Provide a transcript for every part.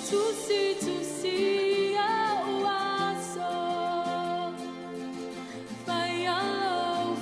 Tusi a uaso, fai alo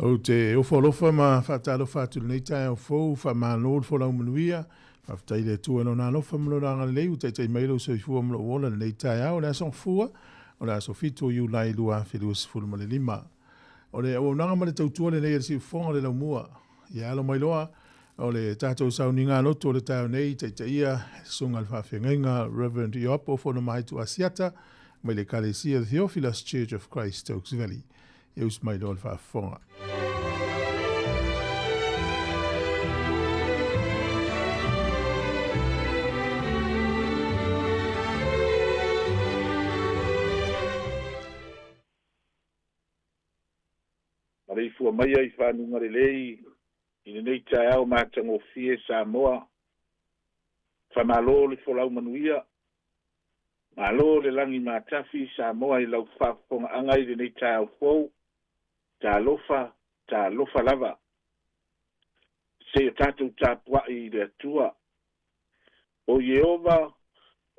O te ofolofa ma whatalo whatu nei tai au fau, wha ma nōd wholau manuia, whaftai le tua no nā lofa mlo ranga leu, tai mailo so i fua mlo ola nei tai au, le asong fua, o le aso fitu iu lai lua whilua sifuru ma le lima. O le au nanga ma le tautua le nei si fonga le lau mua, i alo mailoa, o le tātou sau ni ngā loto le tai nei, tai ia, sunga le whawhenga, Reverend Iopo, whono mai tu asiata, mai le Kalesia, the Theophilus Church of Christ, Oaks Valley. Eus mai lor whaafonga. Marei fua mai ai whanunga re lei, i nei tai au mātango fie Sāmoa, whamalo le wholau manuia, malo le langi mātafi Sāmoa i lau whaafonga angai le nei tai au fau, ta lofa lava. Se tātou tā puai le atua. O Yehova,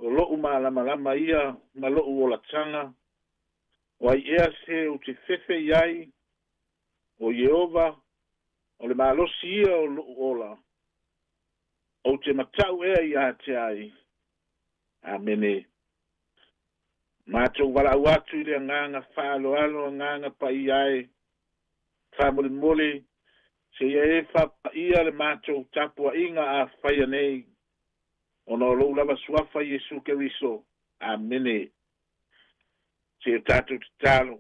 o lo'u malama ia, ma lo'u o la tanga. O ai ea se o te fefe iai. O Yehova, o le malosi ia o lo'u ola. O te matau ea ia te ai. Amene. Mātou wala watu i le nganga whaalo alo, nganga pa iai. Whamole mole, se ia e whapa ia le mātou tapua inga a whaia nei. O no lou lava suafa Jesu Keriso. Amene. Se tātou te talo.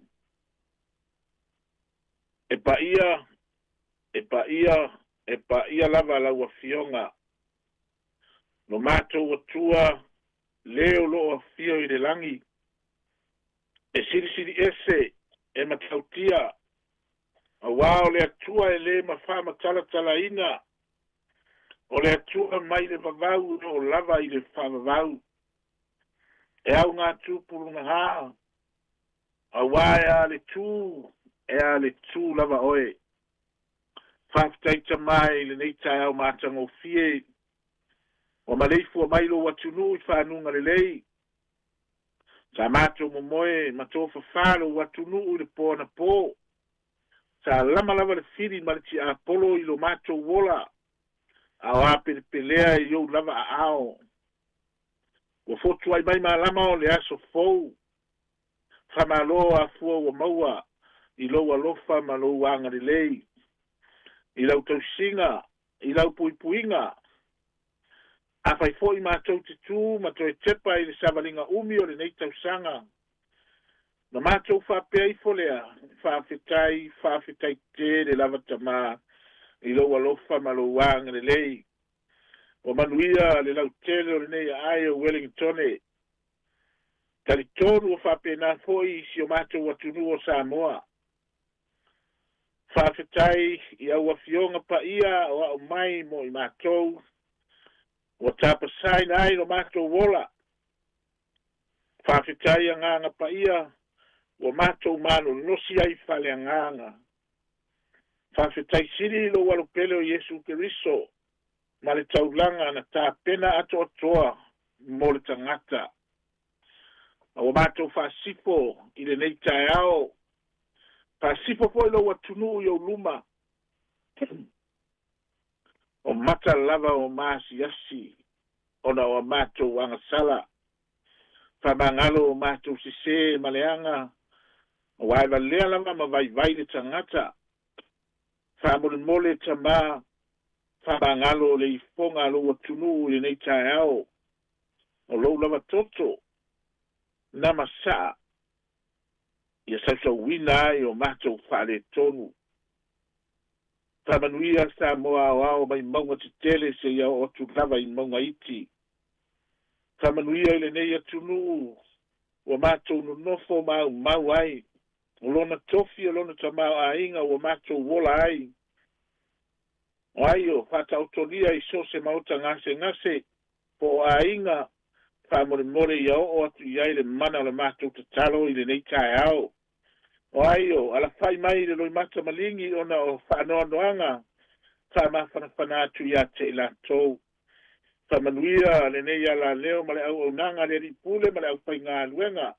E pa ia lava lau a fionga. No mātou atua, leo lo a fio i le langi. E siri ese, e matautia. A wao le atua e le mawhama tala ina. O le atua mai le vavau o lava i le whamavau. E au ngā tūpuru na haa. A wae a le tū lava oe. Whaftaita mai le neitai au mātango fie. O maleifu a mailo watunu i whanunga le lei. Sa mātou momoe matofa whalo watunu i le pōna pō. Sa lama lava le firi maliti a polo i lo mātou wola. A wape le pelea i yo lava a ao. Wa fotu ai mai malama o le aso fou. Whamalo a fua wa maua. I lo alofa ma lo wanga le lei. I lau tau singa. I lau puipuinga. A fai fo i mātou te tū. Mato e tepa i le savalinga umi o le nei tau sanga. Na mātou whapea i folea, whawhetai te le lava tamā, i lo alofa ma lo wanga le lei. O manuia le lau tele o le nei ai o Wellingtone. Tali tonu o whapea nā foi si o mātou atunu o Sāmoa. Whawhetai i au awhionga pa ia o au mai mo i mātou. O tapa sain ai no mātou wola. Whawhetai a nganga pa ia. O mātou mano nosi ai whale anganga. Whawhetai siri lo walupele o Jesu Keriso. Ma le taulanga na tā pena ato atoa mo le tangata. O mātou whasipo i le nei tai ao. Whasipo po ilo watunu i o luma. O mata lava o maasi yasi. Ona o mātou angasala. Whamangalo o mātou sise maleanga. O waiva lea lama ma vai le tangata. Whamole mole tamā. Whamangalo le ifonga lo watunu i nei tai ao. O lou lava toto. Nama saa. Ia sausa wina ai o mātou whale tonu. Whamanuia Sāmoa o ao mai maunga te tele se ia o tu lava i maunga iti. Whamanuia i le nei atunu. O mātou no nofo mau ai. O lona tofi o lona tamau a inga o mātou wola ai. O ai o whataotolia i so se mauta ngase. Po a inga whamore i o atu i ai le mana o le mātou te talo i le nei tai au. O ai o ala whai mai le loi mata malingi o na o whanoanoanga. Whamawhanawhana atu i a te ila tau. Whamanuia le nei ala leo ma le au nanga le ripule ma le au whai ngā luenga.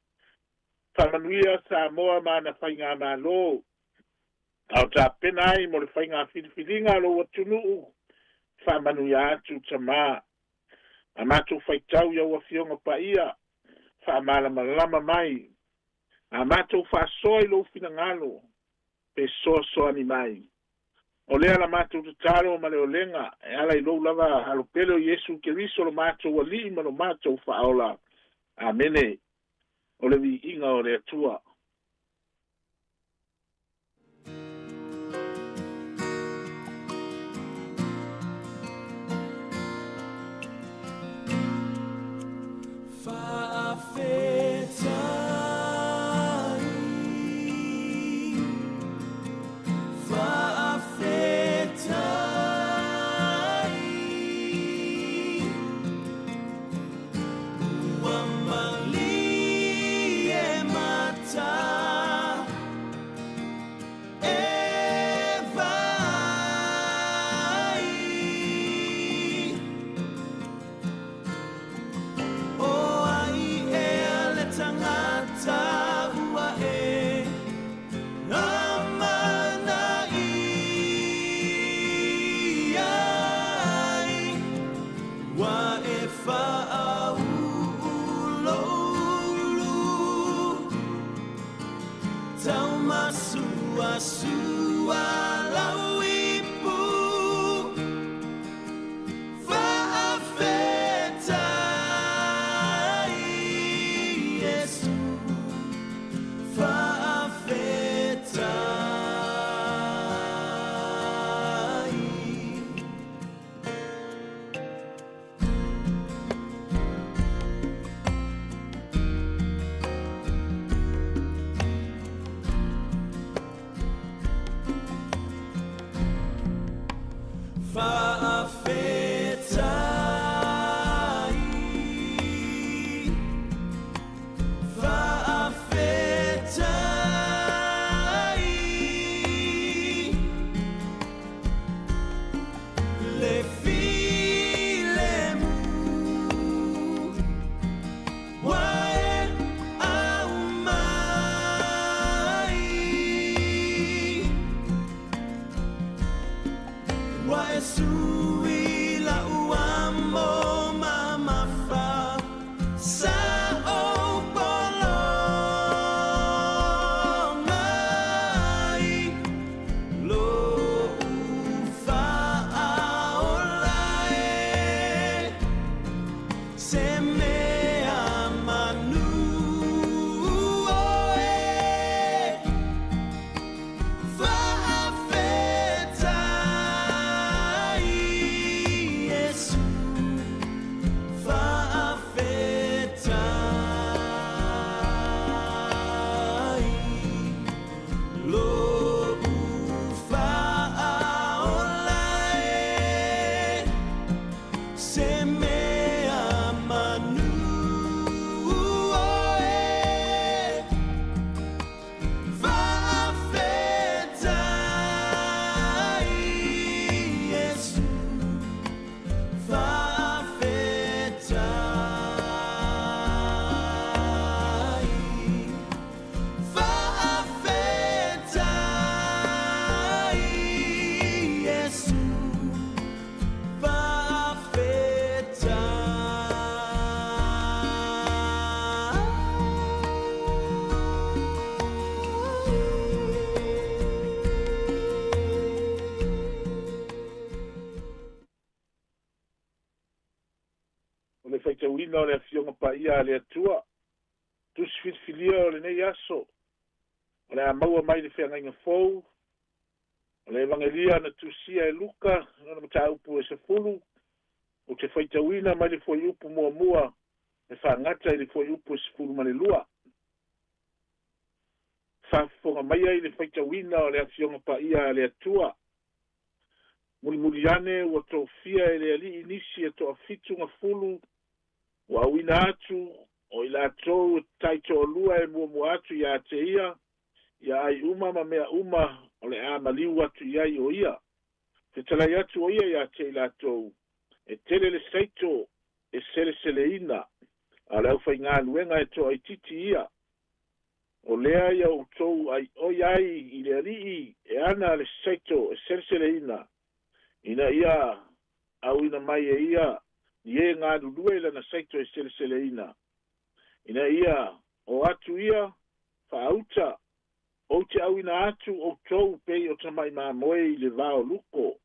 Whamanuia Sāmoa ma na whai ngā malo. Au tapena ai mo le whainga whiriwhiringa lo watunuu. Whamanuia atu tamā. A mātou whaitau ia ua whionga pa ia. Whamalama mai. A mātou whaasoi lo whinangalo. Pe soa ni mai. O lea la mātou tataro ma leo lenga. E ala I lou lava halopele o Yesu Keriso lo mātou wali ma lo mātou whaola. Amene. O le vi inga o le atua. Wina o le afionga pa ia le atua. Tu sfitfilia o le nei aso. O le amaua mai le whenga inga fou. O le evangelia na tusia e luka. Na mata upu e se fulu. O te whaita wina mai le foi upu mua mua. E whangata i le foi upu e se fulu mani lua. Whafonga mai ai le whaita wina o le afionga pa ia le atua. Muri ane ua tō fia e le ali inisi e tō afitu nga fulu. Wa wina atu o ila tō taito lua e mua atu ia te ia. Ia ai uma ma mea uma o le a maliu atu iai o ia. Te talai atu o ia ia te ila tō. E tele le saito e sele ina. A leu fai ngā luenga e tō ai titi ia. o lea ia outou ai oi ai i le alii e ana le saito e seleseleina ina ia auina mai e ia ie ngā lulua i lana saito e seleseleina ina ia o atu ia whaauta o te auina atu outou pei o tamai mamoe i le vao luko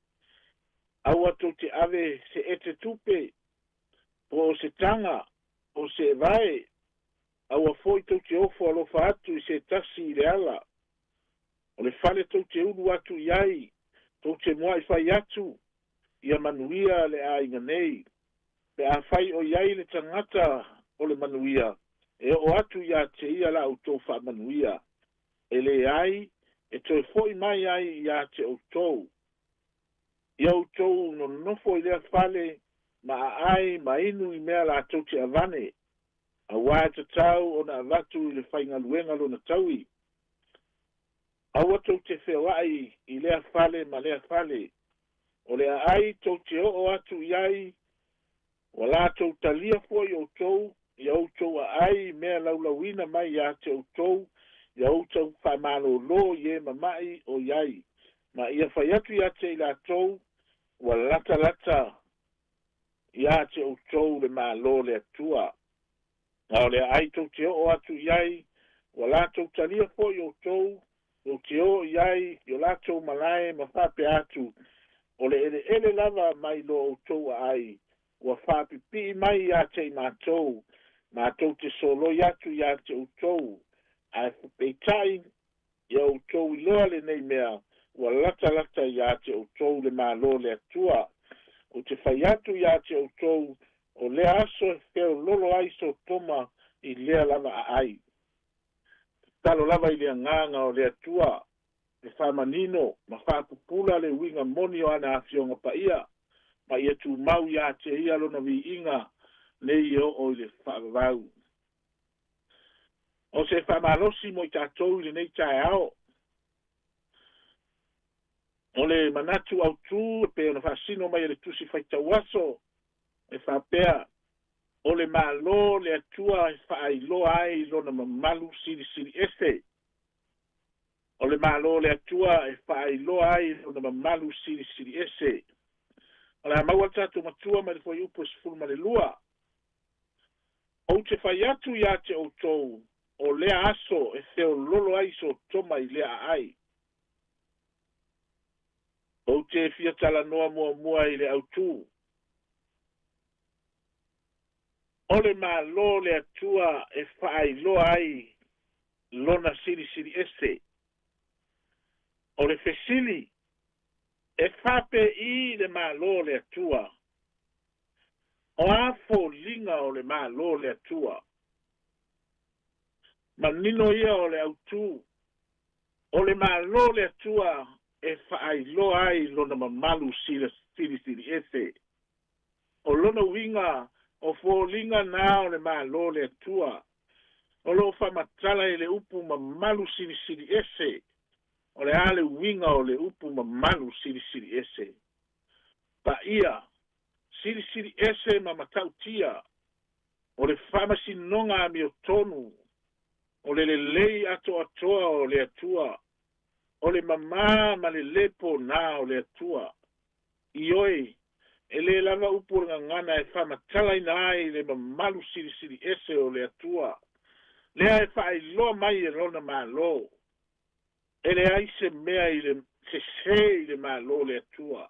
au atu te ave se ete tupe po se tanga o se vae au a foi tau te ofo alofa atu i se tasi i le ala o le fale tau te ulu atu iai tau te moa i fai atu ia manuia le a inga nei pe a fai o iai le tangata o le manuia e o atu ia te ia la autou wha manuia e le ai e toi foi mai ai ia te autou ia autou no nofo i lea fale ma ai ma inu i mea la tau te avane a wā te tau o na avatu i le whainga luenga lo na taui aua tau te whewai i lea fale ma lea fale o lea ai tau te o atu iai o la tau talia fo i autou i autou a ai mea laulauina mai ia te autou i autou whamalo lo i e mamai o iai ma ia whai atu ia te i la tau wa lata lata ia te autou le malo le atua o le ai tau te o atu iai wa la tau talia fo i autou o te o iai i o la tau malae ma whape atu o le ele lava mai lo autou a ai wa whapipi mai ia te i mātou te solo iatu ia te autou a peitai i autou i loa le nei mea wa lata lata ia te autou le malo le atua o te whai atu ia te autou o le aso e feo lolo ai so toma i lea lava a ai talo lava i lea nganga o le atua le whamanino ma whapupula le winga moni o ana afionga pa ia ma ia tu mau ia te ia lona vi inga nei o le whaavau o se whamalosi mo i tātou i le nei tae ao o le manatu au tū pe ona whasino mai le tusi whaitau aso e whapea o le malo le atua e whaailoa ai lona mamalu siri siri ese o le malo le atua e whaailoa ai lona mamalu siri siri ese o le maua tatu matua ma le fwai upo sifuru ma le lua o te whai atu ia te outou o lea aso e theo lolo ai so toma i lea ai o te fiatala noa mua i le autu. O le malo le atua e whaailoa ai lona siri siri ese. O le fesili e whape i le malo le atua. O afo linga o le malo le atua. Manino ia o le autu. O le malo le atua e whaailoa ai lona mamalu siri siri ese. O lona winga o fōlinga nā o le malo le atua. O lo whamatala i le upu mamalu siri siri ese. O le ale winga o le upu mamalu siri siri ese. Pa ia, siri siri ese mamatautia. O le whamasinonga mi o tonu. O le lei ato atoa o le atua. O le mamā ma le lepo nā o le atua. Ioi, e le lava upu ngana e whamatala ina ai le mamalu siri siri ese o le atua. Lea e whaailoa mai e rona malo. E le aise mea i le se i le malo le atua.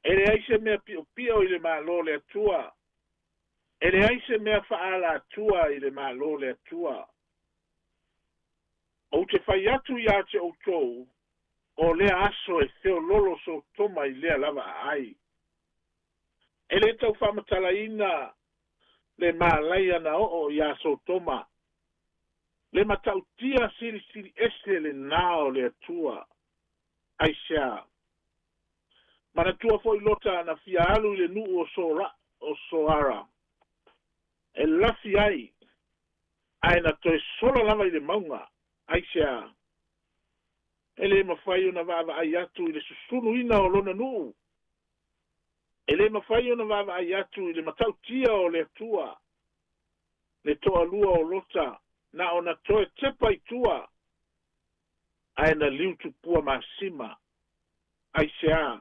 E le aise mea pio pio i le malo le atua. E le aise mea whaala atua i le malo le atua. O te whai atu ia te outou, o lea aso e theo lolo so toma i lea lava ai. E le tau whamatala ina le mālai ana o ia so toma. Le matautia siri siri ese le nao le atua. Aisea. Mana tua foi lota na fia alu le nu o soara. E lafi ai. Aina toe solo lava i le maunga. Aisea. Ele mawhai ona vava ai atu i le susunu ina o lona nuu. Ele mawhai ona vava ai atu i le matautia o le atua. Le toa lua o lota. na ona toe tepa i tua ae na liu tupua masima ai sea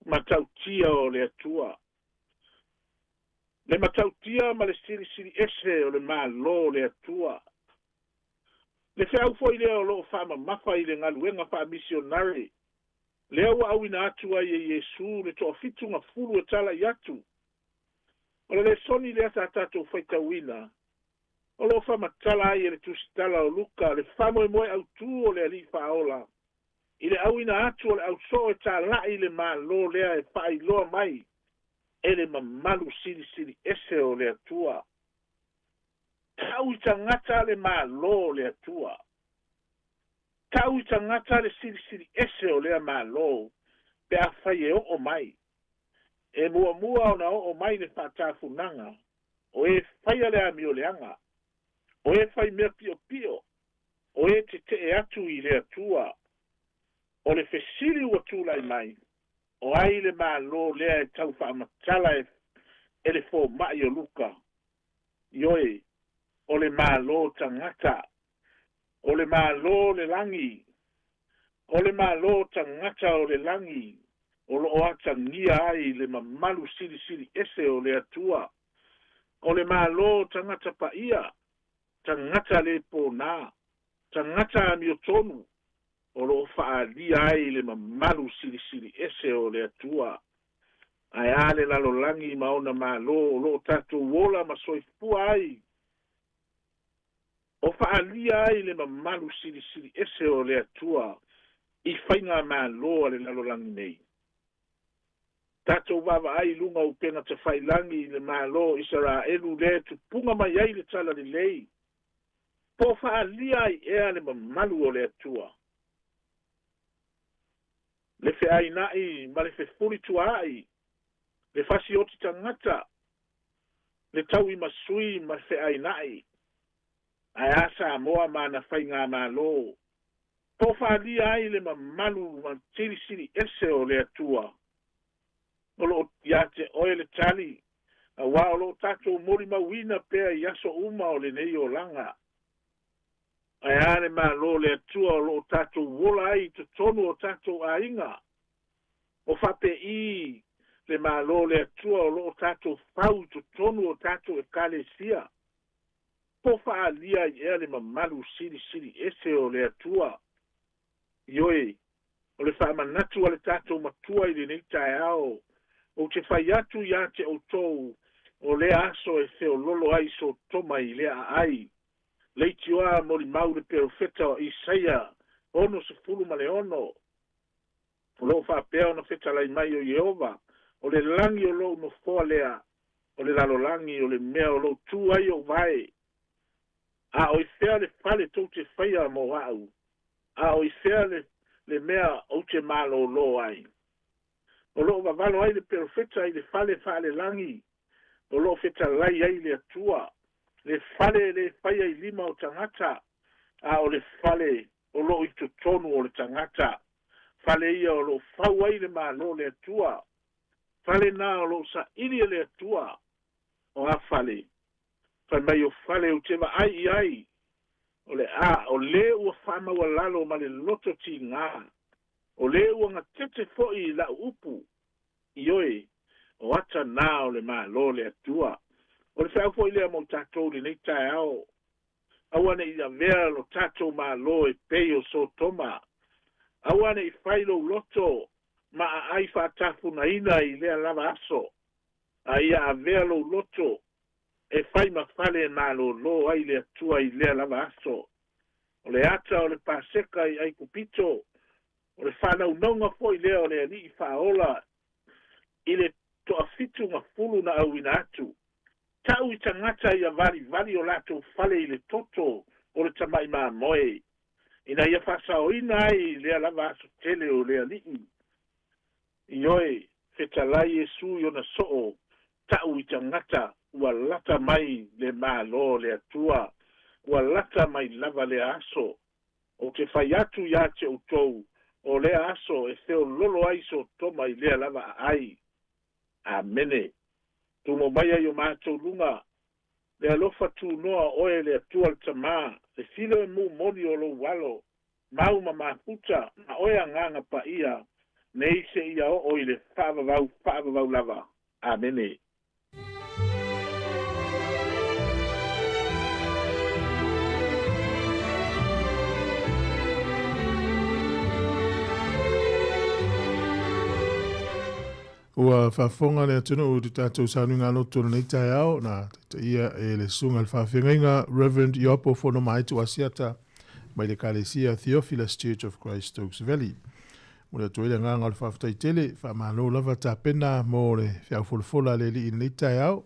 matautia o le atua. Le matautia ma le siri ese o le mālō o le atua. Le wheau foi lea o loo whamamafa i le ngaluenga wha misionari. Lea ua awina atu ai e Yesu le toa fitunga fulu e tala i atu. O le soni lea tātou whaitawina. O lo whamatala ai e le tusitala o luka, le whamoe moe au tū o le ali whaola. I le awina atu o le au so e tā lai le mālō lea e whai loa mai. E le mamalu siri ese o le atua. Tau i tangata le mālō le atua. Tau i tangata le siri ese o le mālō. Pe a whai e o mai. E mua o na o mai le whatafunanga. O e whai ale a mio leanga. O e whai mea pio. O e te e atu i le atua. O le fesili ua tūlai mai. O ai le mālō lea e tau whaamatala e le fō mai o luka. Ioe, o le mālō tangata. O le mālō le langi. O le mālō tangata o le langi. O lo o atangia ai le mamalu siri ese o le atua. O le mālō tangata pa ia. Tangata le pōnā. Tangata mi o tonu. O lo whaalia ai le mamalu siri ese o le atua. Ai ale lalo langi maona mālō o lo tātou wola ma soifua ai. O whaalia ai le mamalu siri ese o le atua. I whainga mālō ale lalo langi nei. Tātou wawa ai lunga upenga te whailangi le mālō Israelu le tu punga mai ai le tala li lei. Po whaalia ai ea le mamalu o le atua. Le fe ai nai, ma le fe furi tua ai. Le fasi oti tangata. Le tau i masui ma fe ai nai. Ai a Sāmoa ma na whai ngā mālō. Po whaalia ai le mamalu ma siri ese o le atua. Olo ia te oe le tali. A wā olo tātou mori mawina pēa i aso uma o le nei o langa. Ai ane mālō le atua o lo tātou wola ai te tonu o tātou a inga. O whape i le mālō le atua o lo tātou whau te tonu o tātou e kālesia. Po whaalia i ea le mamalu siri ese o le atua. Ioe, o le whaamanatu a le tātou matua i le nei tae ao. O te whai atu ia te o tou o le aso e feo lolo ai so toma i lea ai. Leiti oa mori mau le perofeta o Isaia, ono se fulu ma le ono. O lo whapea ona feta lai mai o Jehova, o le langi o lo no foa lea, o le lalo langi o le mea o lo tu ai o vai. A o i fea le fale tau te whaia mo au. A o i fea le mea o te malo lo ai. O lo vavalo ai le perofeta ai le fale langi, o lo feta lai ai le atua. Le fale le whaia i lima o tangata, a o le fale o lo i tonu o le tangata. Fale ia o lo whau ai le mālo le atua. Fale nā o lo sa ili le atua. O a fale. Fai mai o fale o tewa ai. O le o le ua whama ua lalo ma le loto ti ngā. O le ua ngā tete foi la upu. Ioe, o ata nā o le mālo le atua. O le whau foi lea mo tātou le nei tae ao. Awane i a vea lo tātou mālo e peio so toma. Awane i whailo loto ma a ai whātafu na ina i lea lava aso. A ia a vea lo loto e whai ma whale mālo lo ai lea tua i lea lava aso. O le ata o le pāseka i ai kupito. O le whanau nonga foi lea o le ani i whaola. I le toa fitu ngā fulu na au ina atu. Tau i tangata i a vali o lato fale i le toto o le tamai mā moe. Ina ia whasao ina ai lea lava aso tele o lea lii. Ioe, feta lai Jesu i ona soo, tau i tangata ua lata mai le mālo le atua, ua lata mai lava le aso. O te whai atu ia te utou, o lea aso e feo lolo ai so toma i lea lava ai. Amene. Tumo mai ai o mātou lunga. le alofa tunoa oe le atua le tamā le filo e mumoni o lou alo mau ma maputa na oe agaga paia nei seʻia o'o i le fa'avavau lava amene. Ua whafonga le atunu o tu tātou sauninga loto nei tai au, na ia e le sunga le whawhengainga Reverend Iopo Fono Maitu Asiata, mai le Kalesia Theophilus Church of Christ Oaks Valley. Muna toile nganga le whawhtai tele, whamano lava tā pena mō le whiawholofola le li i nei tai au,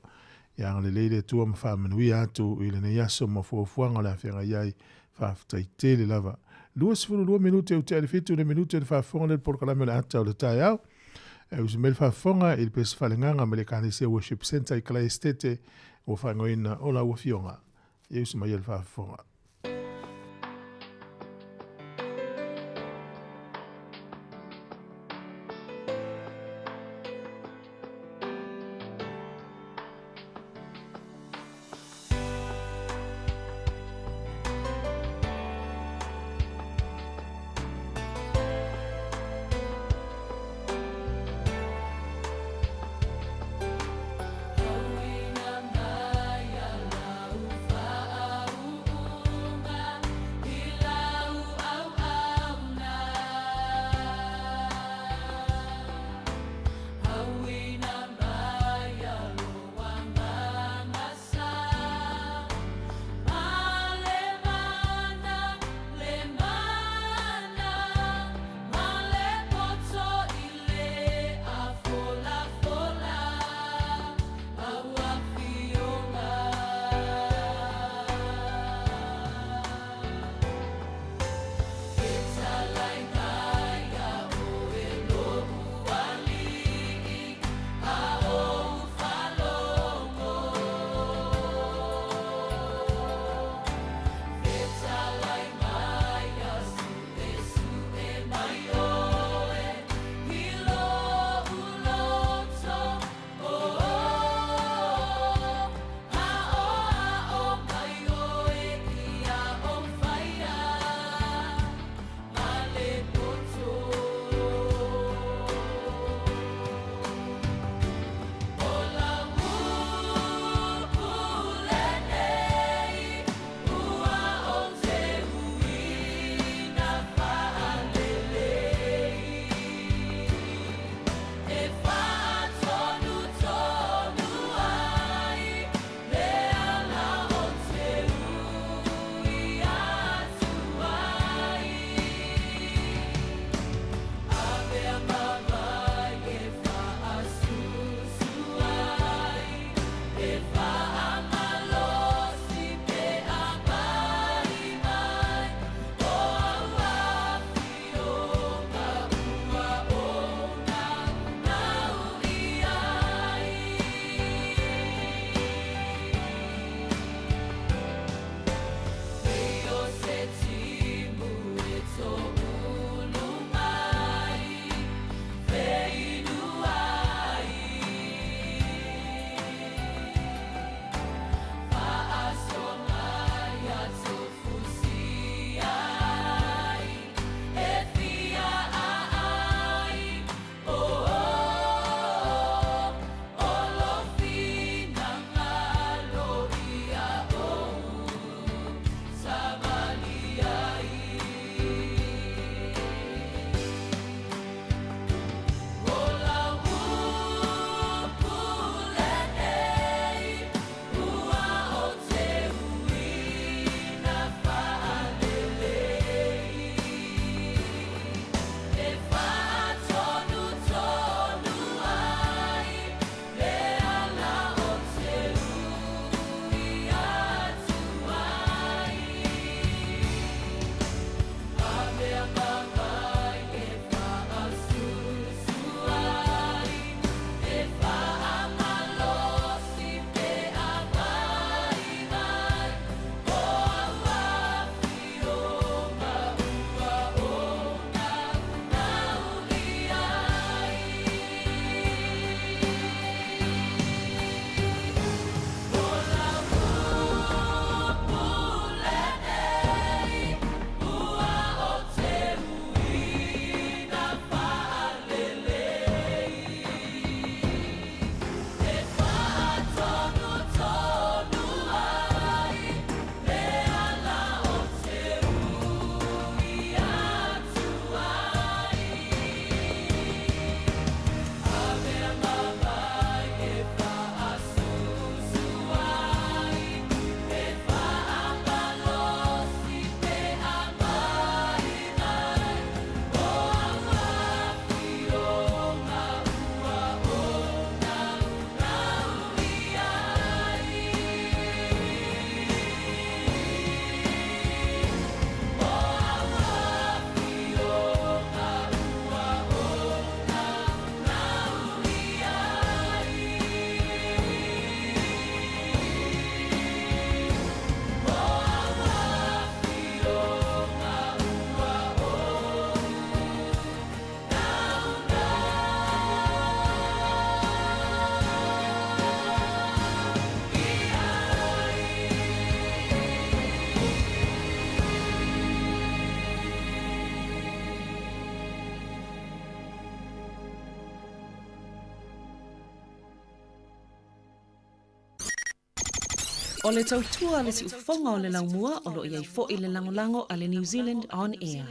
ia le leile tua ma whamanui atu i le nei aso ma fuafuanga le awhenga iai whawhtai tele lava. 2 minute o te alifitu le minute le whafonga le porkalame le atau le tai au, e usi mele whafonga i le pesa whalenganga me le Kalesia Worship Center i Kala Estete o whangoina o la uafionga. E usi mai le whafonga. O le tautua le si ufonga o le laumua o lo iai fo i le langolango a le New Zealand On Air.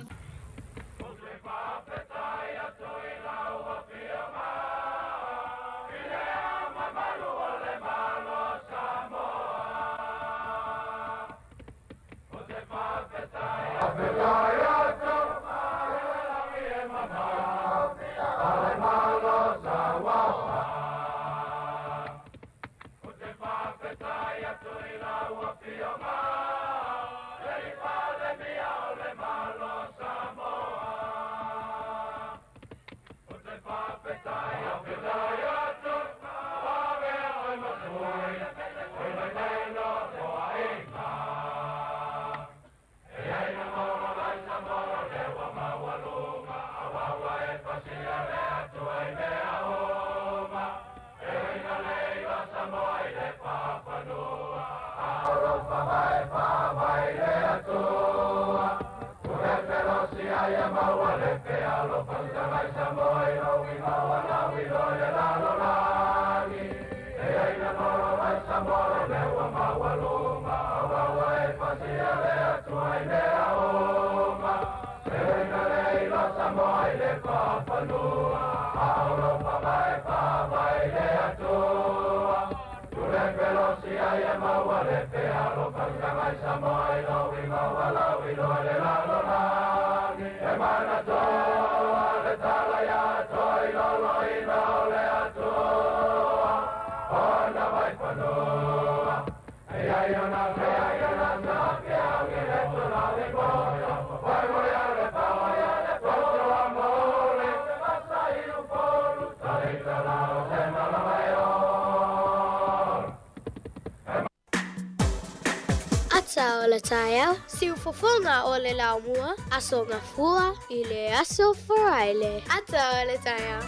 O le taia, siu fofonga o le laumua, aso ngafua i le aso foraile. Ata o le taia.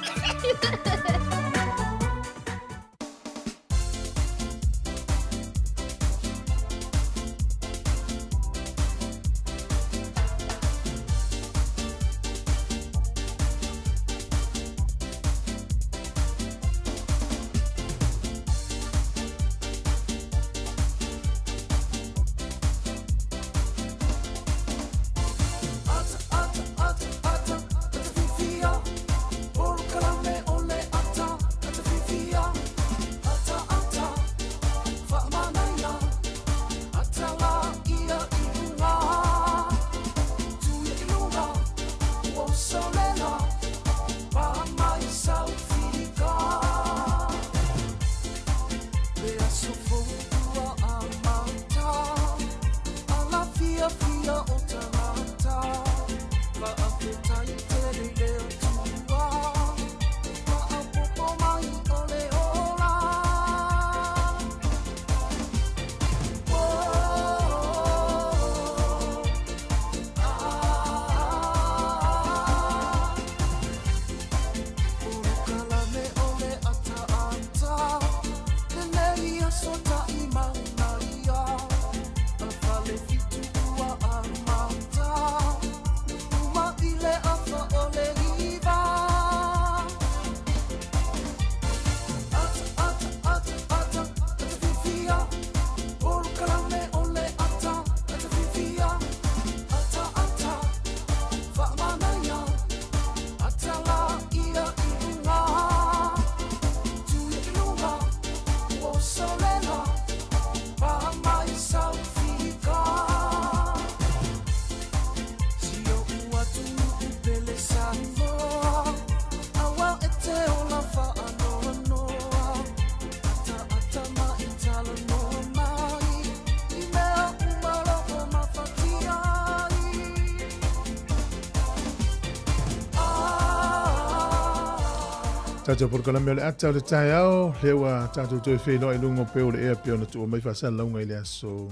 Tato por kala mele ata le tai au lewa tato to fe no ilungo pe o le e pe ona tu mai fa sa longa ile aso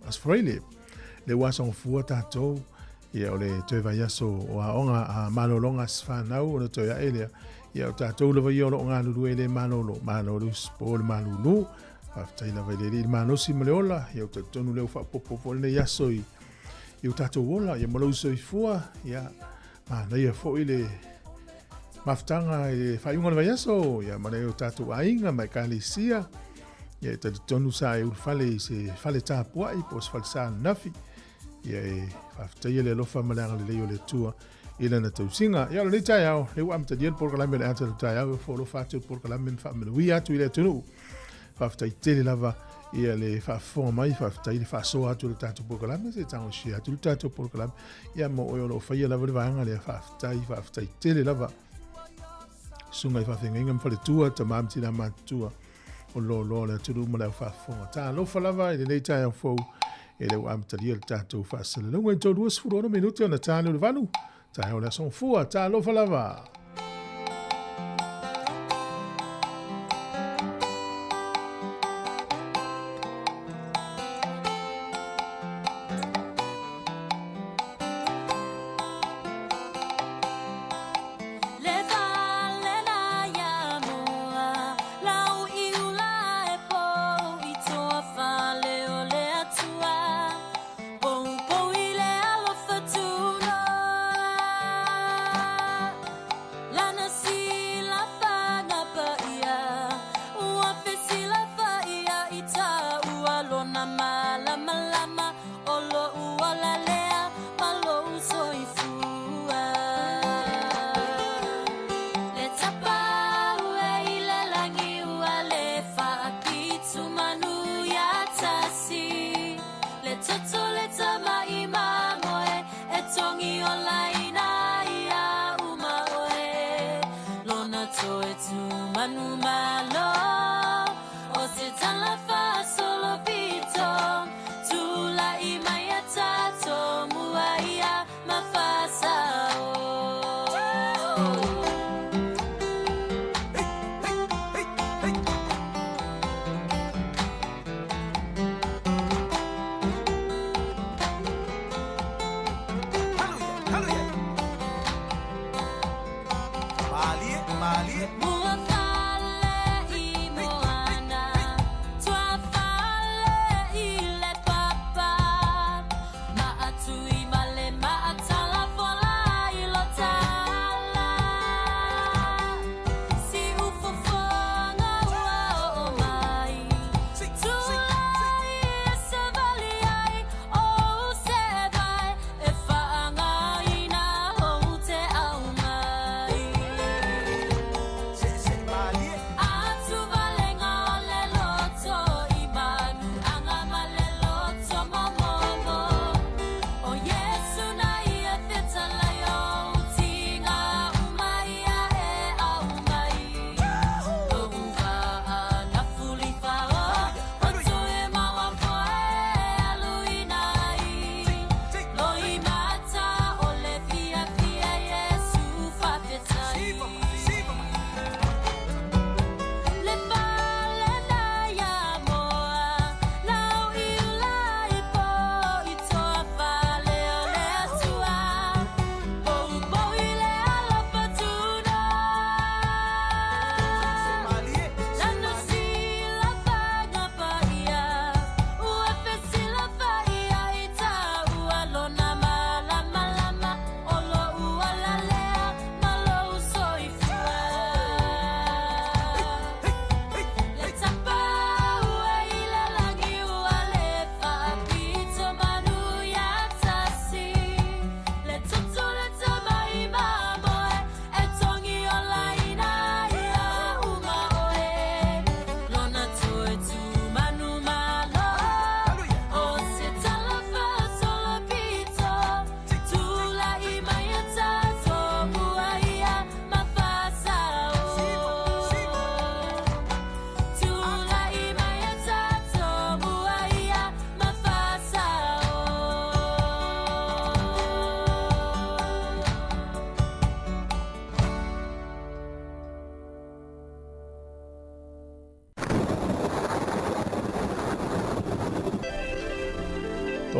as freely le wa son fu tato ia o le te vai aso o a onga a malolonga sfa na o to ya ele ia o tato le vai o nga lu ele manolo spol malulu afta ina vai le manosi mleola ia o tato nu le fa popo le yaso i o tato wola ia malo so i fua ia ma na ia fo ile maftanga e fai unga vai aso ia ma le o tato ainga mai kalisia Ia te tonu sa e fale se fale tapua I po se fale sa nafi. Ia e whaftai le lofa malanga le leo le tua ila na tausinga. Ia le tai au, le wa amta diel por kalame le ata le tai au, folo fatu por kalame fa menui atu ile tunu. Whaftai tele lava ia le whafonga mai, whaftai le whasoa atu le tatu por kalame, se tango si atu le tatu por kalame. Ia mo oio lo whaia lava le vahanga le whaftai tele lava. Sunga I whawhenga inga mwhale tua, ta mamti na matua. O lo le turu ma le whafonga. Tā lofa lava, I le nei tai au fau. E le wa amtaria le tātou whaasale. Lunga I tau 2 minuti ona tāne o le vanu. Tā o le son fua, tā lofa lava.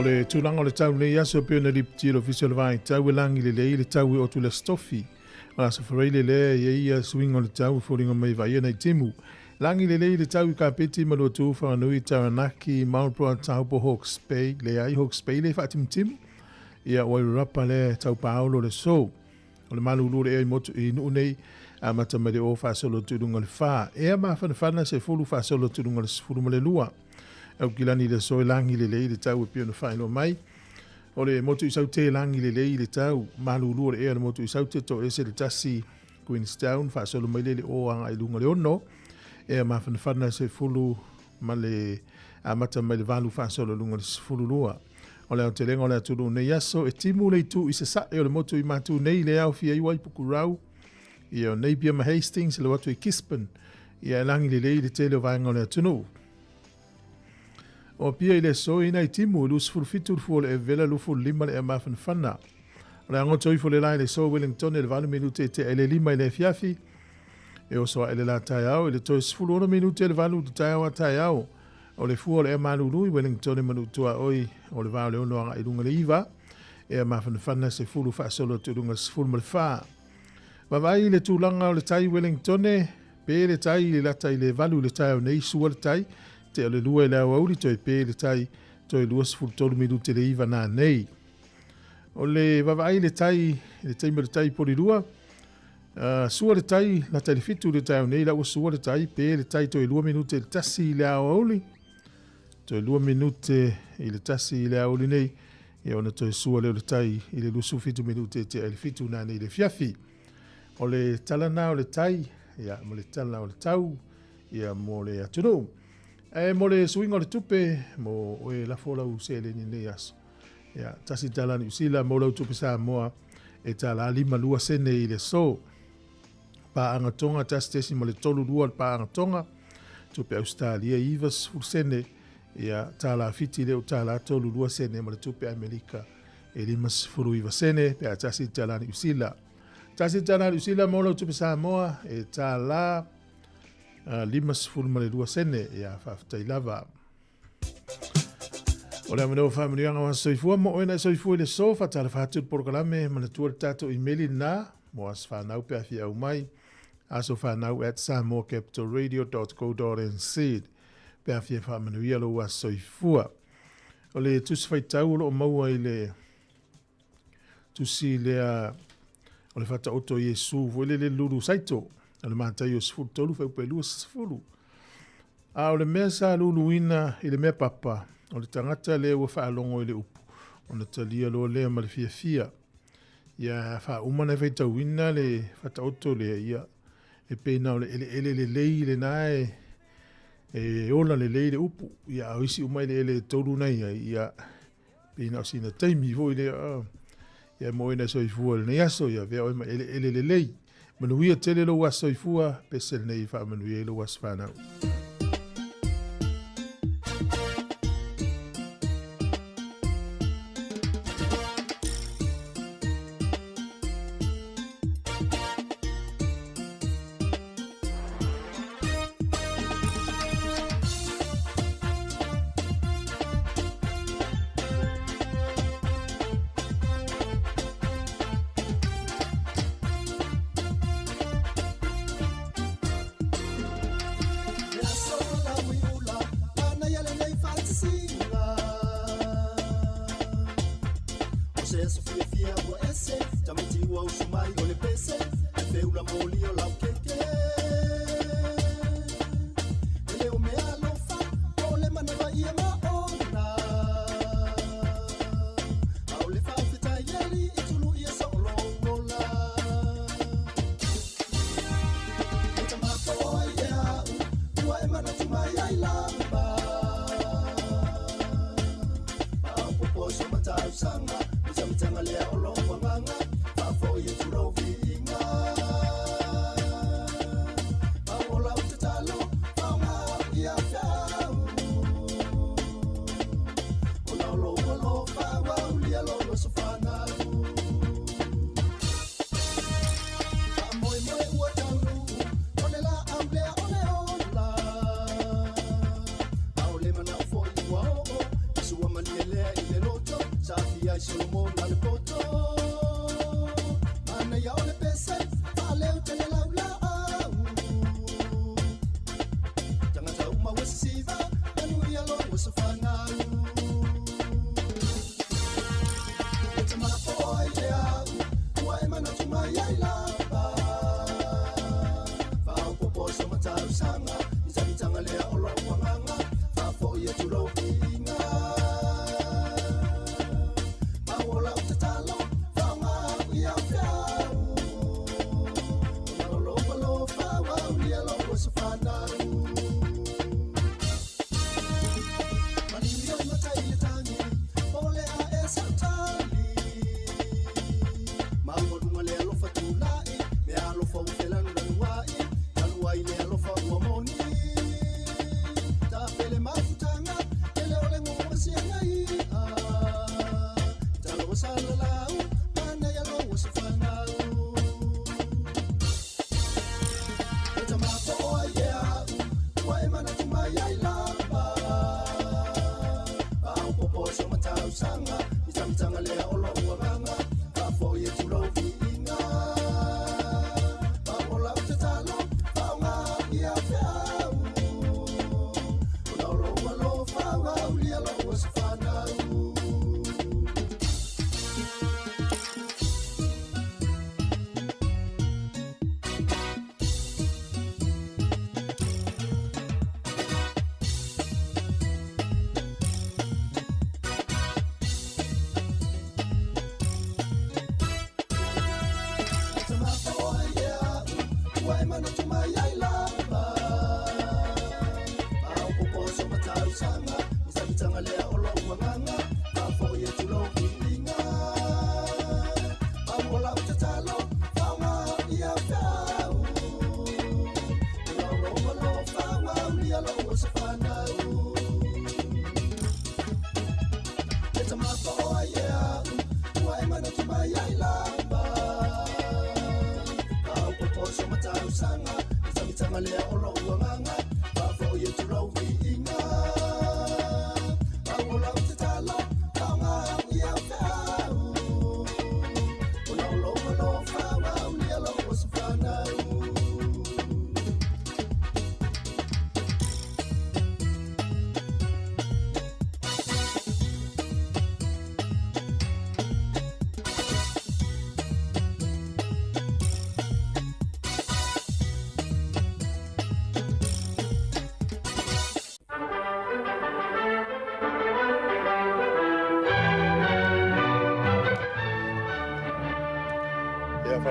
O le tūlanga o le tau nei aso peo na ripti lo official vai tau e langi le lei le tau e otu le stofi. O la safarai le lea ia ia swing o le tau fōringa mai vai e nei timu. Langi le lei le tau I ka peti ma lo tū whanganui Taranaki, Maunapua tau po Hawke's Bay, le ai Hawke's Bay le whaatimu timu. Ia o rapa le tau paolo le so. O le malu lure e motu I nuu nei a mata mai o whaasolo tudunga le wha. Ea maa whanawhana se fulu whaasolo tudunga le sifuru ma le lua. Au kilani le soe langi le lei le tau e pio na whaino mai. O le motu isau te langi le lei le tau. Malulu le ea le motu isau te to ese le tasi Queenstown. Whaasolo mai le o anga i lunga le ono. Ea maa whanawhana se fulu ma le a mata mai le valu whaasolo lunga le sifuru lua. O le te lengo le aturu nei aso e timu le tu i se sa e o le motu i matu nei le au fia iwa i puku rau. I o nei bia ma Hastings le watu i Kispen. I a langi le lei le te leo vaenga le atunu. O pia i le so ina i timu i lus fulfitu fu le e vela lufu lima le e mafan whana. O le angoto i fu le lai le so Wellington e le valu minute te ele lima i le fiafi. E o soa ele la tai au e le toi sifulu ono minute le valu tu tai au a tai au. O le fua le e malulu i Wellington e manutua oi o le vau le ono anga i lunga le iwa e a mawhanawhana se fulu whaasolo tu lunga se fulu ma le wha. Wawai le tūlanga o le tai Wellington e pe le tai le lata i le valu le tai o nei sua le tai te o le lua i le au auri toi pe le tai toi lua se fulu tolu miru te le iwa nā nei. O le wawai le tai ma le tai poli lua sua le tai lata le fitu le tai o nei la ua sua le tai pe le tai toi lua minute le tasi le au auri toi 2 minute i le tasi i le auli nei, e ona toi sua leo le tai i le lusu fitu minute te le fitu nā nei le fiafi. O le talana o le tai, ia mo le talana o le tau, ia mo le atunu. E mo le suinga o le tupe, mo oe la fola u se le ni nei aso. Ia tasi talana usila mo lau tupe Sāmoa, e tala lima lua sene i le so. Pa anga tonga tasi tesi mo le tolu lua pa anga tonga, tupe Australia ivas fursene, ia tala fiti leo tala tolu lua sene ma le tupe Amerika e lima sifuru iwa sene pe a tasi talani usila. Tasi talani usila mo lau tupe Sāmoa e tala lima sifuru ma le lua sene ia whaftai lava. O le amino whamirianga wa soifua mo oina soifua le sofa tala whatu porkalame ma le tuar tato emaili na mo as whanau pe a fia umai aso whanau at samoacapitalradio.co.nz pe a fia whamanuia lo wa soifua. O le tusi whaitau lo o maua i le tusi lea o le whata oto Iesu vole le lulu saito o le mātai o sifuru tolu whaupe lua sifuru. A o le mea sa lulu ina i le mea papa o le tangata lea ua whaalongo i le upu o na talia lo lea ma le fia fia. Ia wha umana whaitau ina le whata oto lea ia e pēna o le ele le lei le nae e ola le lei le upu ia au isi umai le ele tolu nei ia pēna o sina taimi voi le ia moina soifua le nei aso ia vea oima ele le lei manuia tele lo wa soifua pesel nei wha manuia lo was whanau.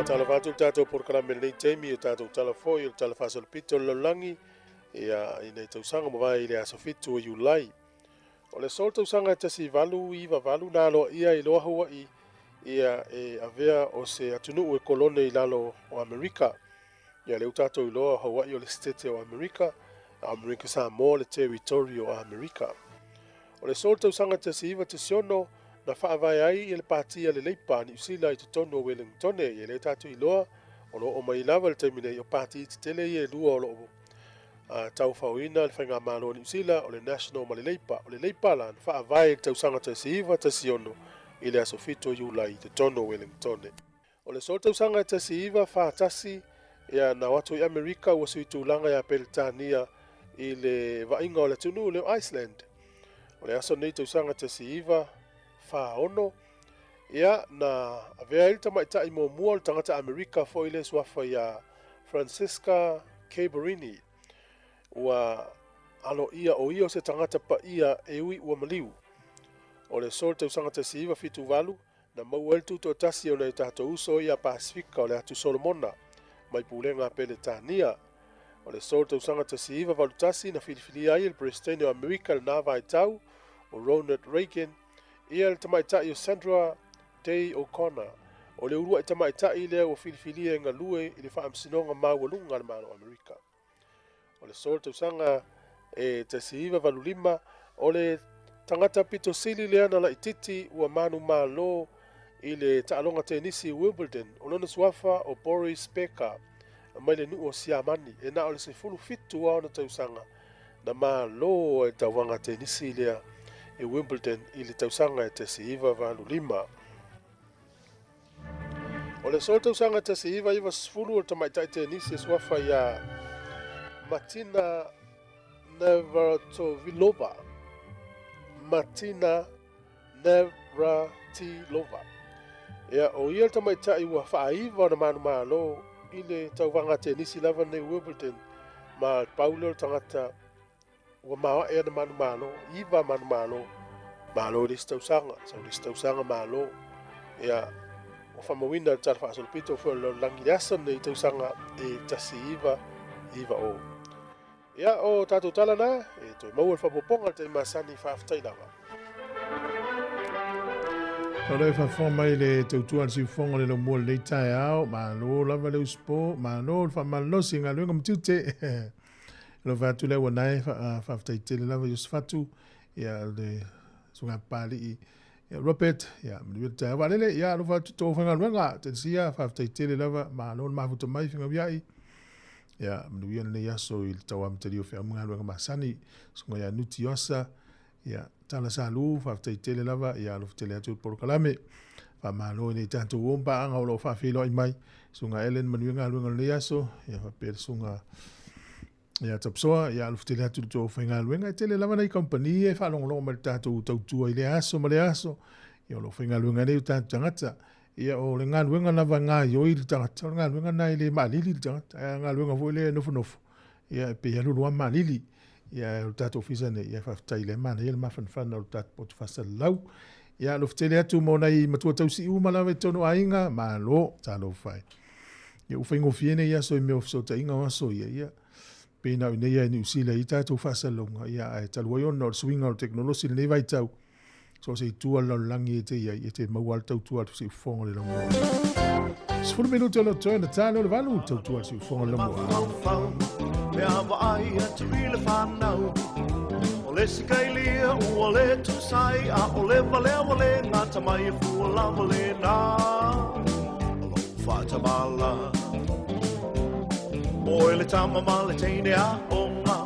Tala fatu tato por kala melei temi tato tala foi tala fasol pito lolangi ia ina tausanga mawai ile asofitu o Julai. O le sol tausanga tasi valu iwa valu nalo ia i loa Hawaii ia avea o se atunu e kolone i lalo o Amerika. Ia le utato i loa Hawaii o le stete o Amerika, Amerika Sāmoa le territory o Amerika. O le sol tausanga tasi iwa tasiono na whaavai ai i le pātia le leipa ni usila i te tono o Wellingtone i le tatu i loa o lo o mai lava le taimine o pāti i te tele i e lua o lo tau whauina le whainga mālo ni usila o le national ma le leipa. O le leipa la na whaavai tau sanga tasi iwa tasi ono i le asofito Julai i te tono o Wellingtone. O le sol tau sanga tasi iwa whaatasi ia na watu i Amerika ua sui tūlanga ia Peritania i le vainga o le tunu le Iceland. O le aso nei tau sanga tasi iwa ono ia na avea ili tamaita i mua le tangata Amerika fo ile swafa ia Francisca Caberini ua alo ia o ia se tangata pa ia ewi ua maliu. O le sol tau sangata si iwa fitu valu na mau el tuto tasi o nei tato uso ia Pasifika o le atu Solomona mai pulenga pele tania. O le sol tau sangata si iwa valu tasi na filifili ai il presidente o Amerika le nava i tau o Ronald Reagan ia le tamaitai o Sandra Day O'Connor o le urua i tamaitai lea o filifilia e ngalue i le whaamsinonga maualunga le malo Amerika. O le sol tausanga e tasi iwa valulima o le tangata pito sili lea na la ititi ua manu malo i le taalonga tenisi Wimbledon o lona suafa o Boris Becker mai le nuu o siamani e na o le sefulu fitu au na tausanga na malo e tawanga tenisi lea e Wimbledon i le tausanga e tasi iwa valulima. O le sol tausanga tasi iwa sfulu o tamaitai tenisi e suafa ia Martina Navratilova. Martina Navratilova. Ia o ia tamaitai ua whaaiva na manu malo i le tauwanga tenisi lava nei Wimbledon ma Paulo tangata ua mawa e na manu malo, iwa manu malo, malo listausanga, so listausanga malo, ia o whamawina tala whaasolpito fo lo langiasa nei tausanga e tasi iwa o. Ia o tātou tala na, e toi maua le whapoponga te masani whaaftai lawa. Ora fa mai le tautua si fonga le mo le tai ao, ma lo lava le uspo, ma lo fa malosi nga luenga mtute. Lo vatu le wanai fa tele lava Yusufatu ya le sunga pali ya Robert ya mta walele ya lo vatu to fanga luenga tensia fa tele lava ma lo ma futo mai finga biai ya mnuia le yaso il tawa mteli o fa mga luenga masani sunga ya nutiosa ya tala salu fa tele lava ya lo tele atu por kalame fa malo ni tanto womba anga lo fa filo mai sunga Ellen mnuia luenga le yaso ya fa per sunga Ia tapsoa, ia alu tele atu tō whainga luenga, tele lava nei company e whalongo ma le tātou tautua i le aso, ma le aso. Ia o lo whainga luenga nei o tātou tangata. Ia o le ngā luenga lava ngā ioi le tangata, o le ngā luenga nei le maalili le tangata, ia ngā luenga fo le nofo nofo. Ia pe ia lulu a maalili, ia o tātou fisa nei, ia whaftai le mana, ia le mawhanwhana o tātou potu whasa lau. Ia lo tele atu mo nei matua tausi uma lawe tono ainga, ma lo, tālo whai. Ia uwhaingo fiene ia so i meo fsota inga waso ia. Pena nei ia ni usila i tātou whasalonga ia ai talua iona o swinga o teknolosi nei vai tau. So se tua la langi e te ia i te maual tau tua tu se ufonga le longa. Sfuru menu te lo toina tāne o le walu tau tua se ufonga le longa. Me awa ai atu i le whanau. O le sikailia ua le tusai a o le wale ngata mai e fua lava le nā. O lo whatamala. Oi le tama ma le teine a onga.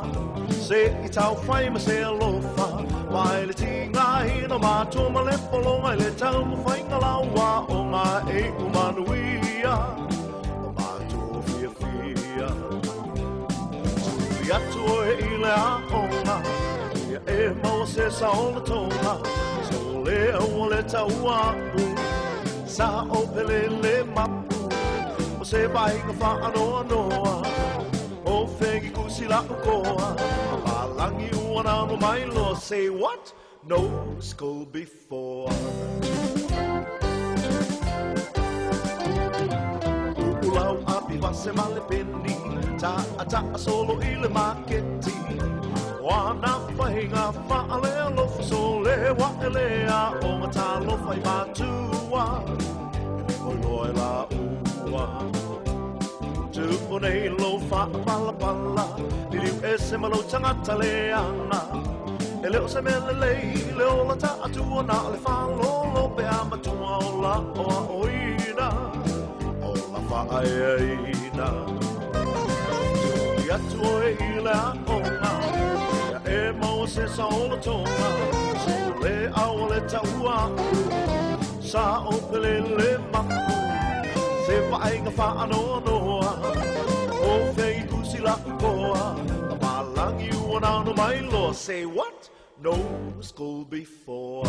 Se I tau whai ma se alofa. Mai le tinga hino mātua ma le polonga. I le tau ma whainga laua onga e umanuia. O mātua fia fia. Tui atu oe I le a onga. Ia e maua se saola tonga. So le au le tau aku. Sa o pele le mapu. O se vainga whaanoa noa. O whengi kusi la ukoa. Palangi uana mo mai loa. Say what? No school before. Ulau api vase male pendi. Ta solo I le maketi. Wana whainga whaale alofa. So le waele a o ngata lofa I matua. Ele loe la ua. Tupo nei lo fa pala pala. Liliu e se malo tangata le ana. E leo se mele lei, leo la ta atua na le fa lo pe amatua o la oa oina. O la fa aeina. Tui atu oe I le a onga. Ia e maua se sa o la tonga. So le au le taua. Sa o pele le mapu. Se vainga whaanoa noa. O whei kusi la koa. A malangi uana no mai loa. Say what? No school before.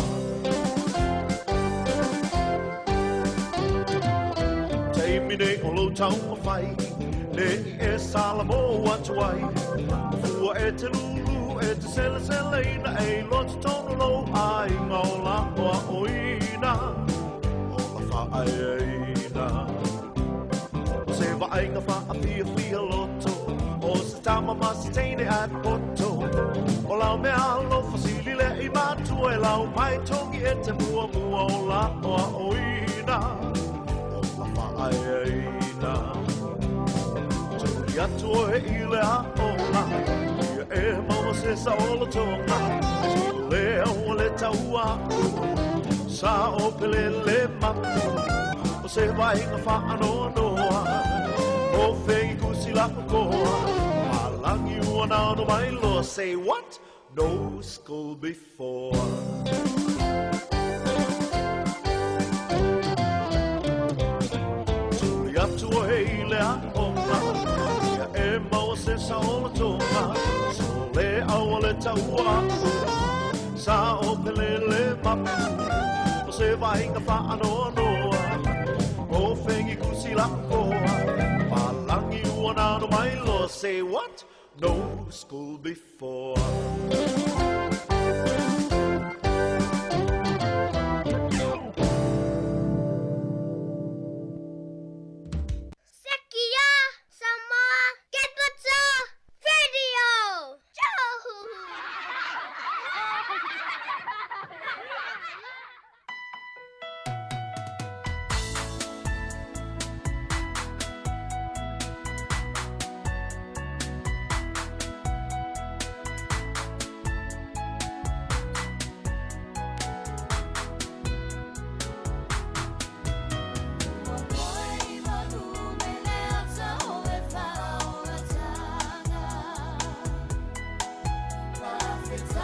Teimi nei o lo tau o whai. Nei e Sāmoa atuai. Fua e te lulu e te sele ina. E lotu tono lo ai ngaula oa oina. O la whaeina. Se vainga fia loto. O se tama masi teine at poto. O lau me alo fasili le I matua. E lau mai tongi e te mua o la oa oina. O la whaeina. Tui atu oe I le a onga. Ia e maua se sa o la tonga. So le au le taua. Sa o pele le mapu. O se vainga whaanoa noa. O whengi kusi la koa. Malangi uana no mai loa. Say what? No school before. Tui atu o hei le a onga. Ia e maua se sa o la tonga. So le au le taua. Sa o pele le mapu. O se vainga whaanoa noa. O whengi kusi la koa. Palangi uana no mai loa. Say what? No school before. Sekia, Sāmoa, Kepata, Radio, JUL. It's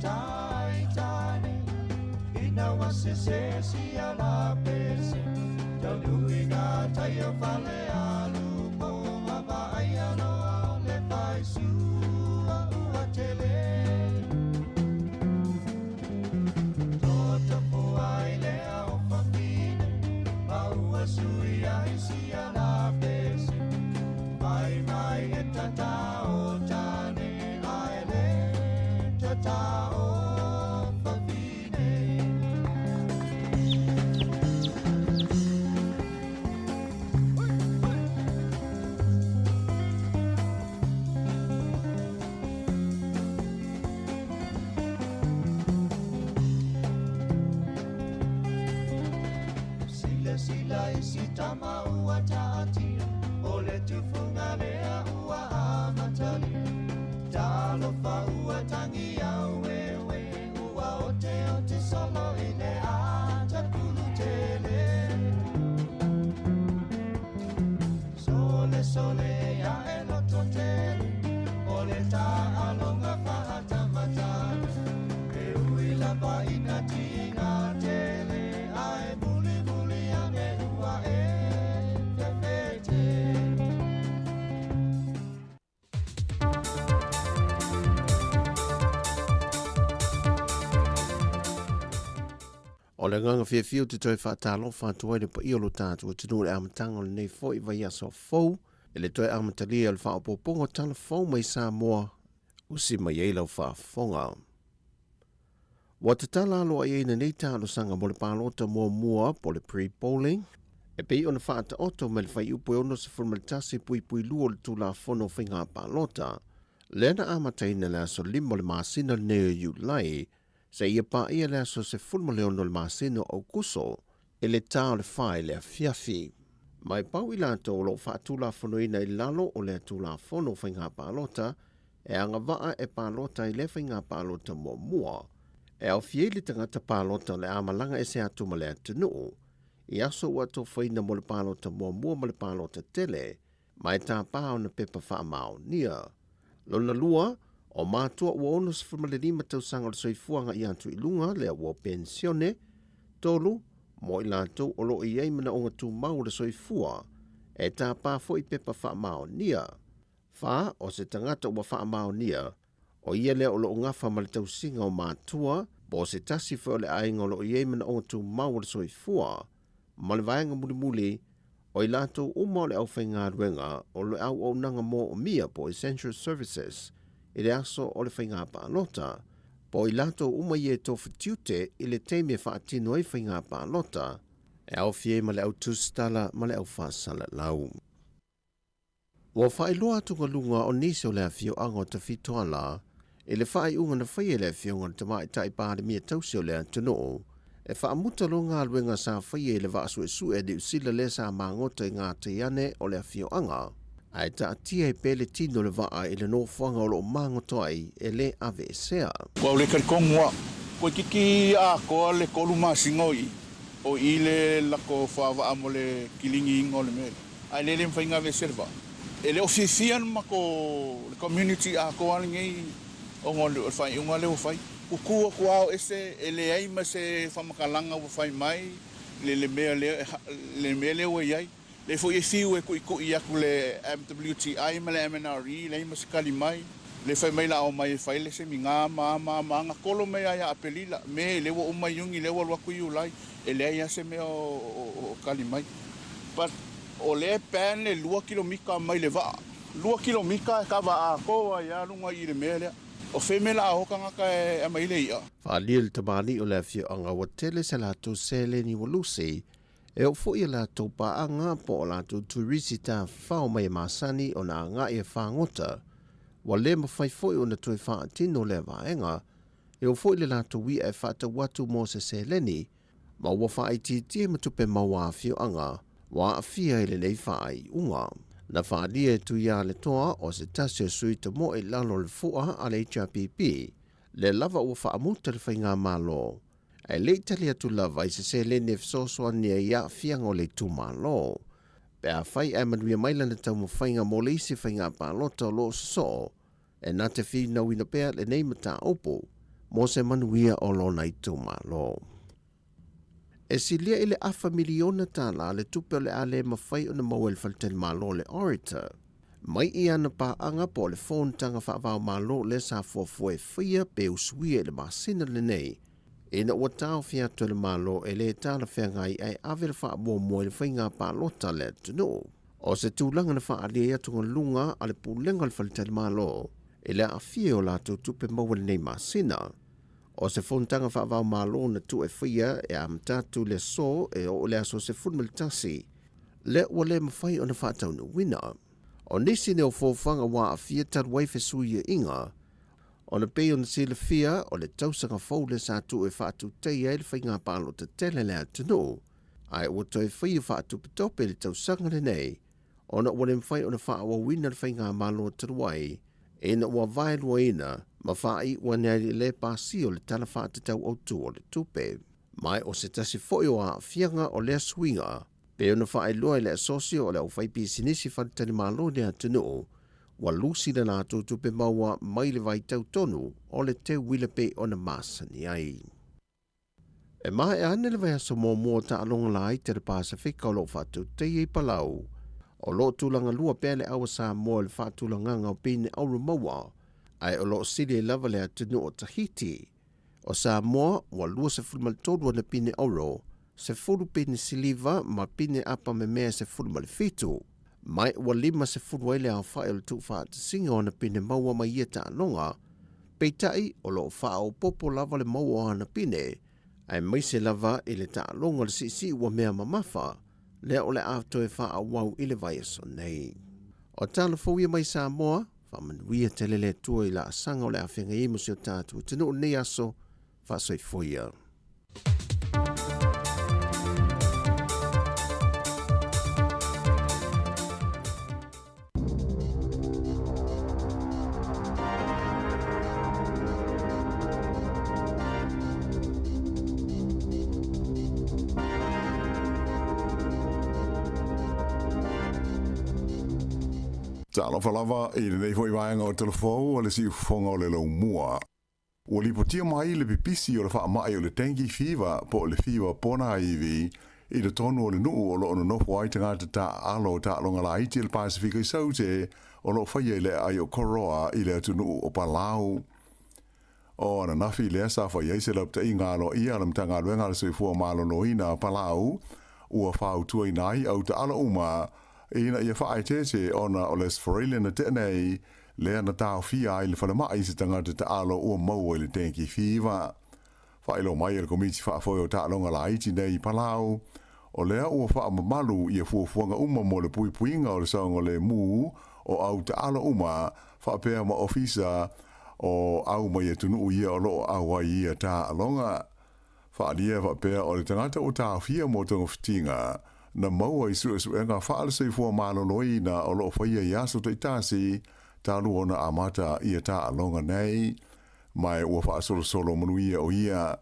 tai tani ina wase se si ala pese jau lui na tai o fale alu po ava ai alo le pai su a tele tota po ai le o famine au sui ai si ala pese mai mai e tata o tane ai le tata o famine sila isi tama ua taatia o le tufunga lea ua amatali talo fa ua tangi au ewe ua o te solo i le ata pulu tele sole ya e loto tele o le ta alonga fa ata matali e ui lava ina tinga tele ai buli ane ua e fefete O le nganga whiawhiu te toi whaatalofa atuai le pa iolo tātu o tunu le amatanga o le nei fo i vai aso fau e le toi amatalia le whaapopongo tala fau mai Sāmoa usi mai eilau whaafonga. Wa te tala alo a eina nei tālo sanga mo le pālota mua po le pre-polling e pei ona whaata oto me le whai upo e ono se formatasi pui luo le tūla whono whinga pālota lena amataina le aso limo le māsina le neo JUL se ia pa ia le aso se fulma le ono le masino au kuso e le tau le whae le fiafi. Mai pau i lato o lo whaatula whanoina i lalo o le tula whono whainga pālota e anga waa e pālota i le whainga pālota mua. E au fie li tangata pālota le amalanga e se atuma le atunuu i aso ua to whaina mo le pālota mua mo le pālota tele mai tā pāo na pepa whaamao nia. Lona lua o mātua ua ono se whamalelima tau sanga le soifuanga i atu i lunga le ua pensione, tolu, mo i lātou o lo i eimana o ngā tū mau le soifua, e tā pāfo i pepa whaamao nia. Wha o se tangata ua whaamao nia, o ia lea o lo ngafa ma le tau singa o mātua, po se tasi whao le ainga o lo i eimana o ngā tū mau le soifua, ma le vaenga muli, o i lātou uma o le au whainga ruenga o le au nanga mo o mia po Essential Services, i le aso o le whainga pālota, po i lato uma i e tofu tiute i le teime whaatino i whainga pālota, e au fie ma le au tūstala ma le au whaasala lau. Wa whailoa tunga lunga o nisi o le awhio anga ta fitoala, i le whai unga na whaia le awhio ngā te mai tai pāre mia tausi o le antono, e whaamuta lo ngā luenga sa whaia i le waasu e sue di usila le sa mangota i ngā te ane o le awhio anga, ai ta atia i pele tino le waa i le nofuanga o lo mangoto ai e le ave e sea. Wa le kalkongwa, ko kiki a ko le koluma singoi, o i le lako whawa amo le kilingi ingo le mele. Ai le mwhainga ve serva. E le ofifian ma ko le community a ko alingei o ngō le whai unga le whai. Kukua kuao ese e le aima se whamakalanga whai mai, le mea le o iai. Le fo ye fiu e ko i aku le MWTI ma le MNRE le ima se kali mai le fai mai la o mai fai le se minga ma nga kolo me ya apelila me le wo mai yungi le wo ku yu lai e le ya se me o kali mai but o le pen le 2 kilomita mai le va 2 kilomita ka va a ko ya lunga i le mele o femela o kanga ka e mai le ia fa lil tamani o le fio anga wa tele sala to sele ni wolusi e o fo i la topa anga po o la tu turisita whao mai masani o na nga e whangota. Wa le mawhai foi o na tui whaatino le vaenga, e o fo i le la tu wi e whata watu mo se leni, ma wa whai titie matupe mawa fio anga, wa a fia i le nei whai unga. Na whaalia tu ia le toa o se tasio suita mo e lalo le fua a le HRPP, le lava ua whaamuta le whainga malo. Ai le tali atu lava i se lene fsosoa nia ia fianga o le tumalo. Pe a whai e manuia maila na tau mawhainga mo le isi whainga pālota o lo so, e nā te whi na wina pēr le nei mata opo, mo se manuia o lona i tau malo. E silia ile afa miliona tala le tupe le ale mawhai o na mawel faltele malo le orator. Mai I ana paanga po le phone tanga whaavao malo le sa fuafue fia pe usuia le masina le nei. E na ua tau fia to le malo e le tala fia ngai ai ave le wha mua mua le whainga pa lota le tunu. O se tūlanga na wha alea tunga lunga ale pūlenga le faltele malo. E le a fia o la tupe mawel nei masina. O se fontanga whaavao malo na tu e fia e am tatu le so e o le aso se funmalitasi. Le ua le mawhai o na whaatau na wina. O nisi ne o fōwhanga wā a fia tarwai fesuia inga. O na pei o na sila fia o le tausanga fau le sa tu e whaatu teia e le whainga palo te tele le atunu. Ai ua toi whaia whaatu pitope le tausanga le nei. O na ua le mwhai o na whaawa wina le whainga malo tarwai. E na ua vai lua ina. Ma whaai ua neri le pāsi o le tala whaatatau au tu o le tupe. Mai o se tasi foi o a fianga o le swinga. Pe o na whaai lua le asosio o le au whaipi sinisi whanitani malo le atunu. Wa lusi le nā tupe maua mai le vai tau tonu o le te wile pe o na masani ai. E mai e ane le vai aso mō ta alonga lai te le Pasifika o lo whatu te i palau. O lo tūlanga lua pēle awa Sāmoa le whātūlanga ngau pēne auru maua. Ai o lo sili e lava le atunu o Tahiti. O Sāmoa, wa lua se fulmal tōrua na pine auro, se fulu pine siliva ma pine apa me mea se fulmal fitu. Mai wa lima se fulu ele au whae o le tu whaata singa o na pine maua mai ia ta anonga. Peitai o lo wha o popo lava le maua o na pine. Ai mai se lava ele ta anonga le sisi ua mea mamafa. Lea o le afto e wha a wau ile vai aso nei. O tala fauia mai Sāmoa, whamanuia telele tua I la asanga o le awhenga I museo tātua. Tino o nei aso, whasoi fuia. Talo falava I le nei foi vaenga o telefou o le si fonga o le lau mua. O li potia mai le pipisi o le wha mai o le tengi fiwa po le fiwa pona iwi I le tonu o le nuu o lo ono nofu ai tangata ta alo ta longa la iti le Pasifika I saute o lo whaia le ai o koroa I le atu nuu o palau. O na nafi le asa whaia se lapta I ngalo I alam tanga luenga le soifua malo no ina palau ua whau tua inai au ta ala uma Ina ia whaai tete ona o les forele na tenei lea na tau fia I le whalemai se tangata ta alo ua maua I le tenki fiwa. Whaelo mai le komiti whaafoi o ta longa la iti nei palau. O lea ua wha mamalu ia fuafuanga uma mo le puipuinga o le saunga le mu o au ta alo uma whaapea ma ofisa o au mai e tunu ia o loo au ai ia ta longa. Whaalia whaapea o le tangata o ta fia mo tonga fitinga. Na maua I suenga whaala sei fua malo loi na o loo whaia I aso te itasi, talu ona amata ia ta alonga nei, mai ua wha solo manuia o ia,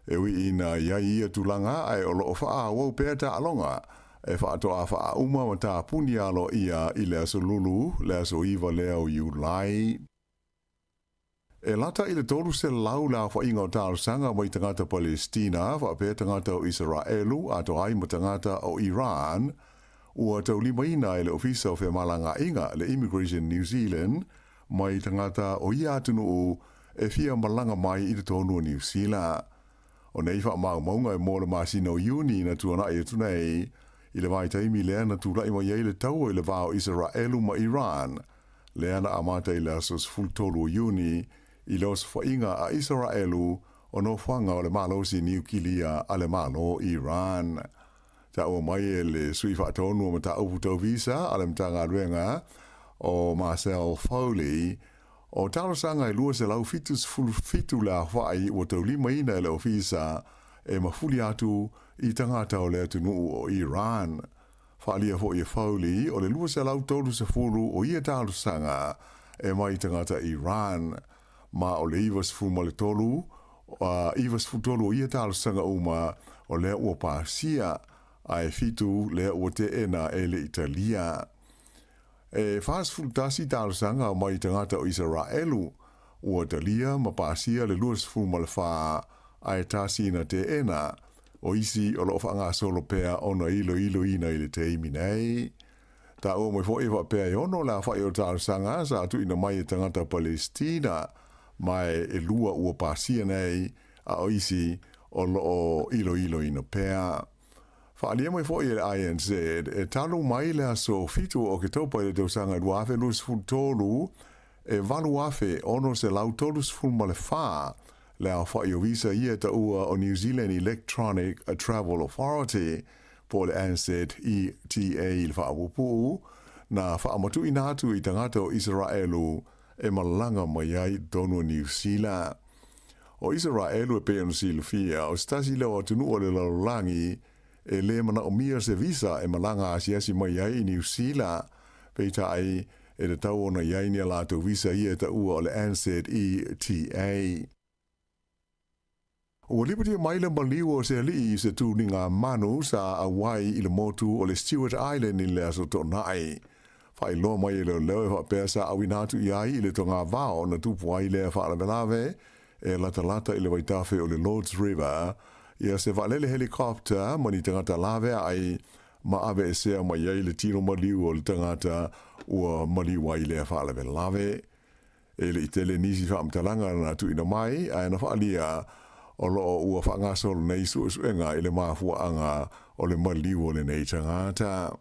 e wi ina ia ia tulanga ai o loo wha wau pēr ta alonga, e wha toa wha uma ma ta puni alo ia I le aso lulu, le aso iwa leo Julai. E lata I le tolu se lau la wha inga o tāru sanga mai tangata Palestina, wha pēr tangata o Israelu, ato ai ma tangata o Iran, ua tau lima ina I le ofisa o whemalanga inga le Immigration New Zealand, mai tangata o ia atunu o e fia malanga mai I le tonu o New Zealand. O nei wha maunga e mōla masina o Iuni na tuana I atunei, I le vai taimi lea na tūrai mai ei le tau I le vāo Israelu ma Iran, lea na amata I le asos fultolu o Iuni, I los whainga a Israelu o no whanga o le malosi niukilia a le malo Iran. Ta o mai e le sui whaatonu o mata uputau visa a le mtanga ruenga o Marcel Foley o tarosanga I lua se lau fitu la whai o tau lima ina le ofisa e mafuli atu I tangata o le atunu o Iran. Whaalia fo I Foley o le lua se lau tolu se furu o ia tarosanga e mai tangata Iran. Ma o le iwas fumale tolu, iwas futolu o ia tarosanga uma o le ua pasia ai fitu le ua te ena e le Italia. E whaas fultasi tarosanga mai tangata o Israelu ua talia ma pasia le luas fu ma le wha ai tasi na te ena o isi o lo whaanga solo pea ona ilo ina i le teimi nei. Ta o mai fo ewa pea i ono la wha i o tāu sanga sa atu ina mai e tangata Palestina mai e lua ua pasia nei a o isi o lo ilo ina pea. Whaalia mai fo i le INZ e talo mai le aso fitu o ke taupa i le tau sanga i wafe luas fu tolu e valu afe ono se lau tolu sful ma le wha le a wha i o visa ia ta ua o New Zealand Electronic Travel Authority po le ANZ ETA i le wha apupu na wha amatu i nātu i tangata o Israelu e malanga mai ai tonu New Zealand. O Israelu e pēnu silu fia o stasi leo atunu o le lalulangi e le mana o mia se visa e malanga asiasi mai ai i New Zealand peita ai e le tau ona iai ni ala tau visa ia ta ua o le ANZ ETA. Ua lipatia maile maliu o se li i se tu ni ngā manu sa awai i le motu o le Stewart Island i le aso tonai. Whai loa mai i le leo e whapea sa awinatu iai i le tonga vao na tupu ai le whaalavelave e lata i le waitafe o le Lord's River ia se valele helikopter mani tangata lave ai ma ave e sea mai ai le tino maliu o le tangata ua maliu ai le whaalavelave. E le itele nisi whaamtalanga na tu ina mai ai na whaalia o loo ua whaangasolo nei suenga i le mafuanga o le maliu o le nei tangata.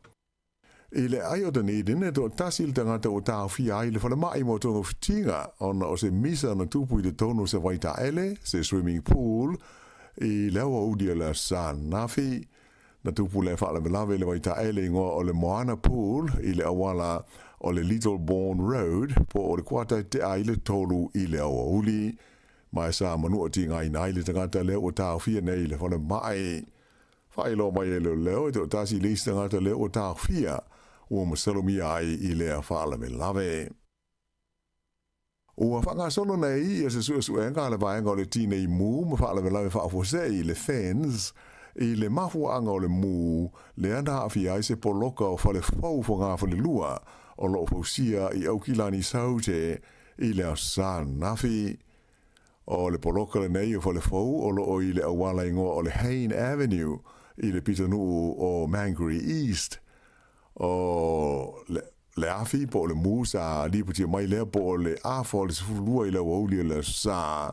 I le ai o tani dine to tasi le tangata o tau fia ai le whalamai mo tonga fitinga ona o se misa na tupu i le tono se waita ele, se swimming pool, i lewa udia la sa nafi, na tupu le whaalavelave le waita ele ingoa o le Moana Pool i le awala o le Little Bourne Road po o le kuata te ai le tolu i le awa uli. Mai sa manu o ti ngai nai le tangata leo o tau fia nei le whalamai. Whaelo mai e leo e te o tasi leisi tangata leo o tau fia ua masalomi ai i lea whaalavelave. Ua whangasolo nei e se suenga le vaenga o le tinei mu ma whaalavelave whaafosei le fens i le mafuanga o le mu le ana hawhi ai se poloka o whale fau fo ngā whale lua o lo fausia i aukilani saute i le sa nafi. O le poloka le nei o whale fau o lo o i le awala ingoa o le Hain Avenue i le pitanuu o Mangere East. O le afi po le musa liputia mai lea po le afo le sefulua i le wauli le sa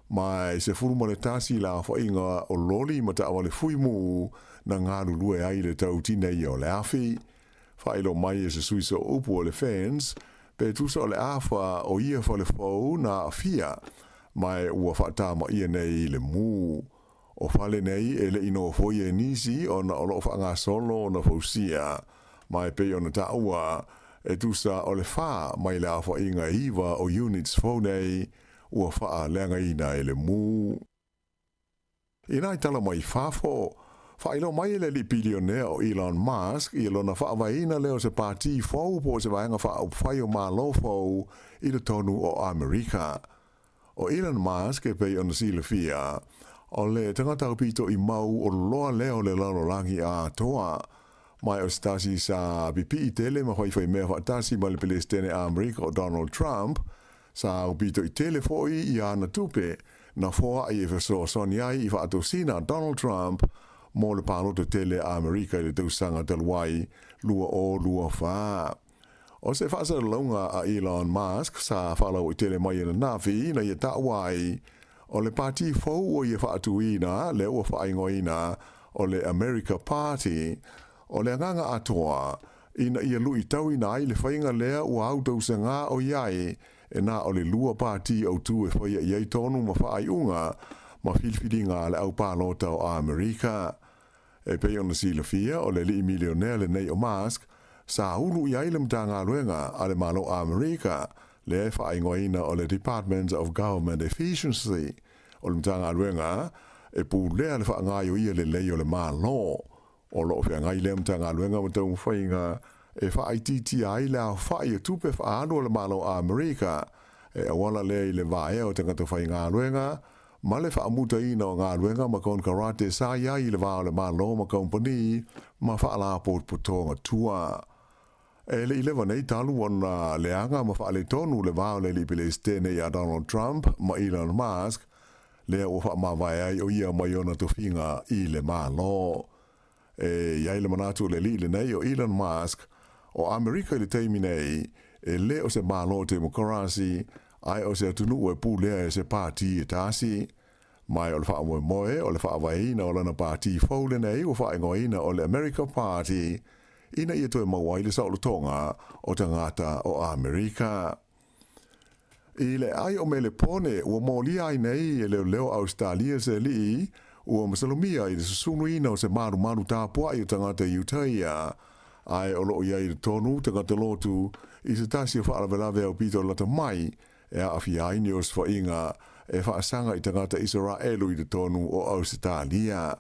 mai se fuluma le tasi la whainga o loli ma ta awa le fuimu na ngā lulue ai le tautina i o le afi whailo mai e se suiso upu o le fans pe tusa o le afa o ia whale fau na afia mai ua whata ma ia nei le mu o whale nei e le ino foi e nisi o na olo whanga solo na fausia mai pe ona taua e tusa o le wha mai le awha inga iwa o units whaunei ua wha leanga ina e le mu. Ina i tala mai whafo, whailo mai le li bilionea o Elon Musk i lona wha waina leo se pāti whau po se waenga wha au whai o mālo whau i le tonu o Amerika. O Elon Musk e pei ona sile fia, o le tangata pito i mau o loa leo le lalolangi a toa, mai o stasi sa pipi i tele ma whai mea whaatasi ma le Palestine a Amerika o Donald Trump, sa upito i tele foi i ana tupe na foa i e whaso soni ai i whaatosina Donald Trump mo le paloto tele a Amerika i le tausanga talwai lua o lua wha. O se whaasa launga a Elon Musk sa whalau i tele mai na nafi na i tawai o le pati fau o i whaatuina le ua whaingoina o le America Party o le nganga atoa ina ia lui tau ina ai le whainga lea ua autau sa ngā o iai e nā o le lua pāti au tū e whaia iai tonu ma whaai unga ma whilwhiri ngā le au pālota o Amerika. E pei ona sila fia o le li milionea le nei o Musk sa ulu iai le mta ngā luenga a le malo Amerika le e whaai ngoina o le Department of Government Efficiency o le mta ngā luenga e pū lea le wha ngā ia le lei o le malo. O lo fia ngai lem tanga luenga mo tau whainga e whaai titi ai la whaai e tupe whaano le malo a Amerika e awala le i le vae o tangata whainga luenga ma le whaamuta ina o ngā luenga ma kon karate sa ia i le vao le malo ma company ma whaala pot putonga tua. Le ile vanei talu ona leanga ma fa le tonu le va le libele stene ya Donald Trump ma Elon Musk le o fa ma vai ai o ia ma yona to finga I le malo ya ile manatu le li le nei o Elon Musk o America le terminei le o se malo democracy ai o se tunu e pu le se party tasi mai o le fa moe o le fa vai na o le party fo le nei o fa ngoina o le America Party ina ia toe mawai le saulotonga o tangata o Amerika. I le ai o mele pone ua mōli ai nei e leo Australia se li ua masalomia I le susunu ina o se maru tāpua I o tangata Utaia ai o loo iai le tonu tangata lotu I se tasi o whaarawelawe au pito lata mai e a awhi ai ni o sfa inga e whaasanga I tangata Israelu I le tonu o Australia.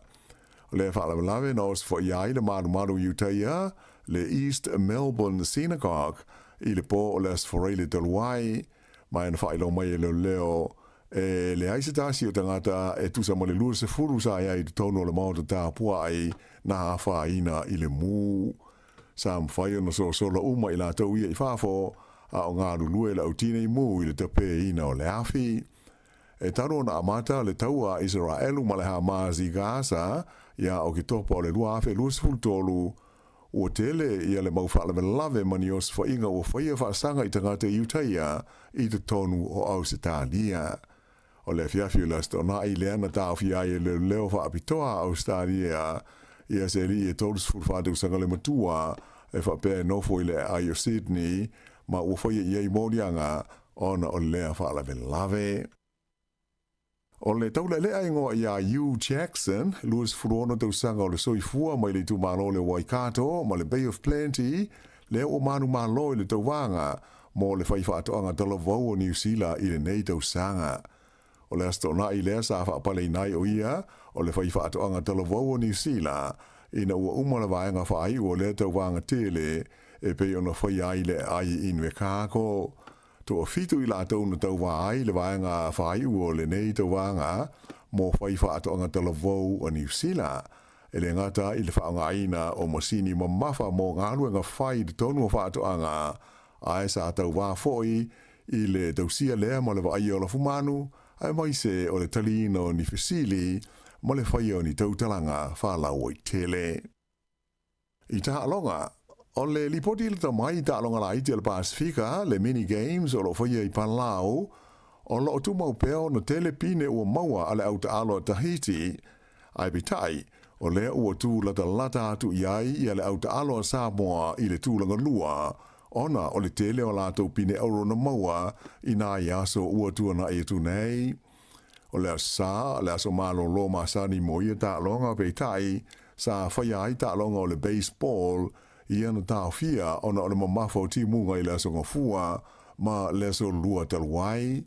Le whaalawe na os fo iai le maru Utaia, le East Melbourne Synagogue, I le po o le asforei le taluai, mai na whailo mai e leo, le aisatasi o tangata e tusa mo le lua se furu sa iai te tono le maota tāpua ai na hawha ina I le mū. Sa mwhai ona so sola uma I la tau ia I whafo, a o ngā lulue la utine I mū I le tape ina o le awhi. E taro na amata le taua Israelu ma le Hamas I Gaza, ia o ki topa o le lua afe lua sefultolu, ua tele ia le mauwhaalawe lave mani o sfa inga o whaia whaasanga I tangata Utaia I te tonu o Australia. O le fiafi la stona I leana tāwhia I le leo whaapitoa Australia, ia se li e tolu sefulfatu sanga le matua, e whapea nofo I le ai o Sydney, ma ua whaia ia I morianga, ona o lea whaalawe lave. O le taula le aingo ia Hugh Jackson, Louis Furono tau sanga o le soifua mai le tu malo le Waikato, ma le Bay of Plenty, le o manu malo le tau wanga, mo le whaifa atoanga tala vau o New Zealand I le nei tau sanga. O le astona I lea sa whaapale nai o ia, o le whaifa atoanga tala vau o New Zealand, ina ua umala vaenga whaai o le tau wanga tele, e pe ona whai ai le ai inwe kako. To fitu I la tau na tau wai le vaenga whai ua le nei tau wanga mo whai whaatoanga tala vau o New Zealand. E le ngata I le whaanga aina o masini ma mafa mo ngāruenga whai de tonu o whaatoanga a e sa tau wā foi I le tau sia lea mo le vai o la fumanu ai mai se o le talina o ni fesili mo le whai o ni tau talanga whalau o I tele. I taha alonga o le lipoti le tamai ta alonga la iti al Pasifika, le mini games o lo whaia I Panlau, o lo tu mau peo no telepine ua maua ale au ta alo Tahiti, ai bitai, o le ua tu lata atu iai I ale au ta alo Sāmoa I le tūlanga lua, ona o le tele o lato pine euro na maua I nā iaso ua tuana I tu nei. O le aso malo lo masani mo ia ta alonga bitai, sa whaia I ta alonga o le baseball, ia na tāwhia ona o le mamafo timunga I le aso ngafua ma le aso lua talwai.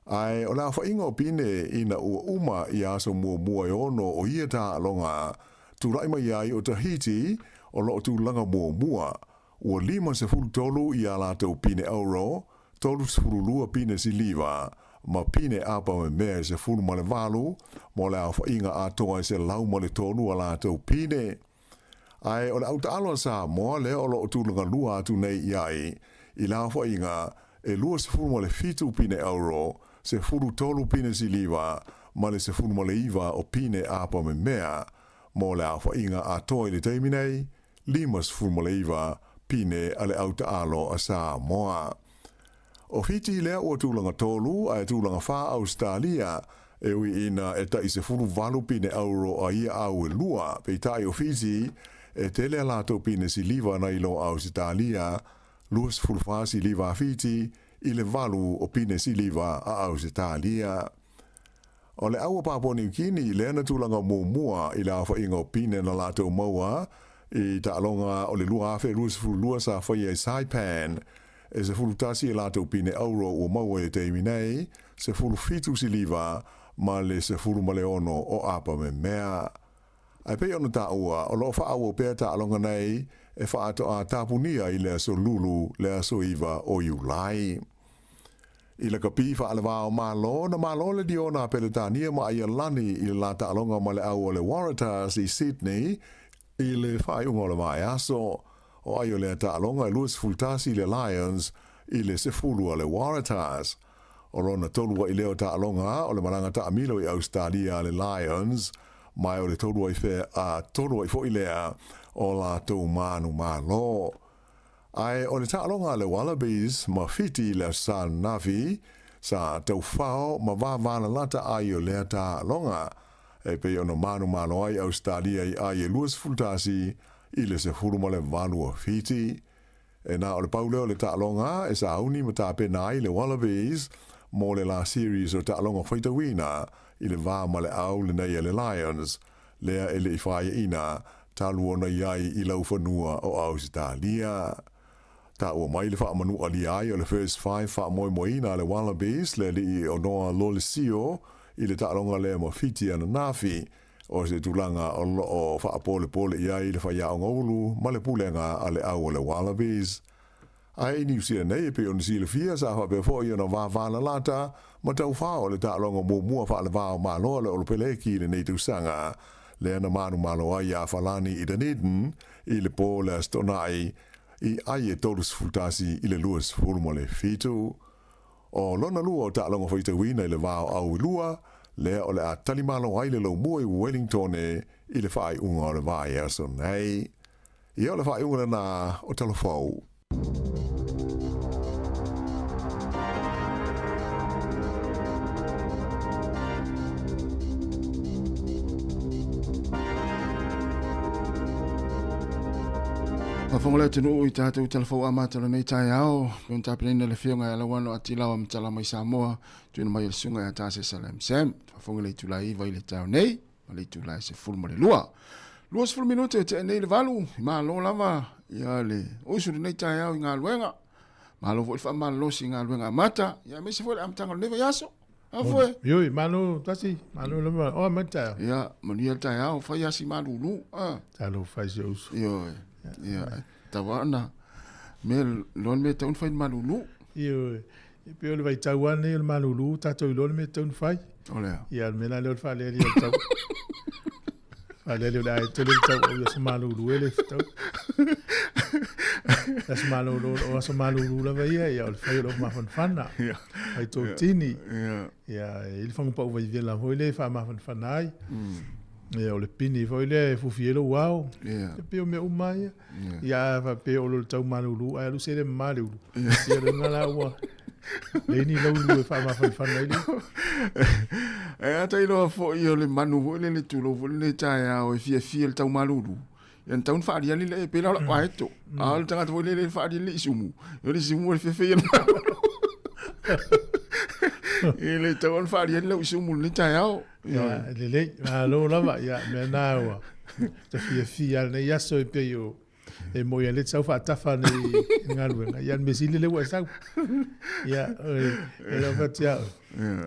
Ai o la whainga o pine ina ua uma I aso mua ono o ia tā alonga tūrai mai ai o Tahiti o lo tūlanga mua ua 5 tolu I ala tau pine euro, 3 pine siliva, ma pine apa me mea se fulu ma le valu, mo le a whainga a toa se lau ma le tonu ala tau pine. Ai o le au taalo Sāmoa le o lo tūlanga lua atu nei iai, I la whainga e lua se fulu ma le fitu pine euro, se fulu tolu pine siliva, ma le se fulu ma le iwa o pine apa me mea, mo le a whainga a toi le teiminei, 5 se fulu ma le iwa pine ale au taalo a Sāmoa. O fiti lea o tūlanga tolu a tūlanga wha Australia, e ui ina e ta I se fulu valu pine euro a ia au e lua, pe tai o fiti, e tele la to pine si liva na ilo Australia, luas fulfa si liva fiti, I le valu o pine si liva a Australia. O le aua Papua New Guinea le ana tūlanga mua I la whainga o pine na la to maua, I ta alonga o le lua afe luas fulu sa whaia I Saipan, e se fulu tasi e la to pine euro o maua e te iminei, se fulu fitu si liva, ma le se fulu male ono o apa me mea. Ai pe ona ta ua, o lo wha aua pēr ta alonga nei, e wha ato a tapunia I le aso lulu, le aso iwa o Iulai. I la kapi wha ale wā o malo, na malo le diona peletania ma ai alani I la ta alonga ma le au o le Waratahs I Sydney, I le whai ungo le mai aso. o ai o le ta'alonga e luas fultasi le Lions i le sefulu le Waratahs. O lona tolu i leo ta'alonga o le maranga ta'amilo i Australia le Lions, mai o le tolu i fe a tolu i fo i lea o la tau manu malo. Ai o le ta'alonga le Wallabies ma fiti le San Navi sa tau fao ma vāvana lata ai o lea ta'alonga e pe ono manu malo ai Australia i ai e luas fultasi i le sefulu ma le valu o fiti. E na o le pauleo le ta'alonga e sa auni ma ta pena ai le Wallabies mo le la series o ta'alonga whaitawina i le vā ma le au le nei le Lions lea e le i whaia ina talu ona iai i lau whanua o Australia. Ta ua mai le wha manu ali ai o le first five wha moi moina le Wallabies le li o noa Lolesio i le ta'alonga le mo fiti ana nafi o se tulanga o wha pole pole iai le whaia o ngaulu ma le pulenga a le au o le Wallabies. Ai ni usia nei pe on si le fia sa fa pe fo io no va va la lata ma tau fa o le ta'alonga mo mua fa le va ma lo le o pele ki le nei tu sanga le na manu malo ai a falani i Dunedin i le pole stonai i ai e tolus fultasi i le luas fulmole fitu o lona lua o ta'alonga whaitawina i le va au lua le o le a talimalo ai le lo mua i Wellington i le whai unga o le va e aso nei i o le whai unga na o talofau. Whangole tenu i tātou telefou amatala nei tai ao, pēn tāpilina le whionga e lawano ati lawa mtala mai Sāmoa, tuina mai le sunga e tāse Salem Sam, whangole i tulai i vai le tau nei, ma le tulai se fulma le lua. Lua se fulminute e te nei le valu, i maa lo lava, ia le oisuri nei tai ao i ngā luenga, maa lo fo i wha maa losi i ngā luenga mata, ia me se fo le amtanga neva yaso, a foe. Yoi, malo tasi, malo lama, o mata. Ia, mania tai ao, whai asi maa lulu, Talo fai se usu. Yoi. Ia, tawana me lon me taun fai malulu. Ia, pe ole vai tauane le malulu, tatou lon me taun fai. Ole. Ia, me la le fa le le tau. Fa le le ai tele tau o se malulu ele tau. Das malulu o se malulu la vai ia o fai lo ma fana. Ia. Ai to tini. Ia. Ia, il fang pa vai vela hoile fa ma fanai. Ia o le pini foi le fufielo wow. Ia. Pe o me umai. Ia va pe o lo tau malulu ai lu se le malulu. Ia le ngala wa. Le ni lo lu fa ma fa nei. E ata ilo fo io le manu le tulo le tai o fia le tau malulu. Ia tau fa dia le pe la wa eto. A le tanga to le fa dia le sumu. Yo le sumu le fe ele tau fa dia le sumu le tai ao. Ya, le alo lava ya me nawa. Te fia ne ya so pe yo. E mo ya le tau fa tafa ni ngaluenga. Ya me sile le wa sa. Ya, e la fatia.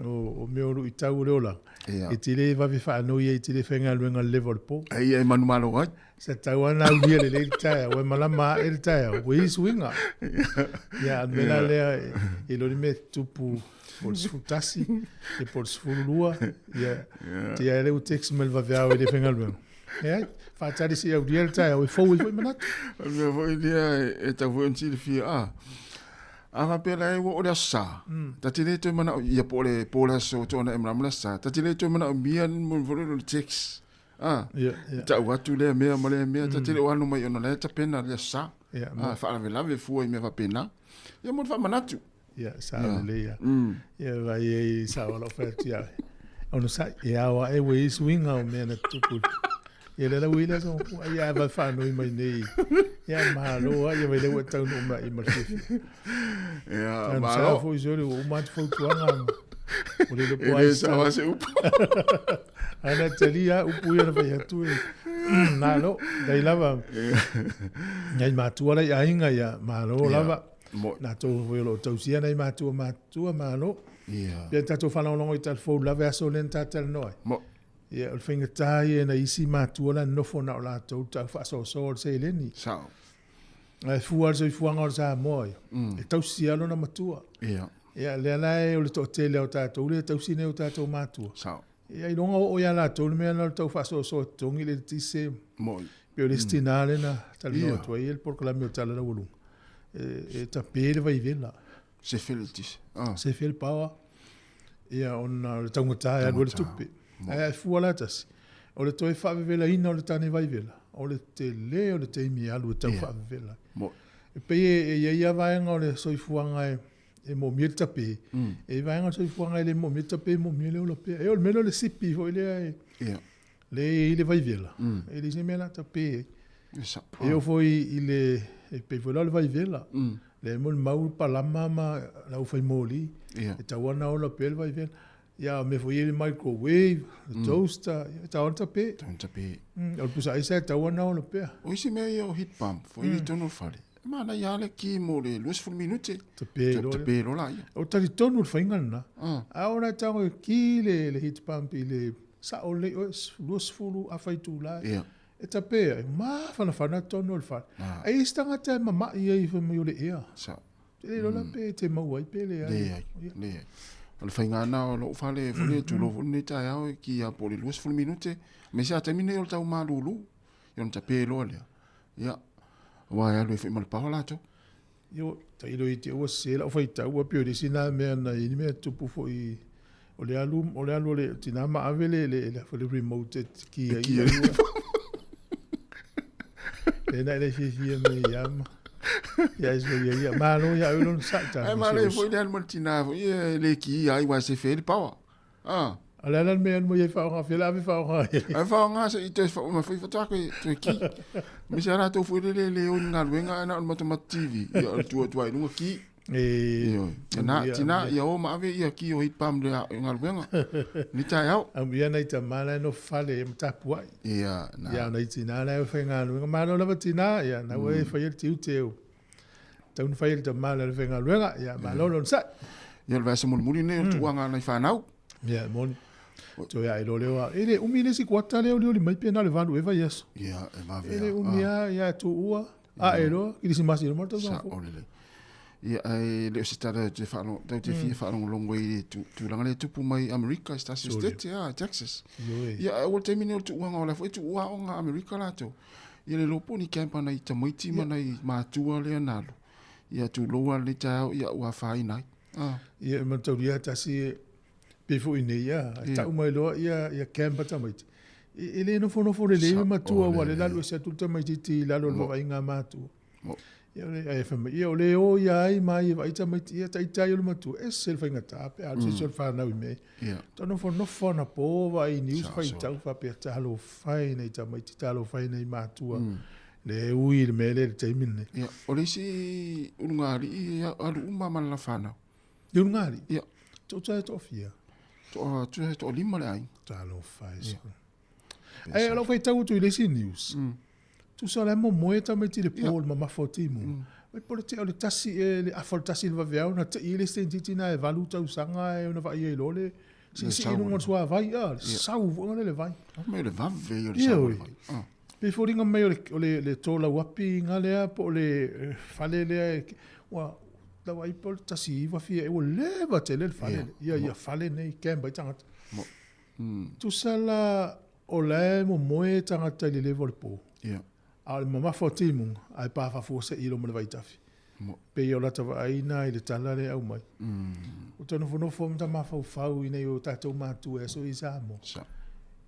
O me o itau le ola. E tile va vi fa no ye tile fe ngaluenga level po. Ai e manu malo ga. Se tau na ulia le tai, o malama el tai, o swinga. Ya, me la le e lo me tupu por sfutasi e por sfulua ia tia ele o text mel va via ele fengalben e fa tari si au diel tai o fo i manat me foi dia e ta foi anti le fia a pela e o le sa ta tine to mana ia pole so to na emra sa ta tine to mana bian mo vo le text ta watu le me ta tine o anu mai ona le ta pena le sa fa la ve fu e me va pena ia mo fa manatu. Ja, saolea. Ja, vai e saola fatia. Ono sa ia wa e we swing au me na tupu. Ia le wila so ia va fa no mai nei. Ia malo ia vai le wa tau no mai ma fifi. Ia malo foi jole o mat foi tuanga. O le po ai sa va se upo. Ana telia upu ia vai atu. Nalo, dai lava. Ia matua ia inga ia malo lava. Na to velo to sia nei matua malo. Ia. Ia tato fa longo i tal fo la verso lenta tal noi. Mo. Ia o finga tai na isi matua la no fo na la to ta fa so se leni. Sa. Ai fu al so fu ngor sa moi. E to sia lo na matua. Ia. Ia le lai o le to tele o tato le to sine o tato matua. Sa. Ia i longo o ia la to me na to fa so to ngi le tise. Moi. Pio le stinale na talino tua il proclami o tala la wulu. E ta pele vai vela. Se felitis. Se fel power. Ia on le tangata ia le tupi. E fualatas. O le toi fa vela ina o le tane vai vela. O le te le o le te mi alu tau fa vela. E pe ia vaenga o le soifuanga e mo mirta pe. E vaenga soifuanga le mo mirta pe mo mile o le pe. E o melo le sipi fo ile le vai vela. E le semela ta pe. E o foi ile e pe vola le vai vela. Le mo mau palama ma la o foi moli. E tawana o le pe vai vela. Ja, me foi ele microwave, toaster, ta pe. Ta pe. O pusa isa tawana o le pe. O isi me o heat pump, foi ele tonu fale. Mana ia le ki mo le luas ful minute. Te pe lo la. O tali tonu le fainga na. A ora tango ki le heat pump ile sa o le luas fulu a fai tu la. E ta pe ma fana tonu le fa. E istanga te mama ia i fa mo le ia. Sa. Te lo la pe te mau ai pe le. Le. Al fainga na o lo fale fule tu lo ne ta ya ki a po le luas ful minute. Me sa termine o tau malulu. Yon ta pe lo le. Ya. Wa ya lo fe mal parola to. Yo ta ilo ite o se la foi ta o pio de sina me na i me tu pu foi o le alu le tina ma avele le fo le remote ki ai. E na le fi me yam. Ja is weer ja maar no ja ulon sakta. Maar le foi del martina le ki ai wa se fe power. Ala lan me mo ye fa fa la fa fa nga se ite fa ma foi fa to ki. Mi sera to foi le on ngal wenga na on matoma TV. Ya tu ai no ki. Na tina ya o ma ave ya ki o hit pam le ngal wenga. Ni ta ya. Am ya na ita mala no fale mta puai. Ya na. Ya na tina na fa ngal wenga ma no la tina ya na we fa ye tiu. Tau fa ye ta mala le ngal wenga ya ma lo sa. Ya va se mulmuli ne tu anga na fa nau. Ya mon. To ya ilo lewa. Ele umile si kwata leo mai pena le vandu eva yes. Ya e ma ve. Ele umia ya tu ua. Elo, ili si masi no morto sa olele. Ya le stara de fa no te fi fa no long way tu langa le tu mai America sta state ya Texas. Ya o terminal tu ua ola foi tu ua o America la to. Ya le lopo ni campa na ita mai tima na ma tu le nalo. Ya tu loa le ta ya ua fa ina. Ya ma tu ya ta si Before in ya, ta umai lo ya campa tamai. Ele no fo le ma tu wa le la lo se tu tamai ti la lo va inga ma tu. Ya le ai fa ya le o ya ai mai vai tamai ya ta yo ma tu es sel fa inga ta pe al se fa na me. Ya. Ta no fo na po va i news fa ta fa pe ta lo fa nei tamai ta lo fa nei ma tu. Le ui le mele te minne. Ya, o le si ungari ya alu umma la fana. Ungari. Ya. To to fia. To lima le ai. Ta lo faz. Ai lo fai tau tu le si news. Tu sa le mo moeta me ti le pol ma fotimo. Me por te o le tasi le afoltasi va vea na te ile stenti na e valuta usanga e una vai e lole. Si no mo sua vai sa u le vai. Me le va ve o le sa vai. Before inga me o le tola wapi ngale po le fale le wa da vai por tasi va fie o le va te le fale ia fale nei kemba tanga tu sala o le mo moe tanga te le level po al mama fotimu ai pa fa forse ilo mo vai tafi pe yo la tava aina ile tala le au mai o tono fo no fo mta ma fa ina yo tato ma tu eso isamo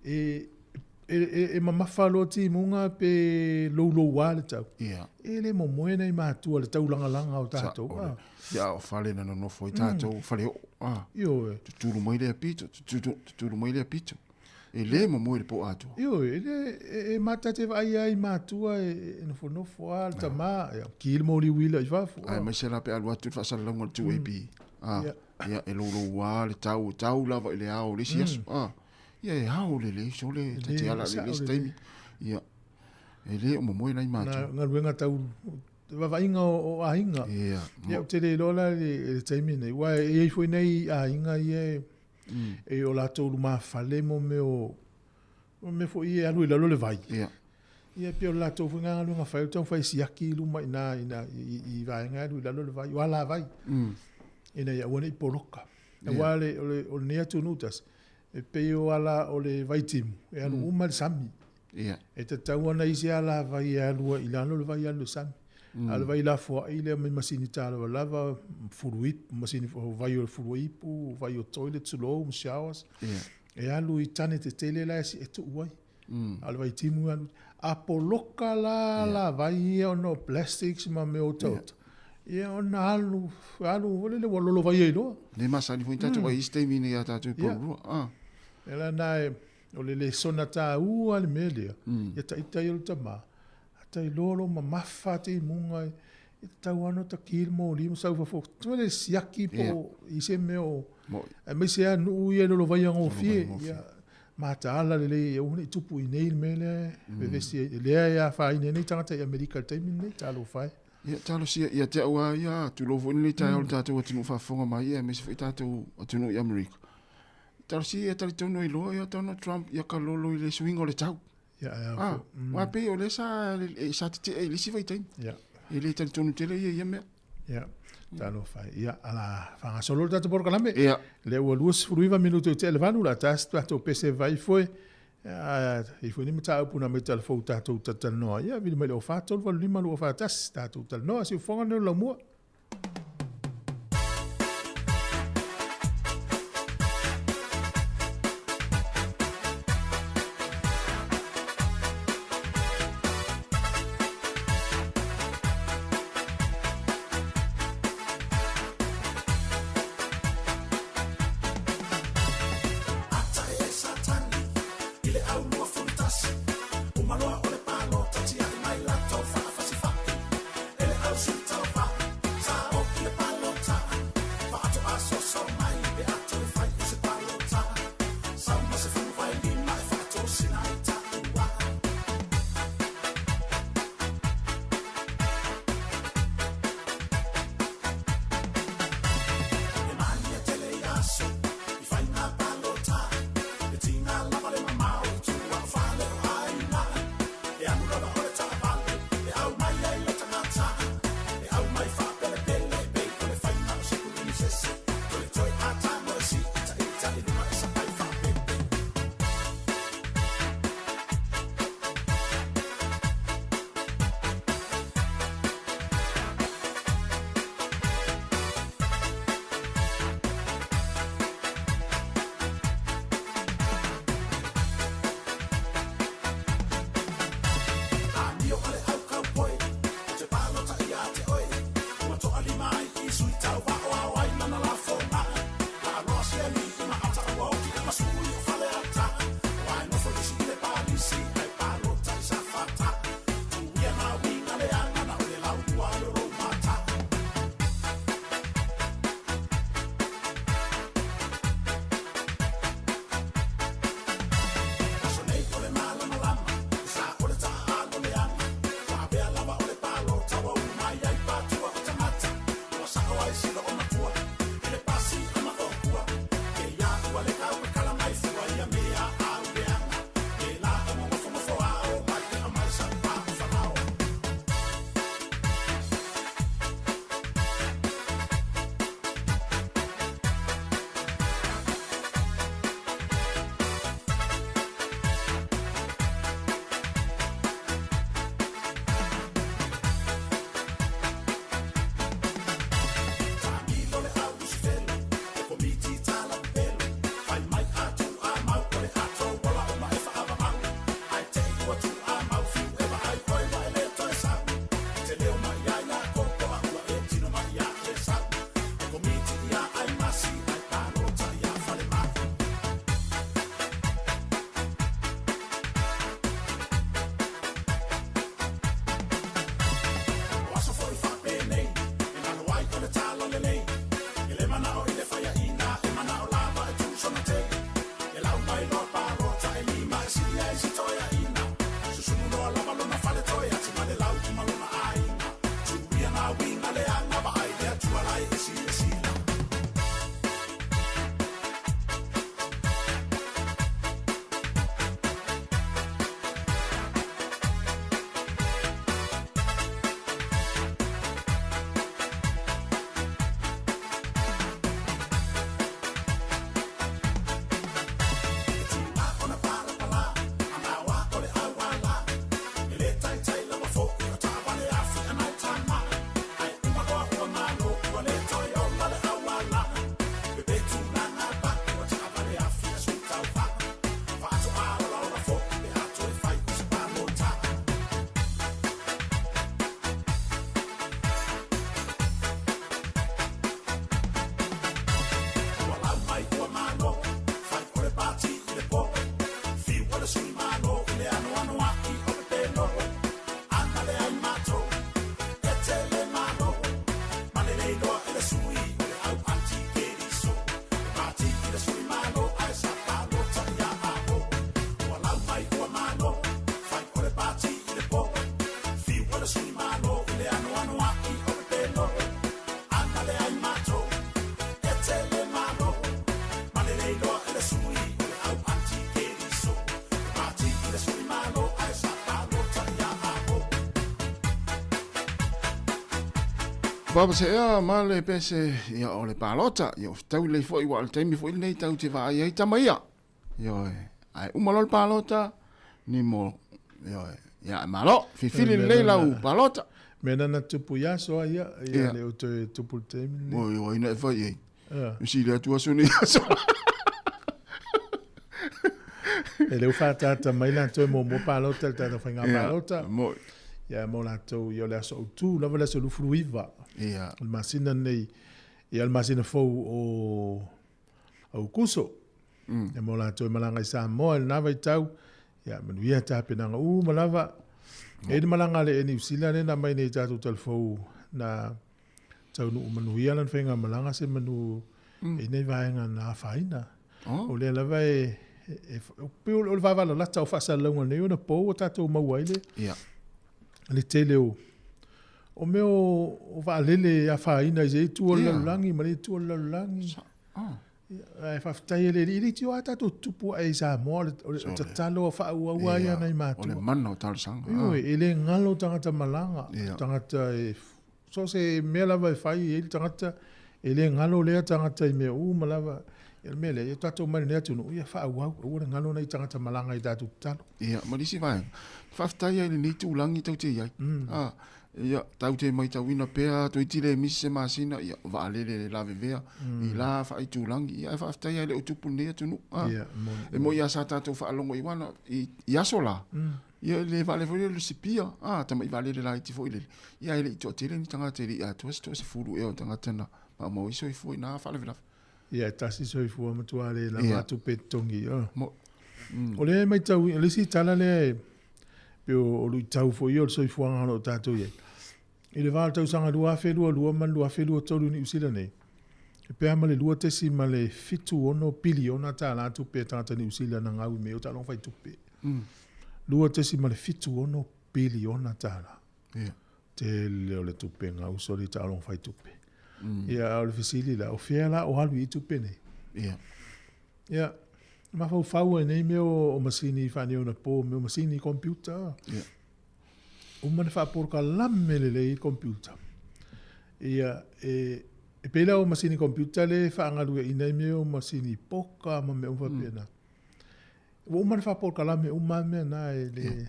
e mama falo ti munga pe lo wale tau. Ele mo moena i matu le tau langa o tato. Ya o fale na no foi tato fale Yo tu mai le pito tu mai le pito. Ele mo mo le po ato. Yo ele mata te vai ai matu e no fo alta ma ki mo li wila i va fo. Ai ma se la pe alwa tu fa sala longo tu e bi. Ya e lo wale tau lava ile ao le sias. Ya hao le so le te ala le stemi ya ele mo mo na imagine na wenga tau va inga o a inga ya te le lola le stemi nei wa e foi nei a inga ye e o la tolu ma fale mo me fo ye alu la lo le vai ya pe o la to fu nga lu nga fa to fa si aki lu mai na i va nga lu la lo le vai wala vai ina ya woni poloka wale o ne tu nutas e pe o ala o le vaitimu e anu uma le sami E te tau ana isi ala vai alua ilano le vai alu sami. Ala vai la fua ile mai masini tala lava furuip masini vai o furuipu vai o toilet sulo showers. E alu I tane te tele la si etu uai. Ala vai timu alu apoloka la vai o no plastics ma me o tot. Ia ona alu ole le walolo vai e loa. Le masani fo tatu vai stay mini ya tatu po. Ela nai o le sona tā ua le melia. Ia ta ita i o tama. Ta i lolo ma mafa te munga i tau ano ta kil mo li mo sau fafo. Tua le siaki po I se meo. E me se anu ia lolo vai ango fie. Ia ma ta ala le le ia une tupu I nei me le. Vevesi lea ia fa I nei tangata I Amerika te mine ta alo fai. Ia talo si ia te ua ia tu lo fo ni ta o tatu atunu fa fonga mai ia me se tatu atunu I Amerika. Talo si ia tali tono I loa ia tono Trump ia ka lolo I le swing o le tau. Wa pe o le sa te le si vai tai. Ele tali tono tele ia me. Talo fai. Ia ala fanga solo tatu por kalame. Le ua luas fruiva minuto te le vanu la tas tatu pese vai foi. I foi ni mata puna me tal fo tatu tatal no. Ia vi me le fa tol va lima lo fa tas tatu tal no si fonga no la mo. Baba se ea male pese ia o le palota ia tau le foi wa le taimi foi nei tau te vai ai tamaia ia ai umalo le palota ni mo ia malo fifili le lau palota mena na tupu ya so ia le o te tupu taimi o ina foi ai si le tua suni so ele o fatata mai la to mo palota ta fa nga palota mo ia mo la to ia le so tu la vela so lu fluiva ia il masina nei ia il masina fo o kuso e mo la to malanga Sāmoa il nava tau ia manu ia ta penanga malava e malanga le New Zealand na mai nei tatu telefo na tau no manu ia lan fenga malanga se manu e nei vaenga na faina o le lava o pio o vava la tau fa salonga nei ona po tatu mauaile ia le tele o meu o valele a faina e tu o langi mari tu o langi e fa tai le ri ti o tatu tupu e Sāmoa o talo fa ua ia nei matu o le mano tal sang ele ngalo tangata malanga tangata so se me lava fai ele tangata ele ngalo le tangata me malava ele mele e tatu mani ne tunu ia fa ua o ngalo nei tangata malanga i tatu talo ia malisi vai fa tai ele ni tu langi tau te ia ia tau te mai tau ina pea to itile mise masina ia valele la vevea i la fa itu langi ia fa tai ele o tupu ne tunu e mo ia sa tatu fa longo i wana ia sola ia le vale foi le sipia tama i valele la iti foi le ia ele to tele ni tanga tele ia to se fulu e o tanga tena ma mo iso i foi na fa le vela ia tasi so i fu matu ale la matu petongi mo o le mai tau le si tala le pe o lu tau foi o so i fu ngalo tatu ye ile va tau sanga lua felua man lua felua tolu ni usila nei e pe ama le lua tesi ma le fitu ono biliona ta la tu pe tata ni usila na ngau me o ta long fai tu pe lua tesi ma le fitu ono biliona ta la te le tu pe ngau so le ta long fai tu pe ia o le fisili la o fiela o halu i tu pe nei ia ma fau nei me o masini fa ni ona po me o masini computer o mana fa por kalame le computer ia e pela o masini computer le fa ngalu ina me o masini poka ma me o fa pena o mana fa por kalame o ma me na ele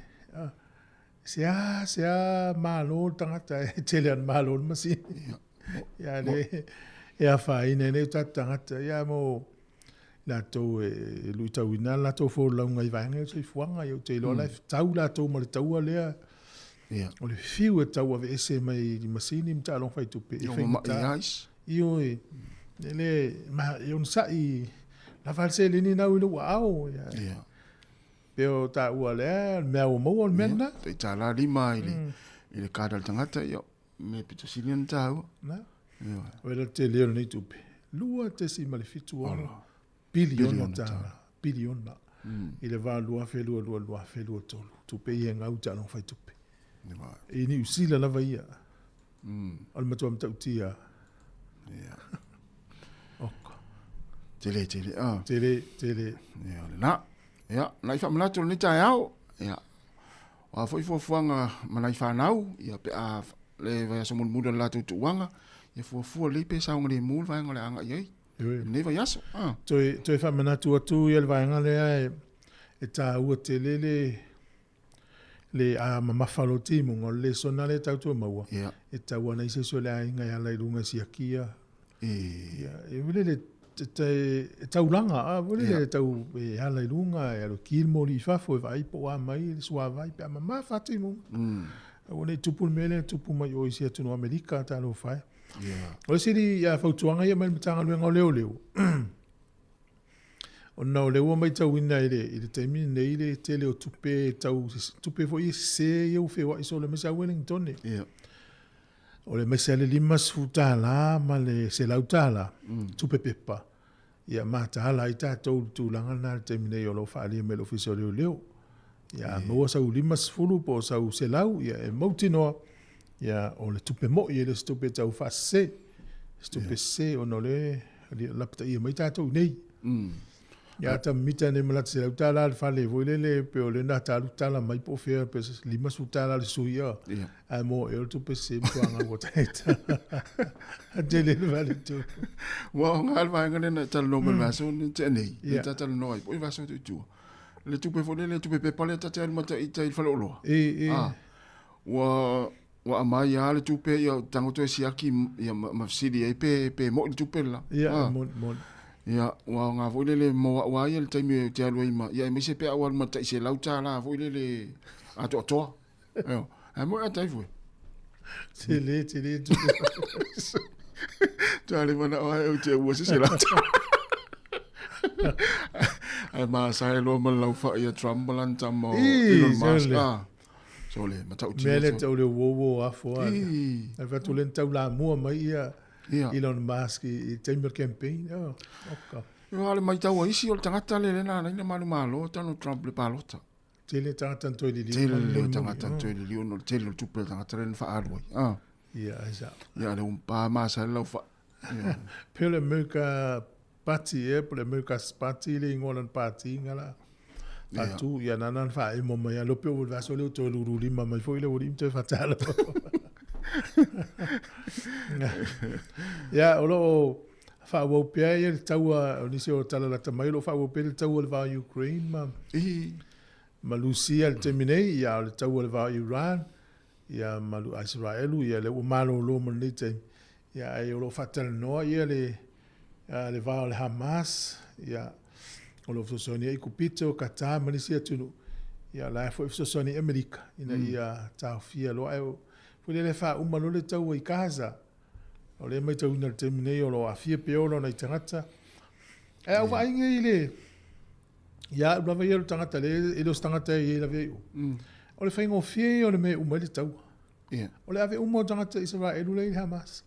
sea malo tangata telian malo masini ia le ia fa ina ne tangata ia mo la to luita wina la to fo la ngai vanga se fuanga yo te lo life tau la to mo tau le o le fiu e tau ave ese mai di masini mta long fai tupe e fenga io ele ma yon sai la false le ni na u wow pero ta u le me o mo on menna te tala lima ile kadal tangata yo me pito silian tau na o te le ni tupe lua te si malefitu ono biliona ile va lua felua tolu tupe ia ngau ta long fai tupe e ni usila lava ia al matua mtautia oka tele ia na ia nai fa mlato ni tai au ia wa foi fuanga manai fa nau ia pe a le va so muda la tu tuanga ia fu le pe sa ngale mul va ngale anga ia ne va yaso toi fa manatu atu ia va ngale e ta u tele le a mafalo timo ngole sonale tautu maua e taua nei se so le ainga ia lai lunga siakia e vile le taulanga vile le tau e ala lunga e lo kilmo li fafo e vai po a mai sua vai pe mama fatimo o ne tupu mele tupu mai o isia tu no Amerika ta lo fai o siri ia fautuanga ia mai tanga luenga leo o na le mai tau ina ile taimi nei le tele o tupe fo i se eu fe wa iso le mesa Wellington o le mesa le limas futala ma le se lautala tupe pepa ia mata la ita tu langa na taimi nei o lo fa le melo fiso leo ia mo sa limas fulu po sa se lau ia e motino ia o le tupe mo ia le tupe tau fa se o no le la pata ia mai ta nei Ya ta mita ne mala se utala al fale voilele pe o le na ta utala mai po fe pe lima sutala le suia. A mo e tu pe se tuanga go taita. A dele vale tu. Wa ngal va ngane na tal no ma so ni tene. Ta tal no ai po va so tu. Le tu pe fole le tu pe pale ta tal mata ita il falo lo. Wa mai ya le tu pe ya tango to siaki ya ma sidi e pe mo tu pe la. Mon. Ya, wa nga voilele mo wa ya le taimi te alu ima. Ya me se pe awal mata se lauta la voilele ato to. Yo, a mo ata foi. Tele tu. Tale mana wa o te wo se lauta. Ai ma sai lo mo lau fa ya trambalan tamo Elon Musk. So le mata uti. Mele te o le wo afo. Ai va tu len tau la mo mai ia. Elon Musk i Chamber Campaign. Okay. Yo ale mai tau isi o tangata le na ina malo tano Trump le palota. Tele tangata to li. Tele tangata to li no tele tu pe tangata ren fa aroi. Ya esa. Ya le pa ma sa lo fa. Pe le America Party pe le America Party le ngolan party ngala. Atu ya nanan fa e mo ya lo pe o va so le to lu lima mai foi le o lim te fatalo. Ya olo fa wo pia ye taua ni se o tala la tamai lo fa wo pe taua le va Ukraine ma Lucia le terminei ya le taua le va Iran ya malu Israel ya le o malo lo mo ni te ya ai olo fa tala no ye le va le Hamas ya olo so soni ku pito kata ma ni se tu ya la fo so soni America ina ya ta fia lo ai Pule le fa umalo le tau i casa. O le mai tau na terminei o lo a fia peolo na i tangata. E au vai ngai le. Ya brava ye tangata le e los tangata ye la ve. O le faingo fia o le me umai le tau. O le ave umo tangata Israel le Hamas.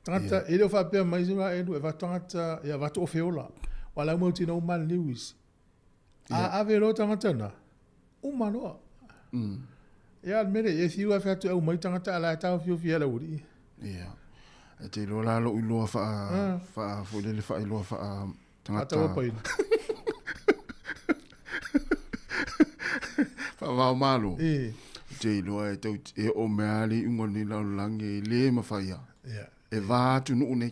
Tangata e le fa pe mai Israel e va tangata ya va to feola. Wala mo tina umal Lewis. A ave lo tangata na. Umalo. Ya mire e fiu afa tu au mai tangata ala tau fiu fia la uri. Ya. E te lo la lo ilo fa fo le fa ilo fa tangata. Ata pai. Fa va malo. Te lo e tau e o me ali ngoni la langi le ma fa ya. Ya. E va tu nu ne.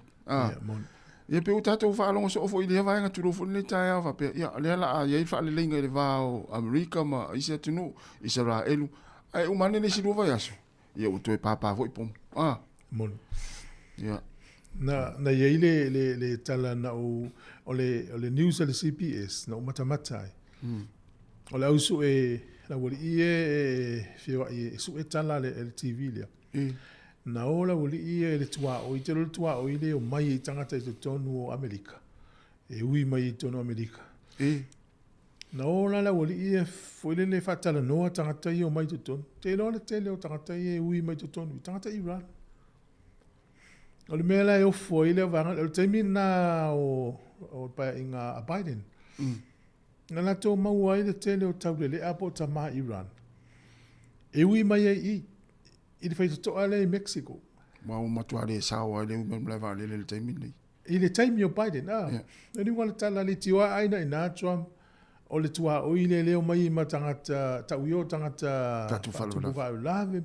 Mon. Ye pe uta to fa longo so fo ile va nga tu lo fo le ta ya fa pe ya le la ye fa le lenga le va o America ma ise tu nu Israel. Ai o mane le silu vai aso. Ia o toe papa vo ipom. Mon. Ia. Na ye le tala na o le news le CPS na o mata. O le usu e la woli fio e su e tala le TV le. Na o la woli le tua o i te tua o ile o mai i tangata i te tonu o Amerika. E ui mai i tonu Amerika. Na ola la wali foi le fatala no tangata i o mai tuton. Te lo le tele o tangata i ui mai tuton. Tangata Iran. O le mela e foi le vanga o termina o pa inga Biden. Na la to mau ai le tele o tau le apo tama Iran. E ui mai i le fai to ale Mexico. Ma o matuare sawa le me leva le termina. I le time o Biden ni wala tala le tiwa ai na Trump. O le tua o ile leo mai ma tangata ta uio tangata tatu fa lave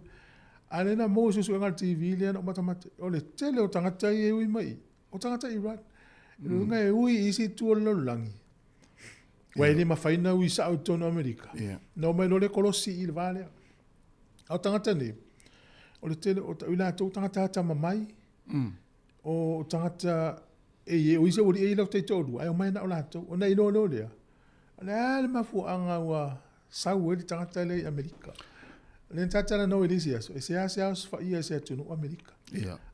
ale na mo so ngal TV le no matamata o le tele o tangata e ui mai o tangata Iran nga e ui isi tu lo langi wa ile ma faina ui sa autono America no mai no le kolosi il vale o tangata ni o le tele o ila to tangata ta mai o tangata e o isi o le ila te todo ai mai na o lato o nei no le le mafu anga wa sawe di tangata le Amerika. Le tata no elisia so se fa ia se tunu Amerika.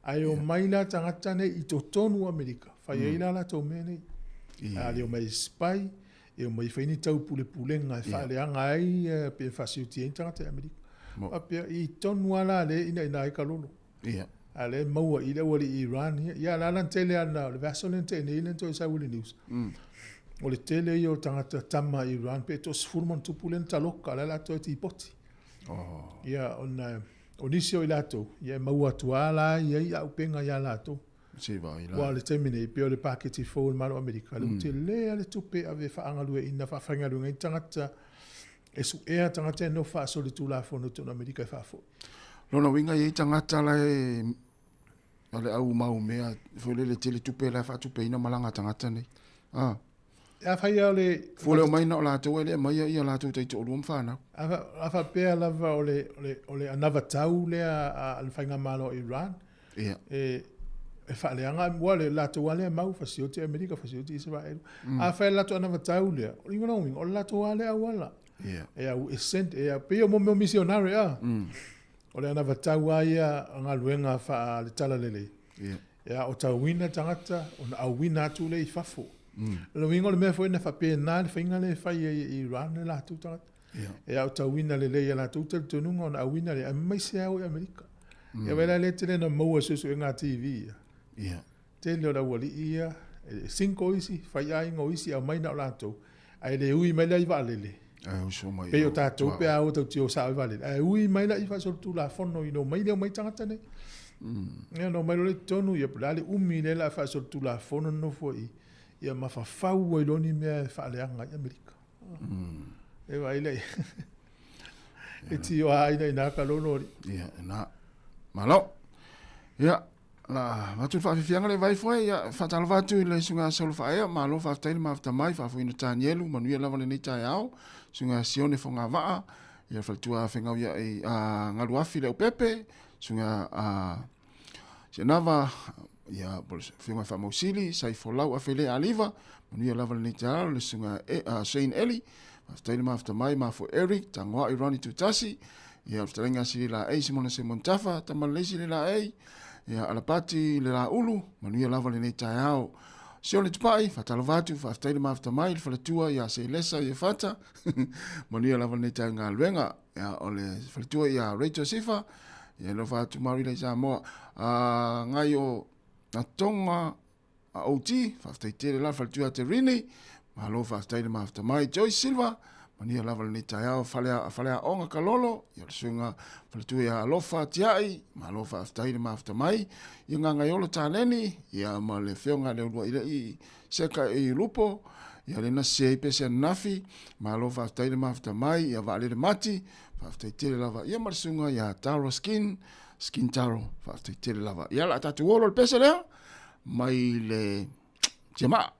Ayo maila tangata ne i tonu Amerika. Fa ia la to mene. Ale o mai spy e o mai fini tau pule nga fa le anga ai pe facility tangata Amerika. Apia i tonu ala le ina i kalolo. Ale maua ile wali Iran ya la lan tele ana le vasolen te ne ile to sa wuli news. O le tele i o tangata tama Iran pe to sfurman tu pulen taloka la to ti poti. Ia o nisi o ilato ia maua tuala ia ia upenga ia lato. Se vai la. Wa le temine pe o le paketi fo ma no Amerika. Le te le ale tupe ave fa angalu e ina fa fangalu ngai tangata. E su ea tangata no fa so le tula fo no to Amerika fa fo. Lona winga i tangata la e ale au mau mea fo le tele tupe la fa tupe ina malanga tangata nei. Ah. A fa ia le fo le mai na la to ele mai ia la to te to lu mfa na. A fa pe la va ole anava tau le a le fanga malo Iran. Ia. E fa le anga wale la to wale mau fa si o te Amerika fa si o te Israel. A fa la to anava tau le. O ingo no o la to wale a wala. Ia. E a sent e a pe mo missionary a. O le anava tau ia nga luenga fa le tala lele. Ia. Ya o tau wina tangata o na wina tu le fafo. Lo wingo le me foi na fa pe na le finga le fa i Iran la tu tangata. Ya o tau wina le la tu te tununga na wina le mai se au Amerika. Ya vela le tele na mo so nga TV. Ia. Te le la wali ia cinco isi fa ya ingo isi a mai na la tu. Ai le ui mai le va lele. Ai so mai. Pe o tatou pe au tau tio sa va lele. Ai ui mai la i fa so tu la fono i no mai le mai tangata ne. No mai le tonu ia plale umi le la fa so tu la fono no foi ia ma fa fau i loni me fa le anga i Amerika. E vai le. E ti o ai nei na ka lono. Ia na. Malo. Ia la watu fa fianga le vai foi ia fa tala watu le sunga solo fa ia malo fa tele ma fa mai fa fu ina tanielu manuia lava le nei tai au sunga sione fonga va ia fa tua fenga ia e ngalu afi le pepe sunga senava ia bols finga fa mosili sai folau afele aliva manuia lava le tai le sunga Saint Eli fa tele ma fa mai ma fo Eric tangwa irani tutasi ia fa tenga si la e simona se montafa tamalesi la e ia alapati le la ulu manuia lava le nei tai au sio le tupai fatalavatu faaftaile maftamai le falatua ia se lesa ia fata manuia lava le nei tai ngaluenga ia o le falatua ia Rachel Sifa ia lo fatu mari le Sāmoa ngai o na tonga a OT faaftaitele la falatua te rini malo faaftaile maftamai Joyce Silva mania lava le tai au falea onga kalolo ia le sunga falatua ia alofa tiai ma alofa aftai le maftamai ia nganga iolo taleni ia ma le feonga le ulua i seka i lupo ia le nasi pese nafi ma alofa aftai le maftamai ia vale le mati aftai tele lava ia ma le sunga ia taro skin taro aftai tele lava ia la tatu olo le pese lea mai le jema.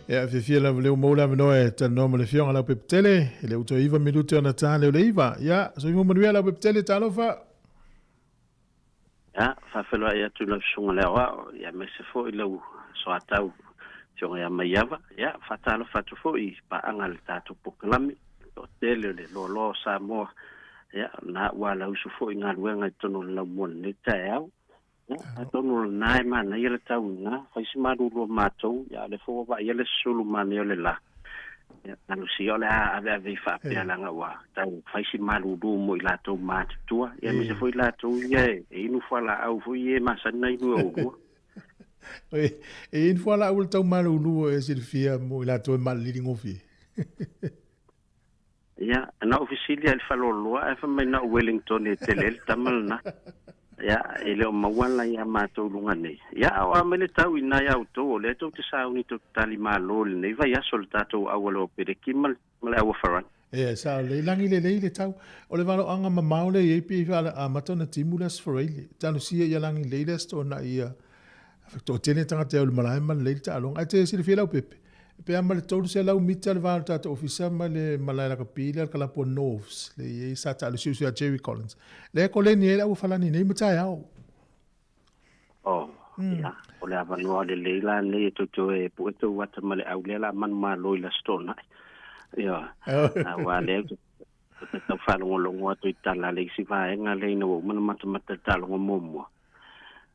Ja, fia la leo mo la no e ta no le fiona la peptele, le uto iva minuto na ta le iva. Ja, so mo mo la peptele ta lo fa. Ja, fa felo ia tu la sunga le wa, ya me se fo lo so atau. So ya mai ava, ya fa ta lo fa tu fo I pa anga le ta tu poklami. O tele le lo Sāmoa. Ya, na wala usu fo inga luenga tono la mon ni ta au. Ya, tono na ma na yele tau na, fa si maru lo matou, ya le fo ba yele sulu man yele la. Ya, anu si ole ave fa pe la nga wa. Tau fa si maru do mo ila to mat tua, ya mi se fo ila to ye, e nu fa la au fo ye ma sa na ibu o. E in fois la ul tau malu lu e Silvia mo ila to mal li ngofi. Ja, na ofisilia el faloloa e fa mai na Wellington e telel tamal na. Ja, ele o mawala ia matou lunga nei. Ja, o amele tau ina ia auto, le tau te sao ni to tali malo le nei vai aso le tatou awalo pere kimal male awa faran. E sa le langi le tau o le valo anga mamau le e pi ala a matona timulas for ele. Tanu sia ia langi le sto na ia to tene tanga te o le malai mal le ta long. Ai te Silvia lau pepe. Pe ama le tolu se lau mita le vāna tata ofisa ma le malai laka pili al kalapo Noves, le iei sata le siusia Jerry Collins. Le ko le ni e lau falani nei matai au. Oh, ja, o le avanua le leila nei to e pueto wata ma le au le la man ma loi la stona. Ja, wa le te tau whanongo longo atu I tala le isi vaenga le ina o mana mata talongo momoa.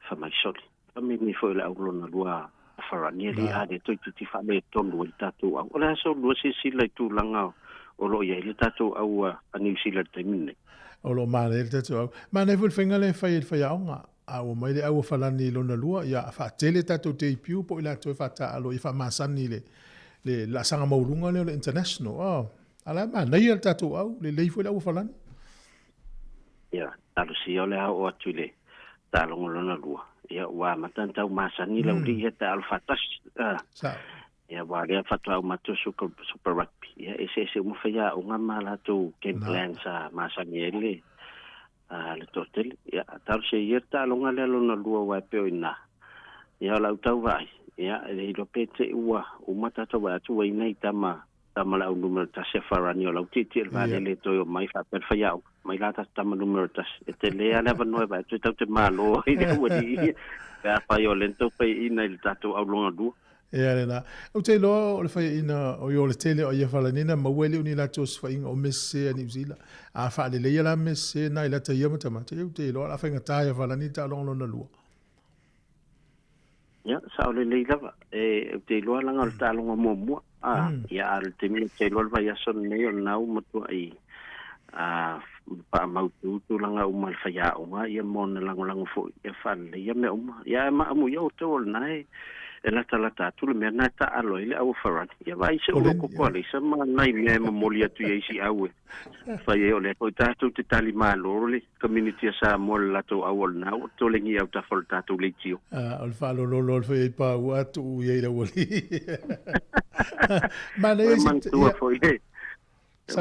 Whamai soli. Whamini foi le au lona lua farani li ade to ti fa le tonu I tatu au ola so lo si le tu langa o lo ia le tatu au a New Zealand te mine o lo male le tatu au ma ne ful finga le fai nga au mai le au falani lona lua ia fa tele tatu te piu po ila to fa ta alo I fa masani le la sanga maulunga le international oh ala ma nei le tatu au le fo le au falani ia talo si ole au atu le talongo lona lua ia wa matanta masani la uli ta alfatas ia wa le fatwa matu super rugby ia ese mo fia o ngama la tu game plan sa masani ele le totel ia tar se yerta longa le lona lua wa pe ina ia la tau vai ia le do pete ua o matata wa tu wa nei tama la numero ta se farani o la titi va le to mai fa per fia mai la ta tama numero ta te le ala va no va tu te malo I le wadi va pa yo lento pe ina il tato au longa du ia le na o te lo le fai ina o yo le tele o ia falanina ma wele uni la tos fa inga o messe New Zealand a fa le la messe na ila te yama tama te lo la fa inga ta ia falanita longa lona lua ya sa le lava e te lo la ngal ta longa mo ya al te mi te lo va ya son ne na u motu ai pa mau tu langa o mal fa ya o ma ia mon lang fo ia fa le ia me ya ma mu yo to nai la ta tu le na ta alo ile au faran ia vai se o ko pole se ma nai me molia tu ia si au fa ia ole ko ta tu te tali malo le community sa mo la to au na to le ngi au ta fol ta tu le tio o fa lo fa pa wa tu ia le woli ma ne man tu fo ile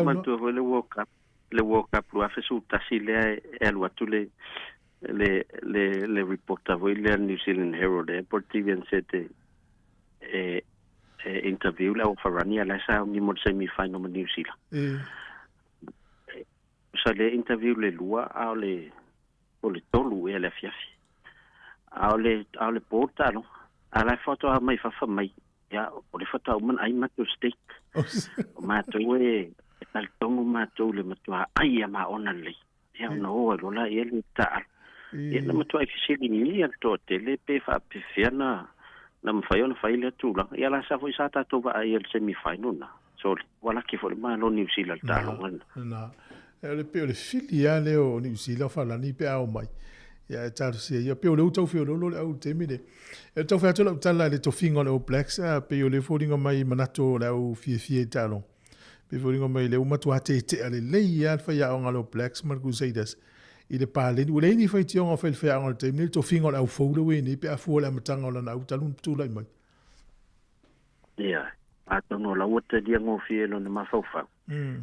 man tu fo le walk up lo fa su ta si le el wa tu le reporter voi le New Zealand Herald por TV sete interview la Farania la sa ni mo semi final mo New Zealand sa le interview le lua a le tolu e la fiafi a le portalo a la foto a mai fa mai ya o le foto man ai matu stick matu e tal tongu matu le matu ai ma ona le ya no lo la ele ta e na matua fisili ni al to tele pe fa pe fiana na mfayo na faile tu la ya la sa foi sa ta to va ai el semi final na so wala ki fo ma lo New Zealand ta lo na le pe le filiale o New Zealand fa la ni pe au mai ya ta se ya pe le uto fio lo au temide e to fa to la ta le to fingo le Blacks pe le fodingo mai manato la o fie ta lo pe fodingo mai le matua te ale le ya fa ya on lo Blacks mar Crusaders I le pale ni le ni fai tionga fel fe ang te mil to fingo au folo we ni pe a fo la matanga la au talun tu lai mai ya a tono la wata dia ngo fielo na mafofa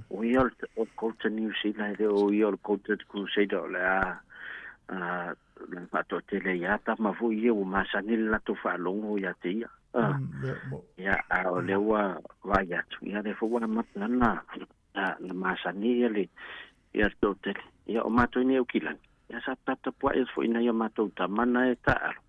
o iol o kota New Zealand o iol kota Crusader la la to tele ya ta ma vo ye o masanil la to fa longo ya te ya o le ua vai atu ia le fua matana na masani ia le ia totele ia o matou ni ukilan ia sa tata pua ia fo ina ia matou tamana e taalo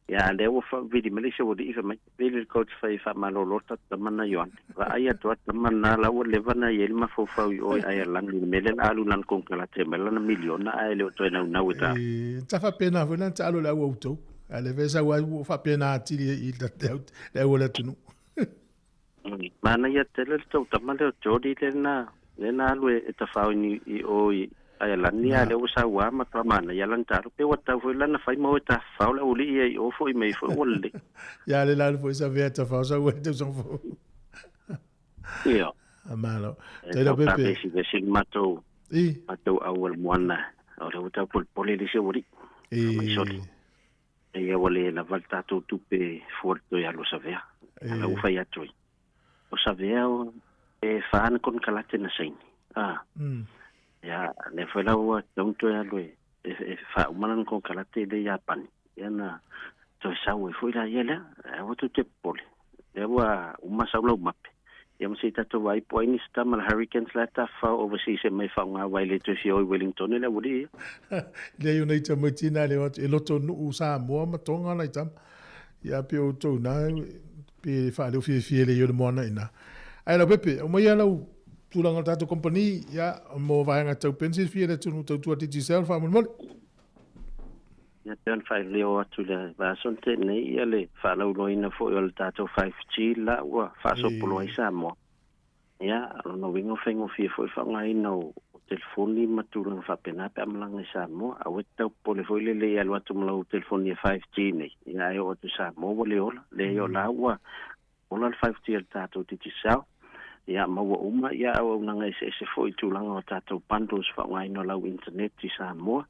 ia le ua fa vidi malaysia o di ifa mai vili coach fa malolo tamana yoan va ia to tamana la o le vana ia ma fo fa o ia langi mele alu nan kon kala te mele na miliona ai le to na weta ta fa pena fo na talo la o to ale vesa wa fa pena ti i le o le tunu mana ia tele to tamana jodi le na lu e ta fa ni o ai la ni ale o sa wa ma ta mana ya lan ta pe wa ta fo la na fai mo ta fa la o li e o fo i me fo wolle ya le la fo sa ve ta fa sa we te son fo ia amalo te lo pepe si mato awal moana o le uta pol le se wori e wole la volta to tupe forto ya lo savea la ufa ya toi o savea e fan con calate na sein ya le foi la ua tonto ya lo e fa umanan con calate de Japan ya na to sa we foi la yela o to te pole e wa uma sa lo mape ya mse tato vai poini sta mal hurricanes la ta fa overseas e mai fa nga vai le to si o Wellington le wuri le United Matina le e loto nu Sāmoa ma tonga la tam ya pe o to na pe fa le fi le yo mo na ina ai la pepe o mai ala tu langa tato company ya mo vai nga tau pensi fi le tu tu ti sel fa mo ya ten fa le o tu le va sonte nei ya le fa la lo ina fo yo tato 5G la wa fa so polo isa mo ya no wingo fengo fi fo fa nga ino telefoni matulanga fa pena pe amlanga isa mo a weta pole fo le ya lo tu mo telefoni 5G nei ya yo tu sa mo le yo la wa ona 5G tato ti sa ya maua uma ya au nanga se fo tu langa tato bundles fa nga ino la internet ti sa mo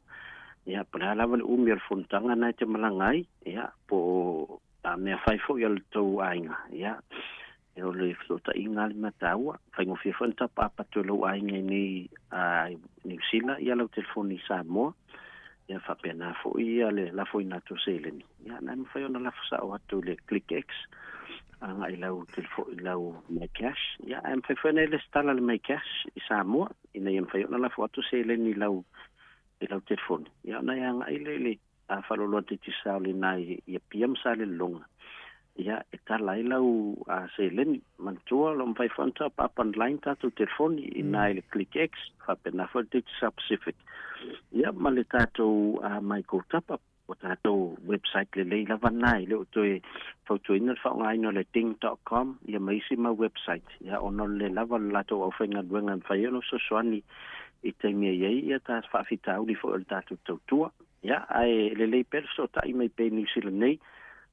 ya pala lava le umir fontanga na te malangai ya po me fai fo ya to ainga ya e o le flota inga le mataua fai ngofi fonta pa to lo ainga ni New Zealand ya lo telefoni Sāmoa ya fa pena fo ya le la fo ina to seleni ya na me fai ona la fa o to le ClickX anga ila o telefoni ila o my cash ya am fai fo le stala le my cash Sāmoa ina yem fai ona la fo to seleni la ila telefoni ya na yang ile a falolo te tisale nai ya piam sale longa ya etala ila u a selen mantua lo mfai fonta pa online ta tu telefoni ina ile ClickX fa pena fo te Pacific ya maleta to my go tapa potato website le la vanai le to foto ina fa ngai no le ting.com ya maisima website ya ono le lava la to ofenga duenga fa yo no so swani ite mia ia ta fa fita uli fo el tatu tua ya ai le perso ta i mai pe New Zealand nei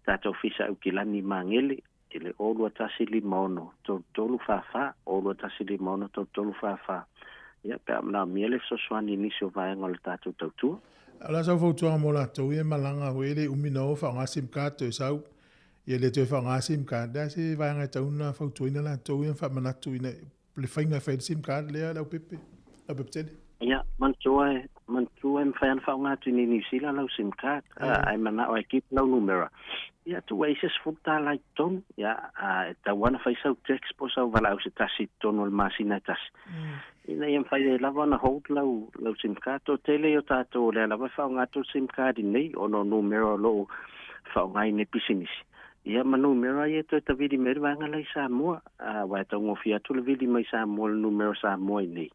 tatu ofisa u kilani mangele ele olu atasi limono tolu fa olu atasi limono tolu fa ya pe na miele so swani ni so va ngol tatu tua ala sa fo tua mo la to e malanga o ele umino fa nga sim card to sau ele te fa nga sim card da se va nga tauna fo to ina la to e fa manatu ina le fainga fa sim card le ala pepe ya mantua mfayan fa nga tu ni New Zealand lau sim card ai mana o keep lau numero ya tu wases futa like ton ya ta one fa so text po so vala o se tasi ton ol masina tas ina yem fa de lava na hold lau sim card to tele yo ta to le lava fa nga tu sim card nei ono numero lo fa nga ni business ya manu mera ye to ta vidi mer vanga lai Sāmoa wa to ngofia tu le vidi mai Sāmoa le numero Sāmoa nei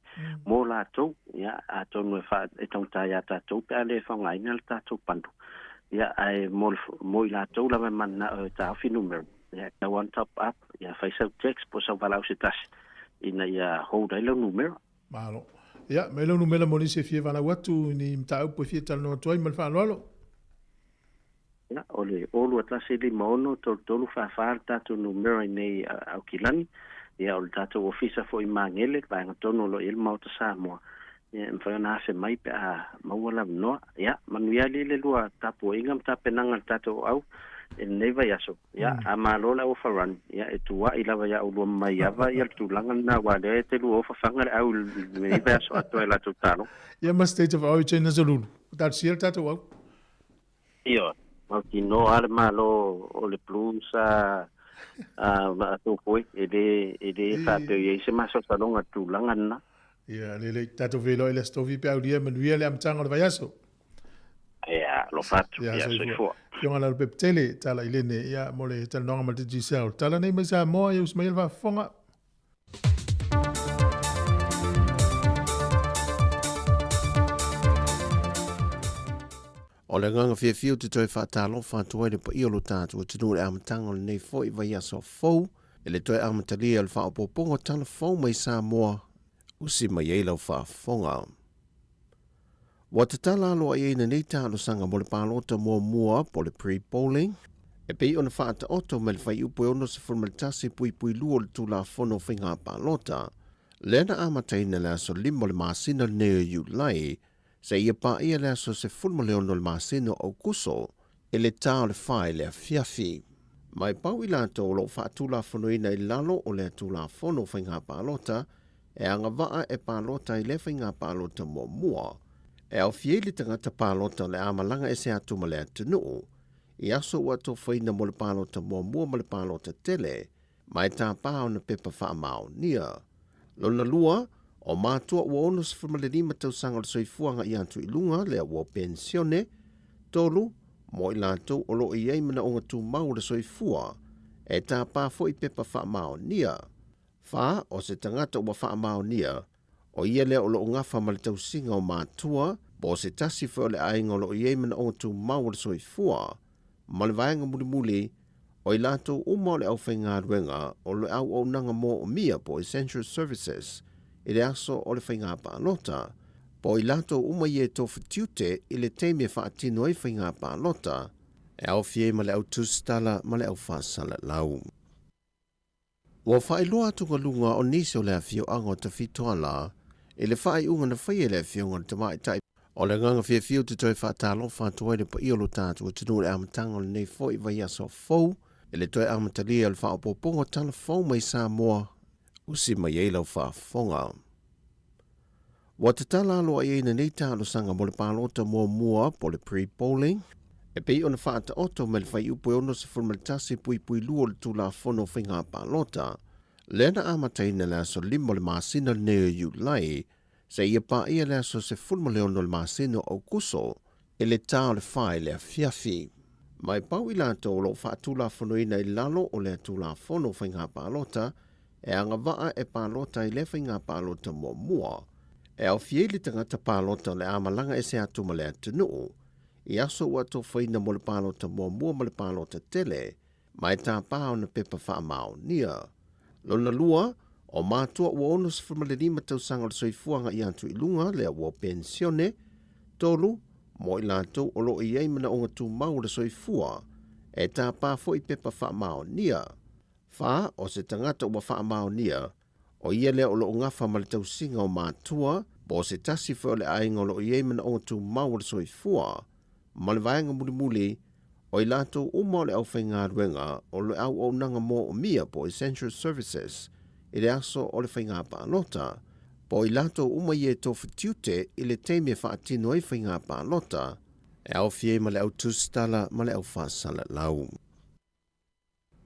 mo la to ya a to no fa e tong ta ya ta to pe ale fa ngai nal ta to pandu ya ai mo la to la man na ta fi numero ya ta one top up ya fa so text po so vala o se tas ina ya hold ai le numero malo ya me lo numero mo ni se fie vala watu ni mta po fie tal no to mal fa lo ya ole olu atasi limono tolu fa tu numero nei au kilani ya ol tato ofisa fo imangele ba ngatono lo il mauta Sāmoa ya mfa na se mai pe mawala no ya manuia le lua tapo ingam tapenanga tato au neva yaso ya amalola o faran ya etua ilava ya ulu mai ava ya tulanga na wale te lu o fanga au neva yaso ato la tutalo ya ma state of origin na zulu dat sier tato au yo Martino armalo o le plusa Ma tu poi ede fa te ye se maso salonga tu langana. Ia le tato velo ile stovi pe au dia manuia le amtanga le vaiaso. Ia lo fatu ia so fo. Yonga la peptele tala ile ne ia mole tal nonga mal Giselle. Tala nei mai Sāmoa ia Usmail va fonga. O le nganga fia fiu te toi whaatalo whaatuai le pa iolo tātua tunu le amatanga le nei fo i vai aso fau, e le toi amatalia le whaapopongo tala fau mai Sāmoa, usi mai ei lau whaafonga. Wa te tala alo ai eina nei tālo sanga mo le pālota mua po le pre-polling, e pei ona whaata oto me le whai upo ono se formatasi pui luo le tūla fono whinga pālota, lena amataina le aso limo le maasina le neo JUL se ia pa ia le aso se fulma leono le masino au kuso, e le tau le whae le fiafi. Mai pau i lato o lo whaatula whanoina i lalo o le tula whono whainga pālota, e anga waa e pālota i le whainga pālota mua, e au fieli tangata pālota le amalanga e se atuma le atunuu, i aso ua to whaina mo le pālota mua ma le pālota tele, mai tā pāo na pepa whaamao nia. Lona lua, o mātua ua ono se whamalelima tausanga le soifuanga i antu i lunga lea ua pensione, tolu, mo i lātou o lo i eimana o ngatu mau le soifua, e tā pāfo i pepa whaamao nia. Wha o se tangata ua whaamao nia, o ia lea o lo ngafa ma le tausinga o mātua, bo se tasi whao le ainga o lo i eimana o ngatu mau le soifua, ma le vaenga muli o i lātou uma o le au whainga ruenga o le au nanga mo o mia po Essential Services, i le aso o le whainga pālota, po i lato uma i e tofu tiute i le teime whaatino i whainga pālota, e au fie ma le au tustala ma le au whaasala lau. Wa whai loa tunga lunga o nisi o le awhio anga o ta fitoa la, i le whai unga na whai e le awhio ngā te mai tai. O le nganga fie fiu te toi whaatalo whaatuai le pa iolo tātu o tunu le amatanga o le nei fo i vai aso fau, i le toi amatalia le whaapopongo tala fau mai Sāmoa, usi mai ei lau whaafonga. Wa te tala alo ai eina nei tālo sanga mo le pālota mua po le pre-polling, e pei ona whaata oto me le whai upo ono se formatasi pui luo le tūla fono whinga pālota, lena amataina le aso limo le maasina le neo JUL se ia pa ia le aso se fulma le ono le maasino au kuso, e le tau le whae le fiafi. Mai pau i lato o lo whaatula fonoina i lalo o le tūla fono whinga pālota, e anga waa e pālota i le whinga pālota mua, e au fieli tangata pālota le amalanga e se atuma le atunuu, i aso ua to whaina mo le pālota mua ma le pālota tele, mai tā pāo na pepa whaamao nia. Lona lua, o mātua ua ono se whamalelima tausanga le soifuanga i antu i lunga lea ua pensione, tolu, mo i lātou o lo i eimana o ngatu mau le soifua, e tā pāfo i pepa whaamao nia. Wha o se tangata ua whaamao nia, o ia lea o lo ngafa ma le tausinga o mātua, bo se tasi whao le ainga o lo i eimana o ngatu mau le soifua, ma le vaenga muli, o i lātou uma o le au whainga ruenga o le au nanga mo o mia po Essential Services, i le aso o le whainga pālota, po i lātou uma i e tofu tiute i le teime whaatino i whainga pālota, e au fie ma le au tustala ma le au whaasala lau.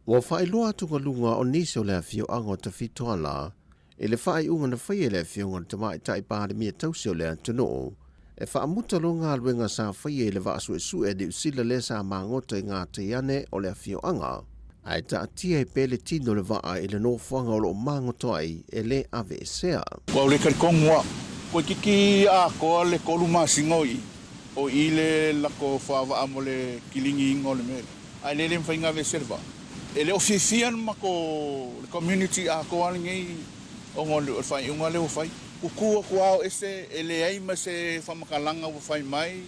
Wa whai loa tunga lunga o nisi o le awhio anga o ta fitoa la, e le whai unga na whai e le awhio ngā te mai tai pāre mia tausi o le antono, e whaamuta lo ngā luenga sa whai e le vaasu e su e di usila le sa mangota i ngā te iane o le awhio anga, ai ta atia e pele tino le waa e le nofuanga o lo mangoto ai e le ave e sea. Wa le karikongua, ko kiki a koa le koluma singoi, o i le lako whaava mo le kilingi ingo le mele. Ai le mwhainga ve serva. E le ofifian ma ko community a ko alingei o ngol fai unga le fai ukua kuao ese ele ai ma se famakalanga o fai mai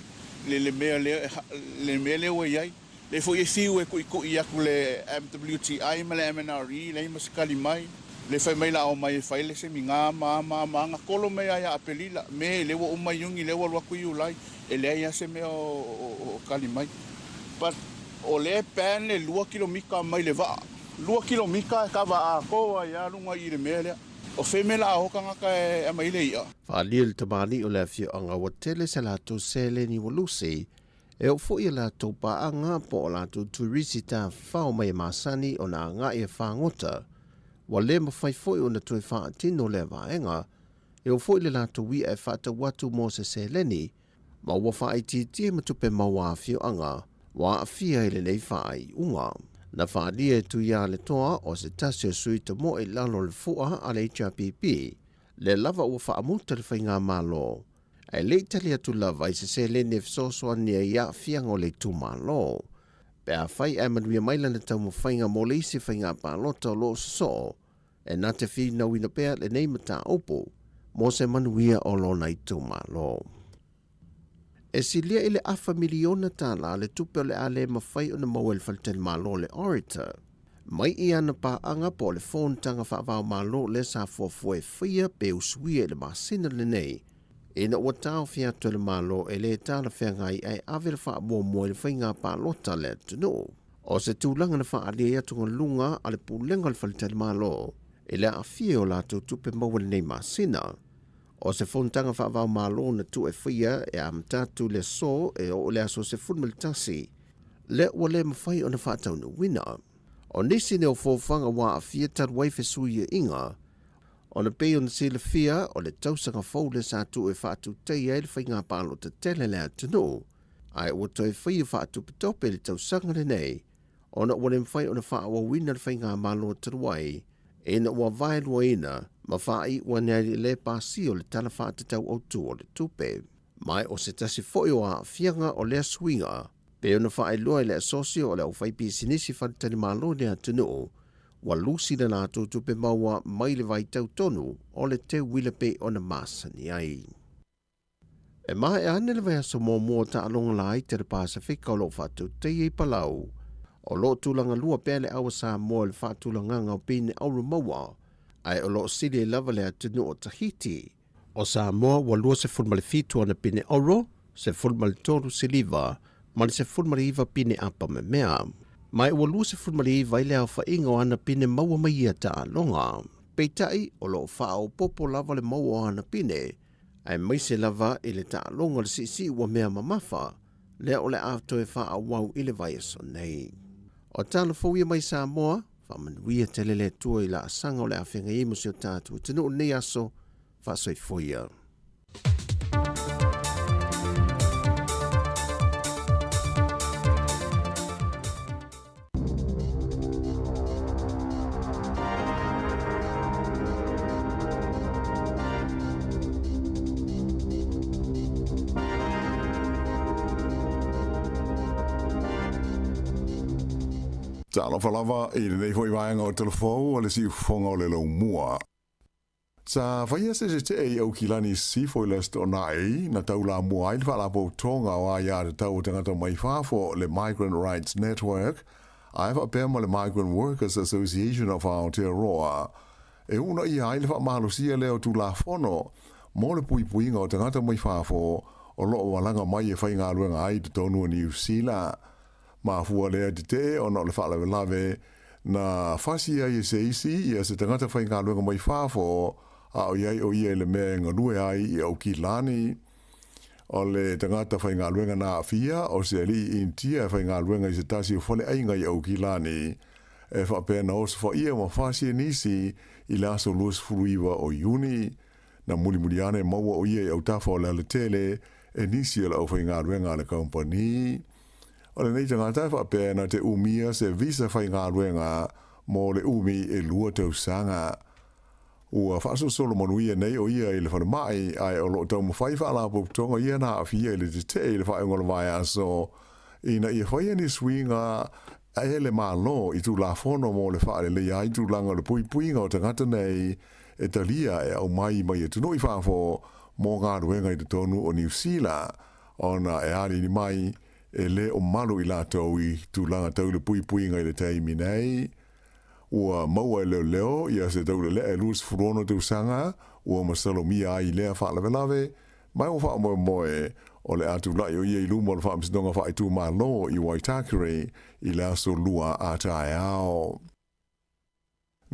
le mele o ai le foi fiu e ku ia ku le MWTI ma le MNRE le ma skali mai le fai mai la o mai fai le se minga ma nga kolo me ai apelila me le o mai yungi le o ku ulai ele ai se me o kali mai but o le pen le 2 kilomita mai le va 2 kilomita ka va a ko ya lunga i le mele o femela o kanga ka e mai le ia fa lil tamani o le fio anga o tele sala to sele ni volusi E o fo i la tau paanga po o la tu turisi ta whao mai masani o na ngā e whangota. Wa le mawhai fo i o na tui whaatino le vaenga, e o fo i le la tu wia e whata watu mo se leni, ma ua whaai titia matupe maua a whio anga, wa a whia i le nei whaai unga. Na whaalia tu ia le toa o se tasio sui ta mo i lalo le fua a le HRPP, le lava ua whaamuta le whainga malo. Ai le tali atu lava i se leni e fsoswa ni a ia fianga o le tu malo. Pe a whai e manuia maila na tau mo whainga mo le isi whainga pālota o lo so, e nā te whi na wina pēr le nei mata opo, mo se manuia o lo nei tu malo. E si lia ile afa miliona tāna le tupe le ale mawhai o na mawel falten malo le orator. Mai i ana pa anga po le phone tanga whaavao malo le sa fuafue whia pe usuia le masina le nei. E na ua tau fiatu le malo e le tāna whengai ai awele wha mua mua le whainga pa lota le tuno. O se tūlanga na wha alia tunga lunga ale pūlenga le falten malo. E le a fia o la tupe mawel nei masina. O se fontanga whaavao malo na tu e whia e amtatu le so e o le aso se funmalitasi. Le ua le mawhai o na whaatau na wina. O nisi ne o fōwhanga wā a whia taruai whesui e inga. O na pei o na sila whia o le tausanga fau le sa tu e whaatu teia e le whainga pālo te tele le atunu. Ai ua toi whia whaatu pitope le tausanga le nei. O na ua le mwhai o na whaawa wina le whainga malo taruai. E na ua vaelua ina, ma whaai ua neri le pāsi o le tala whaatatau au tu o le tupe. Mai o se tasi foi o a fianga o le swinga, pe o na whaai lua le asosio o le au whaipi sinisi whanitani malo le atunu, wa lusi na nā tupe maua mai le vai tau tonu o le te wile pe o na masani ai. E mai e ane le vai aso mō ta alonga lai te le Pasifika o lo whatu te i palau, o lo tūlanga lua pēle awa Sāmoa le whātūlanga ngau pēne auru maua, ai o lo sili e lava le atunu o Tahiti. O Sāmoa wa lua se fulmale fitu ana pēne auro, se fulmale toru siliva, mani se fulmale iwa pēne apa me mea. Mai wa lua se fulmale iwa ile au whainga o ana pēne maua mai ia ta alonga. Peitai o lo whao popo lava le maua ana pēne, ai mai se lava ile ta alonga le sisi ua mea mamafa, le o le afto e wha wau ile vai aso nei. O tala fauia mai Sāmoa, whamanuia telele tua i la asanga o le awhenga i musio tātu. Tino nei aso, whasoi fauia. Talo falava i le nei foi vaenga o telefou o le si fonga o le lau mua. Sa whaia se te e au kilani si foi le sto nai na tau la mua i whala po tonga o a ia te tau tangata mai whafo le Migrant Rights Network, a ewa pēma le Migrant Workers Association of Aotearoa. E una i a i le wha malusia leo tu la fono, mo le pui puinga o tangata mai whafo o loo walanga mai e whainga aluenga ai te tonu o New Zealand. Ma fua lea te te o na le whaalawe lawe na whasi ai se isi i a se tangata whainga luenga mai whafo a o iai o ia le mea nganue ai i au ki lani o le tangata whainga luenga na awhia o se li intia whainga luenga i se tasi o whale ainga i au ki lani e whapena o se whaia ma whasi nisi i le aso luas furuiwa o iuni na muli ane maua o ia i au tafa o le tele e nisi o le au whainga luenga le company. O le nei tangata whapena te umia se visa whai ngā ruenga mō le umi e lua tau sanga. Ua whaaso solo manuia nei o ia i le whale mai ai o lo tau mawhai whaala pōptonga ia nā awhia i le te i le whae ngola vai aso. Ina ia whai ani swinga e le malo i tu la fono mō le whaale le ai tu langa le pui puinga o tangata nei e talia e au mai e tuno i whaafo mō ngā ruenga i te tonu o New Zealand. Ona e ari ni mai e le o malu i lātou i tūlanga tau le pui ngai le teimi nei. Ua maua e leo ia se tau le lea e luas furono tau sanga, ua masalo mia ai lea whaalawe, mai o wha moe o le atu lai o ia i lumo le wha msidonga wha i tū malo i Waitakere i le aso lua a tae ao.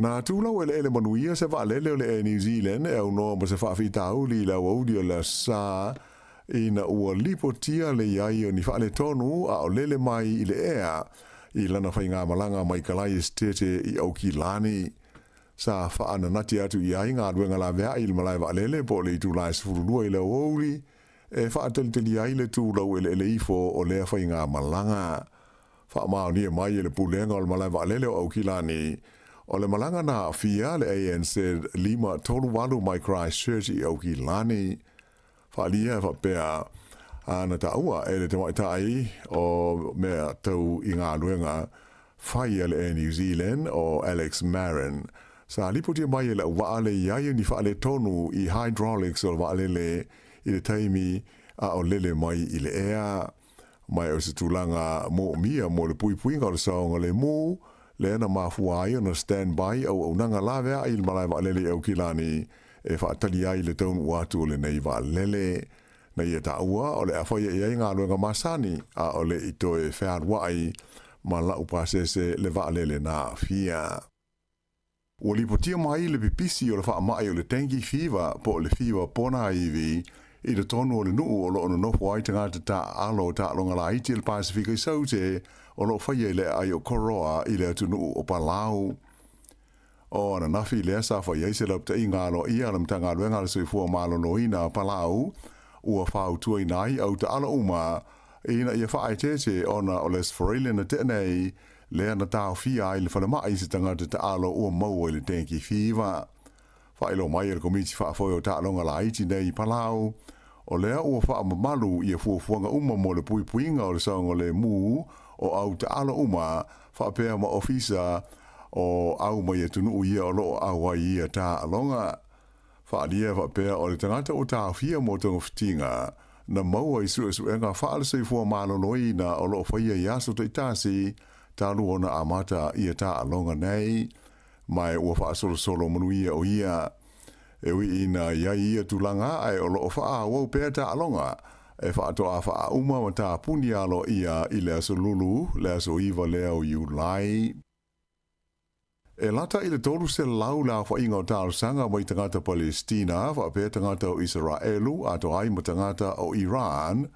Nā tūlau e le manuia se wha lele o le e New Zealand e au no ma se wha whitauli i lau audio le sa ina ua lipotia le iai o ni whaale tonu a o lele mai i le ea i lana whai ngā malanga mai kalai estete i au ki lani. Sa whaana nati atu i ai ngā ruenga la vea i le malai wa lele po le i tū lai sifurulua i le ouli e whaatalitali ai le tū lau ele ifo o lea whai ngā malanga. Wha mao ni e mai e le pulenga o le malai wa lele o au ki lani o le malanga na fia le ANC lima tolu walu mai Christchurch i au ki lani. Whaalia e whapea ana ta ua e le te maitai o mea tau i ngā luenga whai le New Zealand o Alex Marin. Sa lipotia mai e le waale iai ni whaale tonu i hydraulics o waale le i le taimi a o lele mai i le ea. Mai o se tūlanga mo mia mo le pui pui ngā le saonga le mū le ana mafua ai na standby au nanga lawea i le malai waale le au kilani e whaatali ai le taunu watu o le nei waale na ia ta ua o le awhaia i ngā luenga masani a o le itoe whaarwai ma lau pasese le waale na fia. Ua lipotia mai le pipisi o le whaamai o le tengi fiwa po le fiwa pona iwi i le tonu o le nuu o lo ono nofo ai tangata ta alo ta longa la iti le Pasifika i saute o lo whaia le ai o koroa i le atu nuu o Palau. O ana nafi le asa whaia i se lapta i ngalo i alam tanga luenga le soifua malo noina Palau ua whau tua i nai au ta ala uma ina ia whaai tete ona o les Forelian na tenei lea na tau fia ai le whanama i se tangata ta alo ua mau i le tenki fiwa. Whaelo mai e le komiti whaafoi o ta alonga la iti nei Palau o lea ua wha mamalu i a fuafuanga uma mo le pui puinga o le saonga le mū o au ta ala uma whaapea ma ofisa o au mai e tunu ia o loo au ai ia ta alonga. Whaalia whaapea o le tangata o ta fia mo tonga fitinga na maua i suenga whaale seifua maloloi na o loo whaia i aso te itasi ta luona amata ia ta alonga nei. Mai ua wha solo manuia o ia. Ewi ina ia ia tulanga ai o loo wha wau pēr ta alonga. E wha atoa wha uma ma ta puni alo ia i le aso lulu, le aso iwa leo Julai. E lata i le tolu se lau la wha inga o talo sanga mai tangata Palestina, wha pēr tangata o Israelu, ato ai ma tangata o Iran,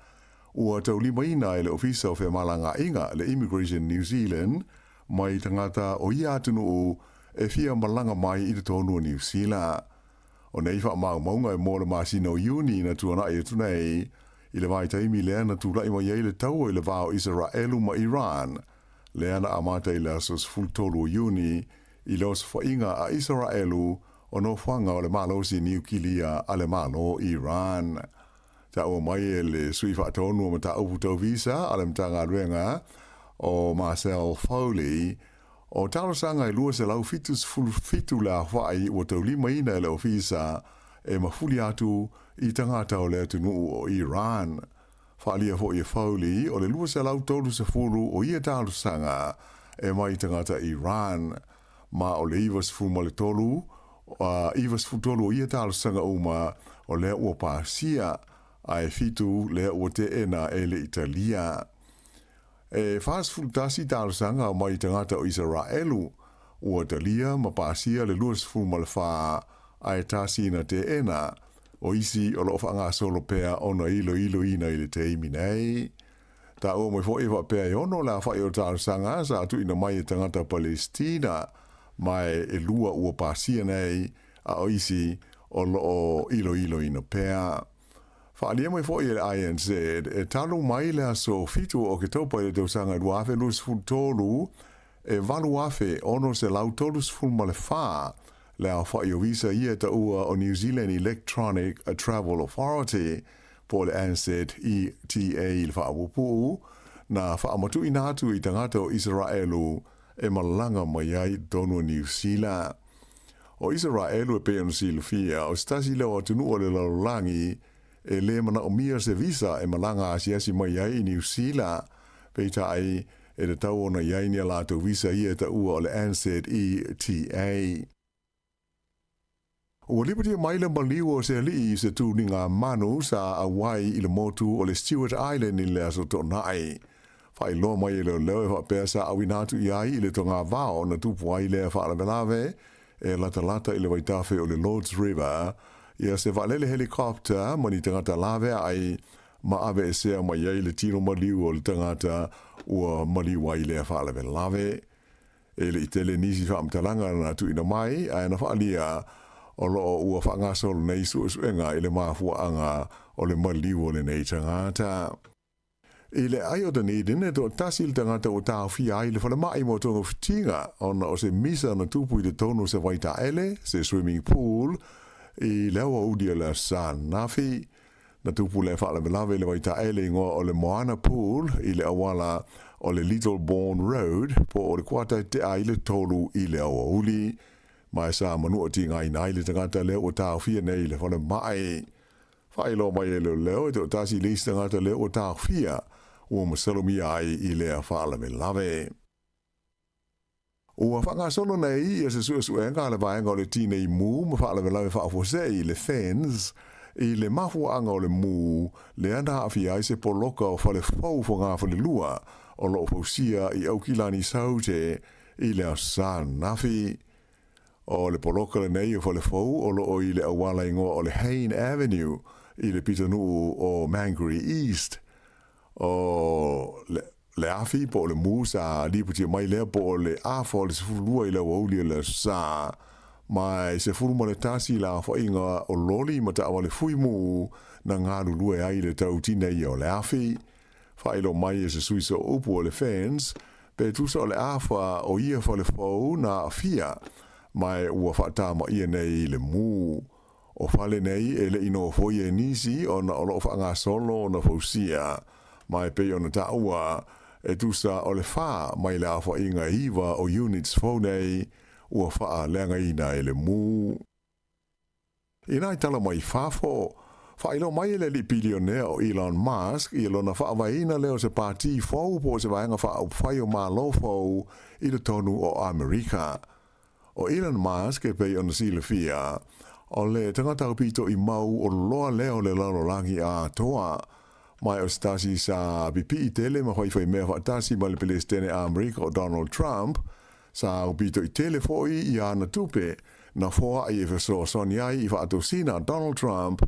ua tau lima ina i le ofisa o whemalanga inga le Immigration New Zealand, mai tangata o ia atunu e fia malanga mai i te tonu o New Zealand. O nei wha maunga e mōle masino Iuni na tuana e tunei, i le vai taimi lea na tūlai mai ei le tau i le vāo Israelu ma Iran, lea na amata i le asos fultolu o Iuni, i le osa whainga a Israelu o no whanga o le malo si niukilia a le malo Iran. Ta ua mai e le sui whaatonu o mata upu tau visa, a le mtanga ruenga o Marcel Foley, o talosanga i lua se lau fitu la whai ua tau lima ina e le ofisa e mafuli atu i tangata o le atunu o Iran. Whaalia fo i Foley o le lua se lau tolu se furu o ia talosanga e mai tangata Iran. Ma o le ivas fu ma le tolu, ivas fu tolu o ia talosanga uma o le ua pasia ai fitu le ua te ena e le Italia. E fast food tasi talosanga o mai tangata o Israelu ua talia ma pasia le luas fu ma le wha ai tasi na te ena o isi o lo whanga solo pea ona ilo ina i le teimi nei. Ta o mai fo ewa pea i ono la wha i o talosanga sa atu ina mai tangata Palestina mai e lua ua pasia nei a o isi o lo ilo ina pea. Whaalia mai fo i le INZ, e talo mai le aso fitu o ke taupa i le tausanga i luafe lus ful tolu, e walu afe ono se lau tolus ful ma le wha, le a wha i o visa ia ta ua o New Zealand Electronic Travel Authority, po le ANZ ETA i le wha awapu, na wha amatu inatu i tangata o Israelu, e malanga mai ai tonu New Zealand. O Israelu e peanu silufia, o stasi leo atunu o le lalolangi, e le mana o mia se visa e malanga asiasi mai ai i New Zealand, peita ai e le tau ona iai ni ala tau visa ia ta ua o le ANZ ETA. Ua lipatia maile maliu o se alii se tūni ngā manu sa awai i le motu o le Stewart Island i le aso tonai. Whai loa mai i leo leo e whapea sa awinatu iai i le tonga vao na tupu ai lea whaalabelave e lata i le waitafe o le Lords River. Ia se valele helikopter mani tangata lawe ai ma ave se ma ye le tino maliu o le tangata ua maliu ai le fa'ala ve lave e le itele nisi whaamtalanga na tu ina mai a na whaalia o lo ua whaangasolo nei su enga i le mafua anga o le maliu o le nei tangata i le ai o tani dine to tasi le tangata o tau fia ai le whale mai mo tonga fitinga ona o se misa na tupu i le tono se waita ele se swimming pool i lewa udia le san nafi na tupu le whaala me lawe le waita ele ingoa o le Moana Pool i le awala o le Little Bourne Road po o le kuata te ai le tolu i le awa uli mai sa manu o ti ngai nai le tangata leo o tau fia nei le whale mai whaelo mai e leo te o tasi leis tangata leo o tau fia ua masalomi ai i le a whaala me lawe ua whanga solo nei i se suenga le vaenga o le tinei mu ma whaala me lawe whaafosei le fans i le mafuanga o le mu le ana awhi ai se poloka o whale fau fo ngā whale lua o lo fausia i au kilani saute i le asan nafi o le poloka le nei o whale fau o lo o i le awala ingoa o le Hain Avenue i le pitanu o Mangere East o le afi po le mu sa liputi mai lea po le afo le sifulua i le wauli le sa mai se fulu le tasi la fo inga o loli mata awale fui mu na ngā lulue ai le tautina i o le afi whaelo mai e se suiso upu o le fans pe tusa o le afa o ia fa le fau na fia mai ua whaatama ia nei le mu o fale nei e le ino foi e nisi o na olo whaanga solo na fausia mai pe o na taua e tusa o le wha mai le afa inga iwa o units fau nei ua whaa leanga ina e le mu. Ina i tala mai whafo, whailo mai le li bilionea o Elon Musk i lona whaavaina leo se pāti fau po se vaenga wha whai o malo fau i le tonu o Amerika. O Elon Musk e pei ona sile fia, o le tangata pito i mau o loa leo le lalo langi a toa, mai o stasi sa pipi i tele ma whai mea whaatasi ma le pelestene a Amerika o Donald Trump, sa upito i telefoi i ana tupe na foa i efeso soni ai i whaatosina Donald Trump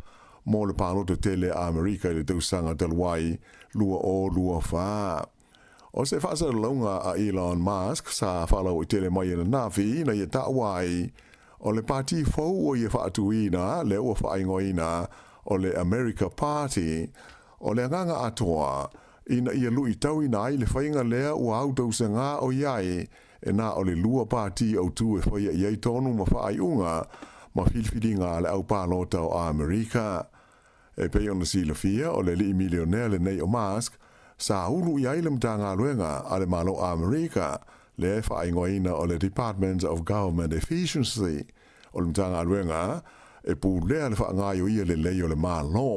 mo le paloto tele a Amerika i le tausanga talwai lua o lua wha. O se whaasa launga a Elon Musk sa whalau i tele mai na nafi na i tawai o le pati fau o i whaatuina le ua whaingoina o le America Party o le nganga atoa ina ia lui tau ina ai le whainga lea ua autausanga o iai e nā o le lua pāti au tū e whaia i ei tonu ma whaai unga ma whilwhiri ngā le au pālota o Amerika. E pei ona sila fia o le li milionea le nei o Musk sa ulu i aile mta ngā luenga a le malo Amerika le whaai ngoina o le Department of Government Efficiency o le mta ngā luenga e pū lea le wha ngāio ia le lei o le malo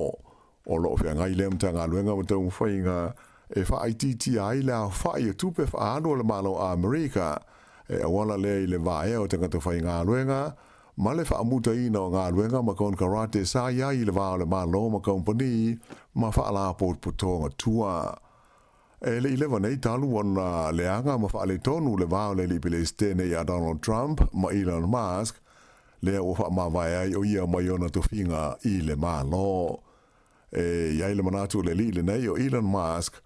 o lo whia ngai le mta ngā luenga ma tau mwhainga e whaai titi ai la whaai o tupe whaano le malo a Amerika e awala le i le vae o tangata whai ngā luenga ma le whaamuta ina o ngā luenga ma kaun karate sa ia i le vao le malo ma company ma whaala pot putonga tua. E le i lewa nei talu wana leanga ma whaale tonu le vao le li pile stene i a Donald Trump ma Elon Musk le o wha ma vai ai o ia mai ona to finga i le malo. E iai le manatu le li le nei o Elon Musk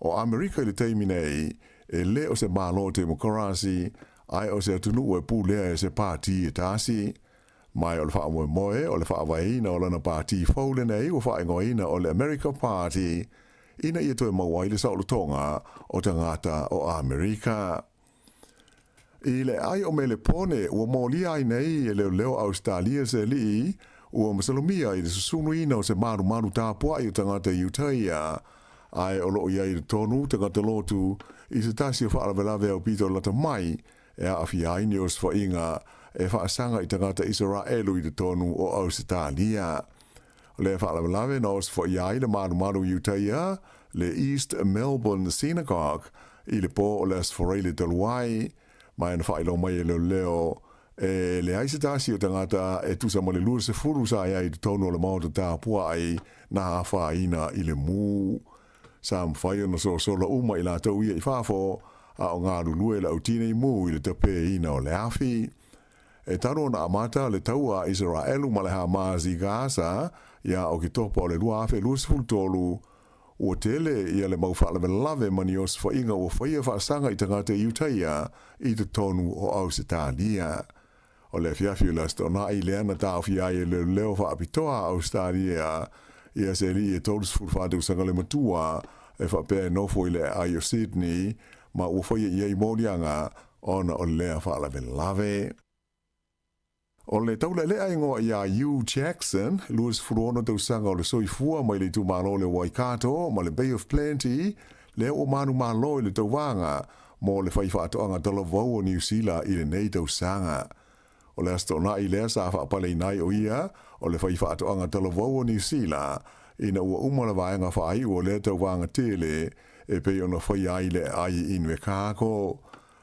o Amerika i le teimi nei e le o se malo demokrasi ai o se atunu e pū lea e se pāti e tāsi mai o le wha moe moe o le wha waina o lana pāti faule nei o wha ingoina o le America Party ina ia toi mawai le saolo tonga o tangata o Amerika. I le ai o me le pone ua mōli ai nei e leo Australia se li ua masalomia i le susunu ina o se maru tāpua i o tangata Utaia ai o loo iai le tonu tangata lotu i se tasi o whaalawelawe au pito lata mai e a awhi ai ni o se whainga e whaasanga i tangata Israelu i le tonu o Australia. Le whaalawelawe na o se whaiai le maru Utaia le East Melbourne Synagogue i le po o le asforeile taluai mai na whailo mai e leo e le aise tasi o tangata e tusa mo le lua se furu sa ai le tonu o le maota tāpua ai na hawha ina i le mu. Sa mwhai ona solo uma i la tau ia i whafo a o ngā rulue la utine i mu i le tape ina o le afi. E taro na amata le tau a Israelu ma le Hamas i Gaza ia o ki topa o le lua afe lua se furu tolu ua tele ia le mau whaalawelave mani o sa whainga ua whaia whaasanga i tangata i utaia i te tonu o Australia. O le fiafiu la stona i leana tāwhi ai le leo whaapitoa Australia ia se li e tōrus fulwhātu sanga le matua e whapea nofo i le ai o Sydney ma ua whaia ia i mōrianga ona o lea whaalawelave. O le taule lea ingoa ia Hugh Jackson, luas furuona tau sanga o le soifua mai le tu malo le Waikato, ma le Bay of Plenty, le o manu malo i le tauwanga, mo le whaiwhaatoanga talavau o New Zealand i le nei tau sanga. O le astona i lea sa whaapale nai o ia, o le whaiwhaatoanga talavau o New Zealand, ina ua umala vaenga whai o le tauwanga tele, e pe ona whai ai le ai inwe kako.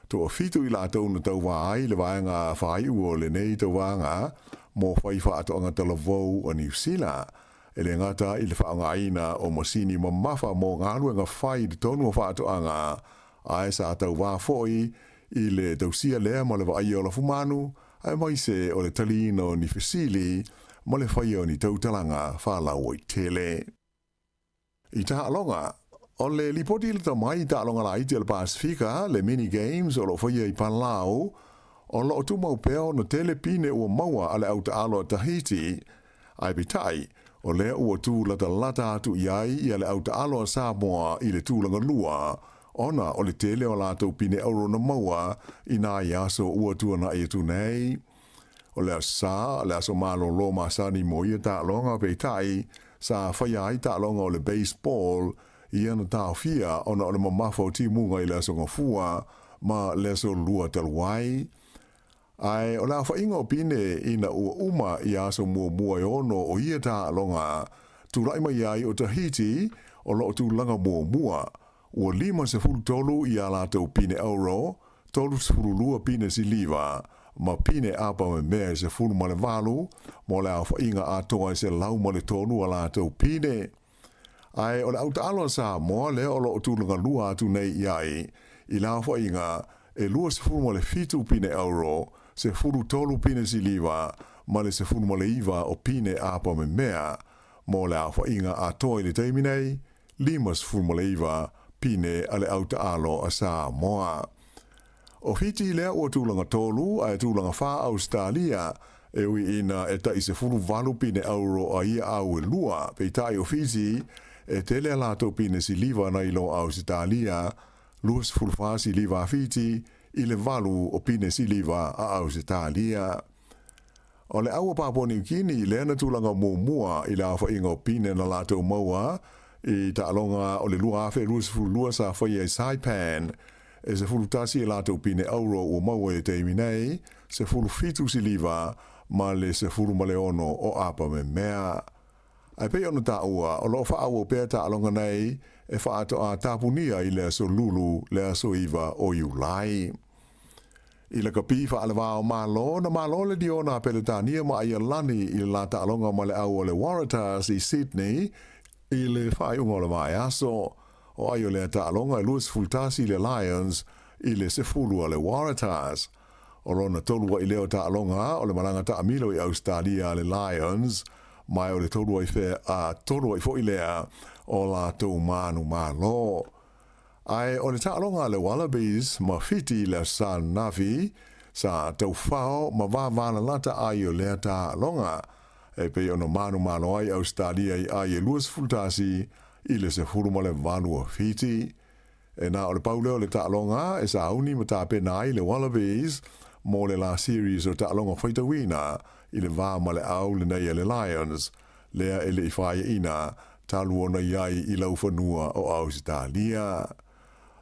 To a fitu i la tau na tau wai le vaenga whai ua le nei tau wanga mo whaiwhaatoanga talavau o New Zealand. E le ngata i le whaanga aina o masini mamafa mo ngāruenga whai di tonu o whaatoanga ai sa tau wā foi i le tausia lea ma le vai o la fumanu ai mai se o le talina o ni fesili ma le whai o ni tautalanga whalau o i tele. I ta alonga, o le lipoti le tamai ta alonga la iti al Pasifika, le mini games o lo whaia i Panlau, o lo tu mau peo no telepine ua maua ale au ta alo Tahiti, ai bitai, o le ua tu lata atu iai i ale au ta alo Sāmoa i le tūlanga lua, ona o le tele o lato pine euro na maua i nā iaso ua tua na i tu nei. O le asa, le aso malo lo masani mo ia ta alonga bitai, sa whaia i ta alonga o le baseball, i ana tāwhia ona o le mamafo ti munga i le aso ngafua ma le aso lua talwai. Ai o la whainga o pine ina ua uma i aso mua i ono o ia tā alonga tu laima iai o Tahiti o lo tu langa mua ua 5 tolu i ala tau pine euro, 3 lua pine siliva ma pine apa me mea se fulu ma le valu mo le a whainga a toa se lau ma le tonu ala tau pine. Ai o le au taalo Sāmoa le o lo tūlanga lua atu nei iai i la whainga e lua se fulu ma le fitu pine euro, se fulu tolu pine siliva ma le se fulu ma le iwa o pine apa me mea mo le a whainga a toi le teimi nei 5 fulu ma le iwa pine ale au taalo a Sāmoa. O hiti lea ua tūlanga tolu ai tūlanga wha Australia e ui ina e ta i se fulu valu pine euro a ia au e lua pe tai o Fiji e tele alato pine si liva na ilo Australia, luas fulfa si liva Fiji, i le valu o pine si liva a Australia. O le aua Papua New Guinea, le ana tūlanga mua i la awha inga o pine na lato maua, i ta alonga o le lua afe luas fulua sa whaia i Saipan, e se fulu tasi i lato pine euro o maua e teimi nei, se fulu fitu si liva, ma le se fulu male ono o apa me mea. Ai pei ona ta ua, o lo wha aua pēr ta alonga nei, e wha ato a tapunia i le aso lulu, le aso iwa o iulai. I le kapi wha alewa o malo, na malo le diona peletania ma ia lani i la ta alonga ma le au o le Waratahs i Sydney, i le whaiunga o le mai aso, o ai o le ta alonga i luas fultasi le Lions, i le se fulu o le Waratahs. O rona tolua i leo ta alonga, o le maranga ta amilo i Australia le Lions, mai o le tolua i whea a tolua i fo i lea o la tau manu malo. Ai o le ta alonga le Wallabies ma fiti le San Navi, sa tau whao ma wāwana lata ai o lea ta alonga, e pe ono manu malo ai Australia i ai e luas fultasi i le se furuma le vanu o fiti. E na o le pauleo le ta alonga, e sa auni ma ta pe nai le Wallabies, mo le la series o ta alonga whaitawina, i le vā ma le au le nei le Lions, lea ele i whaia ina, talu ona iai i lau whanua o Australia.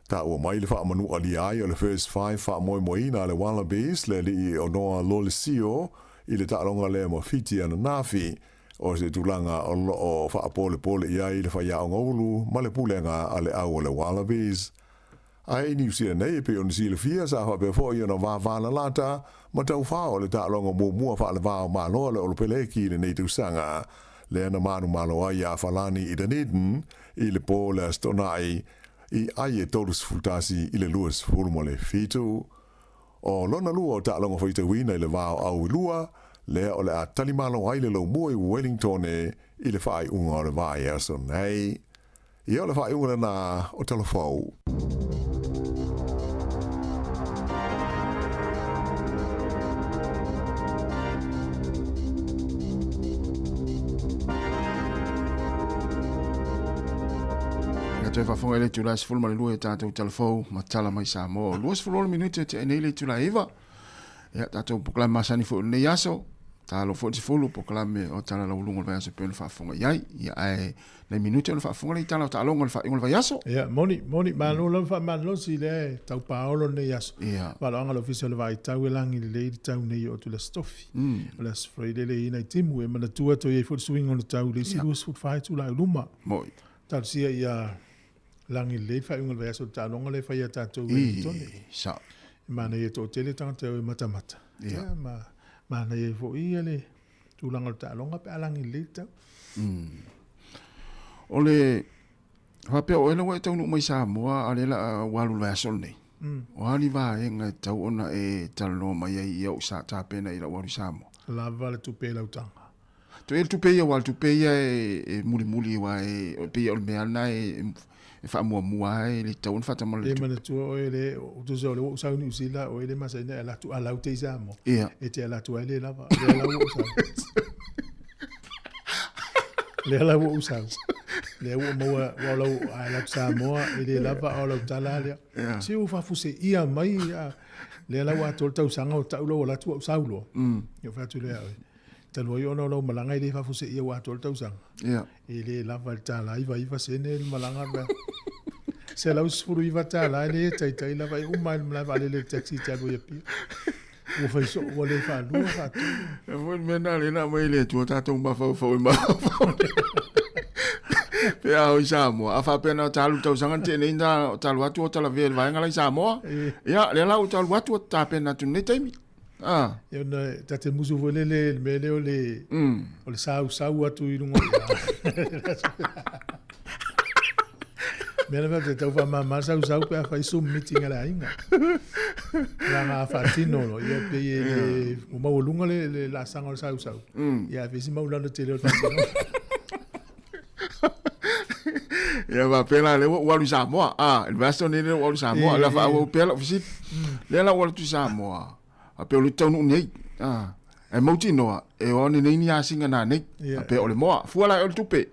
Ta ua mai le wha manu ali ai o le first 5 wha moi moina le Wallabies, le li o noa Lolesio, i le ta alonga le mo fiti ana nafi, o se tulanga o wha pole iai le whaia o ngolu, ma le pulenga a le au o le Wallabies. Ai New Zealand nei pe on sile fia sa fa be fo yo no va la lata ma tau fa o le ta longa mua fa le va ma lo le o pele ki le nei tu sanga le na manu malo ai a falani i Dunedin i le pole stonai i ai e tolus fultasi i le luas fulmole fitu o lona lua o ta longa foita wina i le va au lua le o le a talimalo ai le lo mo i Wellington i le fai unga o le va ya so nei Ia o le whaiunga na o telefou. Te whafonga le tūla sifuru ma le lua e tātou telefou ma tala mai Sāmoa. Lua sifuru minute te nei le tūla iwa. Ia tātou poklame masani fo nei aso. Tālo fo sifuru poklame o tala laulunga le aso pēnu whafonga iai. Ia ai nei minute o le whafonga le tala o tālonga le whainga le aso. Ia, moni, mano la mano si le tau paolo nei aso. Ia. Wala anga lo fisa le vai tau e langi le leiri tau nei o tu le stofi. Le sfrei le ina i timu e mana tua to i fo swing on tau le si lus fut fai tu la luma. Moi. Tau sia ia langi le fai unga le aso tālonga le fai a tātou e tone. Sa. Mana e to tele tangata e mata. Ia, mana e fo ia le tūlanga o tālonga pe alangi le tau. O le hapea o ela wa tau no mai Sāmoa a le la walu le aso nei. O ali va e ngai tau ona e talo mai ai o sa tāpena i la walu Sāmoa. La vale tu pe lautanga. Tu el tu pe ia wal tu pe ia e muli wa e pe ia o mea na e fa mua e le tau fa tamo le. E mana tu o ele o tu so le o sa ni usila o ele masa ina la tu ala te Sāmoa. E te ala tu ele lava. Le ala o sa. Le ala o sa. Le o mo wa lo ala Sāmoa ele lava o lo tala le. Si o fa fuse ia mai le ala wa tol tau sanga o tau lo la tu sa ulo. Yo fa tu le ai. Talo yo no lo malanga ile fa fuse ia wa tol tau sanga. Ele lava tala iva sene malanga ba. Se la usfuru iva tala ele tai lava o mai lava le taxi talo ia pi. O fa so o le fa lu fa tu. E foi mena le na mai le tu ta tu ma fa ma. Pe au Sāmoa, a fa pena talu tau sanga te nei na talu atu o tala vele vai ngalai Sāmoa. Ia, le la o talu atu o ta pena tu nei taimi. Ia na tate musu vole le mele o le sau atu i rungo. Mena te tau fa mama sau pe a fai sum meeting ala inga. La nga fatino no, ia pe e o maulunga le la sanga o sau. Ia vesi maulana te le fatino. Ia va pela le walu Sāmoa. El vasto ni le walu Sāmoa. La fa o pela visit. Le la walu Sāmoa. A pe o le tau nei. E mauti noa. E o ni nei a singa na nei. A pe o le moa. Fuala o le tupe.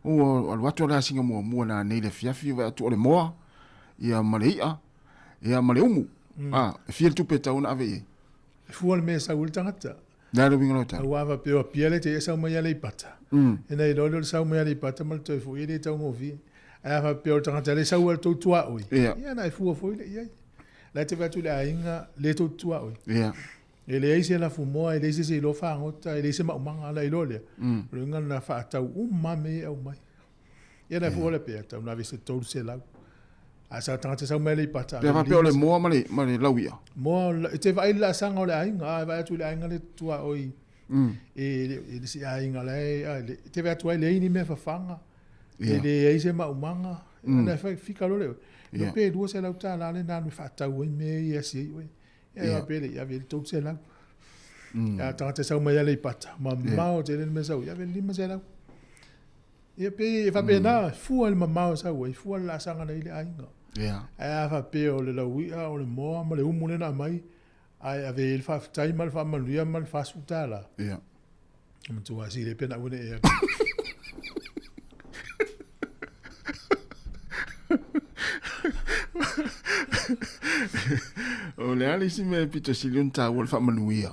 O al watu la singa mua na nei le fiafi va tu o le moa. Ia maleia. Ia maleumu. Fia le tupe tau na ave. Fuala me sa ul tangata. Nada winga lota. Wa pe o piele te sa mai le pata. E nei lo sa mai le pata mal to fu ile tau mo vi. A fa pe o tangata le sa ul to tua oi. Ia na fu ia. La te va tu la inga le to tua oi. Ia. Ele ai se la fu mo ele se lo fa ngota ele se ma manga la ilole. Ringa na fa tau mame au mai. Ia na fu le pe tau na vi se to se la. A sa tangata sa mai le pata. Pe pe o le mo male lawia. Mo te vai la sanga o le ainga, vai tu le ainga le tua oi. E se ainga le te vai tu le ini me fa fanga. Ele ai se ma umanga. Na fa fika lo le. No pe du se la ta la le na mi fa ta oi me ia si oi. E pe le ia ve to se la. Ya tangata sa mai le pata. Ma o te le me sa ia ve lima se la. E pe fa pe na fu al ma sa oi, fu la sanga le ainga. A fa pe o le lauia o le moa ma le umu le na mai ai ave il fa tai mal fa maluia mal fa sutala ma tu asi le pena une e o le ali si me pito silion ta wol fa maluia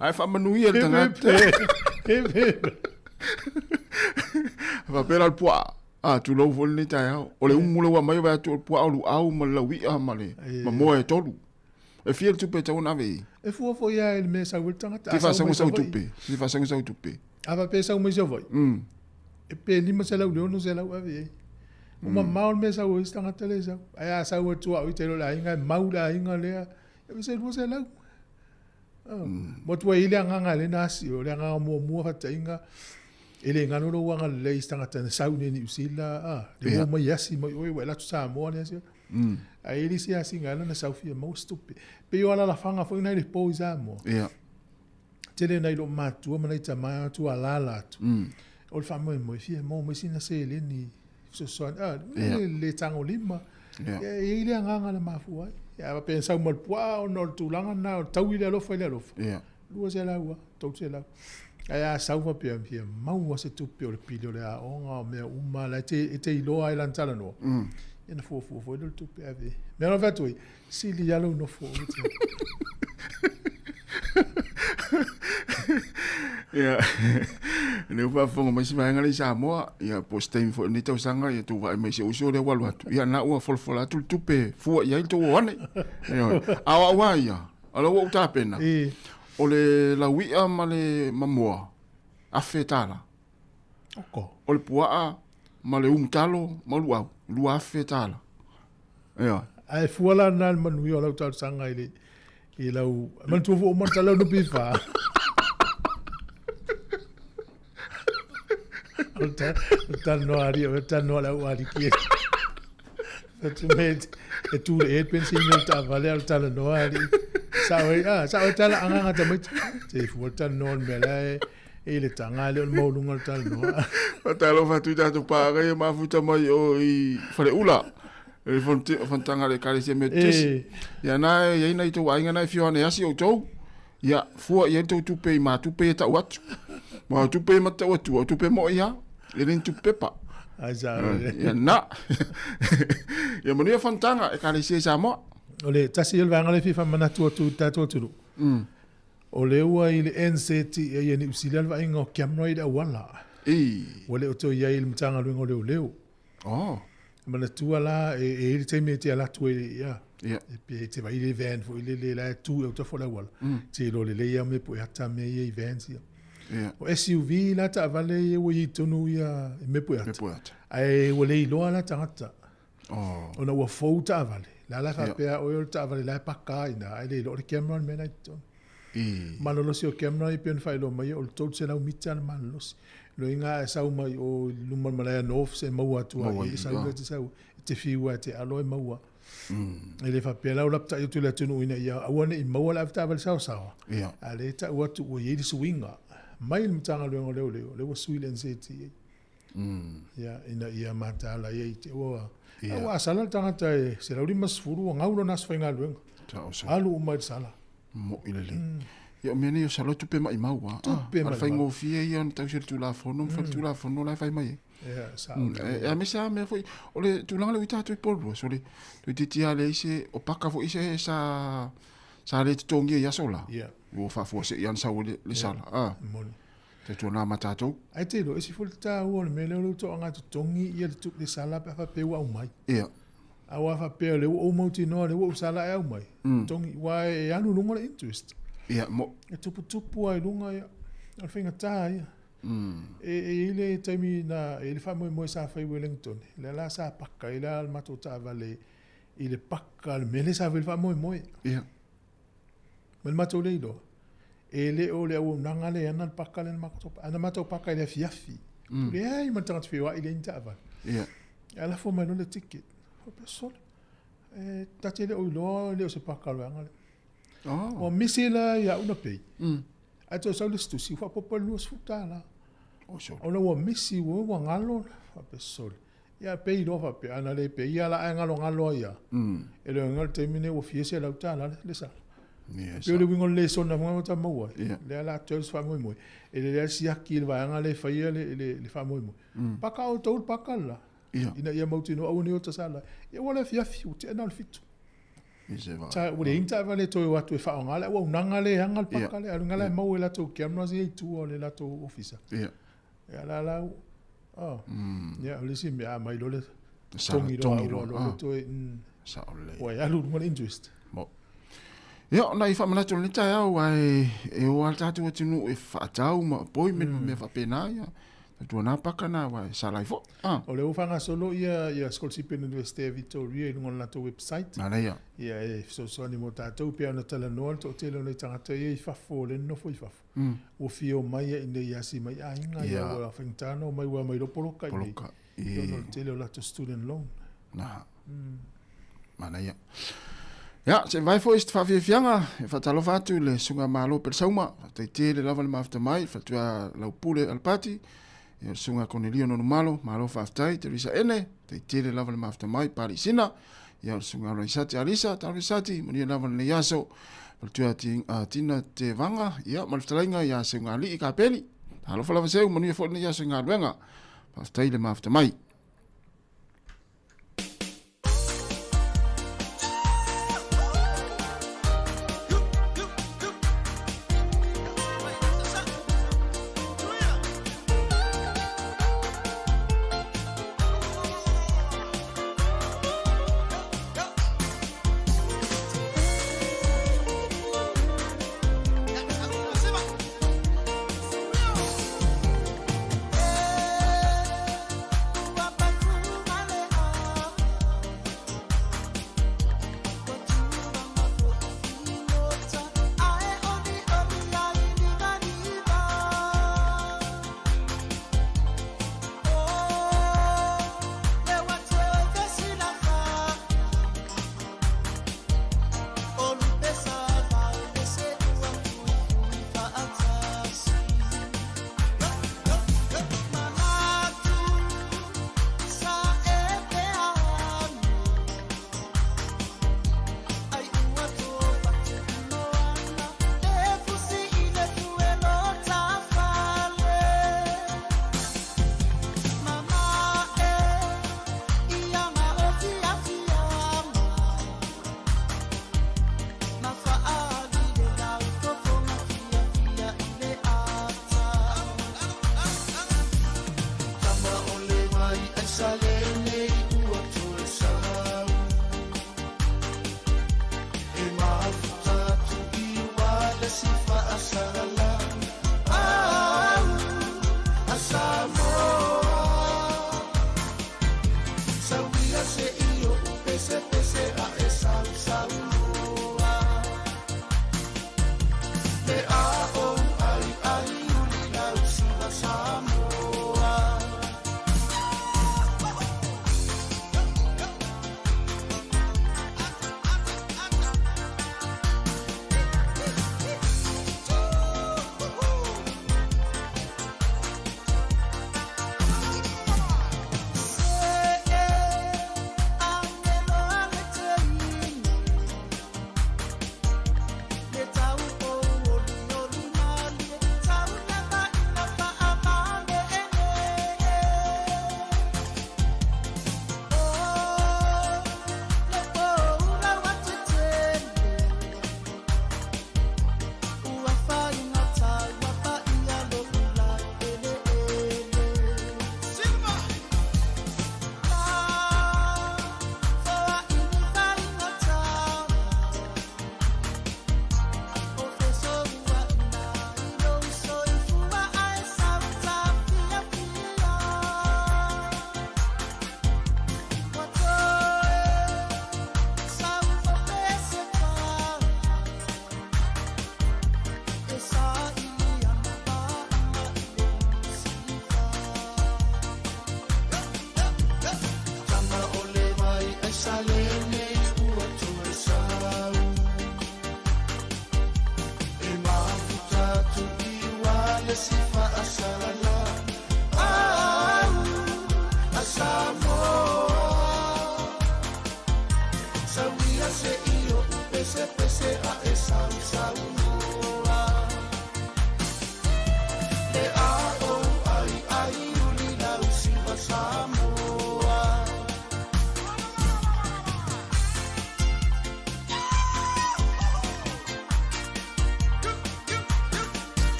ai fa maluia tangata fa pe al poa. Tu lo vol ni tai o le umu wa mai va tu po au ma la wi ma le ma mo e tolu e fiel tu pe ta una ve e fu fo ia il me sa wil tanga ti fa sa mo sa tu pe ti fa sa mo sa tu pe ava pe sa mo se voi e pe lima se la u no se la u ave uma mal me sa u tanga tele sa ai sa u tu au te lo la inga maula inga le e se lu se la mo tu ile nga le nasi o le nga mo fa tinga ele ngano lo wanga le istanga tana saune ni usila le mo yasi mo oi la tu Sāmoa ne se a ele se assim ngana na Sofia mo stupe pe yo ala la fanga foi na le poisa mo tele na lo matu mo na tama tu ala la tu o le famo mo fia mo sina se ele ni so le tango lima e le nganga le mafua ya pensa mo pua no tulanga na tawile lo fa le lo lu se la wa to se la ya sauva pe mau se tu pe o pilio le a onga me uma la te ilo ai lantala no ina fo le tu pe ave me no vetu si li yalo no fo ya ne fa fonga mai si mai Sāmoa ya postem fo ni tau sanga ya tu vai mai se uso le walu atu ya na ua folfola tu pe fu ya to one awa wa ya ala wo ta pena o le la wia ma le mamoa afetala o le pua ma le talo ma lu afetala ya ai fuala na manu yo la tau sanga ile i lau man tu fo man talo no pifa tal no la wari ki tu met e tu e pensi no ta vale al tal no ari sa tal anga ta met te fu tal no me la e le tanga le mo lunga tal no talo fa tu ta tu pa ga ma fu ta mai o i fale ula e fontanga le kare se metis ya na ya ina to ainga na fio na asi o to ya fu ya to tu pe ma tu pe ta wat ma tu pe ma ta wat tu pe mo ya le rin tu pe pa ya na ya mo ya fontanga e kare se Sāmoa ole tasi el vanga le fifa mana tu ta tu ole ua ile NCT ya ni usilal va ingo camera ida wala ole o to ya il mtanga luengo leo mana tua la e te me te ala tu ya e te vai le van fo ile la tu o to fo la wala te lo le ya me po ya ta me ye events ya o SUV la ta vale ye we tonu ya me po ya ai wole lo la tata ona wa fo ta vale la fa pe o ta vale la pa ka ina ai le lo camera me na to mana lo si o camera i pen fai lo mai o to se la mitana mana lo lo inga sa mai o luma malaya no se maua tu ai sa te fiwa te alo e maua ele fa pela o lapta tu le tunu ina ia awane i maua la ta val sa ale ta o tu o ye swinga mai mtanga lo le o swilen city ya ina ia mata la ye te o a sala tanga te se la rimas furu ngaulo nas fainga lo alu mai sala mo ile ya meni yo salo tu pe mai maua al fai ngo fie ia tau se tu la fono fa tu la fono la fai mai ya me sa me foi ole tu la le tu por so le tu ti ale se o paka fo ise sa le tongi ya sola o fa fo se yan sa le sala te tu na mata tu ai te lo isi fo ta o me le to anga tu tongi ia tu le sala pa fa pe wa mai awa fa pe le o mo ti no le o sala e mai tongi wa e anu lunga interest mo e tupu ai lunga ia al finga tai e ile temi na ele fa mo sa fa Wellington le la sa pakka ile al matota vale ile pakka al mele sa fa mo mel mato le do ele o le o nanga le ana pakka le mato ana mato pakka ile fiafi le ai matanga fiwa ile intava ala fo mai no le ticket o persona tatele o lo le o se pakka le ngale o misila ya una pei ato sa le stu si fa popo lu sfutala o lo misi wo ngalo fa pesol ya pei do fa pe ana le pei ya la ngalo ya e le ngal termine o fiese la utala le sa pe le wingo le sona mo ta mo le la tos fa mo e le si akil va ngale fa ye le fa mo pa ka o to pa kala ina ya mo tino o ni o ta sala e wala fia fiu te na fitu ta o le inta vale to wa to fa ngala o nangale hangal pakale al ngala mo la to camera si tu o le la to officer ya la ya le si me mai lo le tongi lo to sa ole o ya lu mo interest mo ya na I fa mana to le ta ya wa e o alta to tinu e fa tau ma poi me fa pena ya tu na pakana wa sa lai fo o le ufanga solo ia school sipen University of Victoria i ngon la to website mana ya so ni mota to pe ona tala no to tele no tanga to i fa fo le no fo i fa o fio mai ine ia si mai ainga ia wa fentano mai wa mai lo poloka i no tele la to student loan na mana ya se vai fo ist fa fianga fa talo fa tu le sunga malo per sauma te tele lava le mafta mai fa tu la pule al pati Ia sunga Cornelio no malo, malo whaftai, te risa ene, te tere lava le mafta mai, pari sina. Ia sunga ora isati alisa, taru isati, mania lava le yaso. Tua tina te vanga, ia, malftalainga, ia se ngā li I ka peli. Halofa lava seu, mania fo le yaso ngā ruenga. Whaftai le mafta mai.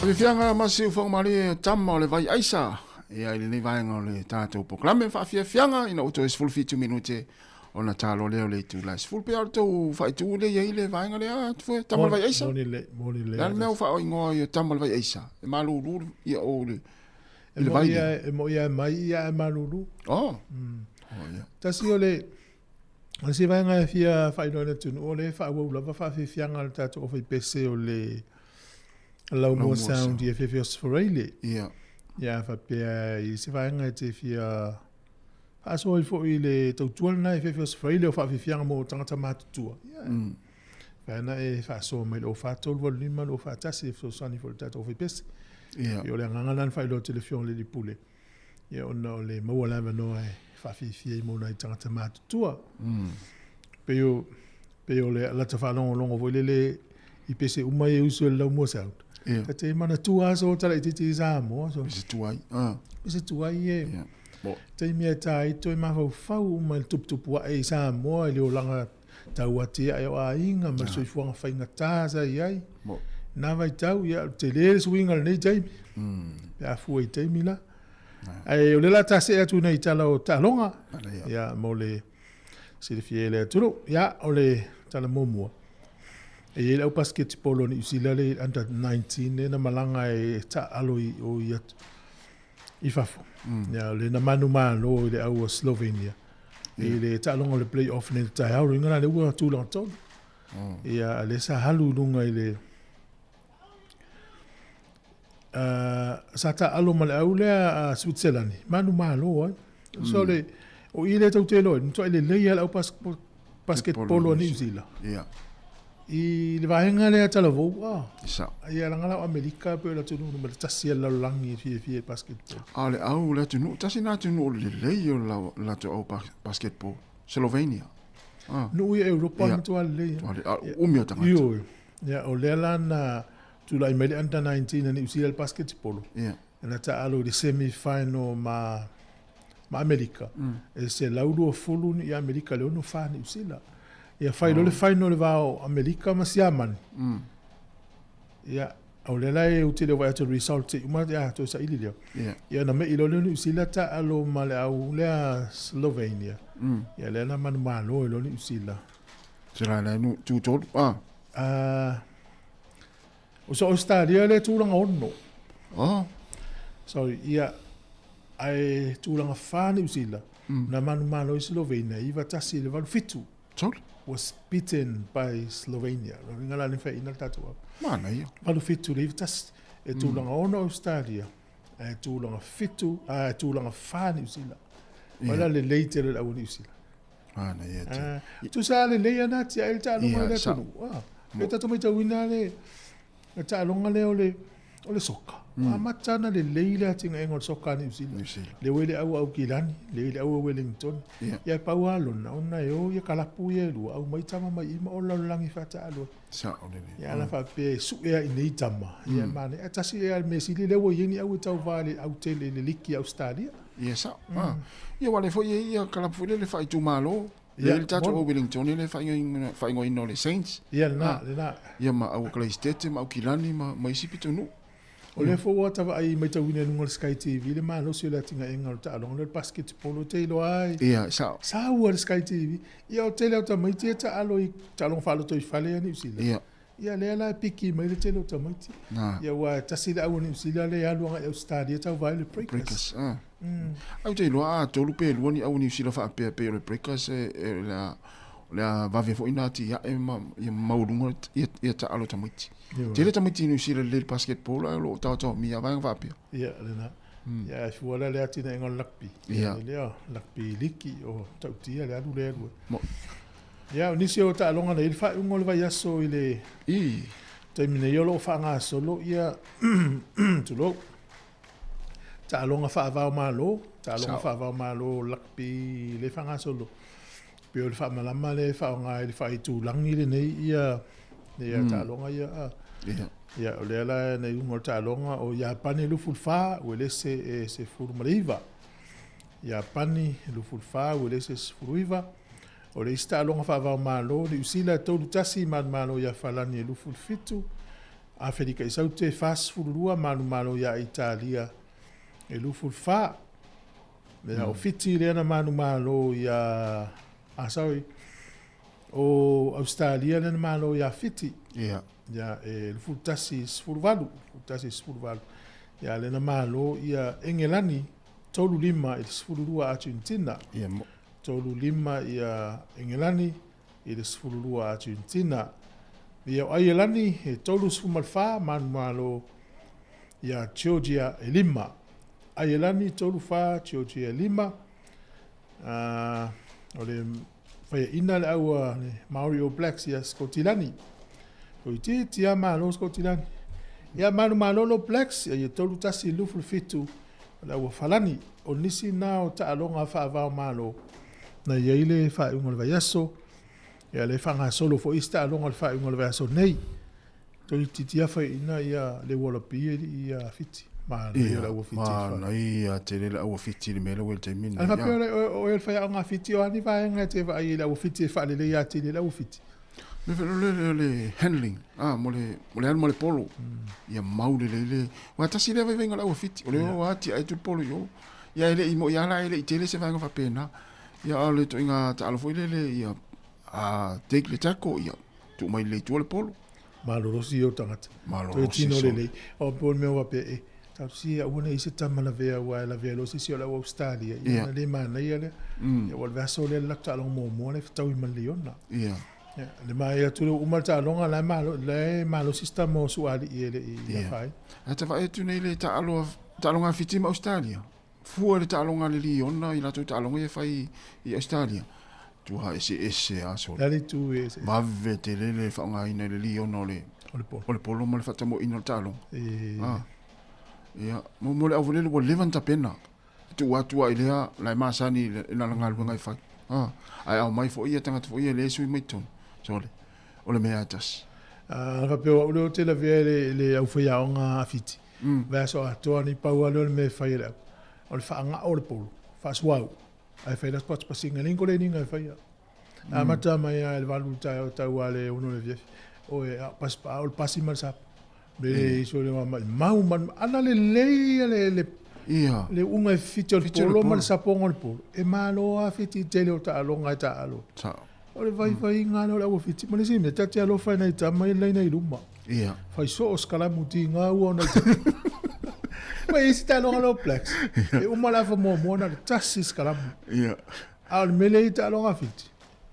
Fianga masiu fong mari tamma le vai aisa. Ia le vai ngole tato proklame fa fianga ina auto is full fit minute. Ona talo le tu la full pe auto fa tu le ia le vai ngole fu tamma vai aisa. Moni le. Dan me fa ngo ia tamma vai aisa. E malulu ia o le. E mo ia mai ia malulu. Oh. Ia. Tasi ole se vai nga fia fa ino tu ole fa wo la fa fianga le tato o fa pese ole Low more sound ia fios foreile. Ia. Ia fa pe I se vai nga te fia fa so I fo ile to tual na fios foreile o fa fianga mo tanga matu tua. Ia. Fa na e fa so me o fa tol vol lima o fa tasi so sani fo tato o fa pese. Ia. Io le nganga nan fa lo telefon le di pule. Ia ono le mo la va no fa fia mo na tanga matu tua. Pe yo le la te fa longo vo le I pese uma e uso le low more sound. Yeah. Te mana tua so tala I titi Sāmoa so. Is tuai. Is tuai e. Yeah. Bo. Te mea tai toi ma fau ma tup wa e Sāmoa le o langa tau ati ai o ainga ma so fuanga fainga tasa ai. Bo. Na vai tau ia te le swinga nei tai. Ya fu e te mila. Ai o le la tase atu nei tala o talonga. Ya mo le se le fiele atu. Ya o le tala momua. E ele au basketball ni usila le under 19 na malanga e ta aloi o ia I fafo. Ya le na manu malo le au Slovenia. E le ta longa le play off ne ta au ngana le ua tu long ton. Ya le sa halu lunga ile sa ta alo male au le Switzerland. Manu malo so le o ile tau te lo to ile le ia au basketball ni usila. Yeah. I le vahenga le atala vo Sa. Ia langa Amerika pe la tunu no tasi la langi fie basketball. Ale au la tunu tasi na tunu le yo la to au basketball Slovenia. No ia Europa ni to ale. Umio tanga. Yo. Ya o le na tu la mele under 19 ni usia el basketball. Yeah. Na ta alo di semi final ma Amerika. E se laudo fulu ni Amerika le no fa ni usila. Ia final le final le vao Amerika ma siaman. Ia au le lai u te le vai to result uma ya to sa ili leo. Ia na me ilo le usila ta alo ma le au le Slovenia. Ia le na man malo ilo ni usila. Sira le nu tu tol o so stadia le tu langa onno. Sorry, ia ai tu langa fa ni usila. Na man malo I Slovenia iva tasi le val fitu. Tol was beaten by Slovenia. Ngala ni fa ina tatua. Mana ia. Palu fitu le tas e tu langa ono stadia. E tu langa fitu, tu langa fa ni usila. Wala le later le au ni usila. Mana ia. Tu sa le le ana ti el ta longa le tu. E ta tomo ta wina le. E ta longa le o le soka. Matana le leila tinga engol soka ni usila. Le wele au kilani, le wele au Wellington. Ia paualo na ona yo ia kalapu ia lu au mai tama mai ima o langi fata alo. Sa o le. Ia la fa pe su ia nei tama. Ia mane atasi ia mesili le wo yeni au tau vale au tele le liki Australia. Ia sa. Ia wale fo ia kalapu le fa tu malo. Ia tatu o Wellington le fa ingo no le Saints. Ia na le na. Ia ma au Clay State ma au kilani ma isipitu nu. O le fo wata va ai mai tawina lunga Sky TV le malo sio la tinga enga ta long le basketball te lo ai. Ia sa. Sa o Sky TV. Ia o tele ta mai te ta alo I ta long falo to fale ni usila. Ia. Ia le la piki mai le tele ta mai te. Ia wa ta sila au ni usila le ya lunga au stadia ta vai le breakers. Au te lo to lu pe lo ni au ni usila fa pe le breakers la va ve fo inati ya maulunga ia ta alo ta mai. Tele tamiti ni usila le basketball lo tau mi ava va pia. Ia le na. Ia fuala le atina engol lakpi. Ia le lakpi liki o tautia le alu le. Ia ni se o ta longa le fa ngol va yaso ile. Taimine yo lo fa nga solo ia tu lo. Ta longa fa va malo, ta longa fa va malo lakpi le fa nga solo. Pe o fa malama le fa nga le fa tu langi le nei ia ta longa ia. Ia o le ala nei ngol ta longa o ia pani lu fulfa o le se furmaliva. Ia pani lu fulfa o le se furviva. O le sta longa fa va malo ni usila to tasi man malo ia falani lu fulfitu. Afrika i sau te fas fururua manu ia Italia e lufu fa me o fiti le na manu ia asawi o Australia le manu ia fiti ia e lufu tasi furvalu ia le na manu ia Engelani tolu lima i fururua Argentina ia tolu lima ia Engelani i fururua Argentina ia Aielani e tolu sumalfa manu ia Georgia e lima Aielani tolu fa Georgia e lima o le fai ina le aua le Maori All Blacks ia Skotilani o iti tia malo Skotilani ia manu lo Blacks ia tolu tasi lufu fitu le aua falani o nisi na o taalonga fa avao malo na ia ile fa unga le vaiaso ia le fanga solo fo ista alonga le fa unga le vaiaso nei to iti tia fai ina ia le walapi ia fiti ma ia la ua fiti ma ia te le ua fiti le mele wel te mina ala pe o el fai anga fiti o ani vai nga te vai la ua fiti fa le ia te le ua fiti me fe le handling mo le polo ia maule le wa tasi le vai nga la ua fiti o le wa ti ai tu polo yo ia ele i mo ia la ele i tele se vai nga fa pena ia ale to inga ta alfo le ia take le tako ia tu mai le tu le polo malorosi o tangata malorosi tino le o pol me wa pe ta si una ise tamana vea wa la vea lo si la Australia ia le mana ia le ia wal vaso le la ta lo mo le tau i maliona ia le mai tu o malta longa la malo sistema su ali ia fai ata va tu nei le ta longa fitima Australia fu le ta longa le liona i la tu ta longa fai i Australia tu ha ese aso dali tu ese ma vete le fa nga ina le liona le polo mal fa tamo ina talo ia mo le avole le levanta pena tu atua ilea la masani ina nga lu nga fa ai au mai fo ia tanga fo ia le sui mai ton sole o le meatas va pe o le hotel le au fa ya nga afiti va so atua ni pa wa le me fa ia o le fa nga o le polo fa swau ai fai las pots pasinga linko le ninga fai a mata mai el valu ta wale uno le vie o pas pa o pasi mal sap le so le mau man ana le ia le unga fitio polo mal sapong ol polo e malo a fiti tele o ta longa ta alo sa o le vai ngalo la o fiti ma le sime ta lo fai nei ta mai le nei luma ia fai so os kala muti nga u ona ma isi ta longa lo plex e uma la fa mo na tassis kala ia al mele ta longa fiti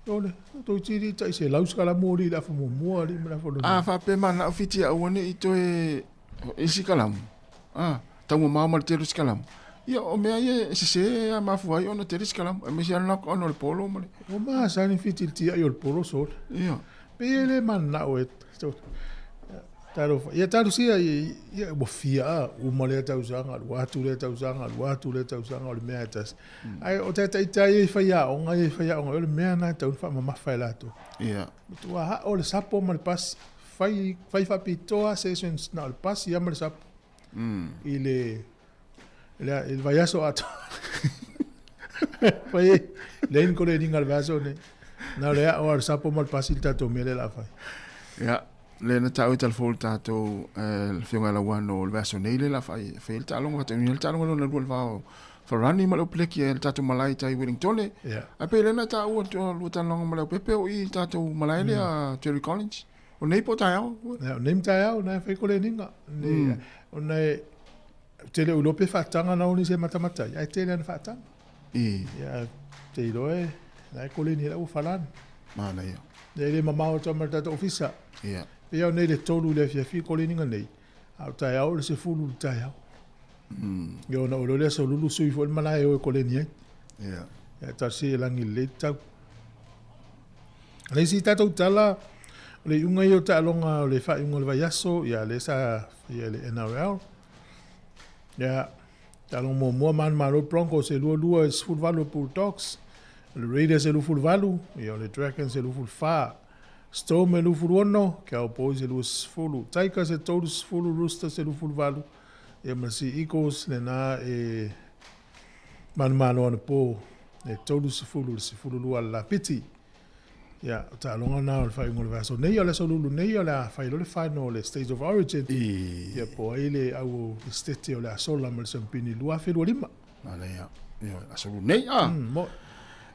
ole to tiri ta se laus kala mo ri la fa mo ri ma la fa fa pe mana fiti a woni i to e isi kala tango mama te ris kala ia o me ai se a mafu ai ona te ris kala me se ana ko no polo mo o ma sa ni fiti ti ai o polo so ia pe le man na o taro ia taro sia ia bo fia o mole ta usanga watu le ta usanga o le meatas ai o tata itai fa ia o ngai fa ia o le mea na ta fa ma fa la to ia tu ha o le sapo mal pas fai fa pitoa sessions na le pas ia mal sapo il vaiaso ato fai le in kole dingal vaso ne na le o sapo mal pas il tato mele la fai ia le na tau tal fol tato el fionga la wano el vaso nei le la fai fel talonga te ni talonga no le va farani malo pleki el tato malai tai Wellington le a pe le na tau to lu talonga malo pepe o i tato malai le a Jerry Collins o nei potao nei tao na fai kole ninga ne o nei tele o lope fatanga na oni se matamata ai tele na fatanga ia te roe na kole ni la u falan mana ia le mama o tomata ofisa ia ia nei le tolu le fi kole ninga nei au tai au le se fulu tai au yo na o le so lulu sui fo mana e o kole ni ia ya ta si langi le tau le si tato tala le unga yo ta longa le fa unga le vaiaso ya le sa ya le NRL ya ta long mo man malo Broncos e lu es futbol Bulldogs le Raiders e lu futbol ya le Dragons e lu fa Storm e lu furuono, Cowboys e lu fulu, Tigers e todos fulu, Roosters e lu fulvalu, e masi Eagles le na e man ano po, e todos fulu, si fulu lu ala piti, Ya, ta longa na o fai ngol vaso. Nei ole so lulu nei ole fai le final le stage of origin. Ya po ile au state ole sola mal sampini lua fe lima. Ala ya. Ya, asolu nei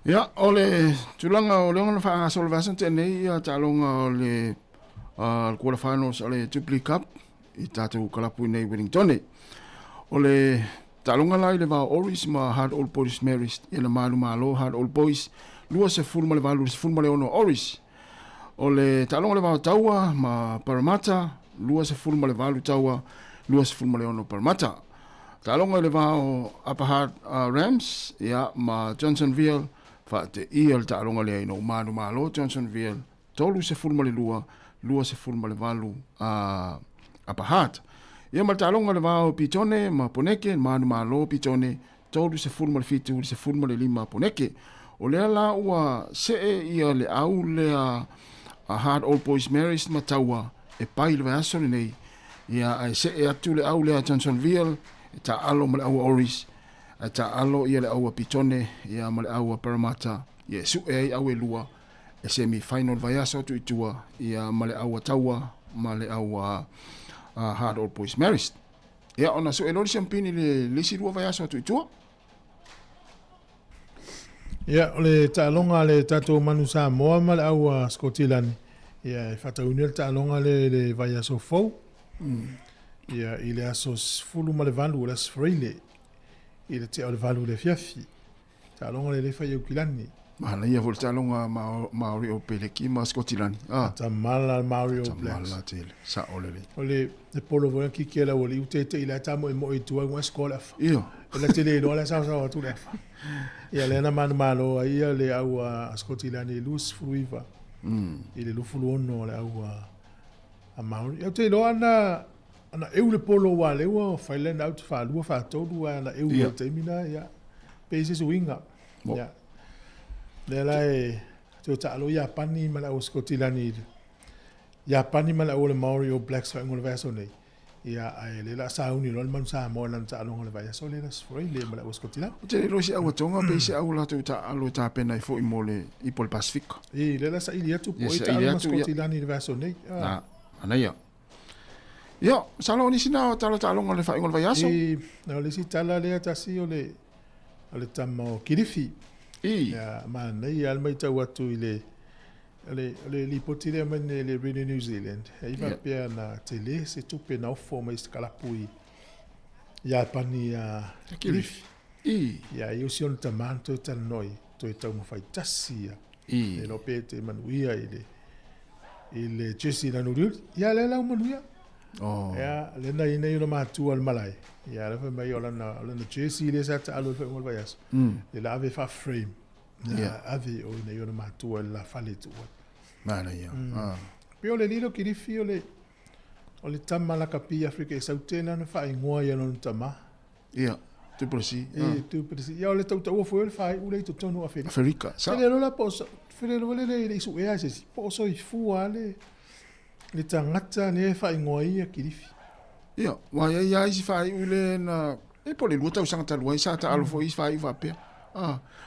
Ya, ole tulanga ole ngona fa asol vaso te nei ya ta longa ole quarter finals ole Jubilee Cup I tatu kalapu nei Wellington. Ole talonga lai le va Oris ma hard old boys marriage ina malu malo hard old boys lua se fulma le valu se fulma le ono Oris. Ole talonga le va taua ma Parramatta lua se fulma le valu taua lua se fulma le ono Parramatta. Talonga le va o Upper Hard Rams ya ma Johnsonville fa te il talonga le no malu malo Johnsonville tolu se fulma le lua se fulma le valu Upper Hard. Ia ma talonga le vao Pitone ma Poneke manu malo Pitone tolu se fulma le fitu se fulma le lima Poneke. O lea la ua ia le au lea a hard old boys marriage ma taua e pai le vaso nei. Ia ai atu le au lea Johnsonville e ta alo ma le au Oris e ta alo ia le au Pitone ia ma le au Parramatta ia su e au e lua e semi final vaso tu itua ia ma le au taua ma le au hard old boys marriage. Ia ona so elori champagne le lisi rua vai aso tu itua. Ia ole talonga le tato manu Sāmoa ma le au Scotland. Ia fata unil talonga le vai aso fou. Ia ile aso fulu ma le valu le sfreile. Ile te ole valu le fiafi. Talonga le fai ukilani. Mana ia vol talonga Maori o Peleki ma Scotland. Ta mala Maori o Blacks. Mala tele. Sa ole le. Ole le polo voa ki kela ole utete ila tamo e mo e tua ngwa skola. Iyo. Ele tele no la sa tu le. Ia le na man malo ia le au Scotland e lus fruiva. Ile lu fulu ono le au a Maori. Ia te lo ana eu le polo wa le wa failen out fa lu fa todo ana eu te mina ia. Pese swinga. Ia. Lela e te talo Japani ma la Scotland Japani ma la ole Maori o Blacks fa ngol vaso nei ia ai lela sauni lol man Sāmoa lan talo ngol vai so lela sfrei le ma la Scotland te lo si au tonga pe si au la tu ta alo ta pena fo I mole I pol Pacific lela sa ilia tu po ta alo Scotland ni vaso nei ana ia yo salo ni sina talo ngol fa ngol vai aso no le si tala le ta si ole tamo kirifi ya ma nei al mai tau atu ile le potire man le Radio New Zealand e va per na tele se tu pe na forma escalapui ya pani kirifi ya io si on tamanto tal noi to tau mo fai tassia e no pete manuia ile Jesse na nurul ya le la manuia ya le na ina ino matu al malai ya le fa mai ola na Jesse le sa ta alo fa ngol vayas le la ave fa frame ave o ina ino matu la fale tu mana ia pio le lilo kirifi ole tama la kapia Afrika sautena na fa ngoa ya no tama ia tu presi ya ole tau tau foi fa ule to tonu Afrika sa le la posa fere le su e ase poso I fuale le tangata le fa ngoa ia kirifi ia wa ia si fa ule na e pole luta usanga ta luai sa ta alo foi fa I va pe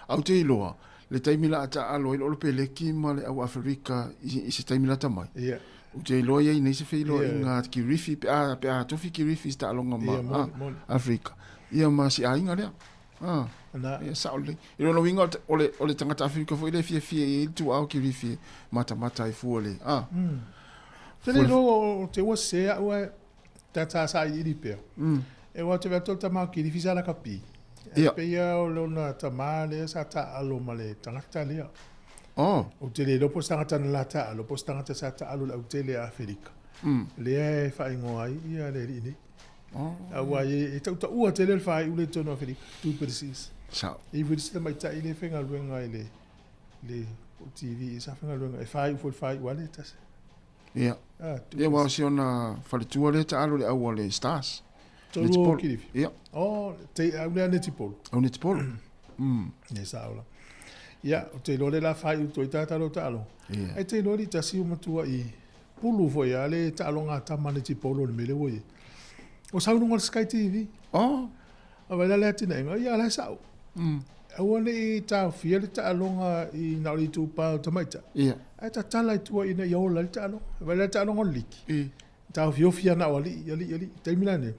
au te loa le taimila ta alo I lo peleki ma le au Afrika I se taimila ta mai ia o te loa ia nei se fe lo inga kirifi pe a tofi kirifi sta longa ma Afrika ia ma si ainga le na ia sa ole I lo winga ole tangata Afrika foi le fie tu au kirifi mata I fuole Tele lo te wa se wa ta sa I pe e wa te veto ta ma kirifi sa la kapi pe ia o lona tamale sa ta alo male tangata lea o tele lo postangata na lata lo postangata sa ta alo la tele Afrika le fa ingoa ia le ni awa e tau ua tele fa I ule tono Afrika tu precis sa e vedi se mai ta ile fenga luenga ile le TV sa fenga luenga e fa wale tas ia ia wa si ona falitua le ta alo le au le stars Tolo kirifi. Ia. Te aule netipolo. Au netipolo. Ne saula. Ia, te lole la fai u toi tatalo talo. Ai te lori tasi umatua I pulu foi ale talo nga tama netipolo le mele woi. O saunu ngal Sky TV. A vai la tina inga ia la sau. Awane I tau fia le taalonga I nauri tupa tamaita. Ia. Ai ta tala I tua ina iola le taalonga. Vai le taalonga liki. Tau fia na wali, yali, taimila ne.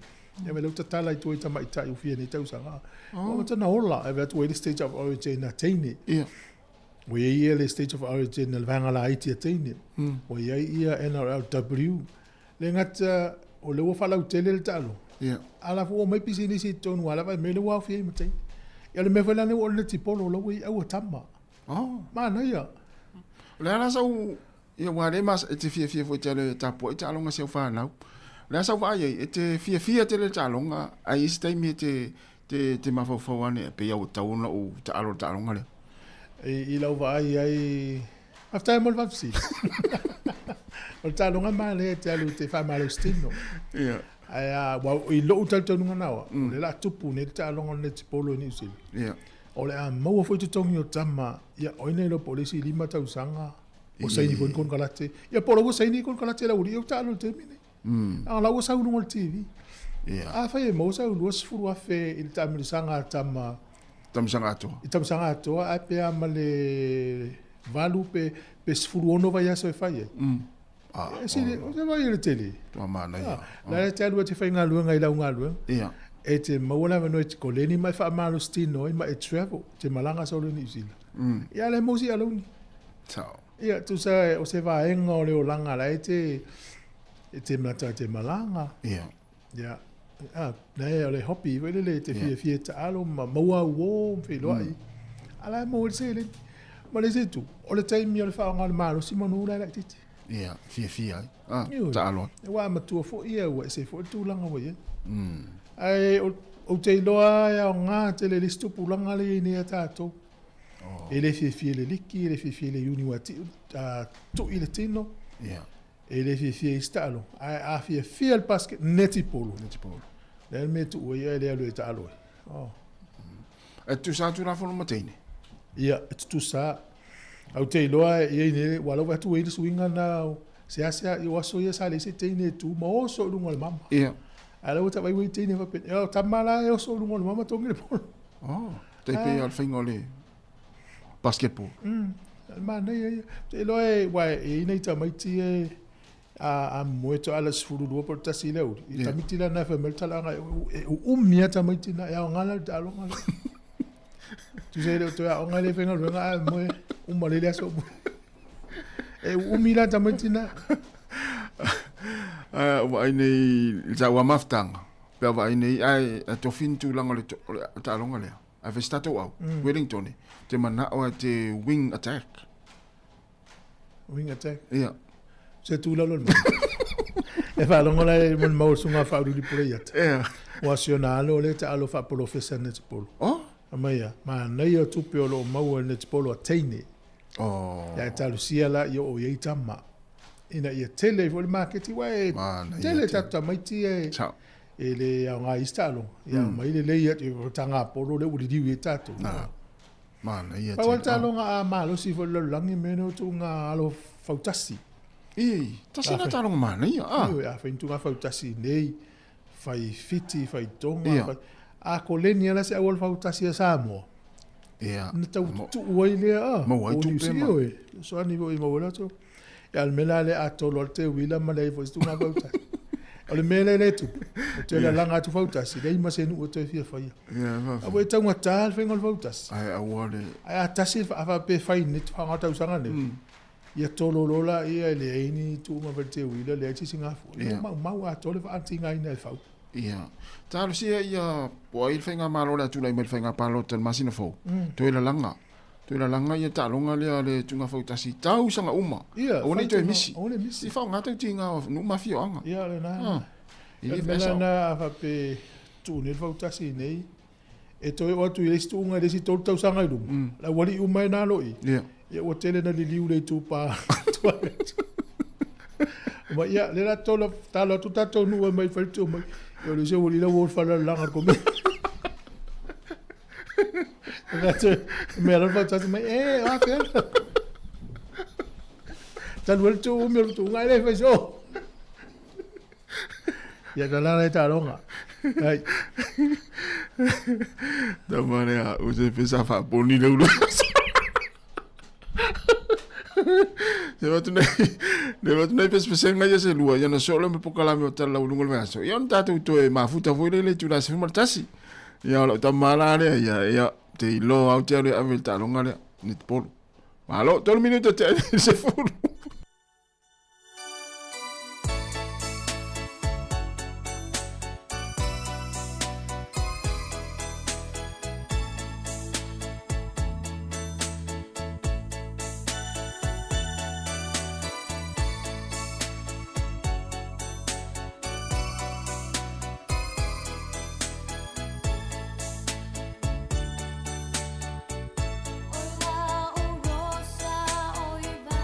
Ia me lau ta tala I tua I tamaita I fia ne tau sanga. O ta na ola, ai vatu the stage of origin na teine. Ia. O ia le stage of origin na vanga la Haiti a teine. O ia NRLW. Le ngata o le wafala utele le talo. Ia. Ala fu o mai pisi ni si tonu ala vai me le wa fia I matai. Ia le me fela ne o le tipolo lo wi au tama. Oh. Mana ia. Le ala sau ia wale mas e te fia fo tele tapo I talonga se fa nau. Le sau va ia e te fia tele talonga ai stai mi te mafo ane pe ia o tauna o talonga le. I lau va ai after mo va si. O talonga ma le te alu te fa malo stino. Ia. Ai wa I lo utal nunga nawa. Le la tupu ne talonga ne tipolo ni usil. Ia. O le a maua foi te tongi o tama, ia oine lo polisi 5 tausanga, o saini kon kalate. Ia polo ko saini kon kalate la uri, o talo te mine. A la o sa unu ngol TV. Ia. A fai e mo sa unu sfuru afe il tamilisanga tama. Tamisanga ato. I tamisanga ato, a pe ama le valu pe sfuru ono vai aso e fai e. E si le, o se vai le tele. Tua mana ia. La le te alu te fai ngā luenga I lau ngā luenga. Ia. E te mauna me no te koleni mai wha amaro stino I ma e travel, te malanga sa ole New Zealand. Ia le mosi aloni. Tau. Ia tu sa o se vaenga o le o langa la e te mata te malanga. Ia. Ia. Nei o le hopi, vele le te fia ta alo ma maua uo mfe loai. Ala mo le se le. Ma le se tu, o le taimi o le wha ngā le maro si manu ula la titi. Ia, fia ai. Ta alo. E wa matua fo ia ua e se fo tu langa wa ia. Ai o te loa ia o ngā te le listu pulanga le I nea tātou. E le fie le liki, e le fie le uni wa tu I le tino. Ia. E le fie I stalo. Ai a fie al basket neti polo. Neti polo. Le me tu ua ia le alo e ta alo. E tu sa tu la fono mateine. Ia, e tu sa. Au te loa ia ne wala wa tu e le swinga na se asia I waso ia sa le se teine tu ma o so lunga le mama. Ia. Ala uta vai wei tine va pe. Eu tamala eu sou lungo mama tongi le polo. Oh, te pe al fingo le basketball. Ma nei te loe wa e nei ta mai ti a moito ala sfuru do por tasi le. I tamiti la na fa melta la mia ta mai ti na ya ngala ta lo ngala. Tu sei le to ya ngala fenga lo nga mo male le so. E mila ta mai ti na. Wa nei za wa maftanga. Pe wa nei ai to fin tu langa le ta longa le. A vestato au. Wellington. Te mana o te wing attack. Wing attack. Ia. Se tu la lo. E fa longa le mon mau sunga fa ru di proiet. Ia. O asionalo le ta alo fa professor net polo. Oh. Amaya, ma nei o tupe o lo mau net polo teine. Oh. Ya ta lucia la yo o ye tama. Ina ia tele for market wa tele tata mai ti e ele a nga istalo ia mai le ia te tanga polo le uri di tato mana ia pa wata lo nga malo si for lo langi meno tu nga alo fautasi tasi na talo mana ia ia fa intu nga fautasi nei fai fiti fai tonga a kolenia la se a wol fautasi a Sāmoa ia na tu uile mo wai tu pe so ani vo I mo la to al mela le atolo te wila malai fo stu nga bauta al mela le tu te la langa tu fauta si dei ma se nu o te fia fai a bo tanga tal fengol fautas ai a wale ai atasi fa pe fai net fa ngata usanga ne ia tolo lola ia le ini tu ma verte wila le ti singa fo ma wa tolo fa antinga ina fa ia talo si ia po il fenga malo la tu la me fenga palo ten masina fo to la langa tu la langa ia ta longa le tunga fautasi tau sanga uma o nei to misi si fa ngata tinga no mafio anga ia le na ile na fa pe tu ne fautasi nei e to o tu ile stu nga desi tau sanga idu la wali uma na loi ia o tele na liliu le tu pa ma ia le la tolo talo tu tato nu mai fa tu mai yo le se wali la wo fa la langa ko me lo faccio ma va bene tan vuol tu mi tu ngai le faccio ya da la ta longa Ai. Da marea, uze pesa fa boni le ulo. Ne watu nei pesa ngai se lua ya na solo me pokala me tala ulungo le aso. Ya nta tu e mafuta foi le tu la se fuma tasi. Ya lo ta mala le ya te lo au te le avel ta longa le ni polo. Malo, todo minuto te se fulu. Ola o rosa o iva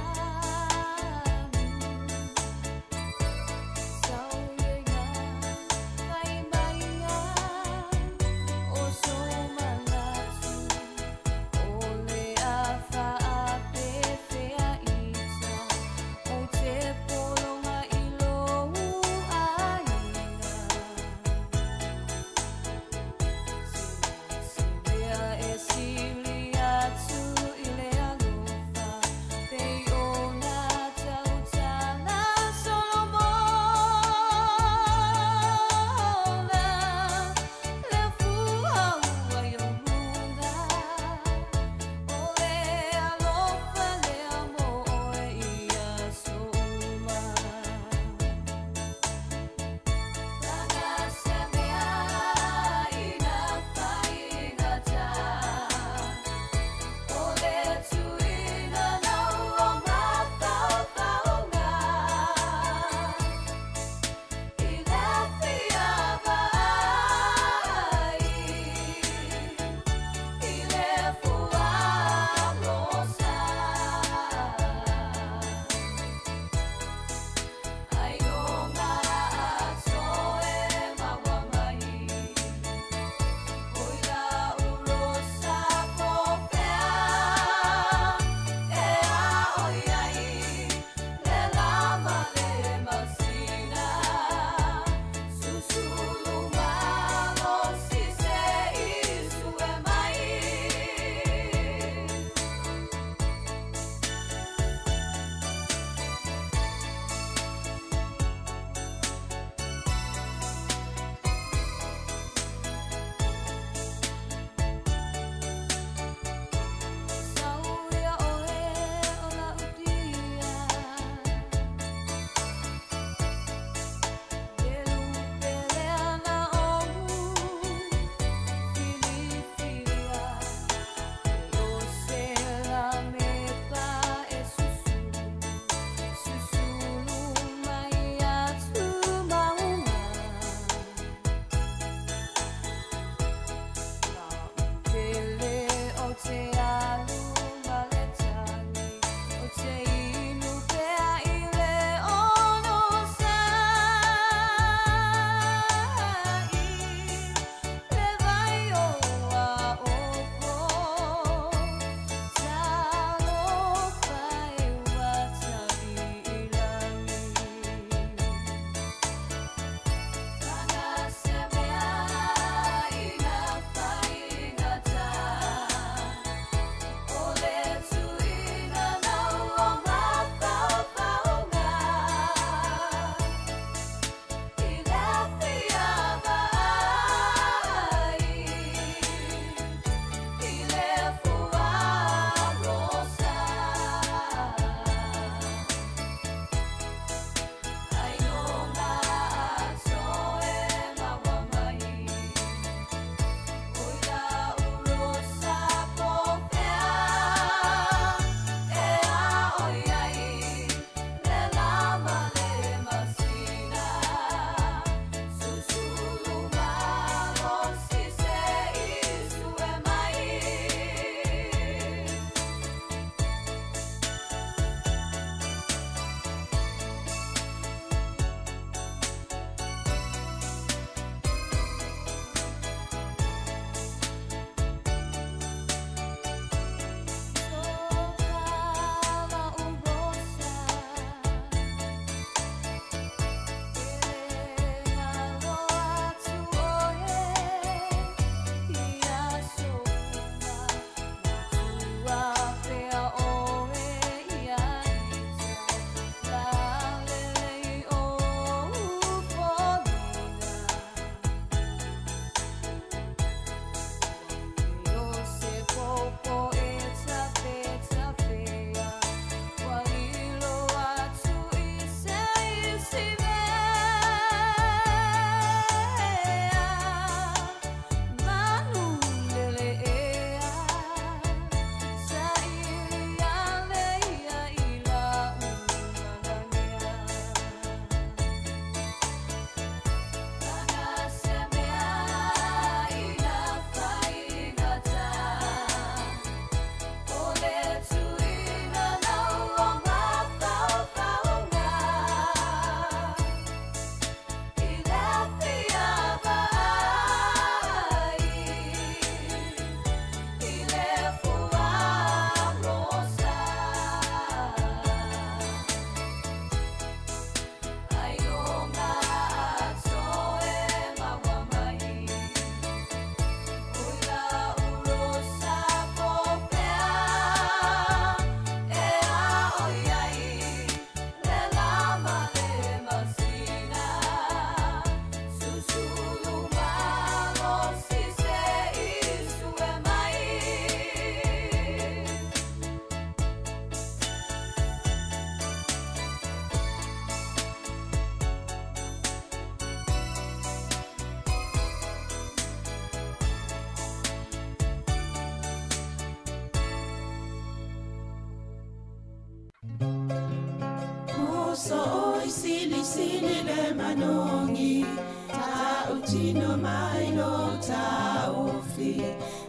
so I sili le manongi ta utino mai lo ta ofi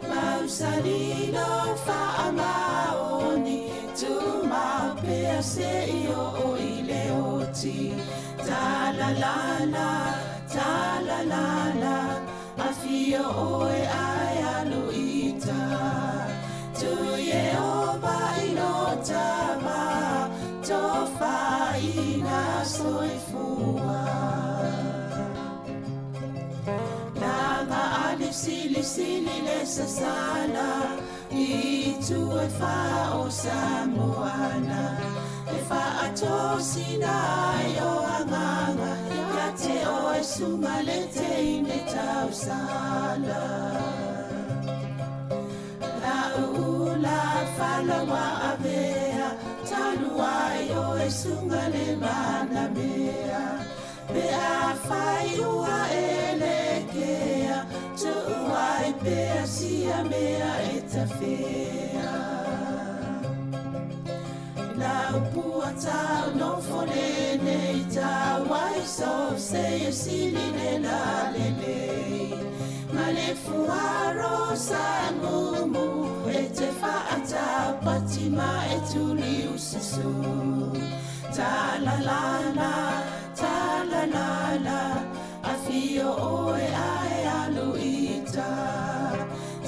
mausalino fa amaoni tu ma pe se io o ile oti ta la la afio o e ai aluita tu ye o vai lo tava to fa ina soifua lama ali sili le sasala i tu e fa o Sāmoana e fa ato sinai o anganga ya te o e sumalete ine tau sala la ula fala wa avea taluai o e sungale mana mea pe a fai ua elekea tu ai pe a sia mea e tafea la upua tau no fole nei tau ai so se e sili ne la lelei ma le fuaro sa mumu e te faata patima e tuli usisu ta la la afio oe ai aluita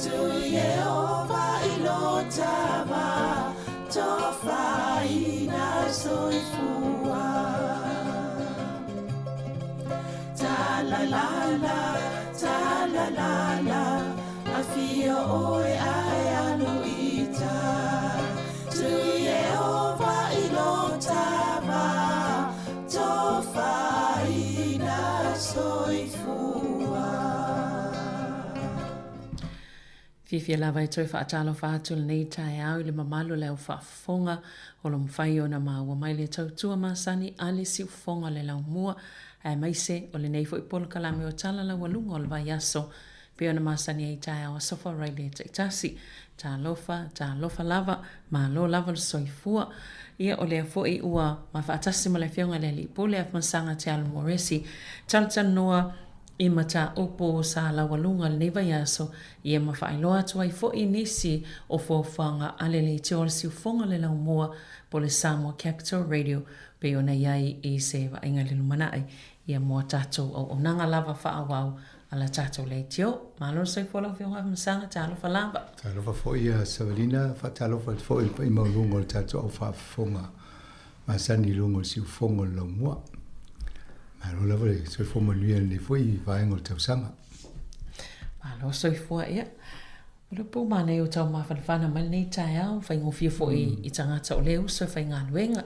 tu ye ova ilotava tofa ina soifua ta la la afio oe ai aluita tu ye ova ilotava tofa ina soifua Fifia lava e toi whaatalo whaatul nei tae au le mamalo leo whaafonga o lo mwhai o na maua mai le tautua masani ale si ufonga le lau mua e maise o le neifo i polo kalame o tala la walunga o le vai aso pe o na masani e tae au a sofa rai le taitasi ta lofa lava ma lo lava le soifua ia o le afo i ua ma whaatasi ma le whionga le li pole af masanga te alu moresi talutanoa i mata upo sa la walunga le vai aso ia ma whaailoa tua i fo i nisi o fōwhanga ale le te ora si ufonga le lau mua po le Sāmoa Capital Radio pe o na iai i se wa inga le lumanai ia mua tatou o nanga lava whaawau ala tatou le teo malo soi fola whionga masanga te alofa lava te alofa fo i a Savalina te alofa fo i maulunga le tatou au whaafonga ma sani lungo si ufonga le lau mua malo lava le soi fo maluia le fo i vaenga le tausanga malo soi fo ia Olo po mana o tau mawhanawhana mai nei tae au, whai ngofia fo i tangata o leo, so whai ngā luenga.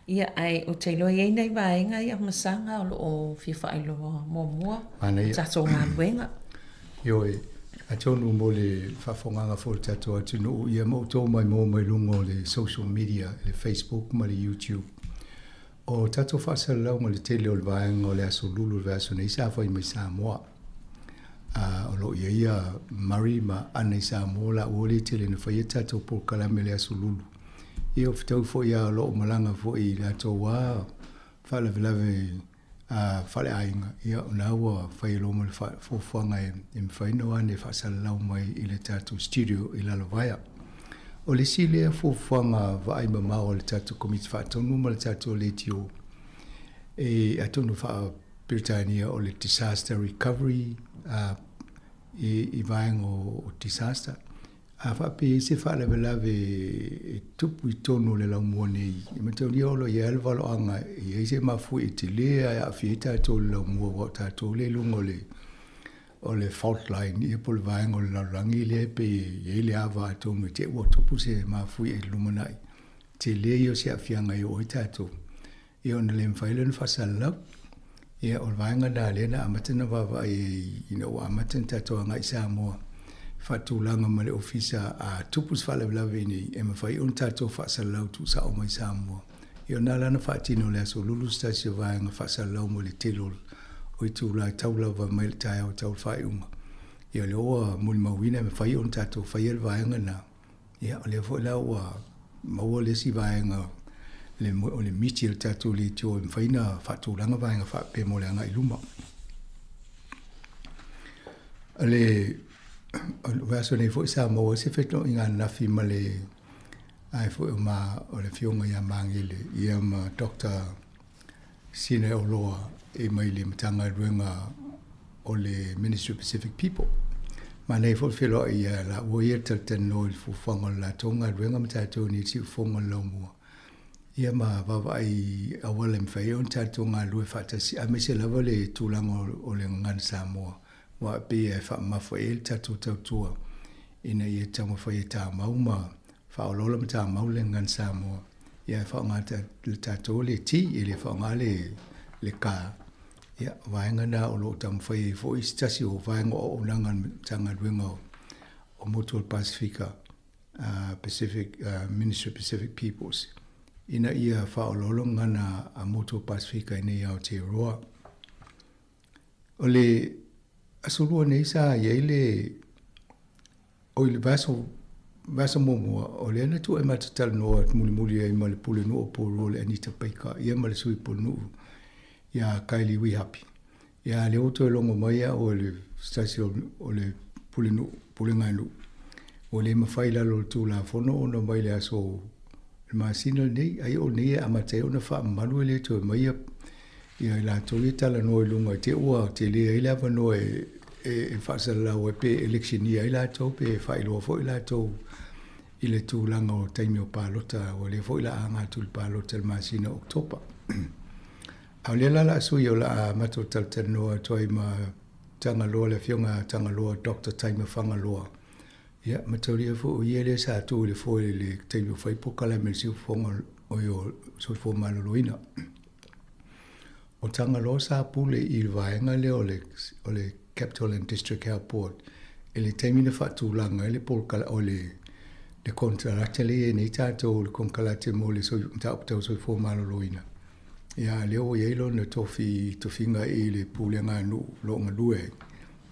Ia ai o te loa iei nei vaenga ia masanga o fia whai loa mua, tato ngā luenga. Io a tonu mo le whawhonganga fo le tato atu no ia mo tō mai lungo le social media, le Facebook, ma le YouTube. O tato whasalau ma le tele o le vaenga o le aso lulu le aso nei sa whai mai Sāmoa. O lo ia mari ma anei Sāmoa la ule tele na whai tato po kalame le aso lulu. Ia o fitau fo ia lo malanga fo i la tō wā whala vilave whale ainga. Ia o nāua whai lo mo le whawhanga e mwhaino ane whasalau mai i le tato studio i lalo vaia. O le si lea whawhanga vai ma mao le tato komiti whaatonu ma le tato le tio. E atonu wha Britannia o le disaster recovery i vaenga o disaster. A whape se whaale velave tupu I tonu le lau mua nei. I matau ni olo i alvalo anga i eise mafu I te lea a whieta to le lau mua wa tato le lungo o le fault line I po le vaenga o le laurangi le pe i le awa atonu te ua tupu se mafu I lumanai. Te lea I o se a whianga I o I tato. I o na le mwhaile na whasalau. Ia o le vaenga na lena amatana wawa I amatana tato anga I Sāmoa. Whatulanga ma le ofisa a tupus whalawalawe nei e mawhai on tato whasalau tu sa o mai Sāmoa. Ia nā lana whaatino le aso lulu stasi o vaenga whasalau mo le telol o I tūla taulawa mai le tae o taul whaiunga. Ia le oa muli mawina me whai on tato whai el vaenga na. Ia o le fo la oa maua le si vaenga o le miti le tatou le tio e whaina whatūranga vaenga whape mo le anga I luma. Le vaso nei fo Sāmoa se feto I ngā nafi ma le ai fo o le fionga ia mangile ia ma Dr. Sine Oloa e mai le matanga ruenga o le Ministry of Pacific People. Ma nei fo filo ia la o ia tano il fu fonga la tonga ruenga matatou ni si fonga la mua. Ia ma vava I awale mwhai on tatou ngā lue whatasi a me se lava le tūlanga o le ngan Sāmoa. Wa pe e wha mawha e tatou tautua ina ia tamo whai e tā mauma whaolola ma tā mau le ngan Sāmoa. Ia wha ngā le tatou le ti e le wha ngā le kā. Ia vaenga nā o lo tam whai e fo I stasi o vaenga o nangan tanga ruenga o Mutual Pacifica Ministry of Pacific Peoples. Ina ia whaololo ngana a Mutual Pacifica ina ia o te roa. O le asurua nei sa iei le o le vaso momoa o le ana tu e matatal noa muli ai ma le pule no o poro le Anita Paika ia ma le sui ponu ia Kylie Wihapi. Ia le oto e longo mai o le stasi o le pule ngai lu. O le mawhaila lo tu la fono o no mai le aso le masina nei ai o nei a matei o na wha manu le tu e mai ia la toi tala no lunga te ua te le ai lava no e whaasala o pe election ia ai la tau pe whailo fo ila tau I le tūlanga o taimi o pālota o le fo ila anga tu le pālota le masina Oktopa. Au le la sui o la mato taltanoa toi ma tangaloa le fionga tangaloa Dr. Taima Whangaloa. Ia matoria fo o ia le sa tu le fo le taimi o whaipoka la me siu fonga o yo soi fo maloloina. O tangaloa sa pule I le vaenga le o le Capital and District Airport. E le taimina whaatūlanga e le polkala o le kontrarata le nei tātou le konkalate mo le taupatau soi fō maloloina. Ia leo i eilo na tofinga I le pūlenga lo ngalue.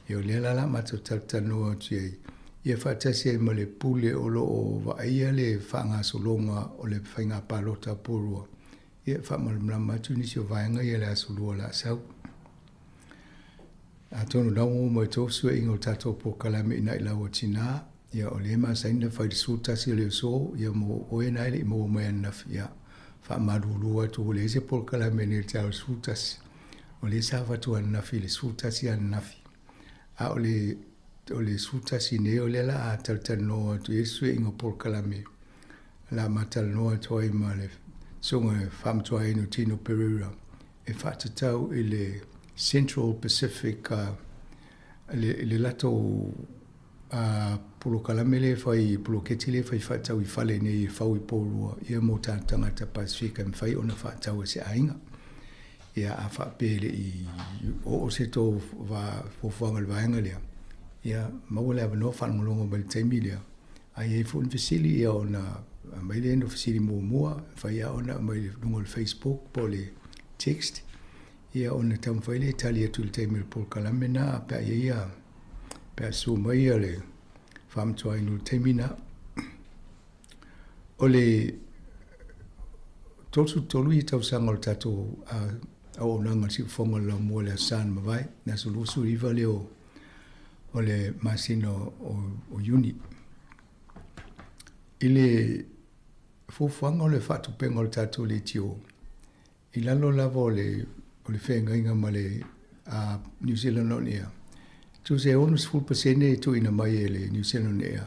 Ia le lala mato taltanoa tia ia whaatasi e ma le pūle o lo o vaia le whaanga solonga o le whainga pālota pōrua. Ia whaamalamlama tu nisi o vaenga ia le asolua la sau. A tonu naungo mo e tōsua ingo tātou po kalame ina I lawa tina. Ia o le masaina whai sūtasi le so, ia mo oe nai le mo mai anafi, ia wha marurua tu le se po kalame ni tau sūtasi. O le sa watu anafi, le sūtasi anafi. A o le sūtasi ne o le la a taltanoa tu esue ingo po kalame. La matalanoa toi ma le songa wham toi ino Tino Pereira. E whatatau I le Central Pacific le lato pulo kalamele fai pulo ketile fai fatau I fale nei fau I porua ia mo tangata Pasifika fai ona fatau se ainga ia a fa pele I o se to va fofanga le vaenga lea ia maule ava no fa ngolongo bel taimilia ai e fun fasili ia ona mai le no fasili mo fai ia ona mai ngol Facebook po le text ia ona tam fai le talia tu le taimil pol kalamena pa ia pe su mai le fam toi no temina ole tolu I tau sangol tato o nanga si fonga la mo le san mavai na solusu riva leo ole masino o uni ile fofanga le fatu pengol tato le tio ilalo lavo le fenga inga male a New Zealand onia tu se onus full percent tu ina mai le New Zealand onia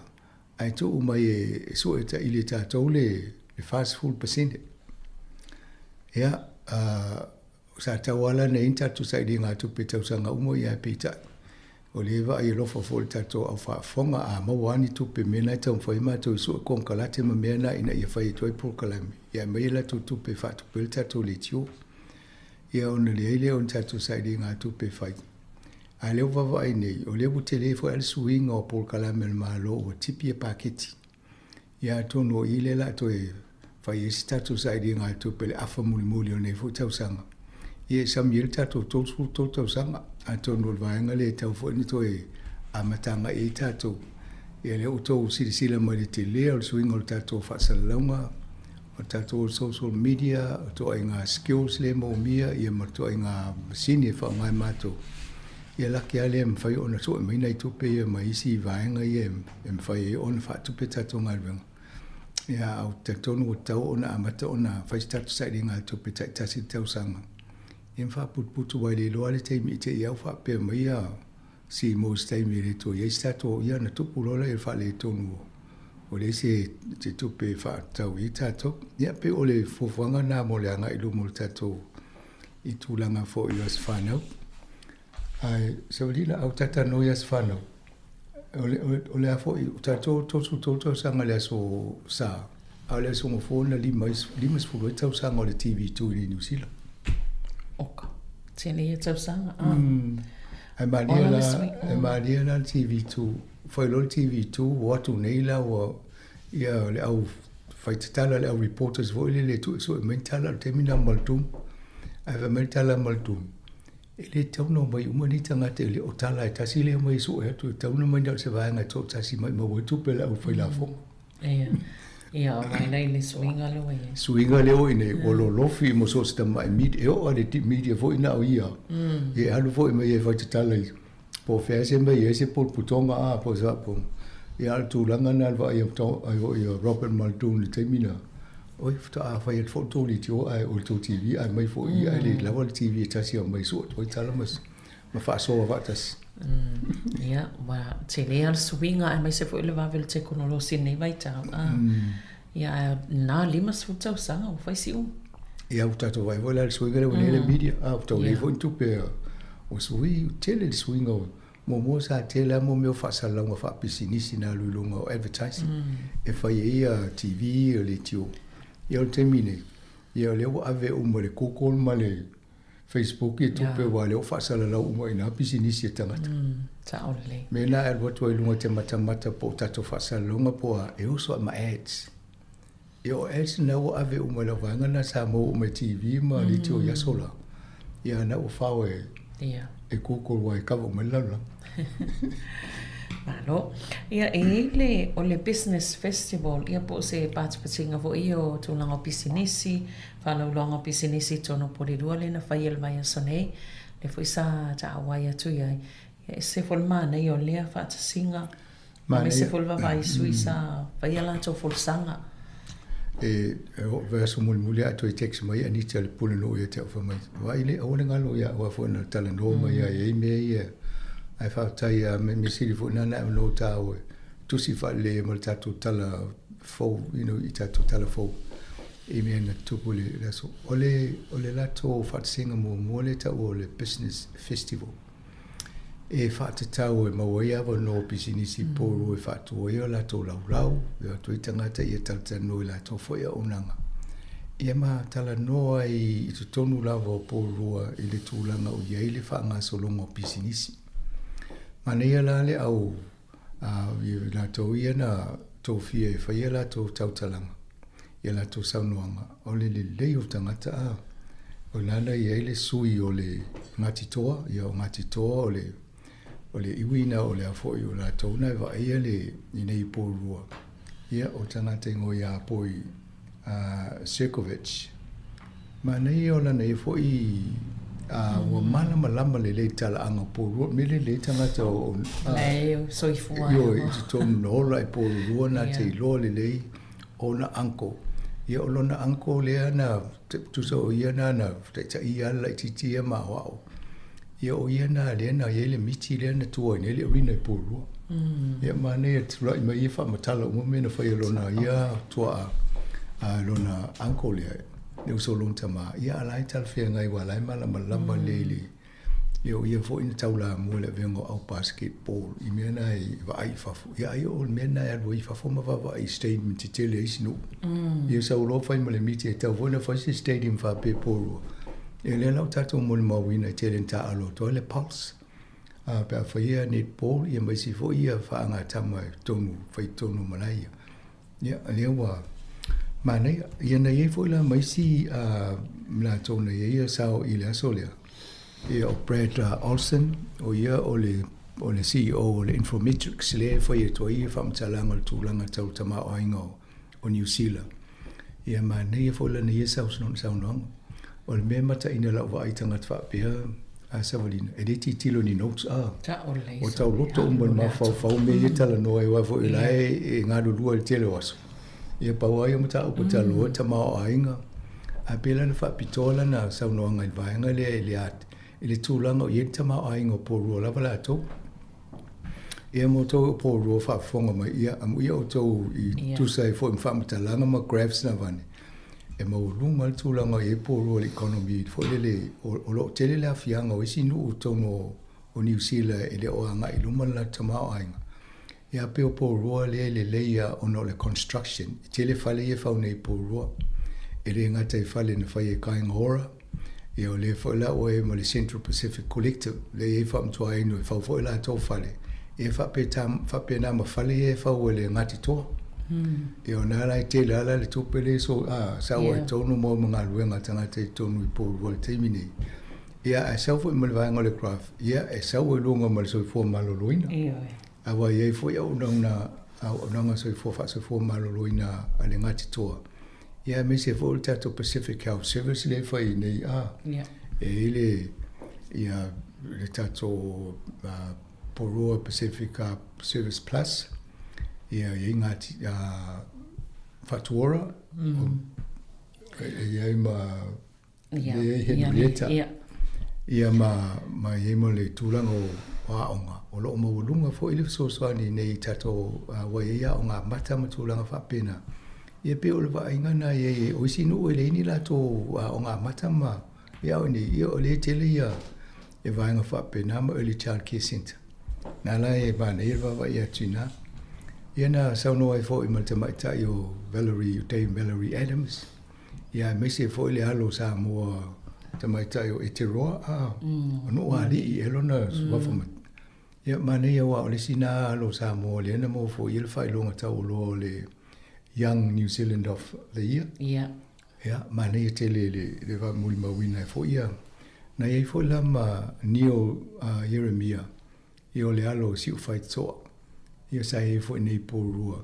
ai tu mai so eta ile tato le fast full percent ya sa tawala ne inta tu sai dinga tu peta usanga umo ya peta oliva ai lofo fol tato au fa fonga a mawani tu pe mena tam foi ma tu so kon kalate ma mena ina ia fai tu por kalami ya mela tu pe fa tu pe tato le tiu ya on le ile on tato sai dinga tu pe fai a le va nei o le bu telefo al swing o por kalami ma lo o tipi paketi ya to no ile la to e fai status sai dinga tu pe afa muli ne fo tau sanga ye samir tato tau sanga ato no vaenga le tau fo ni toi a matanga e tato ye le uto sila mai te le o swing o tato fa salonga o tātou social media, o toa i ngā skills le mo mia, ia ma toa i ngā masini e wha ngai mātou. Ia laki ale e mwhai ona so e maina i tupe ia ma isi i vaenga ia e mwhai e ona wha tupe tātou ngā ruenga. Ia au te tonu o tau ona amata ona whai statu sairi ngā tupe tai tasi tau sanga. Ia mwha putputu wai le loa le teimi i te iau wha pia mai ia si mo steimi le to. Ia statu o ia na tupu lola e wha le tonu o. O le se te tupe wha tau i tātou. Ia pe o le fufuanga nā mo le anga i lumo le tātou i tūlanga fo i as whanau. Ai, sawarila au tata no i as whanau. O le a fo i tātou tōtou sanga le aso sā. Au le aso ngofona limas furu i tau sanga o le TV2 i New Zealand. Oka. Tēne i tau sanga. Ai maria la TV2. Foi lo TV2 watu neila o ia le au faitala le au reporters vo le tu so mentala termina maltum ave mentala maltum ele tauno mai umani tanga te le otala e tasi le mai so e tu tauno mai da se vai nga to tasi mai mo tu pela au foi la fo ia mai nei le swinga le o ine o lo lofi mo so sta mai mid e o le media vo ina o ia e alu vo mai e faitala po fese mai ese por putonga a po za po ia tu langa na va ia to ai Robert Maltun le termina oi fta a fa ia foto li tio ai o to TV ai mai fo ia le level TV tasi o mai so oi tala mas ma fa so va tas ia wa tele al swinga ai mai se fo le va vel te kono si nei vai ta ia na limas fu tau sa o fa si ia u tato vai vola le swinga le media a to le fo tu pe o sui tele le swinga mo sa tele mo me fa sala ngo fa pisinisi na lulunga o advertising e fa ia TV o le tio ia o termine ia le o ave o mo le kokol ma le Facebook e tupe wa le o fa sala la o mo ina pisinisi e tangata ta ole me na e watu i lunga te mata po tato fa sala lunga po e o so ma ads e o ads na o ave o mo le vanga na Sāmoa o me TV ma le tio ia sola ia na o fa ia e kokol wa e kava me lala Malo. Ia le o le business festival ia po se participating vo io to langa pisinisi, fa lo langa pisinisi to no polidua le na fai el mai sone, le foi sa ta waia tu ia. E se forma na io le fa singa. Ma se volva vai suisa, fai la to forsanga. E o verso muli ato i text mai ani te le pule no ia te fa mai. Vai le o nga lo ia wa fo na tala no mai ia me ia. Ai fa tai me siri fo na no ta o tu si fa le mo tatu tala fo i tatu tala fo e me na tu pule la so ole la to fa singa mo le ta o le business festival e fa te tau e mawai ava no pisinisi poro e fa tu e la to lau e tu tangata e tata no la to fo ia onanga e ma tala no ai i tu tonu lava poro e le tūlanga o ia le fa nga solongo pisinisi mana ia la le au la to ia na to fie fa ia la to tautalanga ia la to saunoanga o le o tangata o lana ia le sui o le ngatitoa ia o ngatitoa o le iwina o le afo i o la tauna va ia le inei porua ia o tangata ingo ia poi Sekovic mana ia o lana i fo i o malama le tala anga porua me le tangata o soifua io i tom no la porua na te lo le ona anko ia o lona anko le na tu so ia na te ia la titia ma wao ia o ia na le na ia le miti le na tu ne le rina porua ia mane tu la mai fa matala mo me na fa lona ia tua lona anko le ne so lonta ma ia lai tal fe ngai wa lai malama le ia fo in taula mo le vengo au basketball I mena I va ai fa ia ia o mena ia voi fa fo ma va ai statement te le sino ia sa lo fa mo le miti te vona fa si stadium fa pe poro e le la tato mo le mawina te le ta alo to le pulse pa fa ia ni ball ia mai si fo ia fa nga tama tonu fa tonu malai ia le wa mana ia na ia fo la mai si la tonu ia sa o ile solia ia o Brad Olsen o ia o le CEO o le Informatics le foi to ia famtalanga o tūlanga tau tama o ingo o New Zealand ia manei fo la nei saunoanga o le mea mata ina lau wa aitanga whapea a Savalina. E reti tilo ni notes o tau roto umbal ma fau me e tala noa e wafo i lai e ngāru lua i tele waso. Ia paua ia mata upo talo ta mao ainga. A pela na whapitola na saunoanga i vaenga le ate. I le tūlanga o ieta mao ainga o pōrua lava la atou. Ia mo tau pōrua whafonga mai ia amu ia o tau i tusai fo i whamatalanga ma graphs na vane. E maulunga le tūlanga e pōrua le economy fo le o lo tele le afianga o isi nuu tono o New Zealand e le o anga i luma la tamao ainga. Ia peo pōrua le leia ono le construction. I tele fale e faune i pōrua. E le ngata i fale na fai e kainga ora. Ia o le fo la o e mo le Central Pacific Collective. Le e fa mtua inu e fau fo la tau fale. E fa pe na ma fale e fau le ngati toa. E o nara i te lala le tupele so sawa i tonu mo mga luenga tangata i tonu i pōrua le teimine. Ia e saufu i malvaenga le craft. Ia e sawa i lunga ma le soifua maloloina. Awa i e fo i au nanga soifua fa soifua maloloina a le ngati toa. Ia me se fo le tato Pacific Health Service le fai nei E ile ia le tato Pōrua Pacific Service Plus. Ia ngati Fatuora. Ia Henrietta. Ia ma ia mo le tūlanga o aonga. O lo maulunga fo ili sosoani nei tato wa ia o ngā mata ma tūlanga whapena. Ia pe o le vainga na ia o isi nuu e leini lato o ngā mata ma. Ia o ni ia o le tele ia e vainga whapena ma Early Child Care Center. Nā la e vana ia wa ia tūna. Ia na saunoa e fo i malta maitai o Dame Valerie Adams. Ia mese fo i le alo Sāmoa ta maitai o Eteroa. No ali i elona wafamat. Ia mane ia wa o le sina alo Sāmoa le na mo fo i le whailonga tau lo le Young New Zealand of the Year. Ia mane ia tele le wa muli mawina e fo ia. Na ia i fo la ma Neil Jeremiah. I o le alo siu whai toa. Ia sa e fo nei pōrua.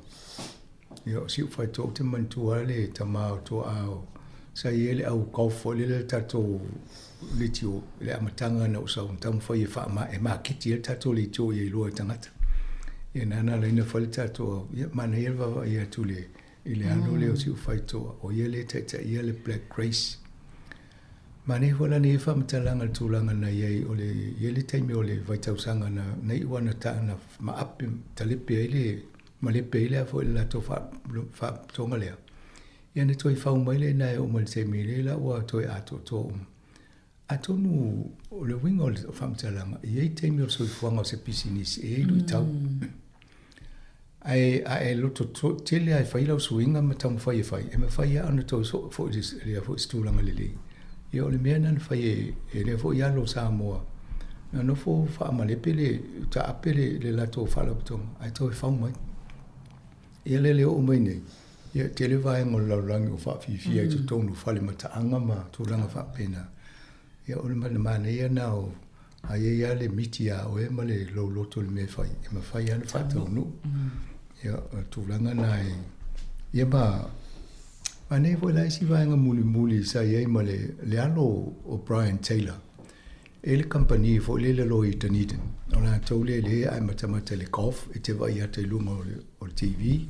Ia o siu whai tō te mantua le tamao tō ao. Sa i ele au kaufo le tato le tio le amatanga na usau. Tamu whai e wha ma e maa kiti le tato le tio i loa tangata. Ia nana leina whale tato. Ia mana ia wawa ia tule. I le ano le o siu whai tō. O ia le taita ia le Black Grace. Mane wala ni wha matalanga tūlanga na iei o le iele taimi o le vaitausanga na nei wana taa na maapi talipe ele ma lepe ele a fo ele la tō wha tonga lea. Ia ne toi whau maile na e o ma le taimi ele la ua toi ato tō A tonu o le winga o le wha matalanga iei taimi o soifuanga o se pisinisi e ilu i tau. Ai loto tele ai whaila o suinga ma tamu whai e whai. E ma whai a ana tō fo i stūlanga lelei. Ia o le mea nana whai e le fo i alo Sāmoa. Nga no fo wha amalepe ta apele le lato whala putonga. Ai tau e whau mai. Ia le o mai nei. Ia tele vai ngō laurangi o wha whiwhia i tonu whale mata anga ma tūranga wha pena. Ia o le mana ia nao. Ai ia le miti a o e ma le lau loto le mea whai. E ma whai ana whatau nu. Ia tūranga nai. Ia ma Ane fo lai si vaenga muli sa iei ma le alo o Brian Taylor. E le company fo le lo i Dunedin. O la tau le ai matamata le golf e te vai ata i lunga o TV.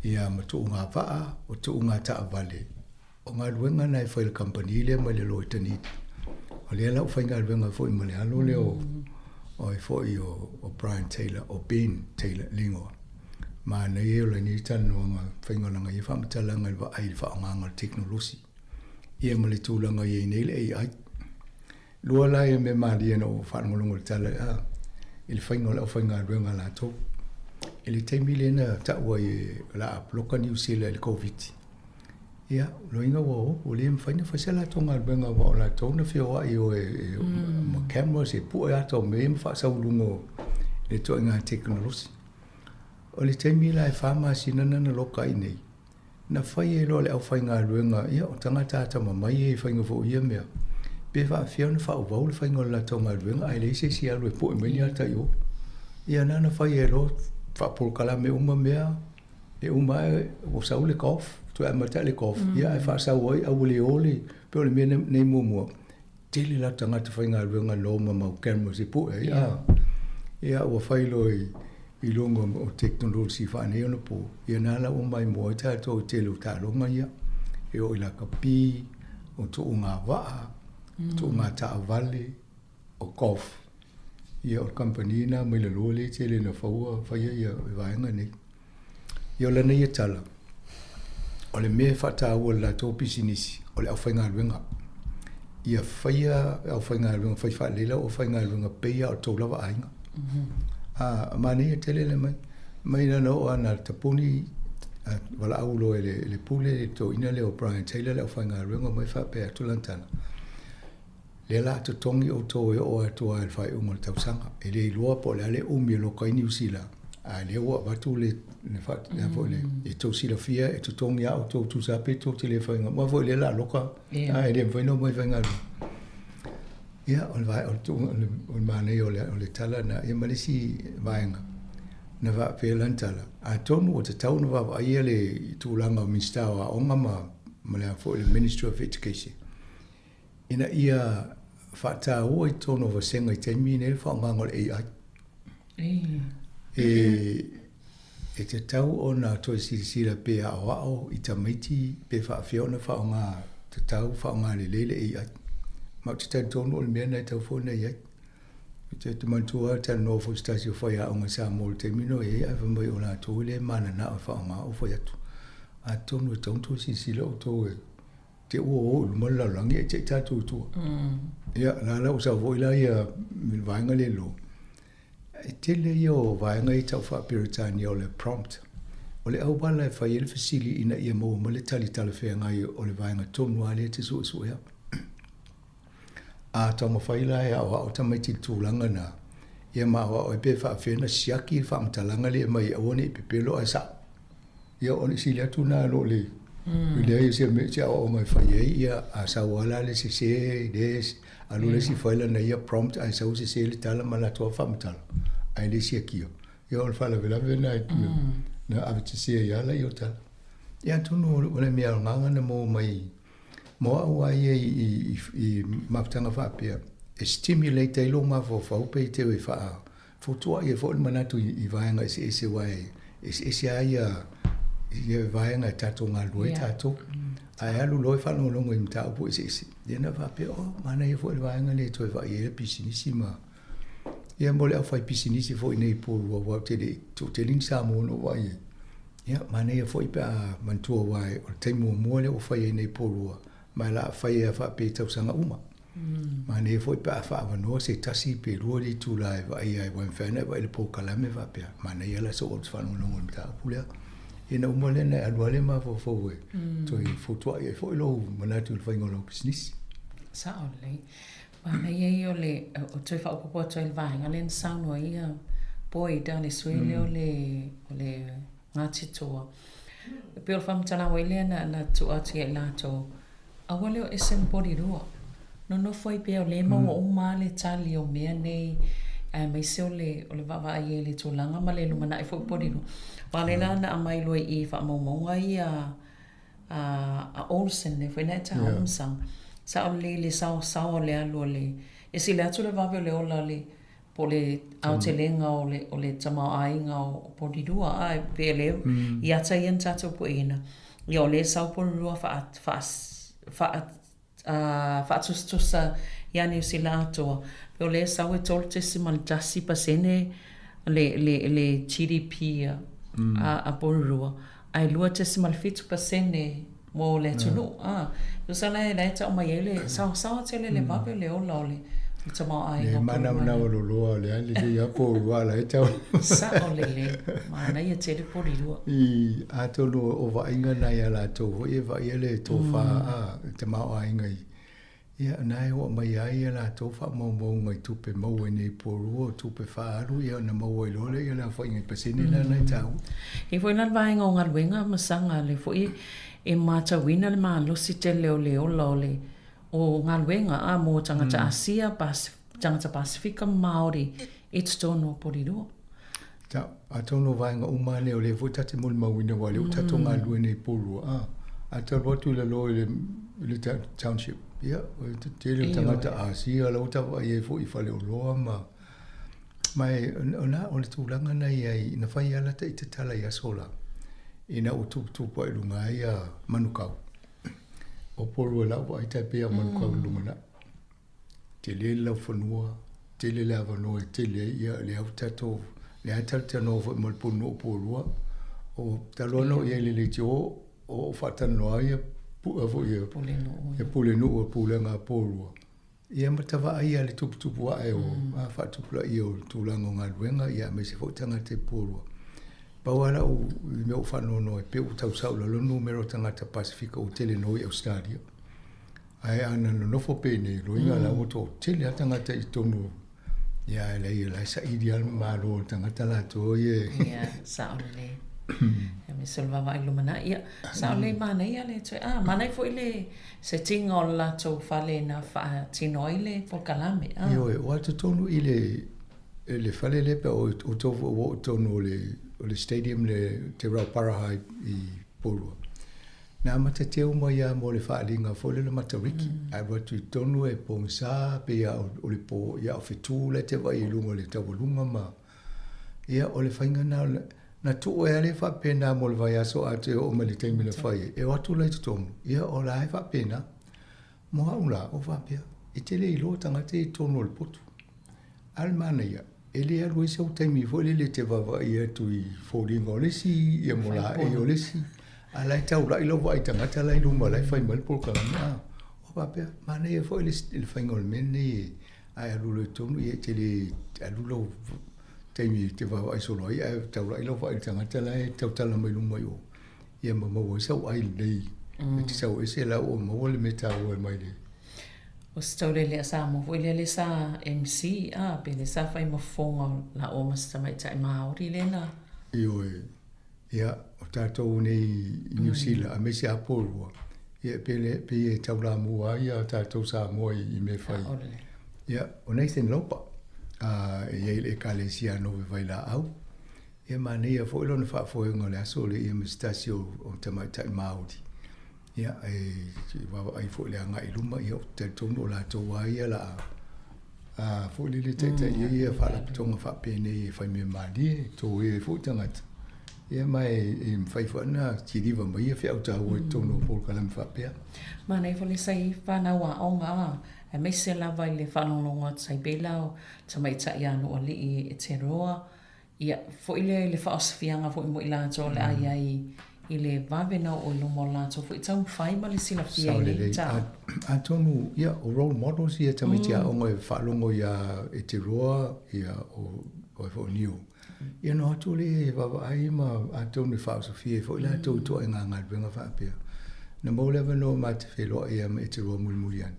Ia ma tu unga vaa o tu unga taa vale. O ngā luenga nai fo le company le ma le lo i Dunedin. O le ala o fai ngā luenga fo i ma le alo le o i fo i o Brian Taylor o Ben Taylor lingoa. Ma na e o la ni tano nga whaingolanga i whamatalanga i wa ai whaonganga teknolosi. Ia ma le tūlanga i nei le AI. Lua lai e me maria no whanongolongo le tala i le whaingola o whainga ruenga la tō. I le teimi le na taua i la aploka New Zealand le COVID. Ia, lo inga wo o le mwhaina whasela tō ngā ruenga wa o la tō na whioa i o ma cameras e pua e ato me mwhasaulungo le tō ngā teknolosi. O le teimi la e whama sinana na loka i nei. Na whai e lo le au whai ngā ruenga, ia o tangata ata mamai e whainga fo ia mea. Pe wha whiau na whao wau le whainga la tau ngā ruenga, ai le ise si alu e po e meni ata i o. Ia nana whai e lo, wha polkala me uma mea, e uma e o sau le golf, tu a mata le kof ia e fa sa woi a wuli oli pe le mena nei mo tele la tanga te fainga luenga lo ma ken mo se pu ia o failo I longo o teknologi fa ne ono po ia nala o mai mo ta to tele ta longa ia e o ila kapi o to nga va to nga ta vale o kof ia o company na me le lole tele na fa ia va nga ni ia la nei tala o le me fa ta o la to pisinisi o le afainga luenga ia faia afainga luenga fa lela o fainga luenga pe ia o to lava ainga mani tele le mai na no ana tapuni wala aulo le pule to ina le o Brian Taylor le afainga luenga mai fa pe atulantana le la to tongi o to o to al fai o mo tausanga ele loa po le umi lo kai New Zealand le o batu le fa le vo le e to sila fia e to tongi au to tu sa pe to tele fainga mo vo le la loka ele foi no mai fainga ia on vai on mane o le tala na e malisi vainga na va pe lantala a tonu o te tau no va ia le tulanga o minsta o onga ma le fo le Ministry of Education ina ia fata o tonu o senga I temi ne fa ngangol AI e te tau o na to sila pe a o I tamaiti pe fa fiona fa nga te tau fa nga le AI ma te tau tonu o le mea nei tau fōna iai. Te mantua tau no fo stasio whai a onga Sāmoa te mino e ai whamai o la tō le mana na o whaonga o whai atu. A tonu e tauntu si sila o tō e te ua o lumala langi e te tātou tua. Ia, nāla o sa voila ia min vaenga le lo. E tele ia o vaenga I tau wha Piritani o le prompt. O le au bala e whai ele fasili ina ia mo le tali tala whea ngai o le vaenga tonu ale te so ea. A tau mawhaila e au tamaiti tūlanga na ia mawa o e pe wha whina siaki wha matalanga le mai awane I pepelo a sa. Ia one si lea tūna lo le. Lea ia se me se au mai whai ia a sa wala le se des a lule si whaila na ia prompt a sa se le tala mana tua wha matala. A le siakio. Ia on whala vela vena na avete se ia la i o tala. Ia tunu o le mea nganga na mo mai mo au ai I maptanga whapea. E stimulate I longa fo whaupe I te we wha. Fotua I fo manatu I vaenga ese wai. Ese ai I vaenga tato ngā lue tato. Ai alu loi whano longo I mta upo ese. Dena whapea, mana I fo vaenga le toi wha I pisinisi ma. Ia mo le au whai pisinisi fo I nei pōrua wau te le to te ling Sāmoa no wai. Ia, mana I fo I pia mantua wai o teimu mua le o whai I nei pōrua. Mai la whai e wha pe tausanga uma. Ma ne foi pa fa no se tasi pe ruori tu lai va ai wan fana va le po kalame va pe. Ma ne yala so o fa no no ta pula. Ina uma le na alwale ma fo we. To I foto ai fo lo mana tu fa ngolo business. Sa ole. Ma ne ye ole o te fa o po to il va ngalen sa no ia. Poi da le suele ole ngati to. Pe o fam tala wele na tu ati la to. Awale o esen body rua. No foi pe o lema o uma le tali o mea nei mai se o le vava ai le tolanga ma le lumana I foi body rua. Wale la na mai lo I fa mo ai a Olsen ne foi na ta Olsen. Sa o le sa o le alo le. E si le atu le vava le ola le po le autelenga o le tama ainga o body rua ai pe le ia ta ien tato po ina. Ia o le sa po rua fa tusa ia New Zealand toa. Pe le sa we toltesimal tasi pasene le GDP a porua. Ai lua tesimal fitu pasene mo le tunu. Yo sa la ta o mai ele sa tele le vape le ola le tama ai. Le mana na o lo le ale ia porua la ta. Sa o le mana ia tele porua. I atolo o va inga na ia la to e va ele to fa tama ai ngai. Ia nai o mai ai la to fa mo ngai tupe mo nei porua tupe fa alu ia na mo I lo le ia la fa inga pesini la na tau. I foi na vai nga ngalwenga masanga le foi e mata wina le ma lo si tele o le o ngalwenga mo tangata Asia tangata Pasifika Maori it's tono porido. Ta atono vai nga uma le o le foi tate mo mawina wale o tato ngalwe nei porua Ata rotu le lo le township. Ia, te le tangata Asia la uta wa ye fo I fale o loa ma. Mai ona o le tūlanga nei ai na whai ala te te tala ia sola. Ina o tupu ai lunga ia manukau. O poru e lau ai tai pia manukau lunga na. Te le lau whanua, te le la wanoa, te le ia le au tato, le ai tala te anō fo I malpunu o porua. O talono ia le le tio o whatanoa ia fo ia pule nu o pule ngā porua. Ia matawa ai le tupu ai o whatupula I o tūlanga o ngā luenga ia me se fotanga te porua. Pauala o meo whanono e pe o tau saula lo numero tangata Pasifika o tele noi Australia. Ai ana no nofo pene roinga la o to tele tangata I tonu. Ia le sa ideal maro tangata la to ye. Ia saole. E me solva vai lumana ia saole mana ia le tue mana foi le se tinga o la to fale na fa tinoile po kalame Io e o tonu le fale le pe o to o tonu le stadium le te rau parahai I Porua. Nā mata te uma ia mo le whaalinga fole le matariki. Ai watu I tonu e pongsa pe ia o le po ia o whetū le te wai lunga le tawalunga ma. Ia o le whainga na tu e ale whapena mo le vai aso a te o mali teimi le whai. E watu lai tu tonu. Ia o la hai whapena mo haula o whapea. I te le ilo tangate I tonu o le potu. Almana ia. E le alu e sau taimi fo le te wawa I atu I fōringa o lesi ia mo la e o lesi. A lai tau lai lo wai tangata lai luma lai whai malpol kalama. O wapea, mana ia fo le whainga o le mene e ai alu lo tonu I te le alu lo taimi te wawa ai solo ai ai tau lai lo wai tangata lai tau tala mai luma I o. Ia mamawa sau ai nei. E te sau e se la o mawa le meta o e mai le. O staule le Sāmoa foi le sa MC pe le sa fai mafonga la o masta mai tai maori le na Io ia o tātou nei New Zealand a me se apolua ia pe e taula mua ia tātou Sāmoa I me fai ia o nei sen lopa ia le kalesia no vai la au ia mania foi lo na fa foi ngole aso le ia mestasio o tamai tai maori ia wa ai foi le anga I luma ia te tono la to wa ia la foi le te ia fa la tonga fa pene fa me mali to e foi tangata ia mai fai fa na ti diva mai fa au ta o tono por kalam fa pea mana foi le sai fa na wa onga e me se la vai le fa longa sai bela tamai tai ano o li e te roa ia foi le fa osfianga foi mo ila to le ai I le vavena o lomo lato foi tau fai ma le sila fia I ta. A tonu ia o role models ia tamitia o ngai whalongo ia e te roa ia o fo niu. Ia no atu le vava ai ma a tonu whao sofia fo ila tau toa I ngā ngalwenga whaapea. Na maulewa no ma te wheloa ia ma e te roa mulmulian.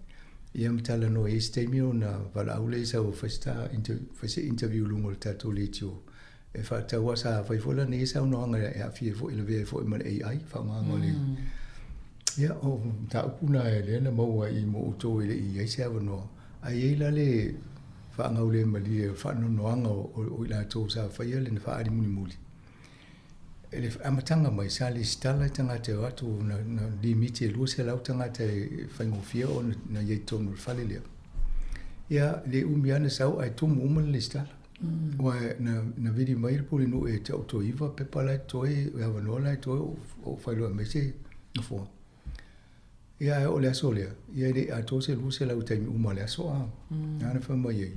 Ia mtala no e stemio na wala aule isa o whaise interview lungo le tato le tio. E fa taua sa fai fola ne sa no anga e afie fo ile ve fo mal AI fa nganga le ya o ta puna e le na mo I mo to ile I ai sa no ai la le fa nga ule mali e fa no anga o ila to sa fa ile na fa ari muni muli ele amatanga mai sa le stala tanga te watu na limite lu se la tanga te fa ngofia o na ye to no fa le ya le umiana sa ai to mo mal le stala Wa na vidi mai poli no e te auto iva pe pala toi e ava no la toi o failo me se no fo ia o le solia ia de a to se lu se la utai uma le so a ana fa mai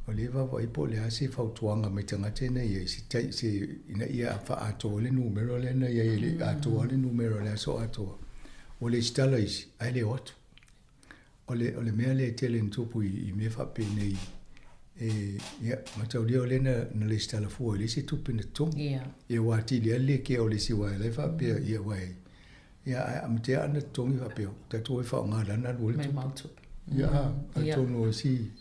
o le va vai po le asi fa tuanga me tanga tene ia si tai se ina ia fa a to le numero le na ia le a to le numero le so a to o le stalais ai le otto o le me le tele ntupu I me fa pe nei ia ma tau leo lena na le stala fua le se tupe na tong ia wati le ke o le si wai le fa pe ia wai ia am te ana tongi fa pe ta to fa nga lana lo le ia a tono si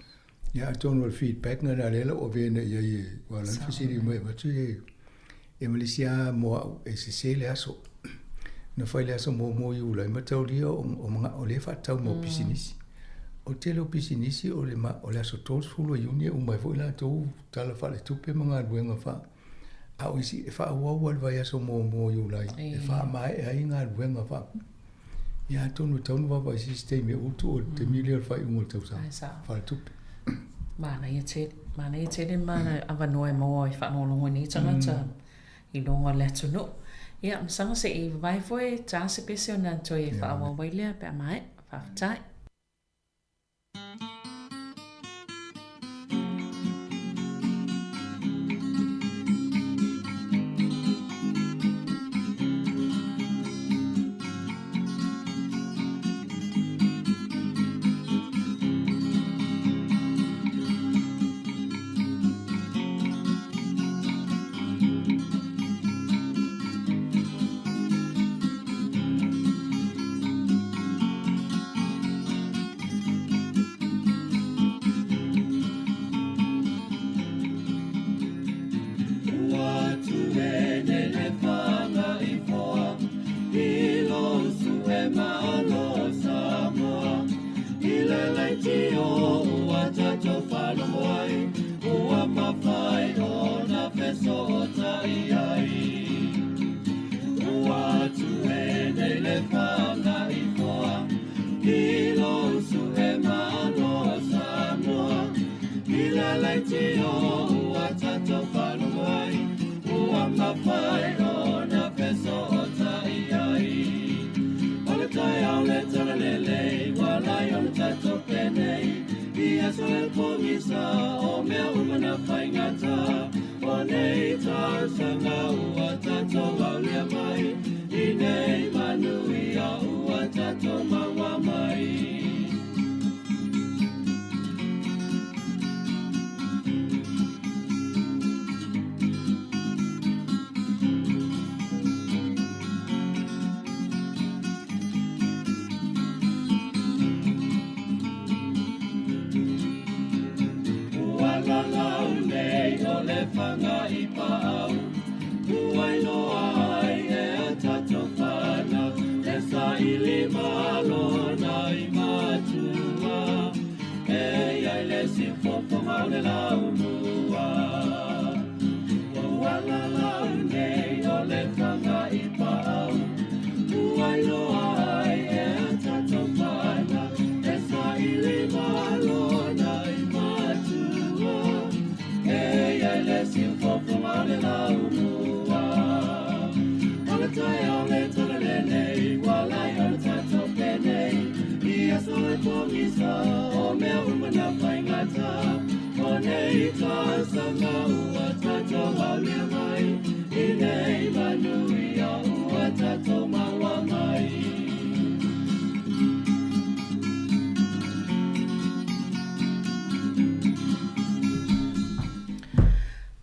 ia tono feedback na le o vene ia wa la fisiri mai ma tu e Malaysia mo e se le aso na fa le aso mo yu la ma tau leo o mga o le fa tau mo business o te lo pisinisi o le aso tōs fulo iunia o mai la tō tala whale tupe mga ruenga wha. A o isi e wha ua le vai aso mō iu lai. E wha mai e ai ngā ruenga wha. ia tonu tonu wa vai sistemi utu te milion fai ungol tau sa fai tupe mana ia te mana avanoa mo I whanonongo ni tangata I longa le tunu ia msanga se I vai foi ta se pese ona toi e whaawa wailea pe mai whaftai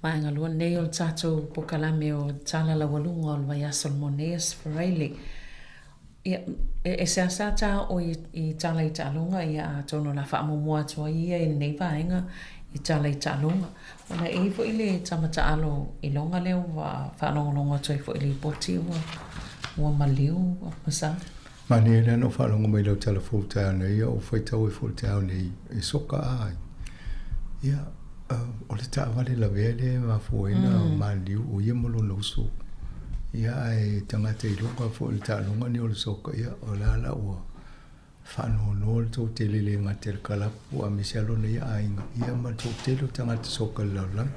Maanga lua nei o tatou pokalame o tala la walunga o lwa yasol moneas Freile. E se asata o I tala I talunga ia tono la whaamumua toa ia I nei vaenga I tala I talunga. Wana e fo ile tamata alo I longa leo wa whaanongononga toi fo ile poti ua maliu o masa. Mani e lano whaanongo mai lau tala full town nei o whaitau e full town nei e soka ai. Ia o le taawale la vele ma fuena maliu o ia molo lauso ia e tangata I longa fo le taalonga ni o le soka ia o lala ua whanono le tau tele le ngate le kalapu a mesialo na ia ainga ia ma tau tele o tangata soka le laulang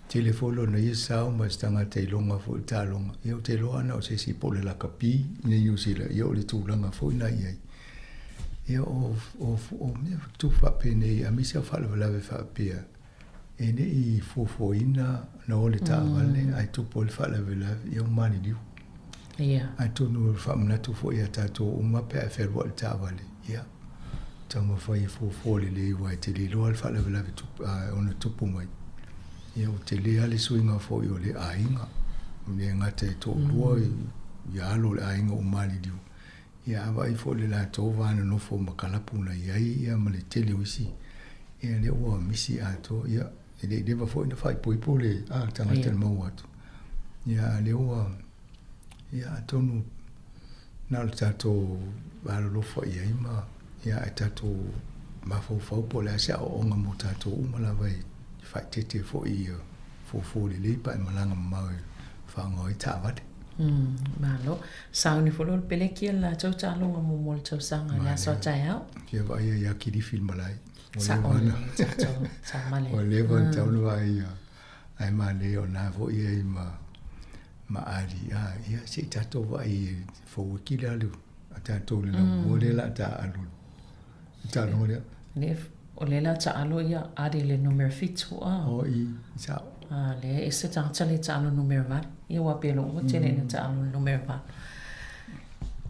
telefolo na ia sao ma tangata I longa fo le taalonga ia o te loa na o se si po le lakapi ni New Zealand ia o le tūlanga fo ina ia ia o mea tu whapene a misia whalawalawe whapea e ne I fofoina na ole taawale ai tupo le whalawalawe ia o mani liu ai tonu le whamanatu fo ia tatou unga pe a wherua le taawale ia tama whai fofole le iwa te le loa le whalawalawe ona tupo mai ia o te le ale suinga fo I o le ainga ne ngata to lua ia alo le ainga o mani liu ia awa I fo le la tau vana no fo makalapu na iai ia ma le tele wisi ia le ua misi ato ia ele leva fo ina fai poipo le tangata le mau atu ia le ua ia tonu na le tato alolofa iai ma ia e tato mafaufau po le ase o onga mo tato umalawa I fai tete fo I fofo le leipa e malanga mau whaangoi tāwate Malo. Sau ni folo pele kia la chau chalo nga mumol chau sanga la so chayao. Kia vai ya kiri film malai. Sa ole sa male. Ole van chau no vai ya. Ai male o na vo ia ma ali ia se tato vai fo kila lu. Ata to le modela ta alu. Ta no le. Ne ole la ta alo ia adi le numero fitu O i sa. Le ese ta le ta alo numero va. Ia wa pelo o tele na ta alo numero va.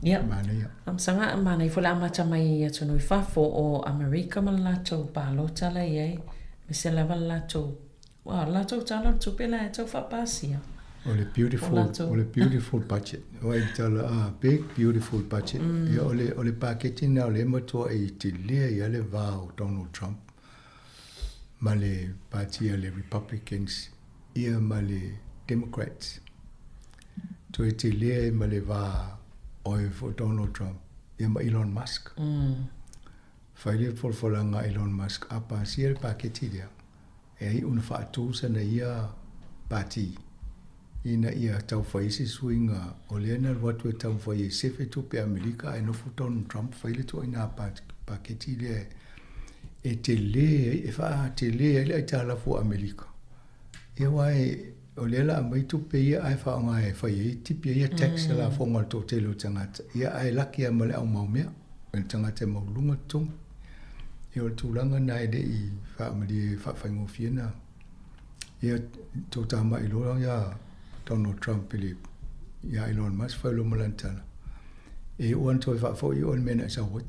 Ia. Am sanga mana I fola ma chama ia tonu fa fo o America ma la to palo tala ye. Me se lava la to. Wa la to tala to pela to fa pasia. Ole beautiful budget. Oi tala big beautiful budget. Ia ole packaging na ole moto I tile ia le va Donald Trump. Male party le Republicans. Ia male Democrats. To tile male va oi for Donald Trump. Ia ma Elon Musk. Faile folanga Elon Musk apa sia package dia. E una fa tu sana ia party. Ina ia tau faisi swinga olena watu tau fai sefe tu pe Amerika e no futon Trump faile tu ina paketi le e tele e fa tele le tala fu Amerika e wai olela mai tu pe ia ai fa ngai fai tipi ia tax la fo ngal to telo tangata ia ai laki male au mau mea en tangata mau lunga tung e o tulanga nai de I fa mali fa fango fiena ia to tama I lo ya Donald Trump Philip ya Elon Musk fa lo malantana e one to fa for you on mena sa what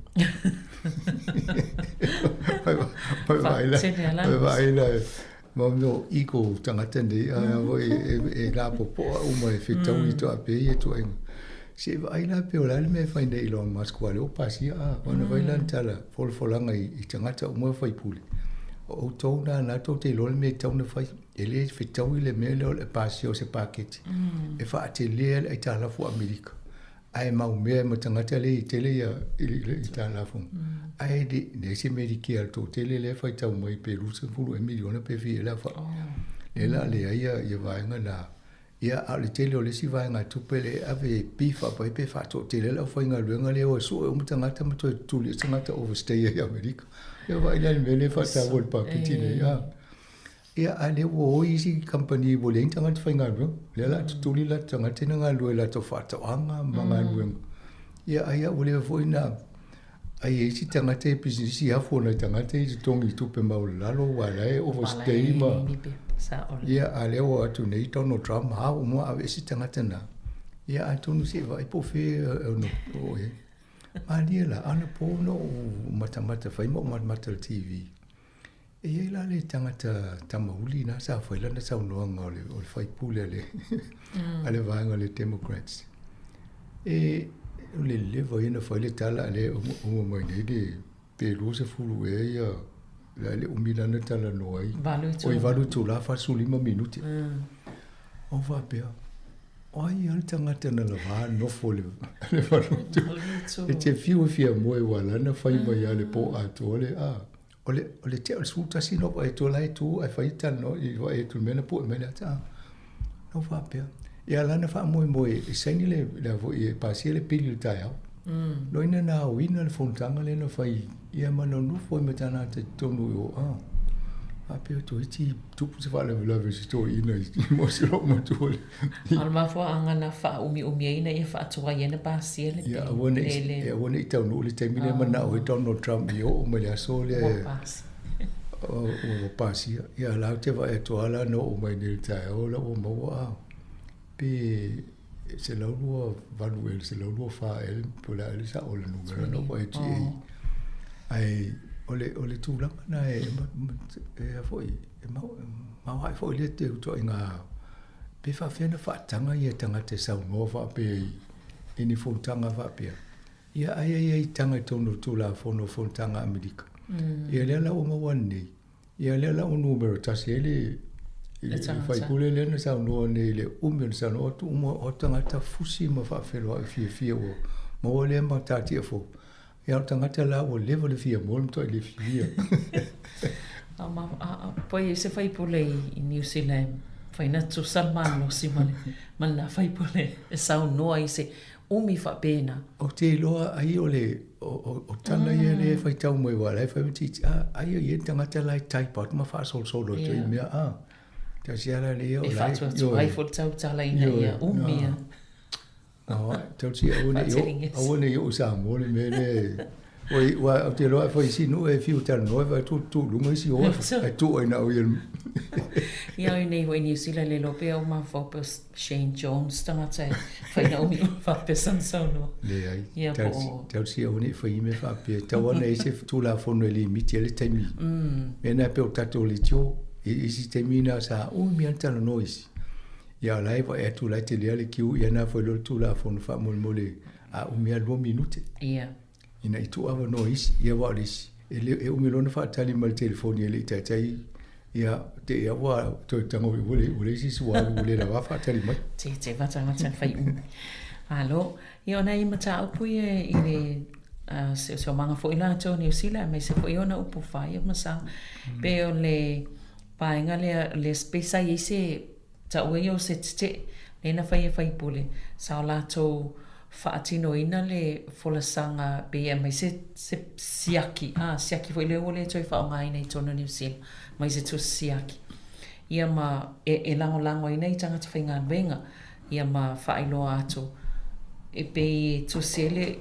vai la mo ego tanga tende e la popo o mai fitau I to ape e to en se vai la pe ola me fa inde Elon Musk wa lo pasia ona vai lantala folanga I tanga ta mo fa puli o tona na to te lo me tona fa ele fitau le me lo le pasio se package e fa te le ai tala fu Amerika ai mau me mo tanga tele tele ya I tala fu ai de se medical to tele le fa tau mai peru se fu e miliona pe fi la fa le la le ai ya va nga na ia ale tele le si va nga tu pele ave pifa pa pe fa to tele la fa nga lu nga le o so mo tanga ta mo to tu le tanga ta overstay ya Amerika ia vai la me fa ta vol package ne ya ia ale wo isi company boleng tanga fa nga lu le la tu li la tanga tena nga lu la to fa ta anga manga lu ia ai o le vo ina ai isi tanga te business ya fo na tanga te tongi tu pe mau la lo wa la overstay ma ia ale o atu nei Donald Trump ha o mo ave isi tanga tena ia atu no se vai po fe no o e ali la ana po no mata fai mo mata TV e la le tangata tamauli na sa foi la na sa no ngole o fai pule le ale va ngole Democrats e le voi na foi le tala le o mo nei de pelu se fulu e ya la le umila na tala no ai o valu tu la fa su 5 minuti o va pe ai al tangata na la va no fole le valu e te fiu fia mo e wala na fai mai ale po a tole ole te sulta sino e to lai tu ai fai tan no I va e tu mena po mena ta no va pe ia la na fa mo e sai ni le la vo e pasi le pili ta ya no ina na wina le fontanga le no fai ia ma no foi meta na te tonu o a pe to ti tu se fa le sto ina mo se lo mo tu al ma fo anga na fa umi ina ia fa tu ia na pasi le ia wona I tau no le te mine mana o Donald Trump o me le so le o pasi ia la te va e to ala no o mai ni ta o la o mo a pe se lo lo valu el se lo lo fa el po la le sa o le numero no po e ti ai ole tu la na e foi ma vai foi le te to inga pe fa fena fa tanga ia tanga te sa no fa pe ini fontanga fa pe ia ai tanga tono tu la fono fontanga Amerika ia le la o mo wani ia le la o numero ta se le fai pule le na sa no ne le umel sa no tu mo o tanga ta fusi ma fa felo fi o mo le ma ta ti fo ia tanga te la o level fi mo to le fi ma poi se fai pule I New Zealand Faina tu salmano si mal na fai pole e sau noa i se umi fa pena. O te loa ai o le o tana ia le fai tau mai wala e fai mati ai o ie tangata lai taipot ma fa sol solo to i mea te siara le o lai. E fa tu ai fo tau tala ina ia umia. Tau si awane i o Sāmoa le mele wa te loa fai si no e fiu tala no e tu lunga si o e tu ai na o ia. Ia nei ho New Zealand le lope o ma focus Shane Jones tangata fai na umi fa pesan sono. Le ai. Tau si awane fai me fa pe tau ana se tu la fono le miti le taimi. E na pe o tato le tio e si temina sa o mi antana noise. Ia lai va e tu la te le kiu ia na foi lo tu la fono fa mole a o mi 2 minute. Ia. Ina i tu ava noise ia wa lis. E o mi lona fa tali mal telefoni ele tai ia te ia wa to tango ule si sua ule la va fa tali mai. Te va tanga fai. Alo, ia na i mata o pui i le se manga fo ila to New Zealand mai se fo iona upu fai ma sa pe o le painga le spesa i se ta o yo se te na fai pule sa la to faatino ina le folasanga pe mai se siaki siaki foi le ole toi fa nga ina i tona New Zealand mai se tu siaki ia ma e lango ina i tanga te whainga venga ia ma whailo ato e pe tu sele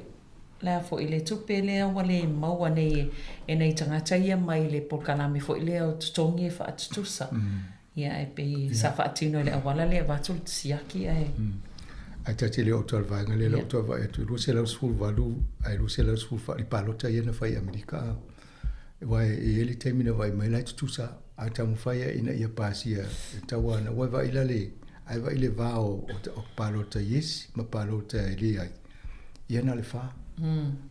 la fo ile tu pele wale maua nei e nei tangata ia mai le polkanami fo ile o tongi fa atutusa ia e pe sa faatino le awala le vatul siaki e ai te le o talvanga le o tava e tu se la sul valu ai lu se la sul fa li palota ia na fai Amerika vai e ele termina vai mai la tu sa a tamu fai ina ia pasia tawa na vai vai la le ai vai le va o palota yes ma palota le ai ia na le fa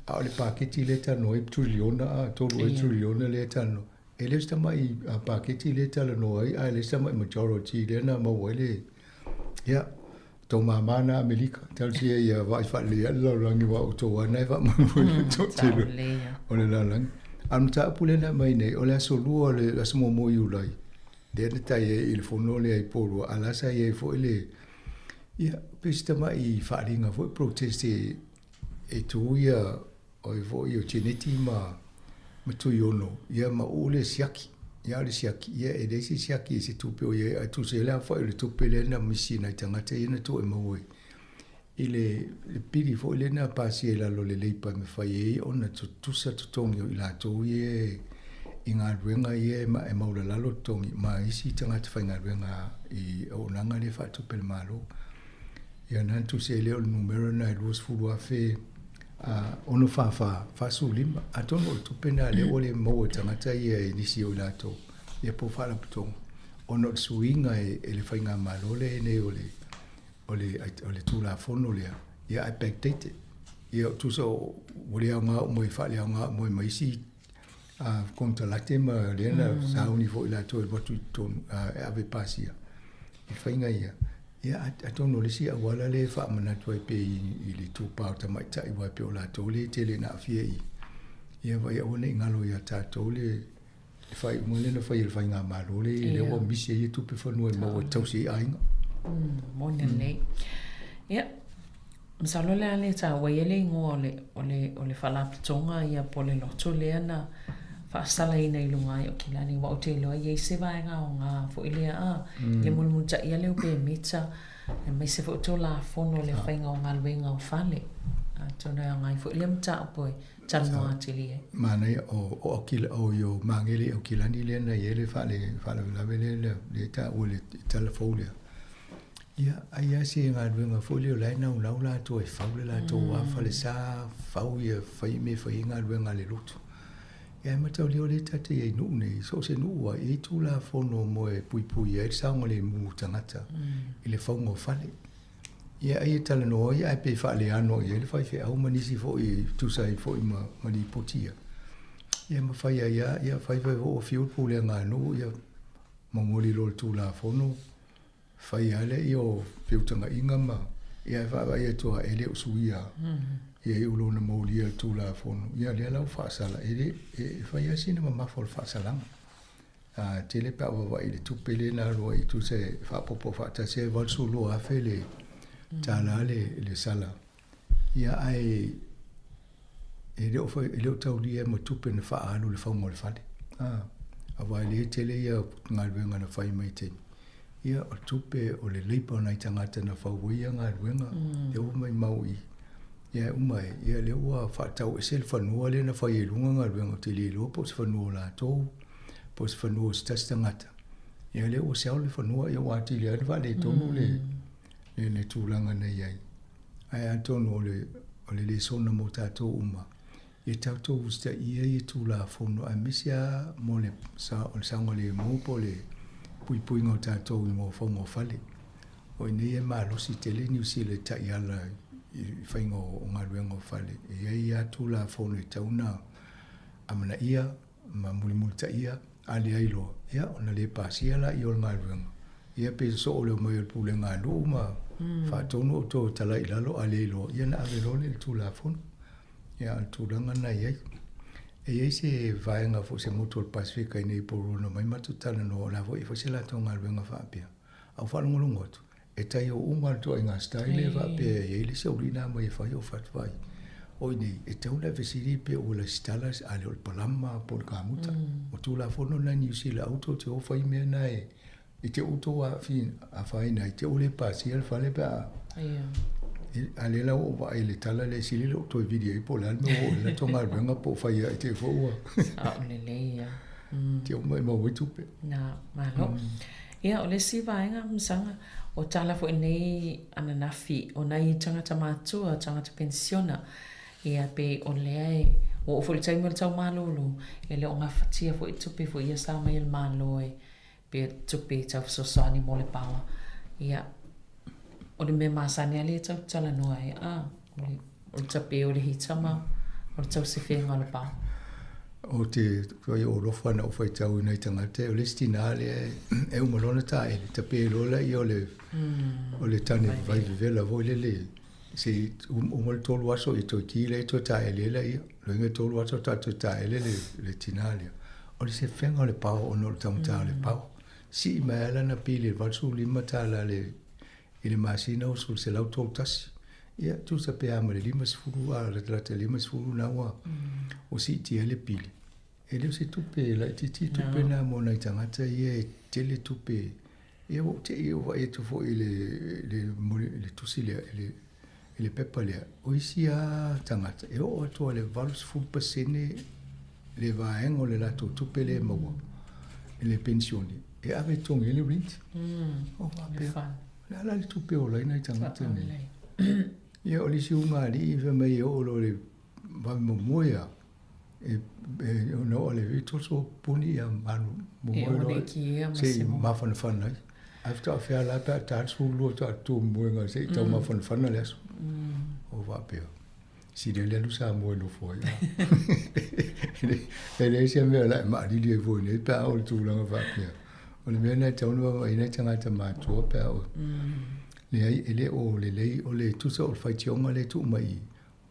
a le paketi le tano e triliona tolu e triliona le tano ele sta mai a paketi le tano ai le sta mai majority le na ma wele ia to mamana Amerika tal si ia vai fa le la langi wa to wa na va mo to tilo o le la lang am ta pule na mai nei o le solu o le asmo mo yu lai de ta ye il fono le ai polo ala sa ye fo le ia pista mai fa ringa fo protesti e tu ia o vo io cineti ma tu yono ia ma ole siaki ia le siaki ia e desi siaki se tu pe ia tu se la fa le tu pe le na misina tanga te ina tu e mo ile le pili fo le na pasi la lo le leipa me fa ye ona tu sa tu tongi ila tu ye inga ruenga ye ma e maula la lo tongi ma isi tanga te fa inga ruenga i ona nga le fa tu pe malo ia na tu se le o numero na lus fu a fe ono fa sulima atono tu pena le ole mo tanga ye ni si o la to ye po fa la puto ono suinga e le fa inga malo le ne ole tu la fono le ia expectate ia tu so wole nga mo fa le nga mo mai si contra la tema le na sa uni fo la to what to ave pasia e fa inga ia atono le si awala le fa mana to pe i le tu pa ta mai tai wa pe la to le tele na fie ia va ia one ngalo ia ta to le fai mo le no fai il fai nga malo le wo mi se tu pe fo no mo to si ai mo ne ia msalo le ale ta wa ele ngo ole fala tonga ia pole lo to le na fa sala ina i lunga o kilani wa o te loa ye se vai nga fo ile le mun ta ia le pe mita e mai se fo to la fono le fai nga luenga o fale to na nga fo ile mta poi tanno atilie mana o kila o yo mangeli o kilani le na ye le fa la vele le ta o le telefone ia ai se nga luenga fo le la na la to e fa la to wa fa le sa fa ia fa me fa nga luenga le luto ia matau leo le tate e nu nei so se nu wa e tu la fono mo e pui e sa ngole mu tangata ile fongo fale ia ai tala no ia pe fa le ano ia le fa fe au manisi fo i tu sai fo i ma ni potia ia ma fa ia fa o fiu pu le nga no ia mo moli lo tu la fono fa ia le io fiu tanga inga ma ia fa ia to ele usuia ia ulo na molia tu la fono ia le la fa sala ele fa ia sina ma fol fa sala Tele pa wa ile tupele na lo I tu se fa popo fa ta se vol sulu a fe le tala le sala. Ia ai ele o foi ele o tau dia mo tupe na fa alu le fa mo le fale. Awa le tele ia ngal wenga na fai mai te. Ia o tupe o le leipa na tangata na fa wia ngal wenga e o mai maui. Ia umai ia le ua fa tau sel fa no le na fa ye lunga ngal wenga te le lo po fa no la to. Pos fanua stastangata. Ia le o sao le fanua ia wati le va le tonu le tūlanga nei ai. Ai atonu o le sona mo tātou uma. Ia tātou usta ia i tūla fono a misia mo le sanga le mōpo le pui ngau tātou I ngō whaungo whale. O nei e mālosi tele ni usi le tai ala I whaingo o ngā ruengo whale. Ia tūla fono I tauna amana ia ma mulimulta ia ali ailo ia ona le pasia la I o ngaruenga ia pe so o le mai o pule ngā luma fa tonu o to tala I lalo ali ailo ia na avelo le tūlafon ia al tūlanga na ia e se vaenga fo se motor Pacifica I nei porona mai matutana no la vo I fo se la to ngaruenga fa apia au fa ngolongo atu e tai o unga to inga style fa apia ia le se urina mai fa yo fatwai Oini, e te una vesiri pe o la stalas ale o palama por kamuta. O tu la fono na ni usi la auto te o fai mea na e te auto a fin a fai na te o le pasi al fale pe a. Ale la o va ele tala le sili lo to video I po la me o la tonga venga po fai a te fo wa. Le le ya. Te o mai mo tupe. Na, malo. Ia o le si vaenga msanga o tala fo nei ananafi o nei tangata matua, tangata pensiona. Ia pe o lea o fo le taimi o le tau malolo e le o ngā fatia fo I tupe fo ia sa mai il malo e pe tupe tau sosoani mo le pawa ia o le me masani ale tau tala noa e o le tape o le hitama o le tau sefenga le pawa o te koi o rofa na o fai tau nei tangate o le stina ale e umalona ta e le tape lola I o le tane vai vivela vo le se umol tolu aso I to kile to ta elela I lo nge tolu aso ta le tinalia o le se fenga le pau o no tamta le pau si maela na pile valsu lima tala le ile masina o sul se lau tolu tasi ia tu sa pe amale lima sfuru a le trata lima sfuru na wa o si ti ele pile ele se tupe la ti tupe na mo na tangata ie tele tupe ia o te ia o e tu fo le tusi le pepa lea, o isi a tangata, e o atua le valus fulpasene le vaenga le lato tupe le maua, le pensioni, e ave tongi le rinti. O wapea, le ala le tupe o laina I tangata ne. Ia o le si unga li I mai o lo le vami momoia, e no o le vitoso puni a manu momoia, se mawhanawhanai. After a fair lap at Tatsulu to Muanga say Toma von Funneless over up here. See the little Sāmoa for you. And they say, well, like Maddy Void, a power too long of up here. On the men I told you, I let him at a mat to a power. Le o le tu so fight young ole tu mai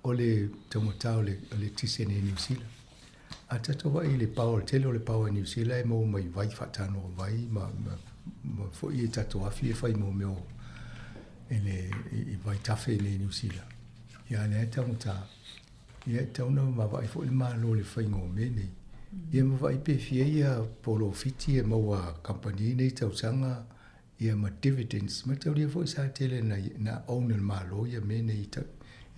ole tomotale ole tisen in New Zealand. Atatoa le power tell le power New Zealand mo mai vai fatano vai ma fo I tato afi e fai mo meo ele I vai tafe ne New Zealand. Ia le tamuta. Ia tauna ma vai fo le malo le fai ngo mene. Ia ma vai pe fia ia polo fiti e maua company nei tausanga ia ma dividends. Ma tau lia fo sa tele na owner malo ia mene I tau.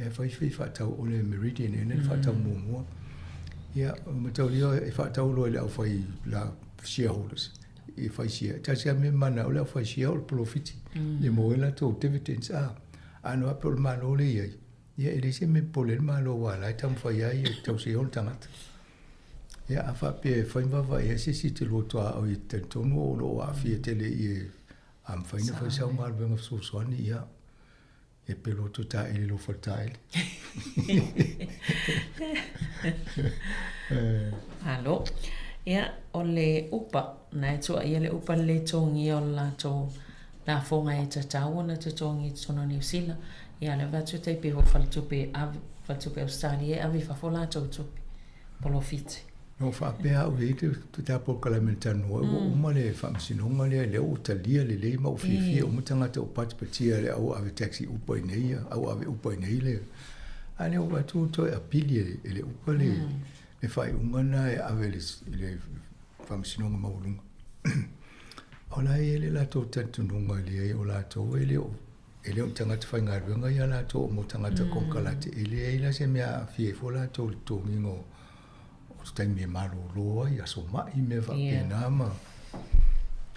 Ia fai fa tau ole Meridian e ne fa tau mua. Ia ma tau lia e fa tau lo le au fai la shareholders. E fai sia tasia me mana ola fai sia o profit le moela to dividends ano apol malo le ia ele se me pole malo wala tam fai ai to se on tangat ia afa pe fai va ia se si te lo to o I te tono lo a fi tele I am fai na fai sa mal ben so so ni ia e pelo to ta ele lo fertile Hallo. Ia o le upa, na e tua ia le upa le tongi o la to na fonga e tatau na te tongi tono New Zealand. Ia le vatu teipe ho faltupe Australia avi fa fola to tupe polo fiti. No fa pea o ite tu ta po kala mentano o uma le fa sinonga le o talia le ma o fifi o mutanga te o patia le au ave taxi upo nei au ave upo nei le ale o tu to a pili le upo le fai umana e ave le fa sinonga ma ulunga ola ele la to tantunga le o la to ele o tanga te fai ngaruenga ia la to mo tanga te konkalate ele la se mea fie fo la to mingo stai me maroloa ia so mai me va pena ma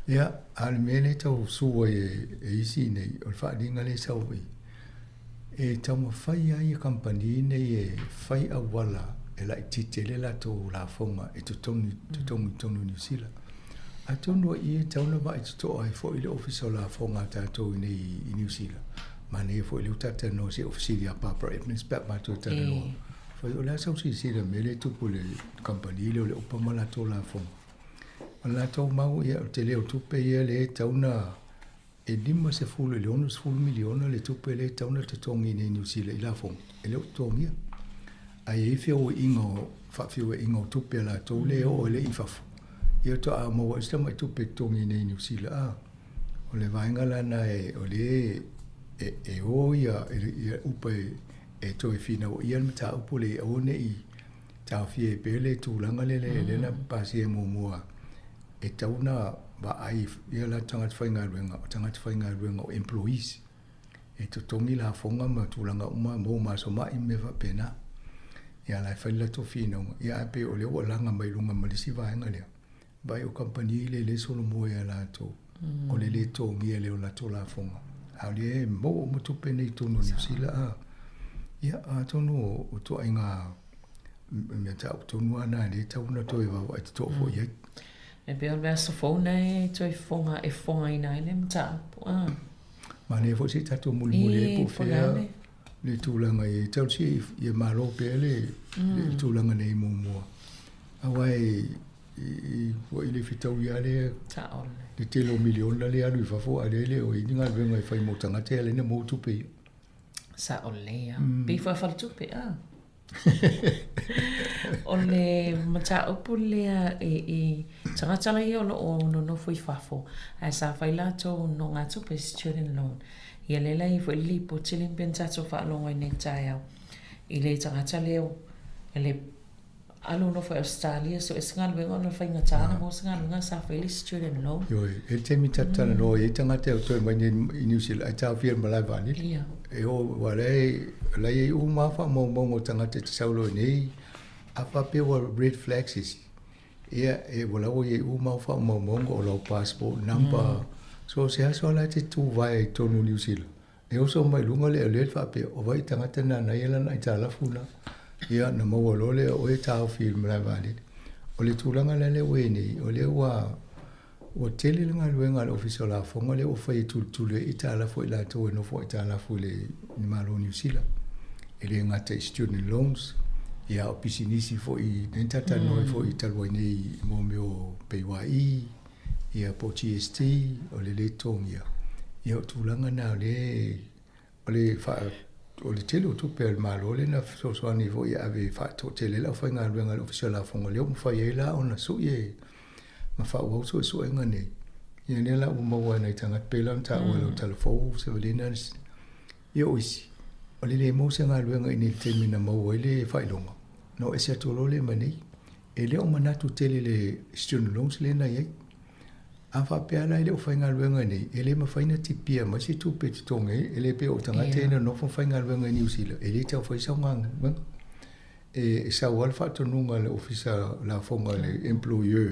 ia al mele tau sua e isi nei o fa dinga le sau e tau fai ai company nei e fai a wala e la titele la to la fonga e to tonu New Zealand a tonu i tau na vai to ai fo ile official la fonga ta to nei New Zealand ma nei fo ile tata no se official ya papa e spec ma to tata no foi o la sau si le mele tu pole company le o pa mala to la fo la to mau ia te le tu pe ia le tauna e lima se fulu le onus fulu miliona le tu pe le tauna te tongi nei New Zealand la fo e le tongi ai fe o ingo fa fe o ingo tu pe la to le o le ifa ia to a mo sta mai tu pe tongi nei New Zealand o le vainga la na e o le e o ia upe e toi fina o ia mata upole o nei ta fie pele tu langa le na pasi e mua e tauna ba ai ia la tanga tfainga ruenga o employees e to tongi la fonga ma tu langa uma mo ma so mai me va pena ia la faila to fina ia pe o le o langa mai lunga malisi va nga le ba o company le solo mo ia la to o le tongi le o la to la fonga a le mo tu pene to no sila ia a tonu o to ainga me ta tonu ana le tauna to eva o to fo ia e be al verso fona e to fonga e fonga ina ile mta ma ne fo si tato mulmule po fe le tulanga e tau si e malo pele le tulanga nei mo awai o ile fitau ia le ta le telo milion le alu fa fo ale o inga venga e fai mo tanga te le mo tu pe sa olea pe fa fa tu pe ole mata opulea e tanga tala i ono no foi fafo a sa faila to no nga tu pe student loan ia le lai foi li po chilen pensa to fa longa nei taia i le tanga tala ele alo no foi Australia so esngal venga no foi nga tana mo sngal nga sa faili student loan yo e te mi tata no e tanga te to mai ni New Zealand ta fir malai vani e o wale la ye uma fa mo tanga te saulo nei a fa pe wa red flags is ia e wala o ye uma fa mo o lo passport number so se aso la te tu vai to New Zealand e o so mai lunga le fa pe o vai tanga te na ia na ta la funa ia na mo lo le o e ta film la vale o le tulanga le we ni o le wa o tele nga luenga le official la fonga le o fai tu le itala fo la to no fo itala fo le ni malo New Zealand ele nga te student loans ia o pisinisi fo i dentata no fo italo nei mo meo PYE ia po GST o le tongia ia o tulanga na le o le fa o le tele o tu pe malo le na so ni fo ia ave fa to tele la fo nga luenga le official la fonga le o fa ia la ona so ye ma fa o so nga nei ia ne la o mo na tanga pela ta o le telefon se velinas ia oisi o le mo se nga luenga ni termina mo le fa longa no ese to lo le mani ele o mana tu tele le student loans le na ye a fa pe ala le o fa nga luenga ni ele ma fa ina tipia ma si tu pe tonge ele pe o tanga tena no fa nga luenga ni usila ele ta fa sa nga e sa wal fa to nunga le officer la fonga le employeur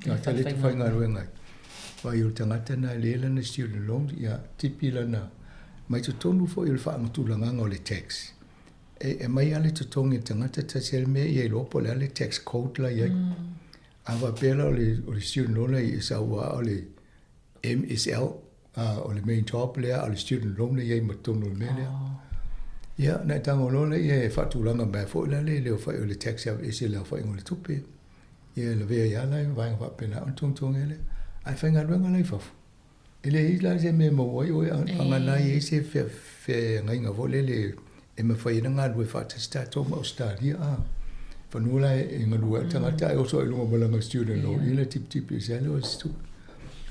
ya tele tu fa nga luenga wa yo tanga tena le na student loans ya tipila na mai to tonu fo il fa tu langa ngole tax e mai ale to tongi tanga ta sel me ye lo po le tax code la ye ava pela le student loan e sa wa le MSL o le main top le al student loan ye mo tonu me le ya na tango lo le ye fa tu langa ba fo le fa le tax ya e se le fa ngole tupe ye le ve ya la va fa pena on tong ele ai fa nga luenga le fa ele isla se me mo o anga na ye se fe ngai nga vole le e me fa ina nga lu fa te sta to Australia Whanua e ngalua tangata e oso e lunga malanga student law. Ila tip e sale o stu.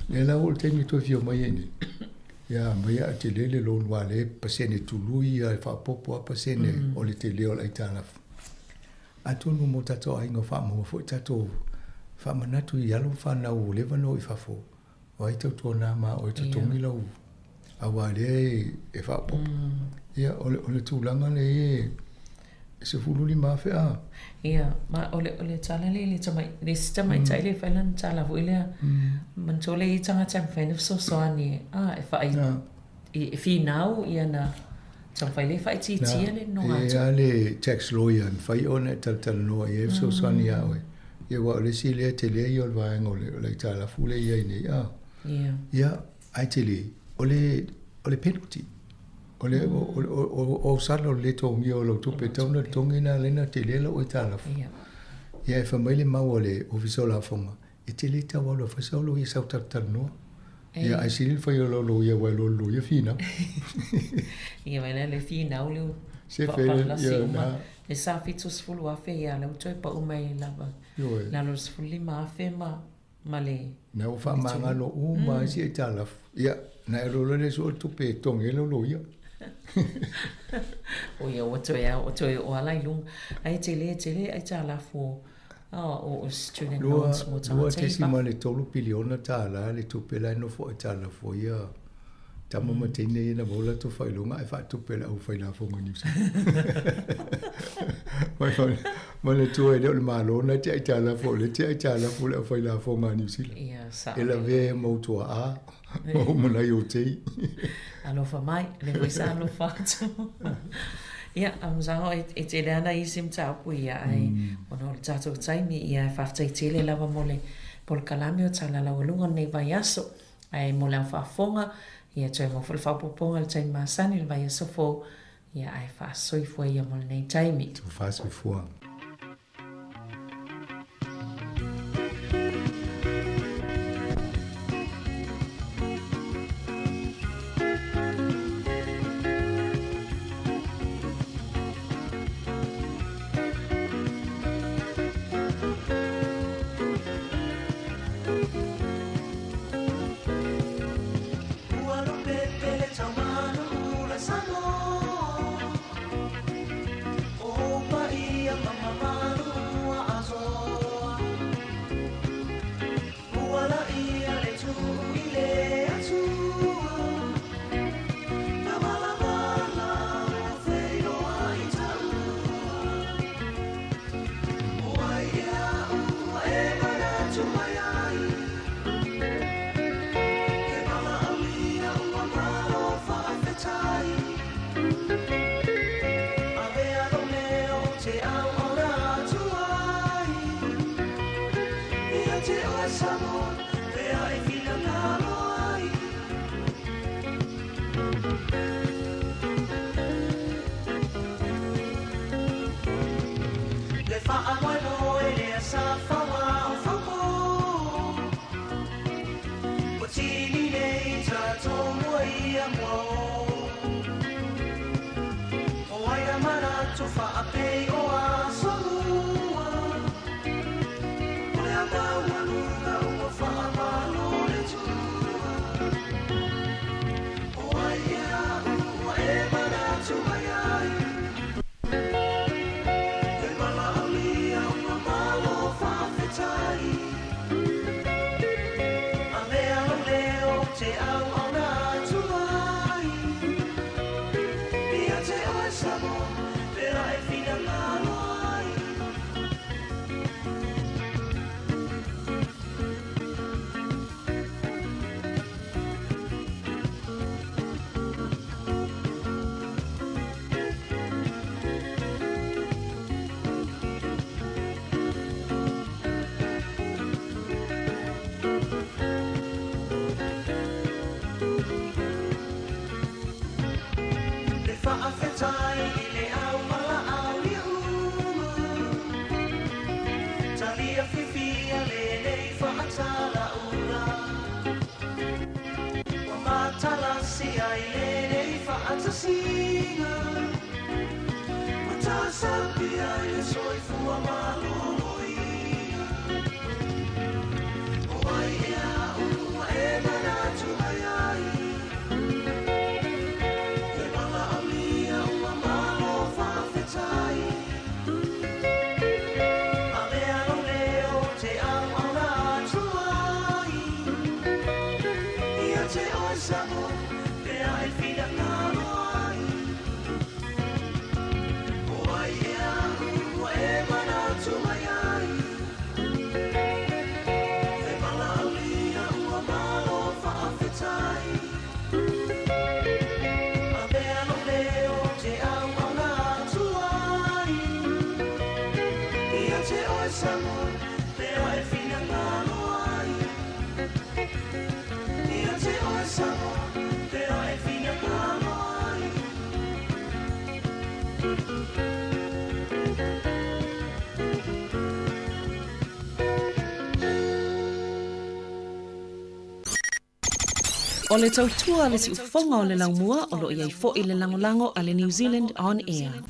Le la o te mi to fio mai eni. Ya mai a te lele lo nwa le pasene tului a whapopo a pasene o le te leo lai tala. Atonu mo tato a inga wha fo tato wha manatu I alo wha o lewa no I whafo. O ai tau tōna ma o I tau tongi lau. A wā le e whapopo. Ia o le tūlanga le e se fululi ma whea. Ia, ma o le tala le tamai, le tamai tai le whailan tala fu ilea. Man tole I tanga tam whainif so soani e whai e whinau ia na tam whai le whai titia le no atu. Ia le tax lawyer whai ona tal noa I e so soani awe. Ia wa le si lea te lea I o le vaenga o le tala fu le ia nei a. Ia, ai te le, o le penalty. O salo le tongi o lo tupe tauna tongi na lena te lela o tala fu. Ia e whamaile mau o le ofisola fonga. E te le tau alo whasaulo I sau tartar noa. Ia ai siril whai o lo ia wai lo ia fina. Ia wai le fina o leo. Se whele ia na. E sa fitu sfulu afe ia leo toi pa umai lava. La lo sfulu lima afe ma le. Na o wha manga no ma si e tala fu. Ia na e rolo le so tupe tongi lo ia. O ia o toi o alai lung ai te le ai tala fo o student loans mo tama lua tesi ma le tolu piliona tala le tupela no fo tala fo ia tama matene ina bola to failunga e fa tupela o faila fo ngani ma le tu e le malona te ai tala fo le faila fo ngani sila e la ve mo to a o mo na yo te alofa mai, le voisa alofa atu. Ia, amzango e te leana I sim tāpu ia ai, ono le tātou taimi ia e whaftai tele lawa mole pol kalami o tala lawa lunga nei vai aso, ai mole au whafonga, ia toi mo fulu whapoponga le taimi masani le vai aso fo, ia ai whasoifua ia mole nei taimi. Tu whasoifua. Singa, mata sapi ai soifua ma te oe Sāmoa, te oe whina ngāmoai. Ia te oe Sāmoa, te oe whina ngāmoai. O le tautua le si ufonga o le laumua o lo iai fo i le langolango a le New Zealand On Air.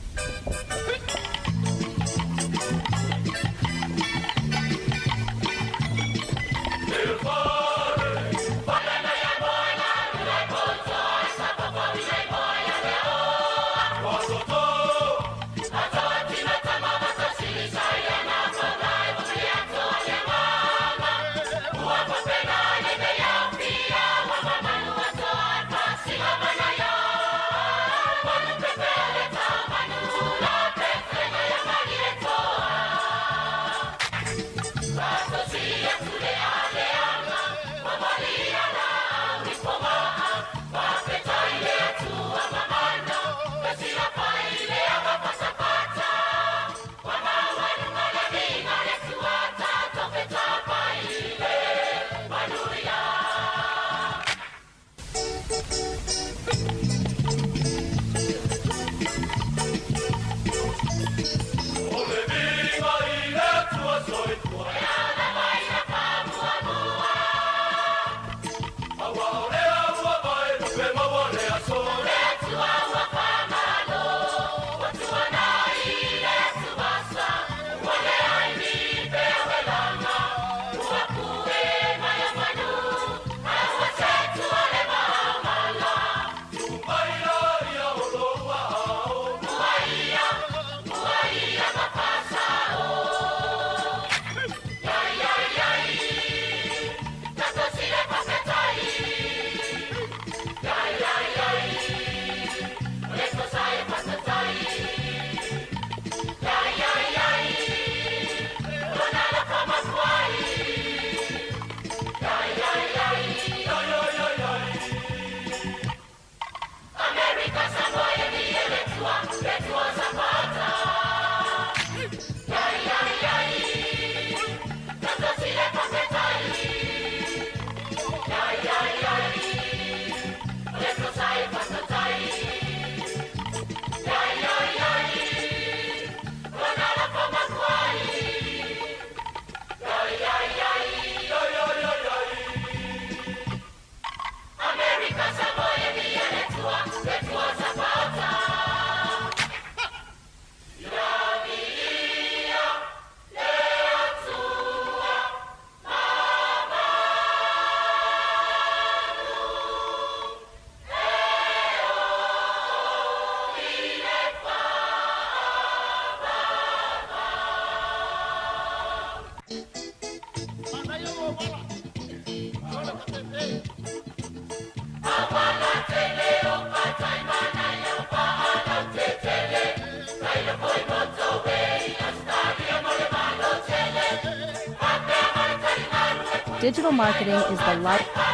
Digital marketing is the life.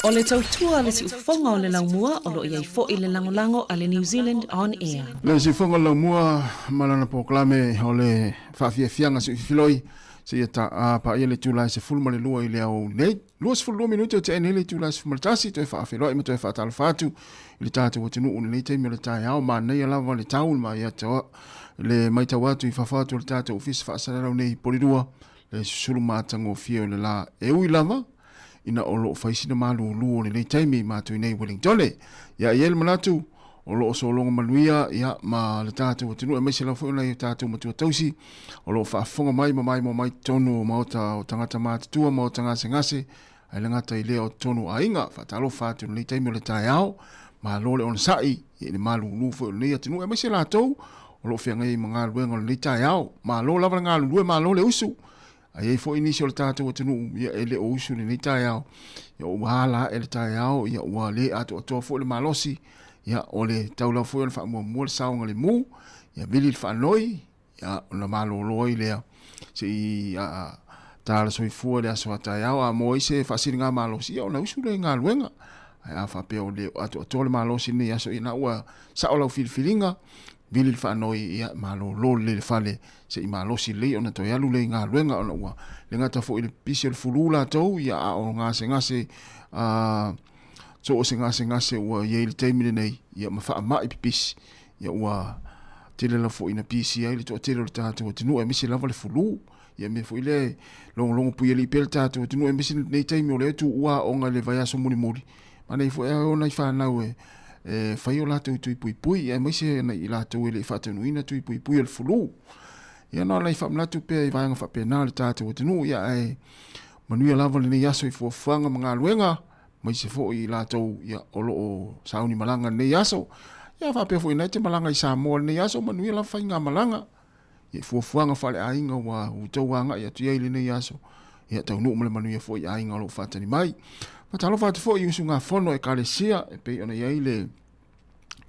O le tautua le si ufonga o le laumua o lo iai fo i le langolango a le New Zealand On Air. Le si ufonga laumua malana poklame o le whawhiawhianga si filoi si ta a pa ia le tūlai se fulma le lua i le au nei. Lua se fulua minuti o te ene le tūlai se fumaratasi to e whawhiawhioi ma to e whaatalo whātu i le tātou o tunu une le teimi o le tāi au ma nei alawa le taul ma ia tawa le mai tau atu i whawhatu o le tātou ofisi whaasararau nei porirua le susulu mātango fia o le la e ui lava ina o lo faisina malu lu le nei taimi matu nei Wellington ya yel manatu o lo so longa manuia ya ma le tatu tunu e mesela fo nei tatu matu tausi o lo fa fonga mai tonu mauta o tangata matu ma o tanga sengase ai langa tai le o tonu ainga fa talo fa tu nei taimi le tai ao ma lo le on sai e le malu lu fo nei tunu e mesela to o lo fenga i manga luenga le tai ao ma lo lava nga lu ma lo le usu ai fo inisio le tatu o tunu ia ele o usu le tai ao ia o hala ele tai ao ia o le ato to fo le malosi ia o le taula fo le fa mo le saunga le mu ia vili fa noi ia o na malo loi le si a tala so fu le aso tai ao a mo ise fa singa malosi ia o na usu le nga luenga ai a fa pe o le ato to le malosi ni aso ina ua sa o la filinga vili fa noi ia malo lo le fale se malosi le ona to yalu le nga luenga ona ua le ngata fo ile pisi le fulula to ia o nga se ngase a so o se ngase ua ye le taimine nei ia ma fa mai pipisi ia ua tele la fo ina pisi ai le to tele le tatu tinu e misi lava le fulu ia me fo ile long pu ile pel tatu tinu e misi nei taimi o le tu ua o nga le vai aso muri ma nei fo e ona i fa na we fai o lato tui pui e mai se na i lato ele fatanu ina tui pui el fulu ia no lai fam lato pe i vanga fa pena le tatu o tinu ia ai manuia lava le nei aso i fo fanga mga luenga mai se fo i lato ia olo o sauni malanga nei aso ia fa pe fo ina te malanga i Sāmoa nei aso manuia lava fai nga malanga ia fo fanga fa le ainga wa utawanga ia tu ia le nei aso ia tau nu male manuia fo i ainga lo fatani mai matalo fatu fo i usunga fono e kalesia e pe ona ia ile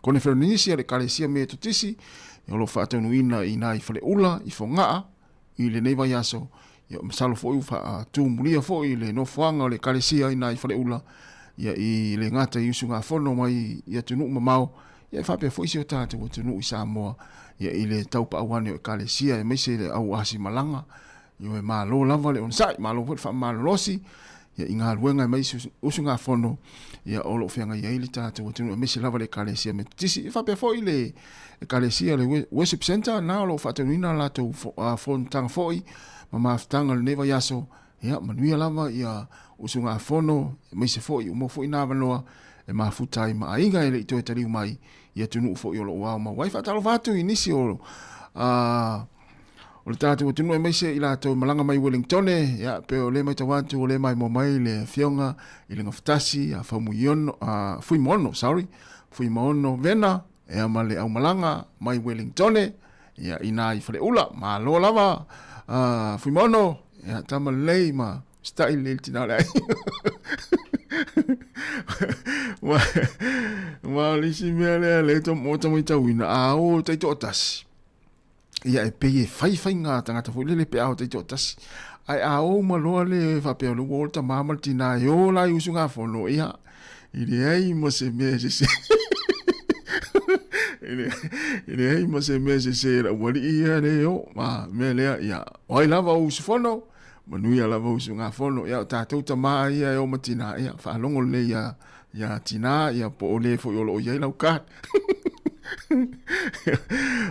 kone feronisia le kalesia me tutisi e lo fatu nuina ina i fale ula i fonga i le neiva yaso ia masalo fo i fa tu mulia fo i le no fuanga le kalesia ina i fale ula ia i le ngata i usunga fono mai ia tunu mamau ia fa pe fo i sio tatu tunu i Sāmoa ia i le taupa awane o kalesia e meise le au asi malanga ia e malo lava le on sai malo fo fa malo losi ia inga luenga mai usunga fono ia olo fianga ia ile tatu o tunu mesi lava le kalesia me tisi fa pe foi le kalesia le worship center na olo fa tunu ina lato fon tang foi mama ftanga le neva yaso ia manuia lava ia usunga fono mesi foi mo foi na vanoa e ma futai ma inga ile to tali mai ia tunu foi olo wa ma wifi talo fatu inisi olo o le tātou o tunu e meise i lātou malanga mai Wellington ia pe o le mai tawantu o le mai mo mai le fionga i le ngaftasi a fui mono vena e ama le au malanga mai Wellington ia ina i fale ula ma lo lava fui mono ia tama lei ma style le tina le wa lisi mele le to mo to wina a o te to tasi ia e pei e fai nga tangata fo le pe au te totas ai a o malo le fa pe lo volta mama tina yo la usunga fo no ia ile ai mo se me se ile ai mo se me se la wali ia le yo ma me le ia oi lava us fo no manuia lava usunga fo no ia ta to ma ia yo matina ia fa longo le ia tina ia po le fo yo lo ia la ka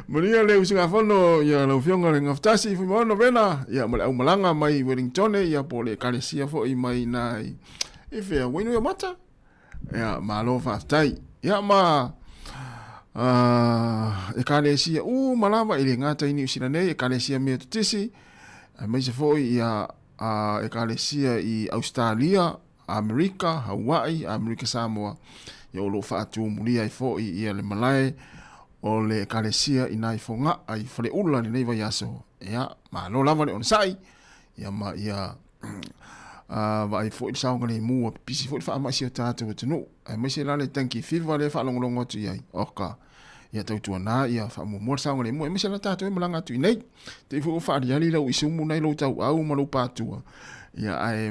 Maria le usunga fono ia lo fionga le ngaftasi fu mono vena ia mala au malanga mai Wellington ia po le kalesia fo i mai nai e fe winu ia mata ia malo fa tai ia ma e kalesia malava ile ngata ini usina nei e kalesia me tutisi mai se fo ia ekalesia i Australia, Amerika, Hawaii, Amerika Samoa. Ia o lo whaatu mulia i fo i le malai o le ekalesia i nai fonga ai whale ula ni neiva yaso. Ia, ma no lava le on sai. Ia ma ia vai fo i saunga le mua pisi fo i wha amasi o tātou tanu. Ai mai se lale tanki fiva le wha longolongo tu iai. Oka. Ia tautua nā, ia wha mua saunga le mua. Ai mai se la tātou e malanga tu i nei. Te fo wha ariali lau i sumu nei lau tau au ma lau pātua. Ia ai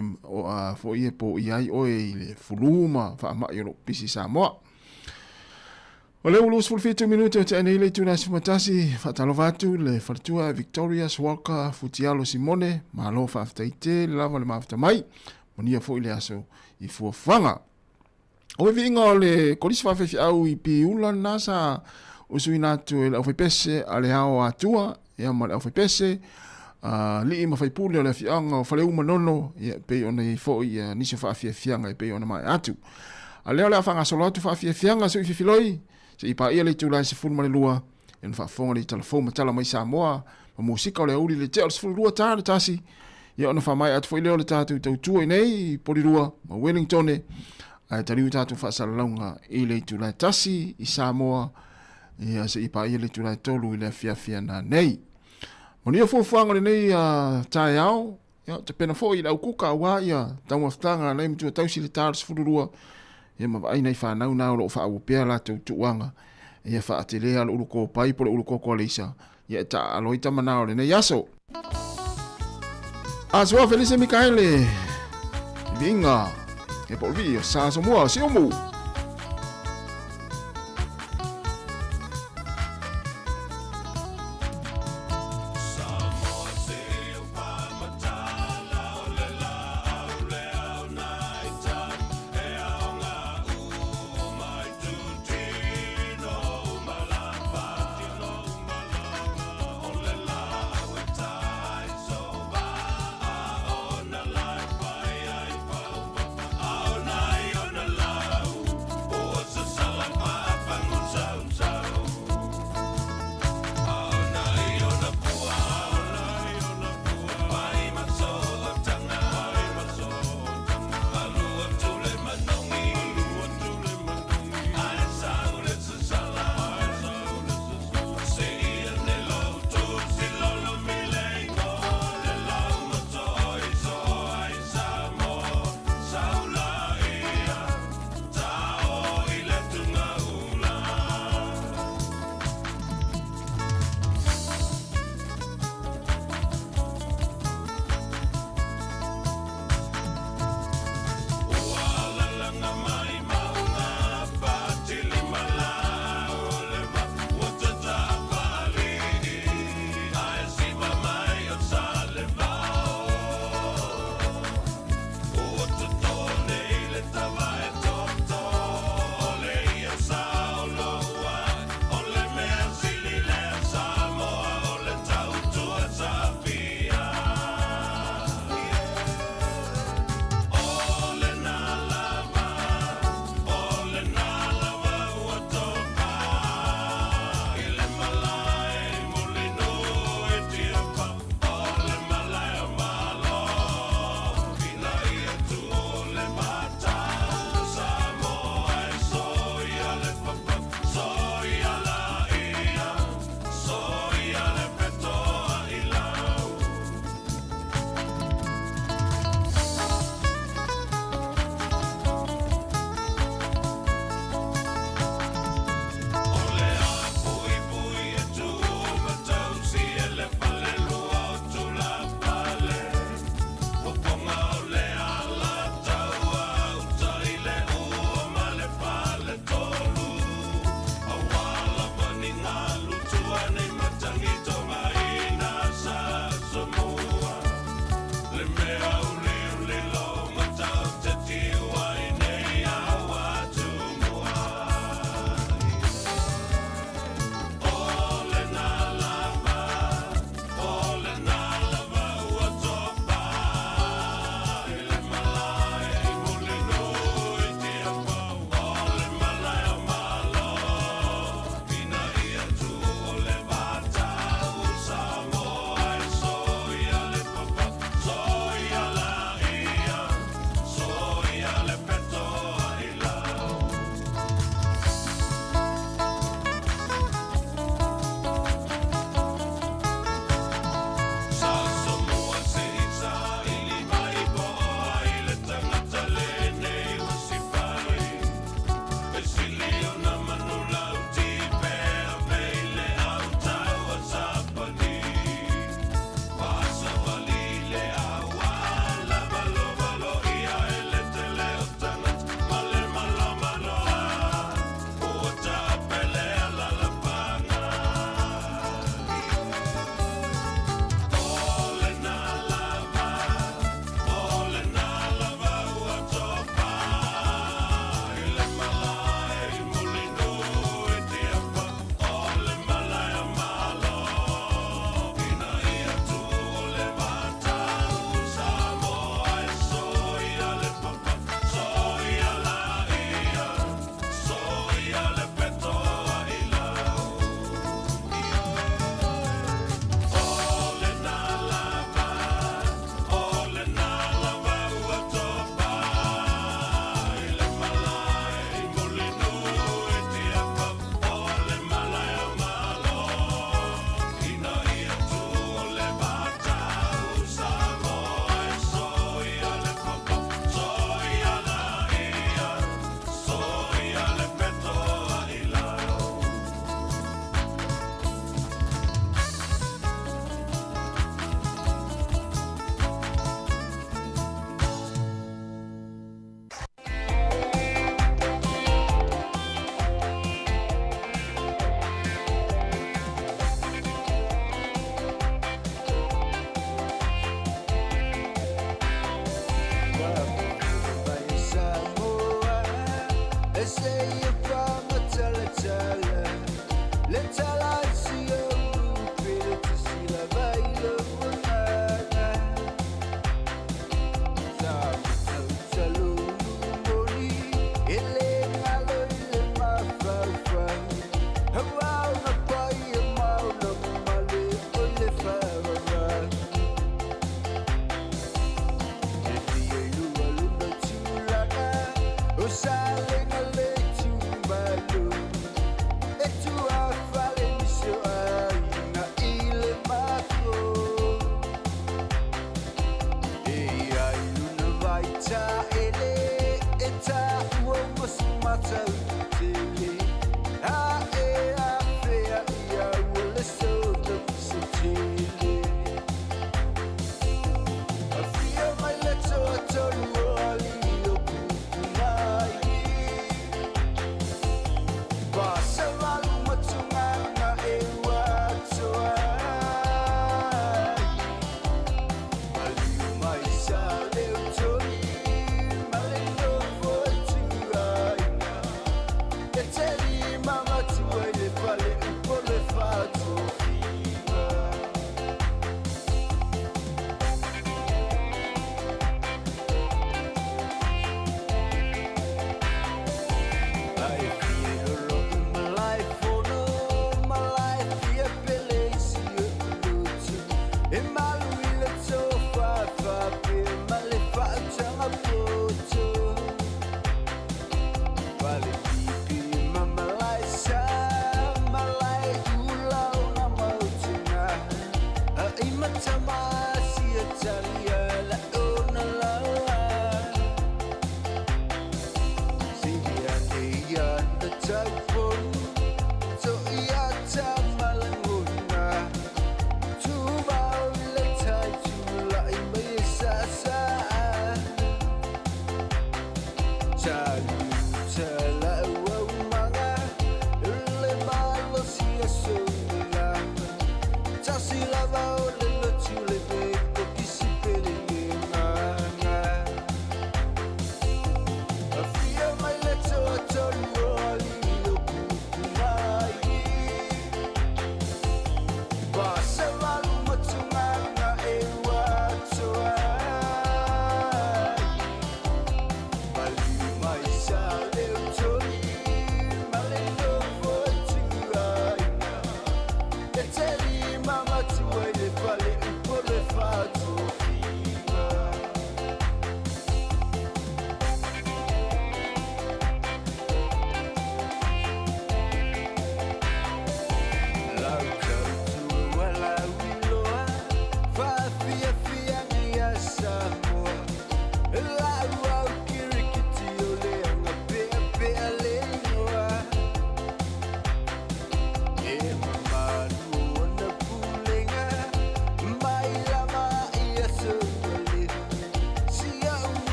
fo i e po i ai oe i le fuluma wha amai o pisi Sāmoa. O leo ulus fulfitu minuto te anei le tuna simatasi whatalo vatu le whatua Victorious Walker Futialo Simone ma lo whaftaite le lava le mawhata mai monia fo i le aso i fuafanga. O vinga o le kolisi whawhewhi au i pi ula nasa o sui natu e le awhepese a le hao atua e ama le awhepese li ima whaipule o le fianga o whale uma nono pe ona i fo i nisi whawhia fianga pe ona mai atu. A leo le awhanga solo atu whawhia fianga so i whiwhiloi se i pa ia le tūlai se fulma le lua e na whaafonga le telefon matala mai Sāmoa ma musika o le auri le teo se fulma tāre tasi ia ona whamai atu fwoi leo le tātou tautua i nei pori lua ma Wellington ai tariu tātou whaasara launga i le tūlai tasi i Sāmoa ia se i pa ia le tūlai tolu i le fiafia na nei ma nia fuafuanga le nei tae au ia te pena fwoi i le au kuka awa ia tau aftanga nei mtua tausi le tāre se fulma lua ia ma vai nei whanau nao lo wha pea la tau tuanga ia wha te lea lo uruko pai po le uruko ko leisa ia ta aloita manao le nei aso Asua Felice Mikaele vinga e por vi Sāmoa si omu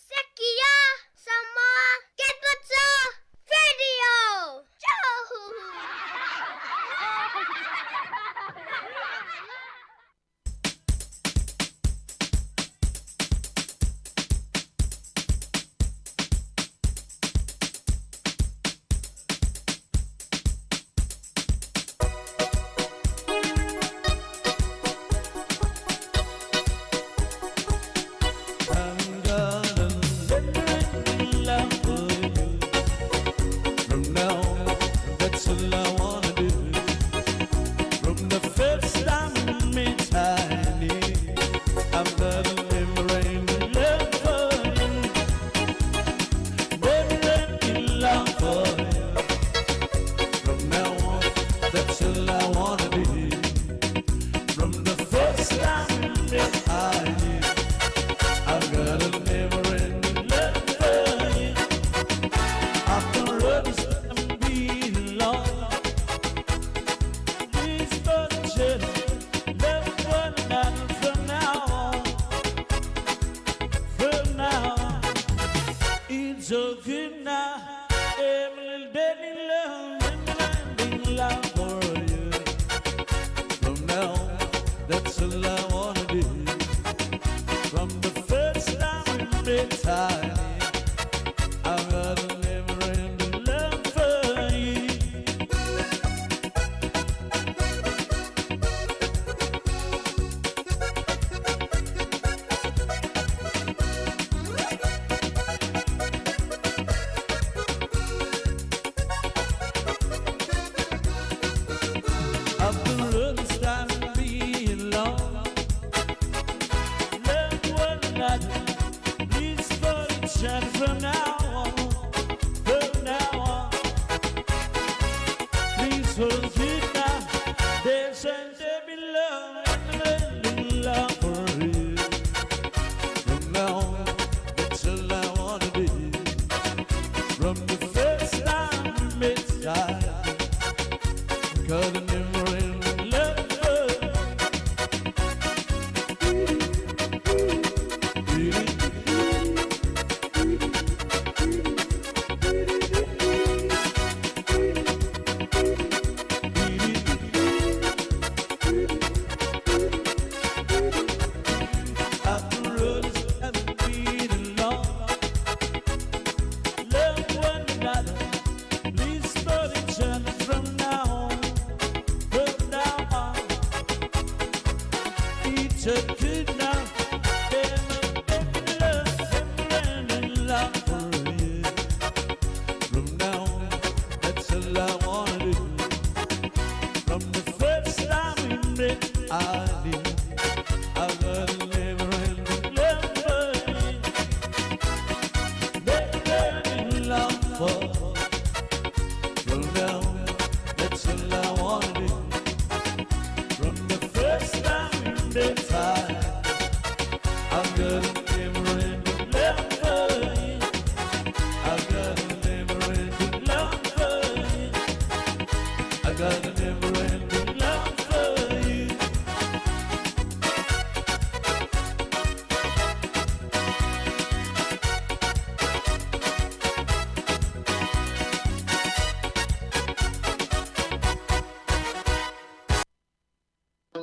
Sekia, Sāmoa, Keputsa, Radio, JUL.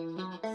Oh,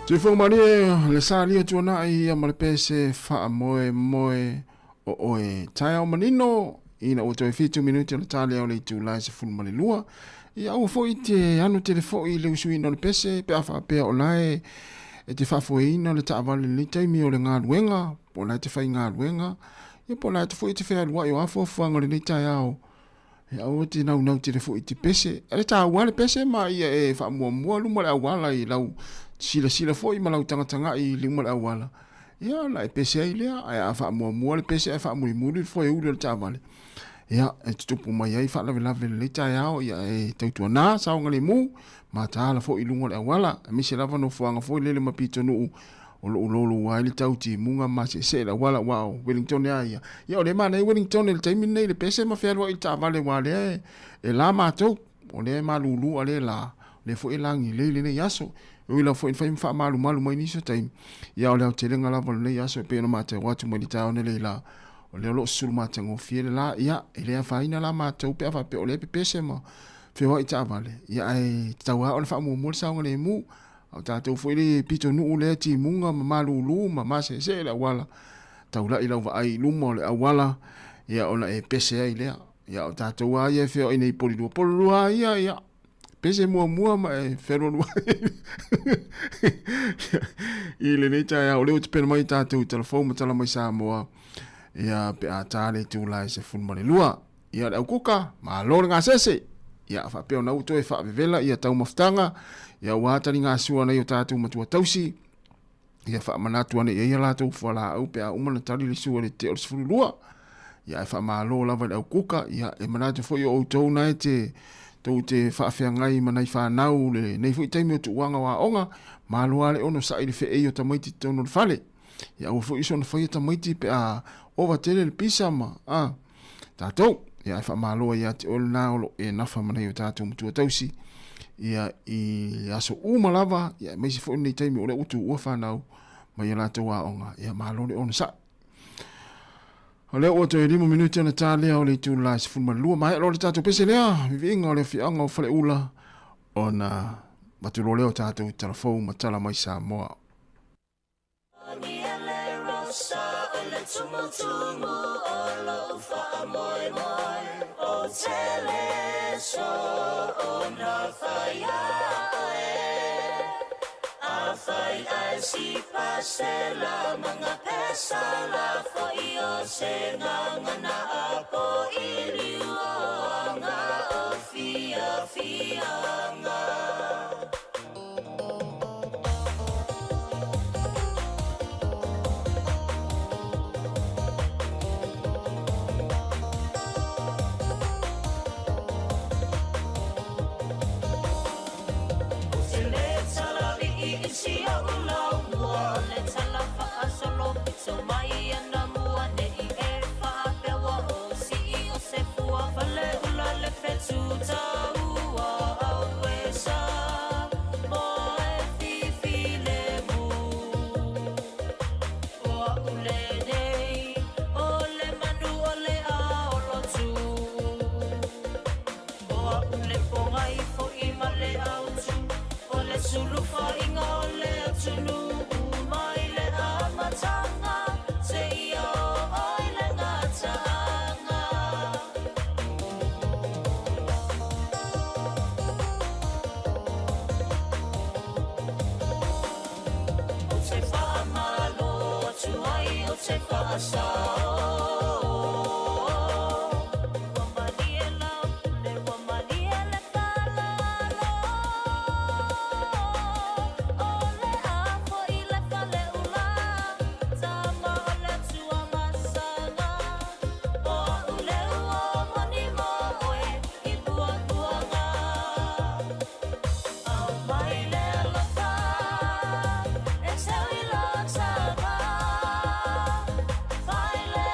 Te fo mari le sali tu na I amale pese fa moe o e tai o manino ina o te fitu minuti na tali o le tu lai se fun mali lua ia o fo te anu telefoni le usui no le pese pe afa pe o lai e te fa fo ina le ta vale le taimi o le ngā luenga po lai te fai ngā luenga ia po lai te fo te fai alua yo afo fuanga le tai au ia o te nau telefoni te pese e ta wale pese ma ia e fa mua lu mo le awala I lau sila foi ma lau tanga I le mo le awala ia la e pese ai lea ai afa mua le pese e fa muri foi u le ta vale ia e tupu mai ai fa lave le tai au ia e tautua na saunga le mu ma ta la foi lungo le awala mi se lava no fuanga foi le mapito no o lo ai le tauti munga ma se la wala wow Wellington ia ia o le mana Wellington le taimi nei le pese ma fe lo I ta vale wale e la ma to o le ma lulu ale la le foi langi le ne yaso o la foi fa malu mai ni so taimi ia o le te lenga la le yaso pe no ma te watu mo di ta ne le la o le lo sul ma tango fiele la ia ele fa ina la ma tau pe fa pe o le pese ma fe wa ita vale ia ai tawa o fa mo sa ngale mu o ta tau foi le pito nu le ti munga ma lu ma se la wala tau la ila va ai lu mo le awala ia ona e pese ai le ia o ta tau ai fe o nei polu ia pese mua ma e fero lu ile ne ta o le o te pena mai ta tau telefon ma tala mai Sāmoa ia pe a tale tu lai se fun male lua ia au kuka ma lo nga sese ia fa pe ona uto e fa vela ia tau maftanga ia wa tali nga sua na ia tatu matua tausi ia fa manatu ane ia la tu fala au pe a umana tali le sua le te o fun lua ia fa ma lo la va au kuka ia e manatu fo yo auto na te to te fa fe ngai manai fa nau le nei fo taimi tu wanga wa onga ma lo ale ono sa ile fe e yo tamaiti tono fale ia o fo iso na fa tamaiti pe a ova tele le pisa ma tatou ia fa malo ia te ol na olo e nafa mana yo tatou mutua tausi ia I aso uma lava ia mai se fo nei taimi ole utu ua fa nau mai la to wa onga ia malo le on sa ole o te 5 minuti na tale o le tu la se fu malua mai lo le tatou pese lea vinga le fi anga o fale ula ona matu le o tatou telefon matala mai Sāmoa Tumu olo fa moi o tele so ona faya a fai ai si pasela mga pesa la fo io se ngana apo iliu nga o fia nga So mai ana mua ne I e fa pe wa o si o se fua fale ula le fetu ta ua au e sa mo e fifi le mu o ule nei o le manu o le a o lo tu o ule pongai fo I ma le au tu o le sulu fa inga o le atunu mai le a matanga se pasa Fai le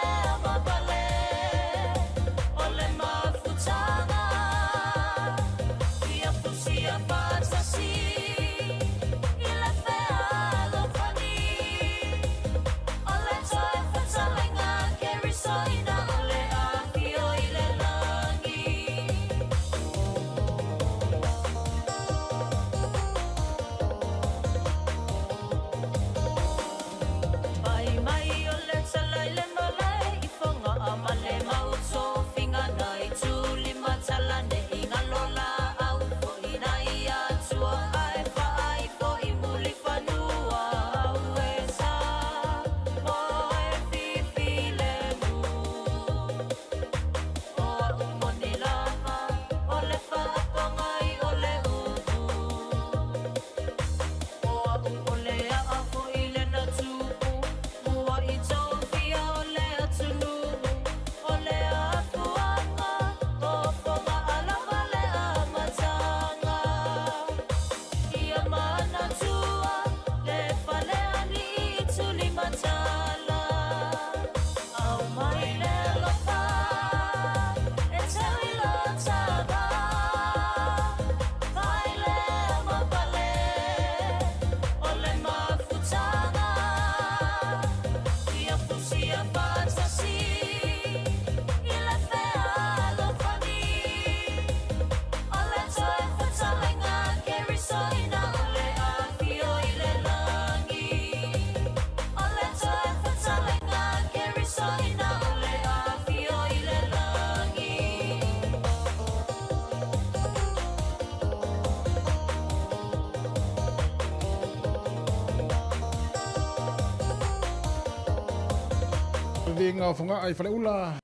vinga fonga ai fale ula.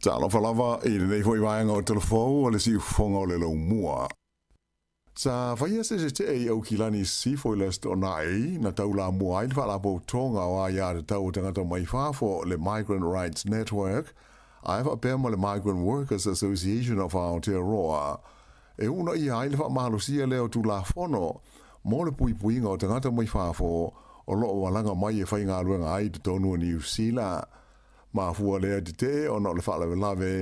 Talo falava i le nei foi vaenga o telefou o le si fonga o le lau mua. Sa whaia se te e au kilani si foi le sto nai na tau la mua ai wha la po tonga o a ia te tau tangata mai whafo le Migrant Rights Network ai wha pēr mo le Migrant Workers Association of Aotearoa e una i ai le wha mahalusia leo tu la fono mo le pui puinga o tangata mai whafo o loo walanga mai e whainga aluenga ai te tonu o New Zealand. Ma fua lea te te o no le whaalawe lawe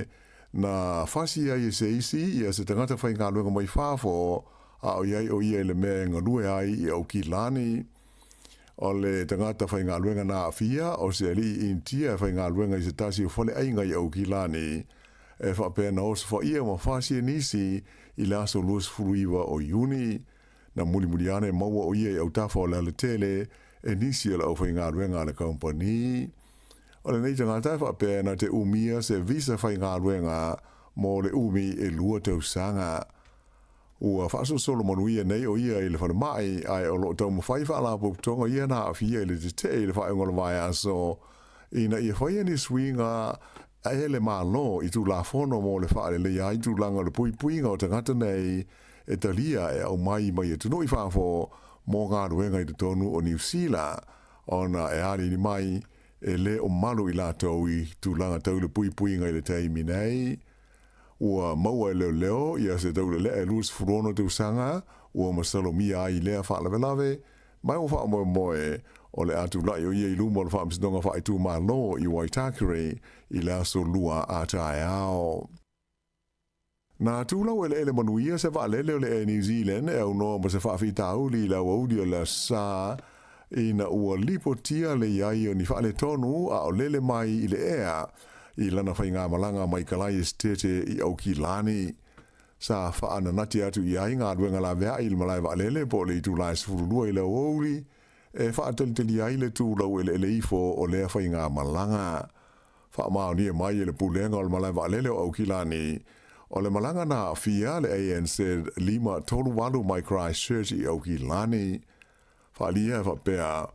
na whasi ai e se isi ia se tangata whainga aluenga mai whafo a o iai o ia le mea nganue ai i au ki lani o le tangata whainga aluenga na awhia o se ali in tia whainga aluenga i se tasi o whale ainga i au ki lani e whapena o se wha ia ma whasi e nisi i le aso luas furuiwa o Iuni na muli ane maua o ia i au tafa o le tele e nisi o le au whainga aluenga le company. O le nei tangata whapena te umia se visa whainga aluenga mo le umi e lua tau sanga. Ua whaaso solo manuia nei o ia i le whare mai ai o lo tau mawhai whaala puputonga ia na awhia i le te i le whaengola vai aso. Ina ia whaia ni swinga a ele malo i tu la fono mo le whaare le ia i tu langa le puinga o tangata nei e talia e au mai e tunu i whaafo mo ngā ruenga i te tonu o New Zealand. Ona e ari ni mai e le o malu i lātou i tu langa tau le puinga i le teimi nei. Ua maua e leo ia se tau le e luas furono tau sanga ua masalo mia ai lea whaalawe mai o wha moe o le atu lai o ia i lumo le wha msidonga wha i tu malo i Waitakere i le aso lua a tae ao. Nā tūlau ele manuia se wha lele o le e New Zealand e au noa ma se wha whitau li lau audio le sā ina ua lipo tia le iai o ni wha le tonu a o lele mai i le ea i lana whai ngā malanga mai kalai estete i au ki lani. Sa whaana nati atu i ai ngā ruenga la vea i le malai wa lele po le i tu lai sifurulua i le ouri e whaatalitali ai le tū lau ele ifo o lea whai ngā malanga. Wha mao nia mai i le pulenga o le malai wa lele o au ki lani. O le malanga na fia le ANC lima tolu walu mai Christchurch i au ki lani. Wha lia wha pēa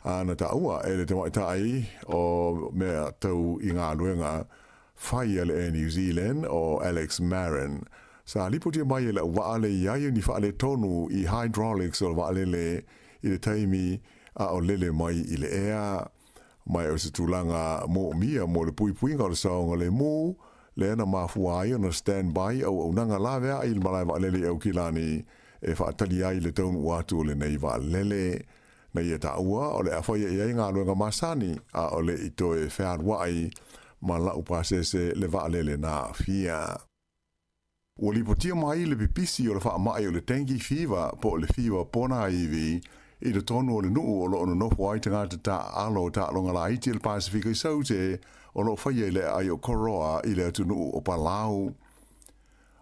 ana ta ua e le te waitai o mea tau i ngā luenga whai ale e New Zealand o Alex Marin. Sa lipotia mai e le waale iai ni whaale tonu i hydraulics o waale le i le taimi a o lele mai i le ea. Mai o se tūlanga mo mia mo le puinga o le saonga le mū, le ana mafua ai o na stand-by au nanga lawea i le malai waalele au kilani e whaatali ai le taunu watu o le nei waalele. Na ia ta ua o le awhaia i ngā luenga masani a o le itoe whaarwai ma lau pasese le waalele nā fia. Ua lipotia mai le pipisi o le wha mai o le tengi fiwa po le fiwa pona iwi i le tonu o le nuu o lo ono nofu ai tangata ta alo ta longa la iti le Pasifika i saute o lo whaia i le ai o koroa i le atu nuu o Palau.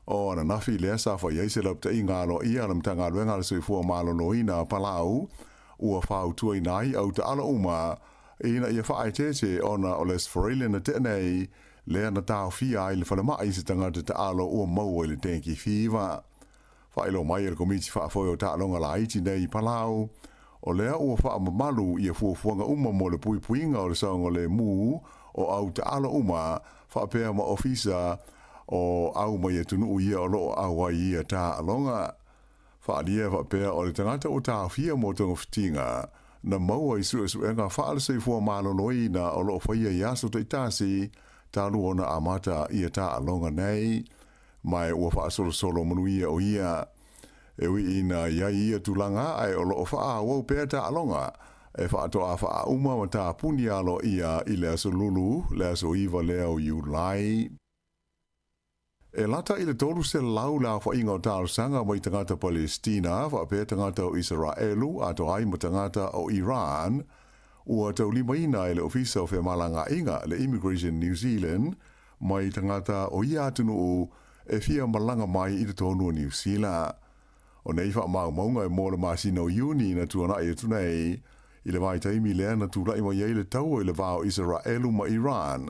O ana nafi le asa whaia i se lapta i ngālo i alam ta ngā luenga le soifua malo no ina Palau ua whautua i nai au ta ala uma ina ia whaetete ona o les Forele na tenei lea na tau fia i le whalemai se tangata ta alo ua maua i le tenki fiwa. Whaelo mai le komiti whaafoi o ta alonga la iti nei Palau o lea ua whaamamalu ia fuafuanga uma mo le puinga o le saonga le mū o au ta ala uma whaapea ma ofisa o au mai atunu ia o loo au ai ia ta alonga. Whaalia whapea o le tangata o tā whia mō tonga whitinga na maua i suenga whaala seifua maloloi na o loo whaia i aso te itasi talu ona amata ia tā alonga nei mai ua whaasolo manuia o ia ewi ina ia ia tulanga ai o loo whaa wau pēr tā alonga e whaatoa whaa uma ma tā puni alo ia i le aso lulu le aso iwa leo Julai. E lata i le tolu se lau la wha inga o tāru sanga mai tangata Palestina, wha pē tangata o Israelu, ato ai mo tangata o Iran, ua tau lima ina e le ofisa o whemalanga inga le Immigration New Zealand, mai tangata o ia atunu e fia malanga mai i le tonu o New Zealand. O nei wha mau maunga e mōla masina o Iuni na tuana e tunei, I le vai taimi lea na tūlai mai ei le tau i le vāo Israelu ma Iran.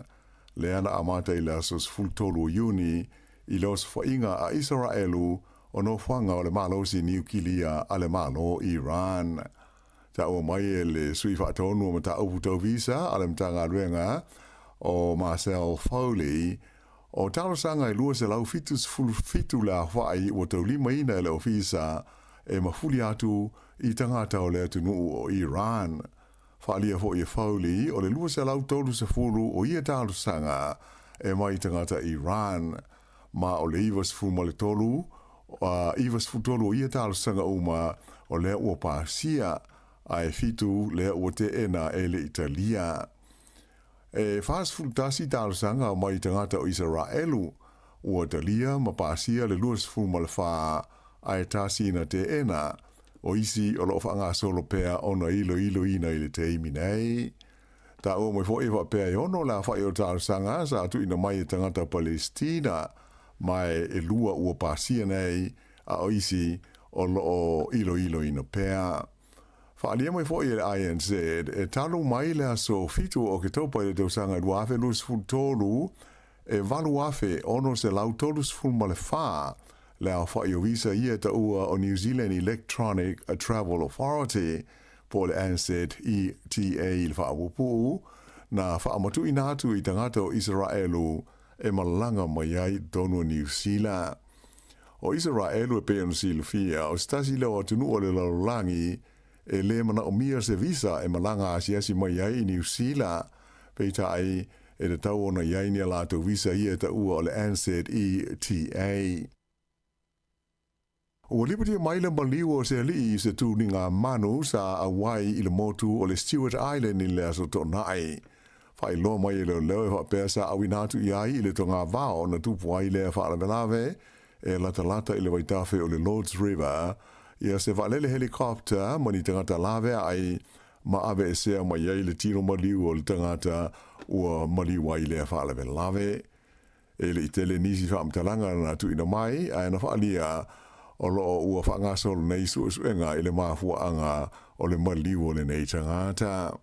Lea na amata i le asos fultolu o Iuni i le os whainga a Israelu o no whanga o le malo si niukilia a le malo Iran. Ta ua mai e le sui whaatonu o mata upu tau visa a le mtanga ruenga o Marcel Foley o talosanga i lua se lau fitu la whai o tau lima ina le ofisa e mafuli atu i tangata o le atunu o Iran. Whaalia fo i Foley o le lua se lau tolu se furu o ia talosanga e mai tangata Iran. Ma o le ivas fuma le tolu, ivas futolu o ia talosanga uma o le ua pasia ai fitu le ua te ena e le Italia. E fas fultasi talosanga o mai tangata o Israelu ua Italia ma pasia le luas fuma le fa ai tasi na te ena o isi o lo whanga solo pea ona ilo ina i le teimi nei. Ta ua mai fo ewa pea i ono la whai o talosanga sa atu ina mai tangata Palestina mai e lua ua pasia nei a o isi o lo ilo ina pea. Whaalia mai fo i le INZ e talo mai le aso fitu o ke taupa i le tausanga i wafe lus fultolu e valu wafe ono se lau tolus fulma le wha le au wha i o visa ia ta ua o New Zealand Electronic Travel Authority po le ANZ ETA i le wha awapu na wha amatu inatu i tangata o Israelu e malanga mai ai tonu New Zealand. O Israelu e peon silufia o stasi leo atunu o le lalolangi e le mana o mia se visa e malanga asiasi mai ai New Zealand peita ai e le tau ona iai ni ala tau visa ia ta ua o le ANZ ETA. Ua lipatia mai le maliu o se ali i se tūni ngā manu sa awai i le motu o le Stewart Island i le aso tonai. Whai loa mai e leo leo e whapea sa awinatu i ai i le tonga vao na tupu ai le whaalavelave e lata i le waitafe o le Lord's River ia se valele helikopter mani tangata lave ai ma ave e sea mai ai le tino maliu o le tangata ua maliu ai le whaalave lave. E le itele nisi whaamtalanga na tu ina mai ai na whaalia o loo ua whaangasolo nei suenga i le mafuanga o le maliu o le nei tangata.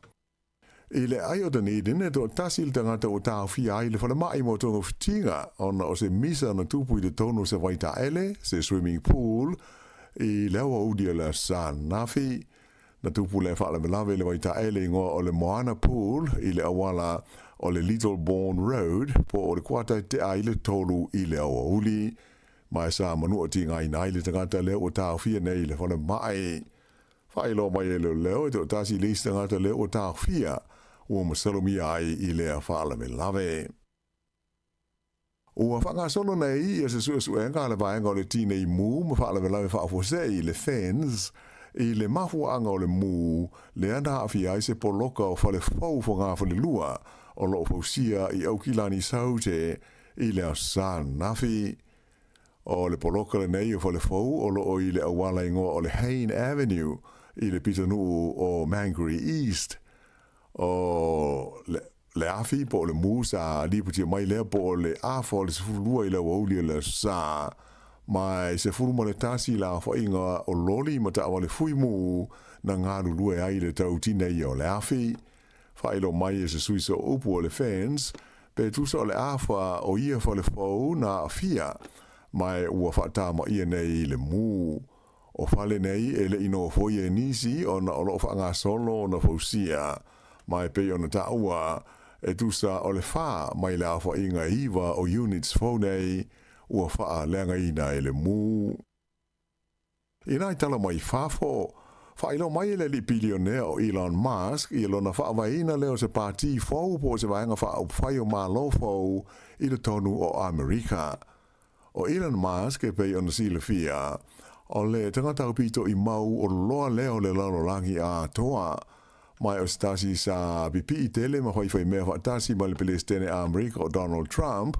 I le ai o Dunedin e to tasi le tangata o tau fia ai le whale mai mo tonga fitinga ona o se misa na tupu i le tono se waita ele, se swimming pool, i lewa udia le Sanafi na tupu le whaala melave le waita ele ingoa o le Moana Pool i le awala o le Little Bourne Road po o le kuata te ai le tolu i le awa uli mai sa manu o ti ngai nai le tangata le o tau fia nei le whale mai whailo mai e leo e to tasi le tangata le o tau fia ua masalomi ai i le whaala melave. Ua whanga solo nei e se suenga le vaenga o le tinei mu ma whaala velawe whaafosei le fens i le mafuanga o le mu le ana awhi ai se poloka o whale fau whanga whale lua o lo fausia i aukilani saute i le asan nafi. O le poloka le nei o whale fau o lo o i le awala ingoa o le Hain Avenue i le pitanu o Mangere East o le afi po le musa liputia mai lea po le afo le sefulua i le wauli le sa mai se fulu le tasi la whainga o loli ma ta wale fui mu na ngā lulue ai le tautina i o le afi whailo mai e se suiso upu o le fans pe tusa o le afa o ia whale fau na fia mai ua whata ma ia nei le mu o whale nei e le ino foi e nisi o na olo whanga solo na fausia mai pe o na taua e tusa o le wha mai le awha inga iwa o units whaunei ua wha leanga ina e le mu. Ina i tala mai whafo, whailo mai le li bilionea o Elon Musk i lona whaavaina leo se pāti fau po se vaenga wha au whai o malo fau i le tonu o Amerika. O Elon Musk e pei ona sile fia, o le tangata pito i mau o loa leo le lalolangi a toa, mai o stasi sa pipi i tele ma whai mea whaatasi ma le Palestine a Amerika o Donald Trump,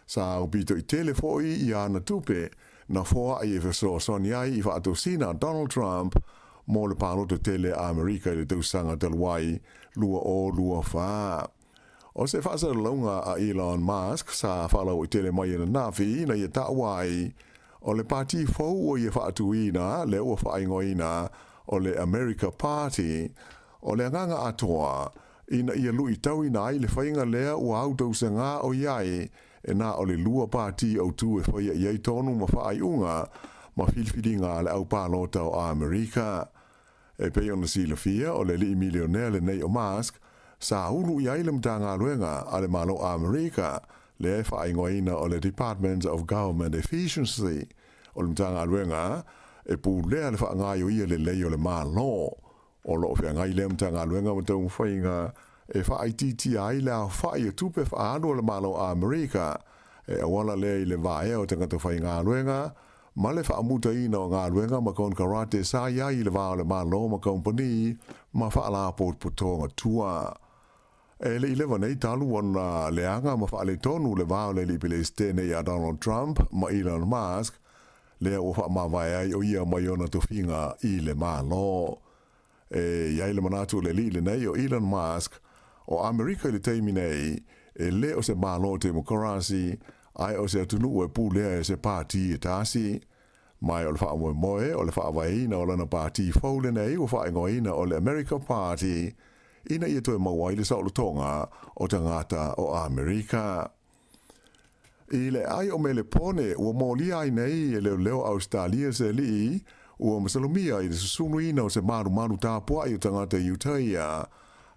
sa upito i tele foi i ana tupe na foa i e feso soni ai i whaatosina Donald Trump mo le paloto tele a Amerika i le tausanga talwai lua o lua wha. O se whaasa launga a Elon Musk sa whalau i tele mai na nafi na i tawai o le pati fau o i whaatuina le ua whaingoina o le America Party o le nganga atoa ina ia lui tau ina ai le whainga lea ua autau se ngā o iai e nā o le lua pāti au tū e whaia iai tonu ma whaai unga ma whilwhiri ngā le au pālota o Amerika. E pei ona si le fia o le li milionea le nei o Musk sa ulu iai le mta ngā luenga a le malo Amerika le e whaai ngoina o le Department of Government Efficiency o le mta ngā luenga e pū lea le wha ngā yo ia le lei o le malo. O lo fia ngai le mta ngā luenga ma tau mwhainga e whaai titi ai le a whaai e tupe whaano le malo Amerika e awala le i le vae o tangata whai ngā luenga ma le whaamuta ina o ngā luenga ma kon karate sa iai le vao le malo ma kompani ma whaala pot putonga tua. E le ilewa nei talu ona leanga ma whaale tonu le vao le li pile stene i a Donald Trump ma Elon Musk le o wha ma vai ai o ia mai ona tofinga i le malo. E iai le manatu le li le nei o Elon Musk o Amerika le teimi nei e le o se malo demokrasi ai o se atunu e pūlea e se pāti e tāsi mai o le wha moe moe o le wha waina o lana pāti faule nei o wha ingoina o le America Party ina ia toe mawai le saolo tonga o tangata o Amerika. I le ai o me le pone ua mōli ai nei e leo leo Australia se li ua masalumia i le susunu ina o se maru tāpua i o tangata Utaia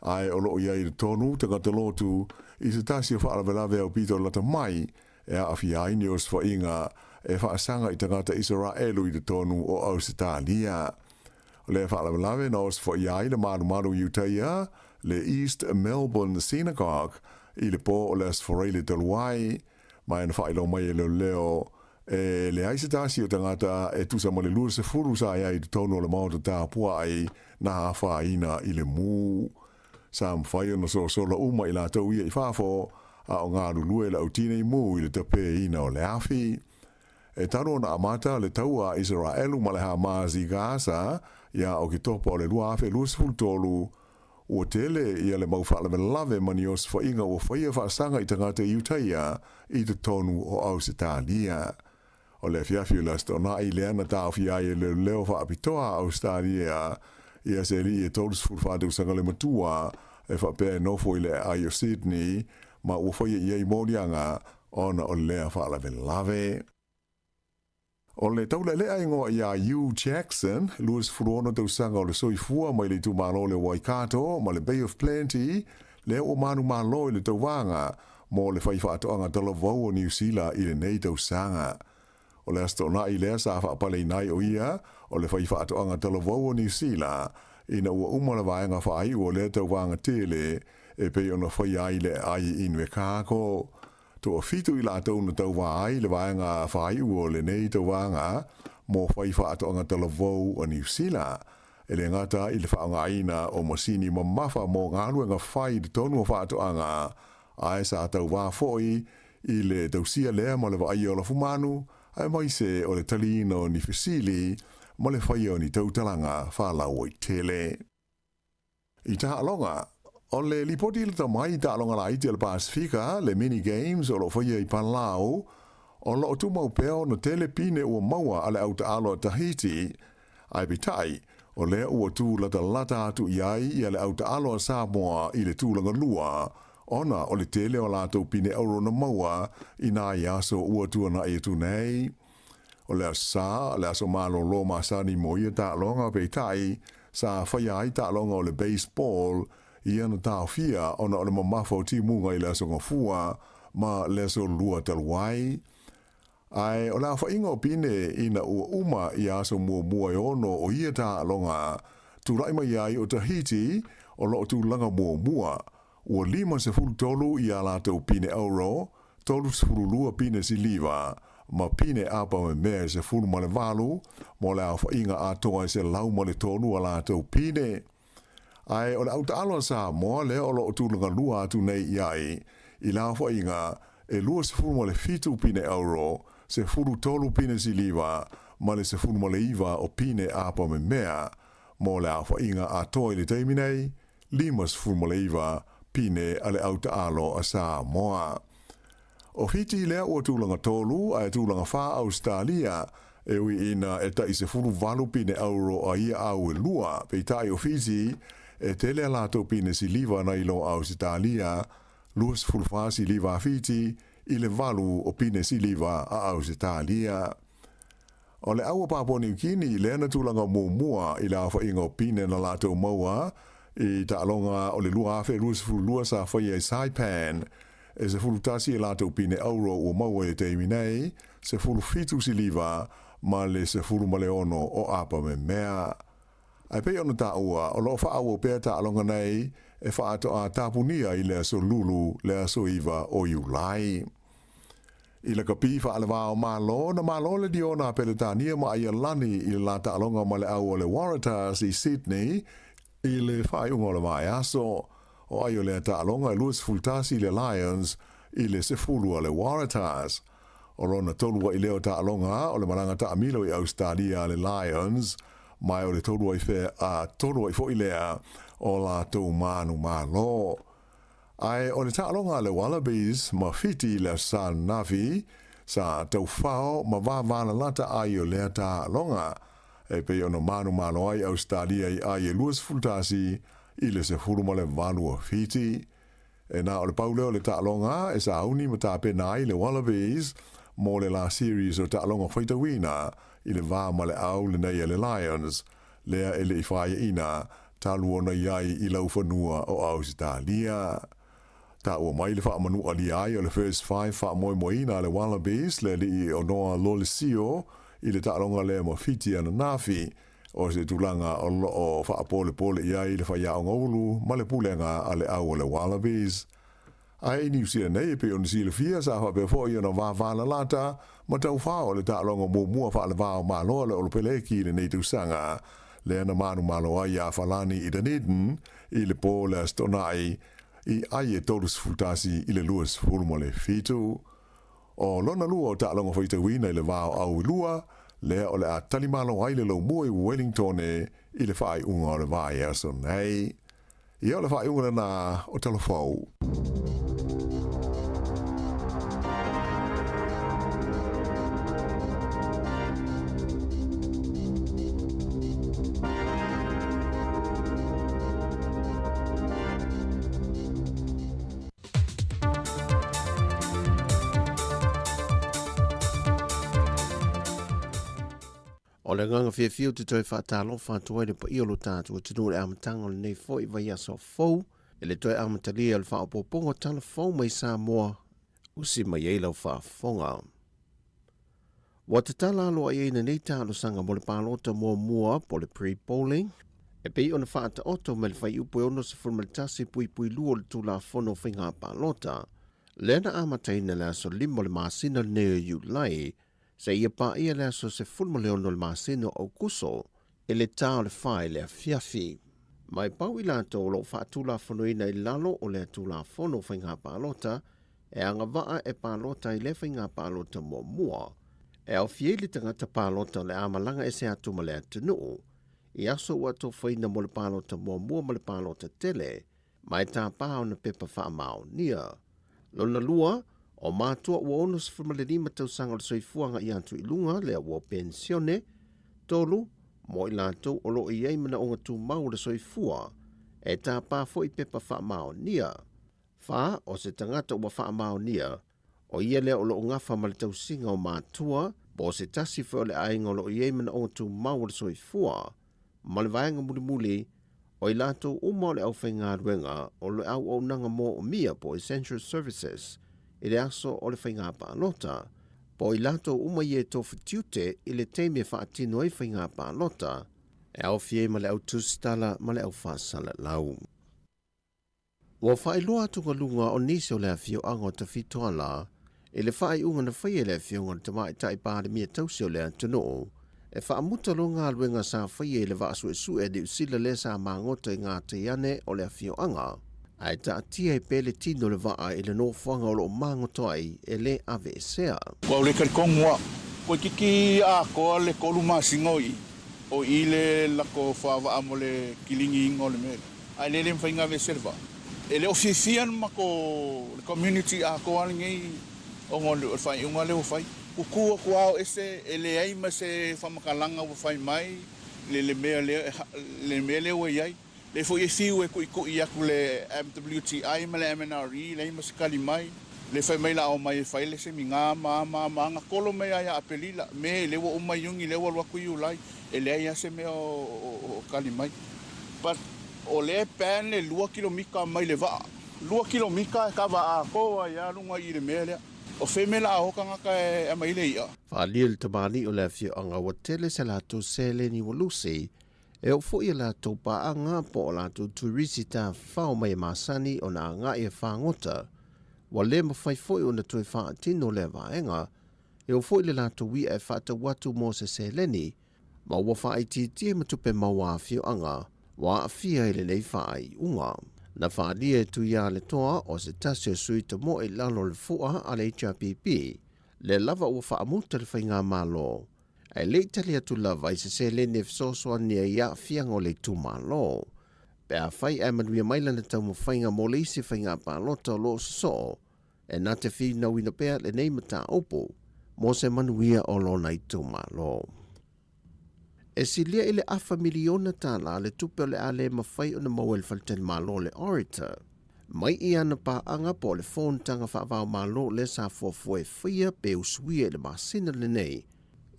ai o loo iai le tonu tangata lotu i se tasi o whaalavelawe au pito lata mai e a awhia ini o sfa inga e whaasanga i tangata Israelu i le tonu o Australia. Le whaalavelawe na o sfa iai le maru Utaia le East Melbourne Synagogue i le po o le asfareile taluai mai na whailo mai e leo e le aise tasi o tangata e tusa mo le lua se furu sa iai te tonu o le maota tāpua ai na hawha ina i le mū. Sa mwhai ona sola uma i la tau ia i whafo a o ngā rulue la utine i mū i le tape ina o le awhi. E taro na amata le tau a Israelu ma le Hamas i Gaza ia o ki topa o le lua awhi lua se furu tolu ua tele ia le mauwhaala me lave mani o sfa inga ua whaia whaasanga i tangata i Utaia i te tonu o Australia. O le fiafio la stona i leana tāwhi ai e leo whaapitoa Australia ia se li e tolus fulfadu sanga le matua e whapea nofo i le ai o Sydney ma ua whaia ia i mōrianga ona o lea whaala me lave. O le taula lea ingoa ia Hugh Jackson, luas furuona tau sanga o le soifua mai le tu malo le Waikato, ma le Bay of Plenty, lea o manu malo i le tauwanga, mo le whaifa atoanga talavau o New Zealand i le nei tau sanga. O le astona i lea sa whaapale nai o ia, o le whaifa atoanga talavau o New Zealand, ina ua umala vaenga whaai o le tauwanga tele, e pe ona whaiai le ai inwe kako. To a fitu i la tau na tau wai le vaenga whai ua le nei tau wanga mo whaifa atoanga talavau o New Zealand. E le ngata i le whaanga aina o masini mamafa mo ngāluenga whai di tonu o whaatoanga ai sa tau wā foi i le tausia lea ma le vai o la fumanu ai mai se o le talina o ni fesili ma le whai o ni tautalanga whalau o i tele. I taha alonga, o le lipoti le tamai ta alonga la iti al Pasifika, le mini games o lo whaia i Panlau, o lo tu mau peo no telepine ua maua ale au ta alo Tahiti, ai bitai, o le ua tu lata atu iai i ale au ta alo Sāmoa i le tūlanga lua, ona o le tele o lato pine auro na maua i nā iaso ua tua na e tu nei. O le asa, le aso malo lo masani mo ia ta alonga bitai, sa whaia i ta alonga o le baseball, i ana tāwhia ona o le mamafo ti munga i le aso ngafua ma le aso lua taluai. Ai o la whainga o pine ina ua uma i aso mua ono o ia tā alonga tūraima iai o Tahiti o lo tūlanga mua ua 5 tolu i a lātou pine euro, 3 lua pine siliva ma pine apa me mea se fulu ma le valu mo le a whainga a toa se lau ma le tonu a lātou pine. Ai o le au taalo Sāmoa le o lo tūlanga lua atu nei iai i la whainga e lua se fulu ma le fitu pine euro, se fulu tolu pine siliva ma le se fulu ma le iwa o pine apa me mea mo le a whainga a toi le teimi nei 5 fulu ma le iwa pine ale au taalo a Sāmoa. O fiti lea ua tūlanga tolu a tūlanga wha Australia e ui ina e ta i se fulu valu pine euro a ia au e lua pe tai o fiti e tele la to pine si liva na ilo Ausitalia, luas fulfasi liva fiti, ile valu o pine si liva a Ausitalia. O le aua Papua New Guinea, le ana tūlanga mua i le awha inga o pine na lato maua, i ta alonga o le lua awhe luas fulua sa whai ai Saipan, e se fulutasi e lato pine auro o maua e teimi nei, se fulu fitu si liva, ma le se fulu male ono o apa me mea. Ai pei ono ta ua, o lo wha aua pēr ta alonga nei, e wha ato a tapunia i le aso lulu, le aso iwa o Iulai. I le kapi wha alewao malo, na malo le diona peletania ma ai alani i le lata alonga ma le au o le Waratahs i Sydney, i le whaiunga o le mai aso, o ai o le ta alonga i luas fultasi le Lions, i le sefulu o le Waratahs. O rona tolua i leo ta alonga, o le maranga ta amilo i Australia le Lions, mai o le tolua i whea a tolua i fo i lea o la tau manu malo. Ai o le ta'alonga le Wallabies ma fiti le San Navi sa tau whao ma wāwana lata ai o lea ta'alonga e pe ono manu malo ai Australia i ai e luas fultasi i le se furuma le valua fiti. E na o le pauleo le ta'alonga e sa auni ma ta pena ai le Wallabies mo le la series o ta'alonga whaitawina i le vā ma le au le nei le Lions lea e le i whaia ina talu ona iai i lau whanua o Australia. Ta ua mai le wha manu ali ai o le first five wha moi moina le Wallabies le li o noa Lolesio i le ta'alonga le mo fiti ana nafi o se tulanga o wha pole pole iai le wha o ngaulu ma le pulenga a le au o le Wallabies. Ai New Zealand nei pe on si le fia sa wha pe fo i ona wāwana lata ma tau whao le ta'alonga mua wha le wāo malo le o le peleki le nei tusanga le ana manu malo ai a whalani i Dunedin i le po le astonai i ai e tolus futasi i le luas fulmo le fitu. O lona lua o ta'alonga whaitawina i le vāo au lua, lea o le a talimalo ai le lau mua i Wellington i le whaai unga o le vāi aso nei. I o le whaai unga na o talofau. O le nganga whiawhiu te toi whaatalo whātua le pa iolo tātu o tunu le amatanga le nei fo i vai aso fau, e le toi amatalia le whaapopongo tala fau mai Sāmoa, usi mai ei lau whaafonga. Wa te tala alo ai eina nei tālo sanga mo le pālota mua po le pre-polling, e pei ona whaata oto me le whai upo ono se formatasi pui luo le tūla whono whinga pālota, le na amataina le aso limo le māsina le neo JUL se ia pa ia le aso se fulmo le ono le māsino au kuso, e le tāo le whae le a fiafi. Mai pau i lato lo whaatula whanoina i lalo o le tula whono whainga pālota, e anga waa e pālota i le whainga pālota mua, e au fieli tangata pālota le amalanga e se atuma le atunu, i aso ua to whaina mo le pālota mua ma le pālota tele, mai tā pāo na pepa whaamao nia. Lona lua, o mātua ua ono se whamalelima tausanga le soifuanga i antu i lunga lea ua pensione, tolu, mo i lātou o lo i eimana o ngā tū mau le soifua, e tā pā fo i pepa whaamao nia. Wha, o se tangata ua whaamao nia, o ia lea o lo ngafa ma le tausinga o mātua, bo se tasi fo le ainga o lo i eimana o ngā tū mau le soifua, ma le vaenga muli, o i lātou uma o le au whainga ruenga, o le au nanga mo o mia po Essential Services, i le aso o le whainga pālota, po i lato uma i e tofu tiute i le teime whaatino i whainga pālota, e au fie ma le au tustala ma le au whaasala lau. Wa whai loa tunga lunga o nisi o le awhio anga o ta fitoala, i le whai unga na whai le awhio ngā te mai tai pāre mia tausi o le antuno, e whaamuta lo ngā luenga sa whai le vaasu e sue di usila le sa mangota i ngā te iane o le awhio anga, ai ta atia i pele tino le waa i le nofuanga o lo mangoto ai e le ave e sea. Wa le kalkongwa, ko kiki a ko le koluma singoi, o i le lako whawa amo le kilingi ingo le mele. Ai le mwhainga ve serva. E le ofifian ma ko le community a ko alingei o ngole o whai unga le o whai. Ukua kuao ese e le ai ma se whamakalanga o whai mai, le mea le o iai. Le fo ye fiu e ku ia ku le MWTI ma le MNRE le masikali mai. Le fai mai la o mai fai le se minga ma nga kolo mai ya apelila me le wo mai yungi le wo ku yulai e le ya se me o kali mai. But o le pen le 2 kilomita mai le va. 2 kilomita ka va a ko ya lunga I le mele. O femela o kanga ka e mai le ia. Fa liel tamani o le fio anga wa tele se la to sele ni wolusi. E o fo ia la to pa anga po la to turisita fa mai masani o na nga e fa ngota. Wa le mawhai foi o na tui wha tino le vaenga, e o foi le la to wi e whata watu mo se leni, ma wa wha i ti ma tupe ma wa fio anga, wa a fia ele nei wha ai unga. Na wha lia tu ia le toa o se tasio sui ta mo e lalo le fua a le HRPP, le lava ua wha amuta le whainga malo. E le tali atu lava I se leni e fsoswa ni a ia fianga o le tu malo. Pe a whai e manuia maila na tau mo whainga mo le isi whainga pālota o lo so, e nā te whi na wina pēr le nei mata opo, mo se manuia o lo nei tū malo. E si lia ile afa miliona tāla le tupe o le ale mawhai o na mawel whalten malo le orator. Mai I ana pā anga po le phone tanga whaavao malo le sa fuafue whia pe usuia le masina le nei,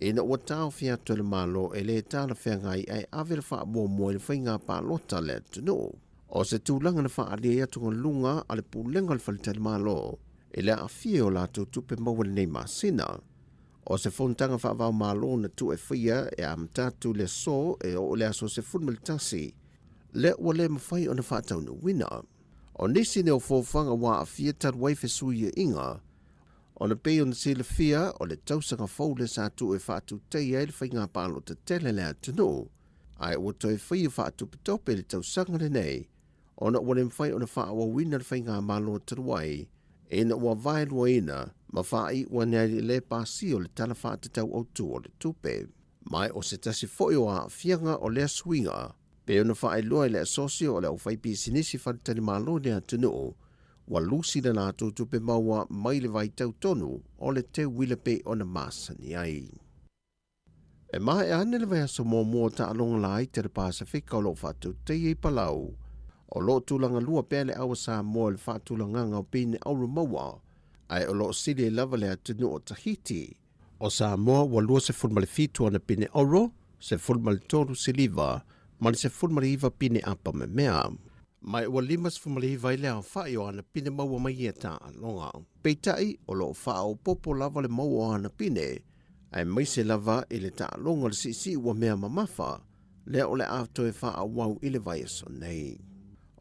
e na ua tau fiatu le malo e le tāna whengai ai awera wha mua mua le whainga pālota le tunu. O se tūlanga na wha alia tunga lunga a le pūlenga le whalita le malo, e le a fia o la tupe maua le nei masina. O se whontanga wha avao malo na tu e whia e a mtatu le so e o le aso se funma le tasi. Le ua le mawhai o na wha tau na wina. O nisi ne o fōwhanga wā a fia tarwai fesuia inga, o na pei o na sila fia o le tausanga fau le sa tu e whaatu teia e le whainga pālo te tele le atunu. Ai ua toi whia whaatu pitope le tausanga le nei, o na ua le mwhai o na whaawa wina le whainga malo taruai, e na ua vai lua ina, ma whaai ua neri le pāsi o le tala whaata tau au tu o le tupe. Mai o se tasi foi o a fianga o le swinga, pe o na whaai lua le asosio o le au whaipi sinisi whaatani malo le atunu, wa lusi le nā tupe maua mai le vai tau tonu o le te wile pe o na masani ai. E maha e ane le vai aso mō ta alonga lai te re Pasifika o lo whatu te i palau. O lo tūlanga lua pēle awa Sāmoa le whātūlanga ngau pīne auru maua, ai o lo sili e lava le atunu o Tahiti. O Sāmoa wa lua se fulma le fitu ana pīne auro, se fulma le toru siliva, ma le se fulma le iwa pīne apa me mea. Mai ua limas fumali vai lea whai o ana pine maua mai e tā alonga. Peitai o lo wha o popo lava le maua o ana pine, ai mai se lava i le tā alonga le sisi ua mea mamafa, lea o le afto e wha a wau i le vai aso nei.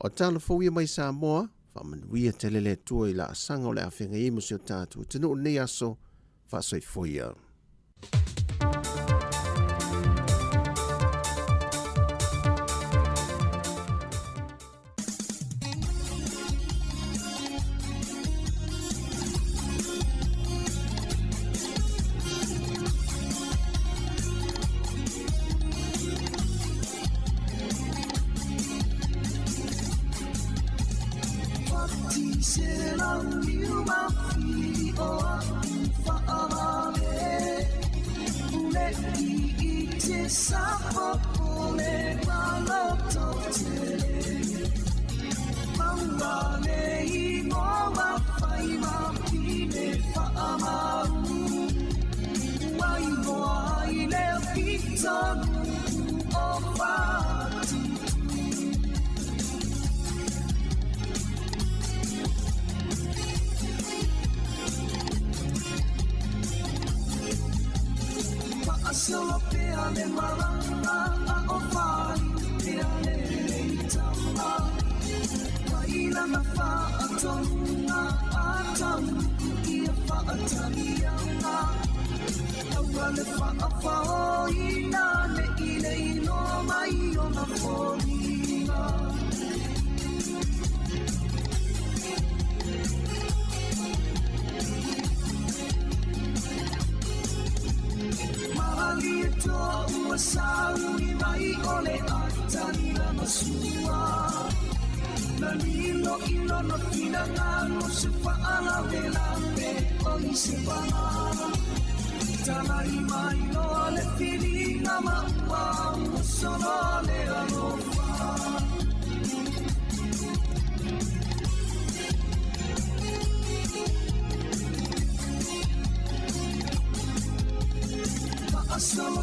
O tāna fauia mai Sāmoa, whamanuia te lele tua I la asanga o le awhenga I musi o tātu, tenu o nei aso, wha soi fuia.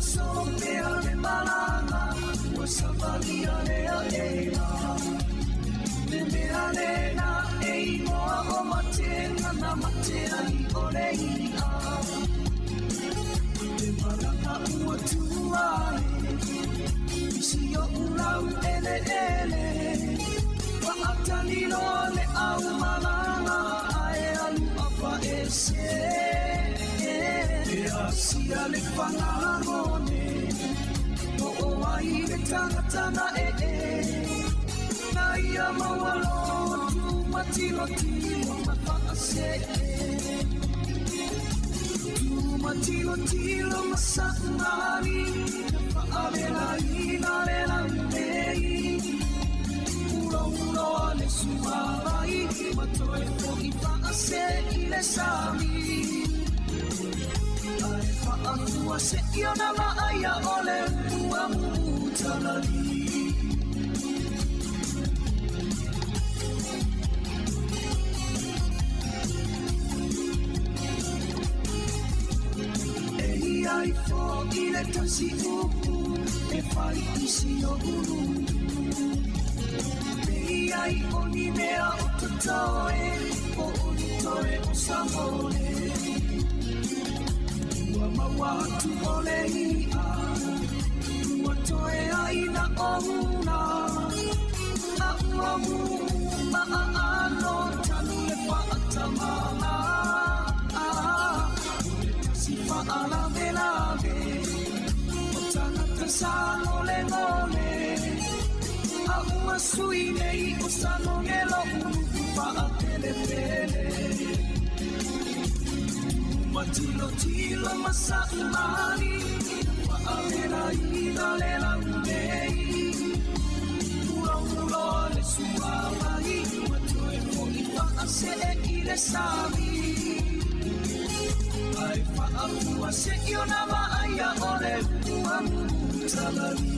solo mea le malanga, ua savalia lea eila. Me mea lena e inoa o matenga na matea I ole ia. Me malanga ua tuae, isi o ulau ele ele. Wa atalilo le au malanga, ae alu apa ese. Sia le whangarone, o o ai le tangatana na ia mawalo tu matilo tilo mapakase. Tu matilo tilo masakmari, paavela ina le lampei. Ulo ulo le sumarai, matoe po I pakase I le sami. Atua se iona maaya ole ua mutalali. Ei ai fo I le tasi upu, e whai isi o uru. Ei ai oni mea o tatoe, o oni toe o Sāmoa. Mawatu ole ia, ua toe aina o huna. A ua maa ano tanu le whaatamana. Ule tasi whaalave lave, o tangata sano le ngole. A ua sui nei o sano ngelo unu whaapele pele. Tilo tilo masaumani, wa avela ina le launei. Ula ula le suamai, wa toe foni whaase I le sami. Ai whaafua se iona maaya ole ua mutalari.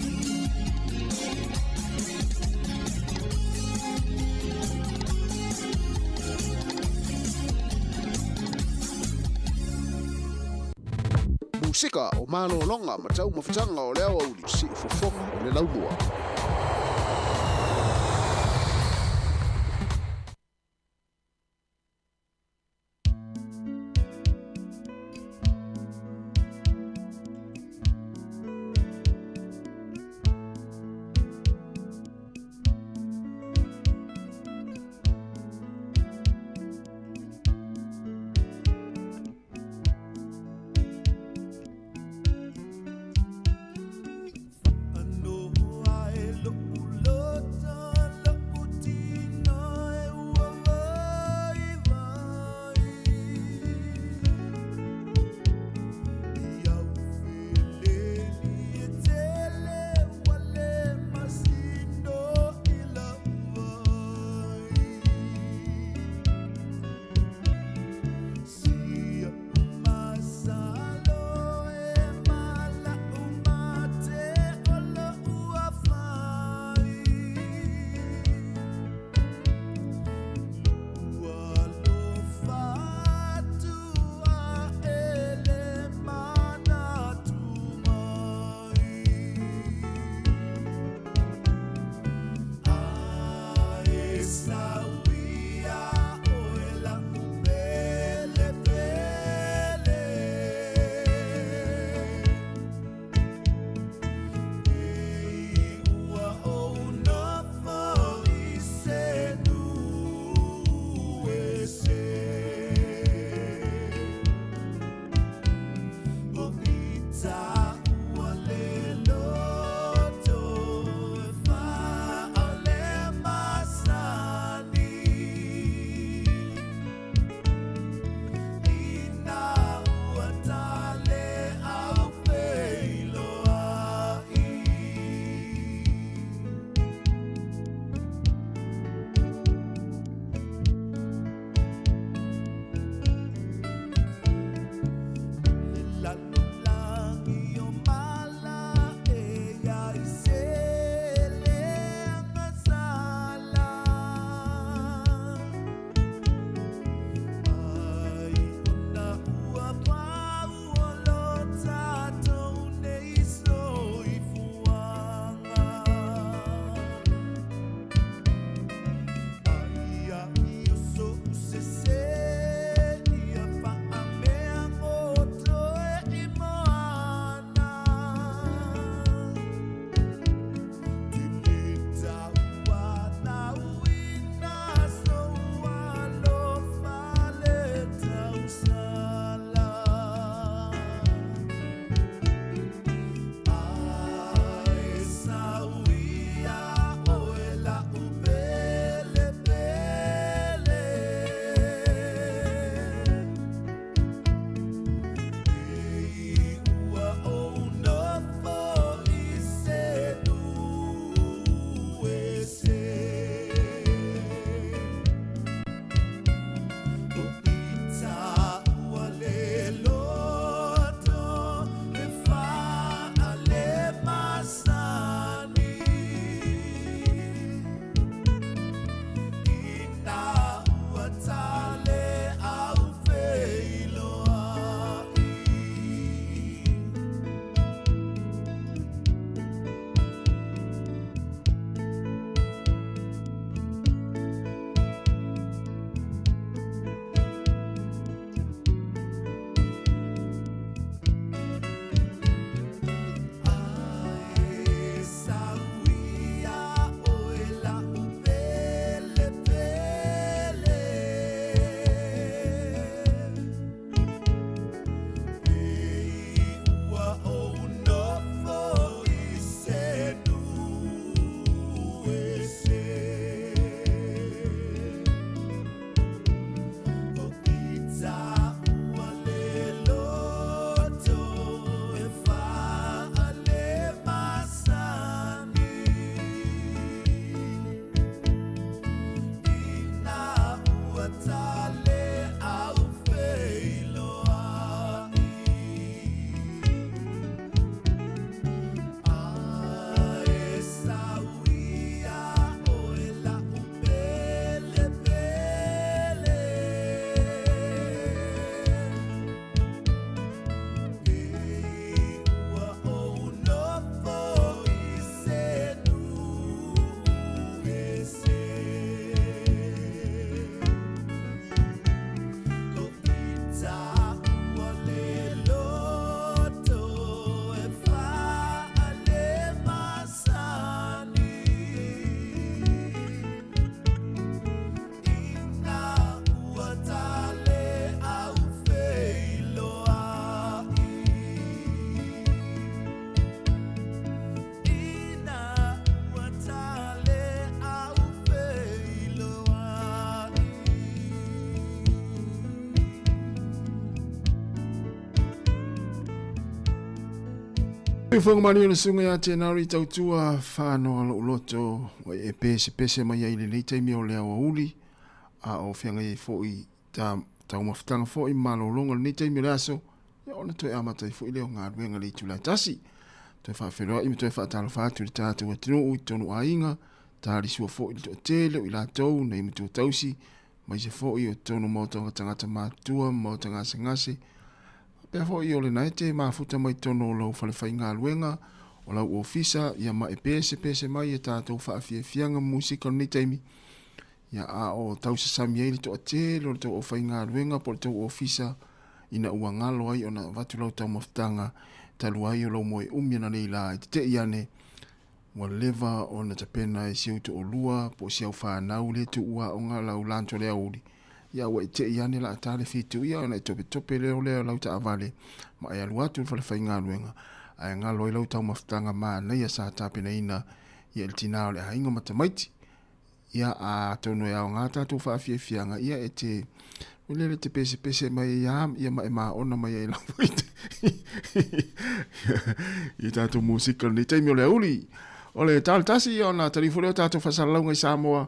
Musika o malo longa ma tau mawhitanga o leo au li si ufofonga o le laumua. I whanga mani ona sunga ya te nari tau tua whānoa lo loto o e pese mai ai le nei taimi o lea wa uli a o whianga e fōi tau mawhitanga fōi malolonga le nei taimi o le aso ia ona toi amatai fōi leo ngā ruenga le tula tasi toi whawheroa imi toi whaatalo whātu le tātou atino ui tonu a inga tāri sua fōi le to te leo i la tau na imi tu tausi mai se fōi o tonu mautanga tangata mātua mautanga sengase pea fōi o le naete mafuta mai tono o lau whalewhai ngā luenga o lau ofisa ia ma e pese mai e tātou whaafiafianga musika nei taimi ia a o tau sasami ei le to a te lo le tau o whai ngā luenga po le tau ofisa ina ua ngalo ai o na watu lau tau mawhtanga talu ai o lau moe umiana nei la i te iane wa leva o na tapena e siau to o lua po siau whanau le tu ua o ngā lau lanto le auri ia wa te iane la atale fitu ia ona tope leo lau ta avale ma ia luatu fale fai ngā luenga ai ngā loi lau tau mawhtanga ma nei a sa tapena ina ia el tinao le hainga matamaiti ia a tono ia o ngā tātou whaafiafianga ia e te ulele te pese mai ia ma e maa ona mai e lau waite i tātou musika ni teimi o le uli o le tāle tasi ia o nā tarifu leo tātou whasalaunga i Sāmoa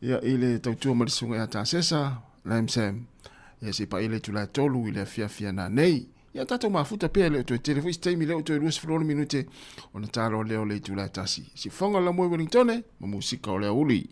ia i le tautua marisunga ia tā sesa Lam Sam ia se pa ile tula tolu ile fia na nei ia tato mafuta pe le to telefoni steimi le to ruas flor minute ona talo leo le tula tasi si fonga la mo Wellington ma musika o le uli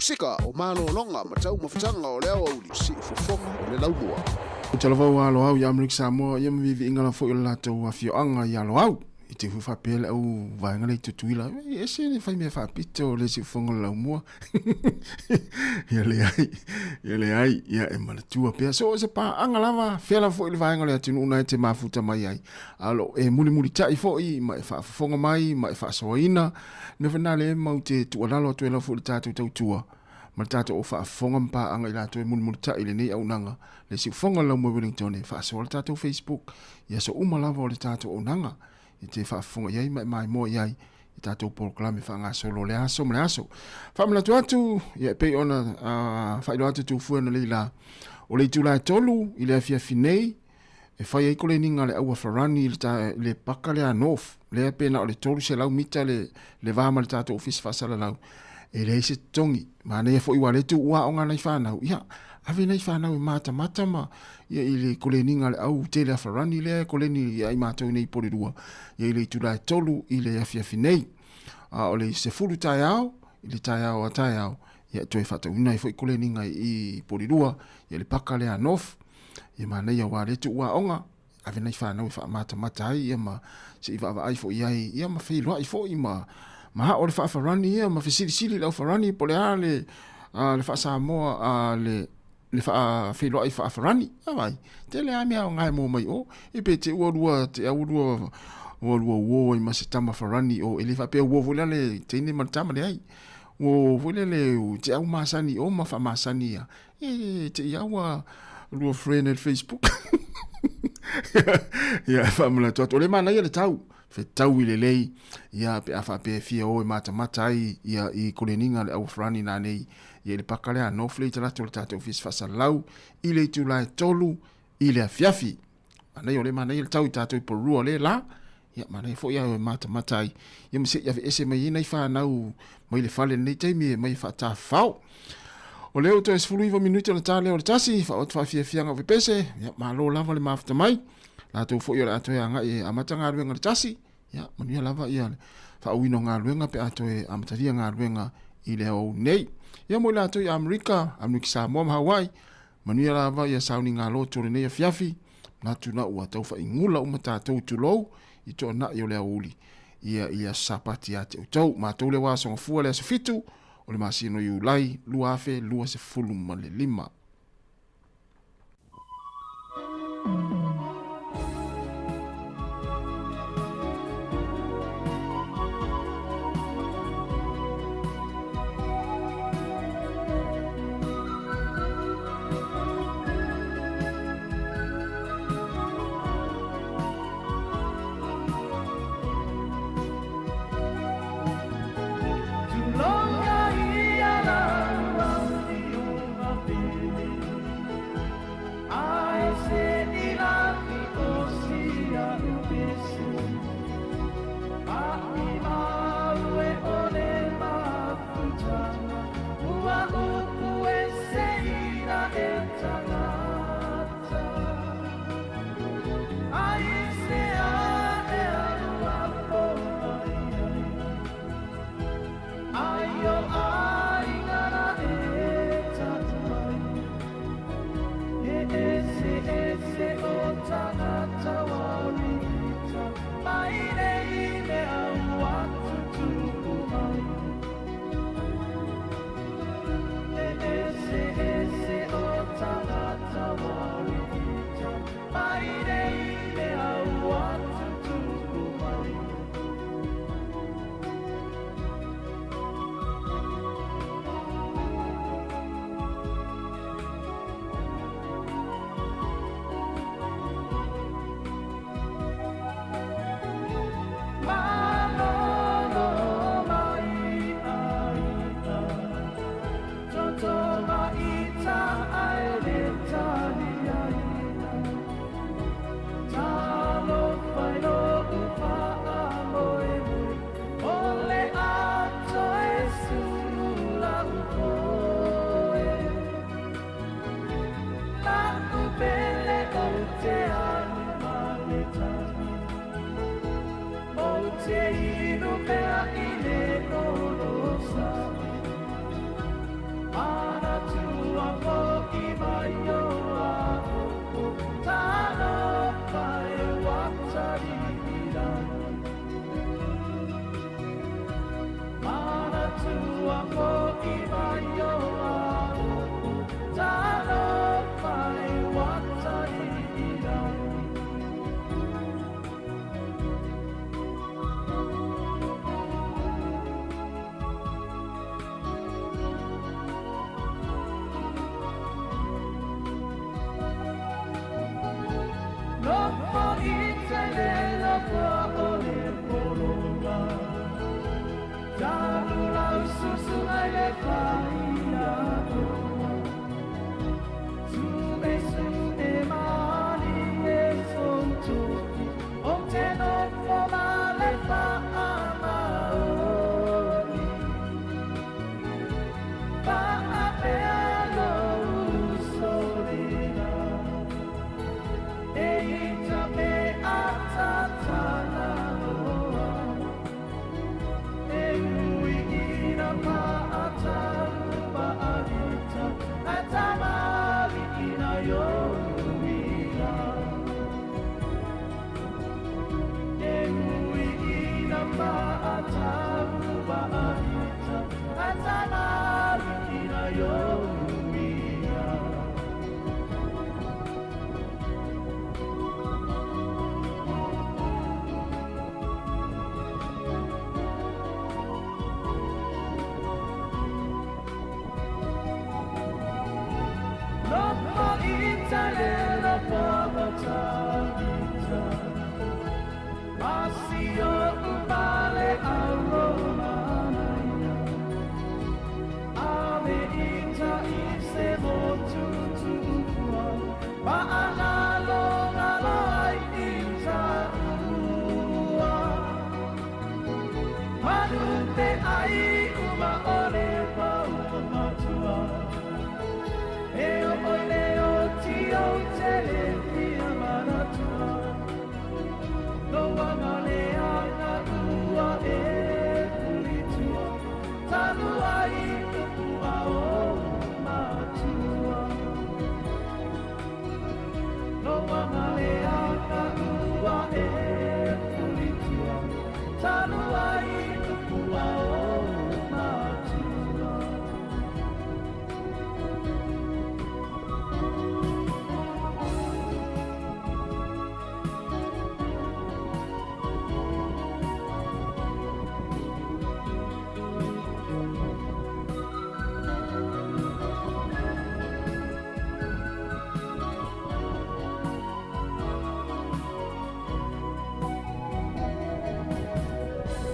sika o malolonga ma tau mawhatanga o lea au li si ufofonga o le laumua. O te lavau alo au i Amerika Samoa, ia mavivi ingala fo i latou a fioanga i alo au. I te hui whapele au vaenga lei tutuila. Ese ne whai mea whapito le si ufonga le laumua. Ia le ai, ia e malatua pia. So se pa anga lava, whiala fo i le vaenga le atinu una e te mafuta mai ai. Alo e muli tai fo i, ma e whaafonga mai, ma e whaasoaina. Never nale e mau te tualalo atu e lau fo i tātou tautua. Ma tātou o whaafonga mpa anga i lato e muli tai le nei au nanga. Le si ufonga lau mo Wellington e whaasoa le tātou Facebook. Ia so umalava o le tātou au nanga. I te whaafonga iai, mai mo iai. I tātou proklame whaanga solo le aso, mle aso. Whamela tu atu, ia pei ona whailo atu tu fuena leila. O le tūlai tolu, i le afia finei, e whai eiko le ninga le aua wharani le paka le anof. Le pena o le tolu se lau mita le vama le tātou office whasala lau. E le se tongi, ma nei fo i wale tu ua o ngana i whanau. Ia, ave nei whanau i mata ma. Ia i le kole ninga le au te le wharani le kole ni ia i mātou nei porirua. Ia i le tūlai tolu, i le afia finei. O le se furu tai au, i le tai au a tai au. Ia toi whatau ina i fo i kole ninga i porirua. Ia le paka le anof. Ia ma nei a wale tu ua onga. Ave nei whanau i wha mata ai. Ia ma se i wha ai fo i ai. Ia ma whailua i fo i ma ha o le wha wharani ia ma whisiri lau wharani po le a le wha Sāmoa le wha whailua i wha wharani. Awai, te le a mea o ngai mō mai o. I pe te uarua, te aurua uo i ma se tama wharani o ele wha pia uo vula le teine ma tama le ai. Uo vula le te au masani o ma wha masani ia. Te iaua rua friend at Facebook. Ia whamula tuat. O le mana ia le tau. Fe tau i le lei. Ia pe a wha pe fia o i mata ai. Ia i kore ninga le au wharani nā nei. Ia le pakale a nofle i talato le tātou fis whasalau. I le tūlai tolu. I le afiafi. Manei o le mana ia le tau i tātou i porua le la. Ia manei fo ia o i mata ai. Ia mse ia ese mai ina i whanau. Mai le whale nei teimi e mai whata whao. O leo to es fuluiva minuta na tale o le tasi. Wha ot whawhia fianga o vipese. Ia malo lava le mafta mai. La tau fo ia le ato e anga e amata ngā ruenga le tasi. Ia, manuia lava ia le. Wha uino ngā ruenga pe ato e amataria ngā ruenga i le au nei. Ia mo le ato i Amerika Sāmoa ma Hawaii. Manuia lava ia sauni ngā loto le nei a fiafi. Nā tuna ua tau wha ingula umata tau tulou. I to na i o le auli. Ia sapati a te utau. Ma tau le wasonga fua le asofitu. O le masino i ulai. Lua afe, lua se fulu ma le 5.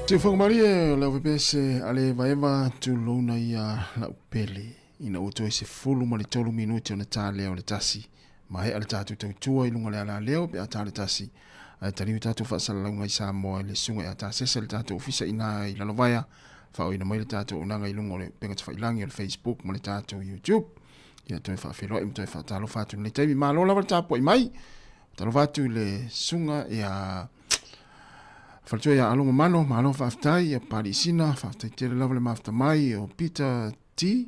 Te whangamaria lau pese ale vaeva tu lona ia lau pele ina uto se fulu ma le tolu minuti o na tā leo le tasi ma he ale tātu tau tua i lunga le ala leo pe a tā le tasi a tariu tātu whaasala launga i Sāmoa le sunga i a tā sesa le tātu ofisa ina i lalovaya whao ina mai le tātu unanga i lunga le penga te whailangi o le Facebook ma le tātu YouTube ia toi whaafelo i mtoi whaatalo whātu le teimi maa lola wale tāpua i mai talo whātu le sunga i a Faltua ya alonga mano, malo whaftai, ya parisina, whaftai tere lawa le mafta mai, o Peter T,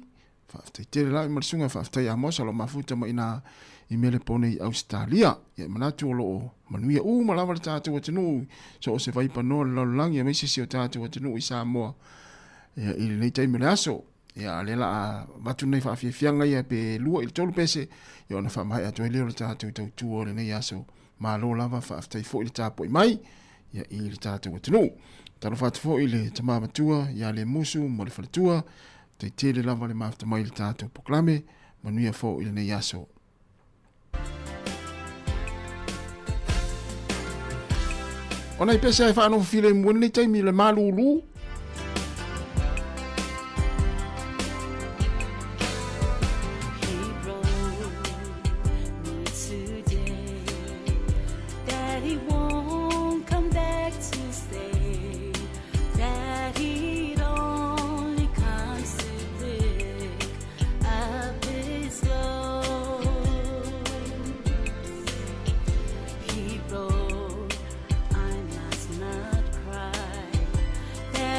whaftai tere lawa i marisunga, whaftai a mosa lo mafuta ma ina i mele pone i Australia. Ya manatu o lo manuia malawa le tātou atinu, so o se vaipa noa le laulangi, ya meisisi o tātou atinu i Sāmoa. Ya ili nei taime le aso, ya lela a watu nei whaafiafianga ia pe lua i tolu pese, ya ona whamai atu e leo le tātou tau tuo le nei aso, malo lava whaftai fo i le tāpo i mai, ya i le tātou atinu. Talo whatu fo i le tamamatua, ya le musu, mo le whalatua, te tele lava le mafta mai le tātou poklame, manuia fo i le nei aso. Ona i pesa e whaano while mwene taimi le malulu. There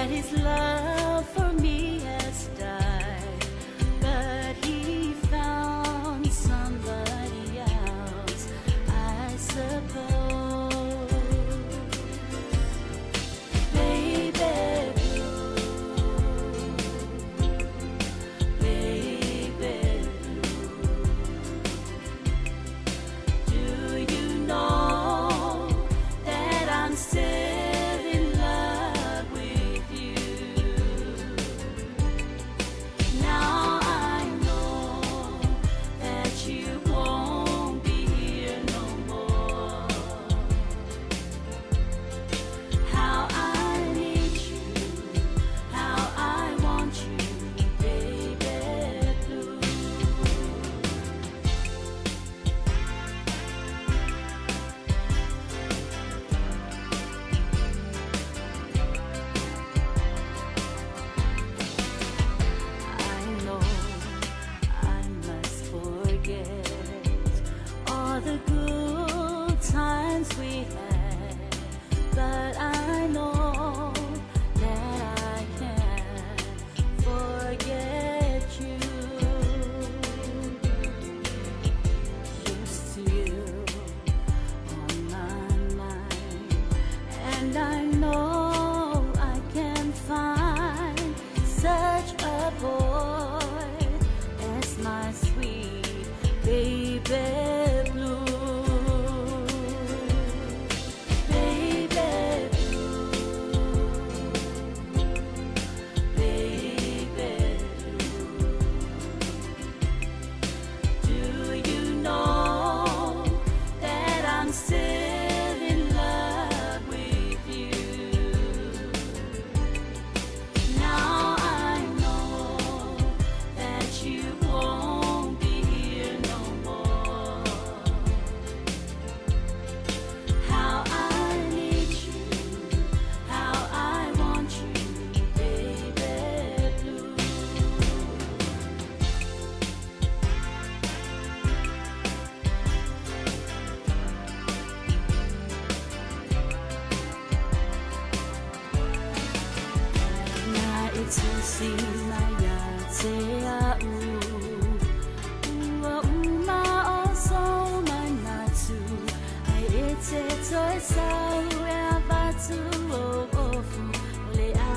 toi sau e avatu o ofu o le a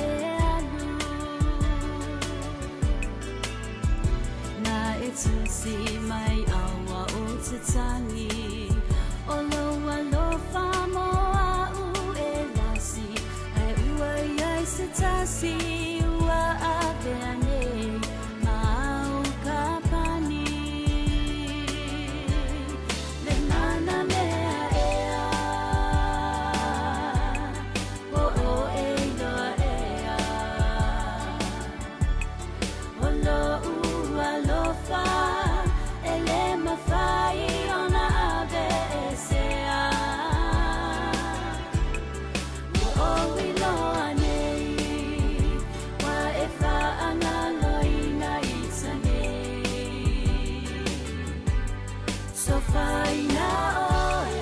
e alu na e tusi mai awa o te tangi o loa lo Sāmoa u e lasi ai ua iai se tasi ua a veane mau kapani le mana mea ea o e loa ea o lo ua lofa e le mawhai ona ave e sea o iloa nei wa e whaangaloina i tanei so whaina oe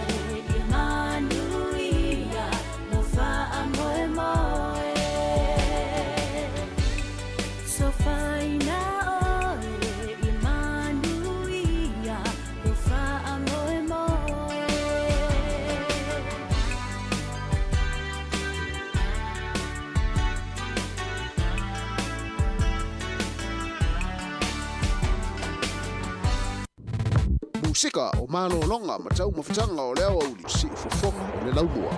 i manuia no whaamoe moe so whaina oe i manuia no whaamoe moe Musika o malo longa ma tau mawhitanga o leo au li si fofonga o le laumua.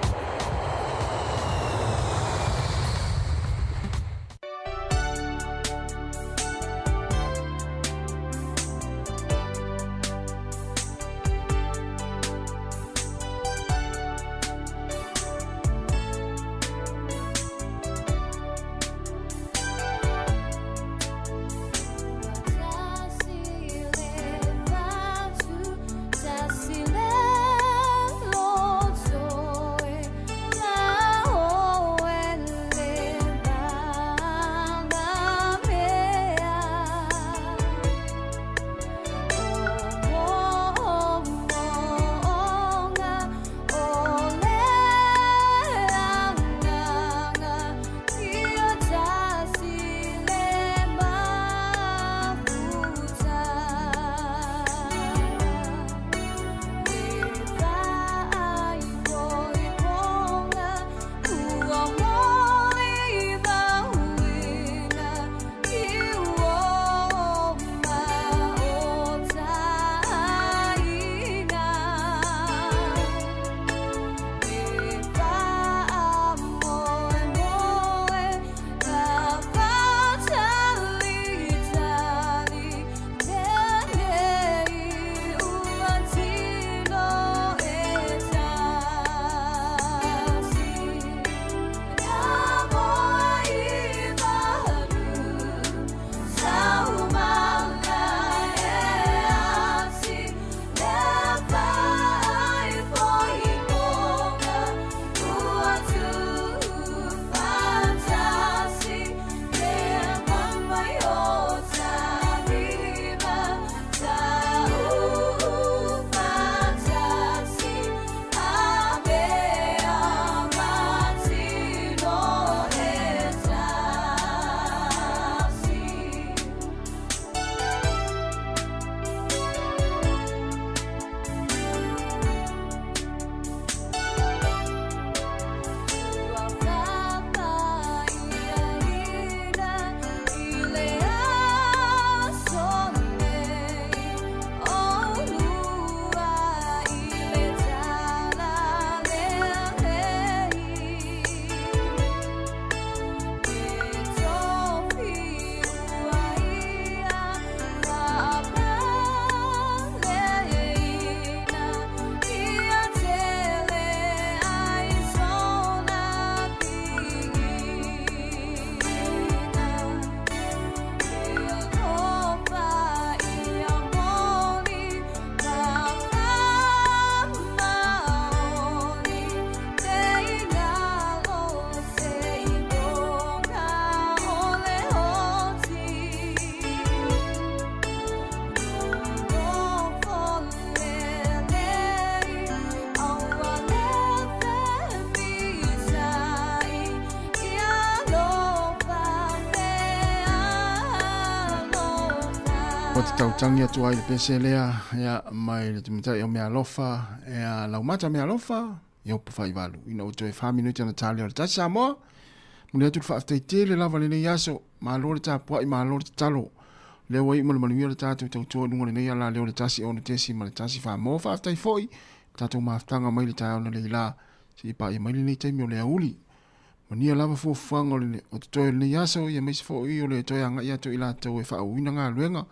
tautangi atu ai le pese lea ia mai le tumitai o mea alofa ia laumata mea alofa ia upu whaiwalu ina o toe whaminuti ana tali o le tasi Sāmoa mune atu le whaaftei le lava le nei aso ma alo le tāpua i ma alo le talo leo wai ma le manuia le tātou tautua nunga le nei ala leo le tasi o na tesi ma le tasi whamoa whaaftei foi tātou maaftanga mai le tai ona le ila si pa i mai le nei taimi o le auli mania lava fuafuanga o te toe le nei aso ia meisi fo i o le toe anga ia to ila tau e whaauina ngā luenga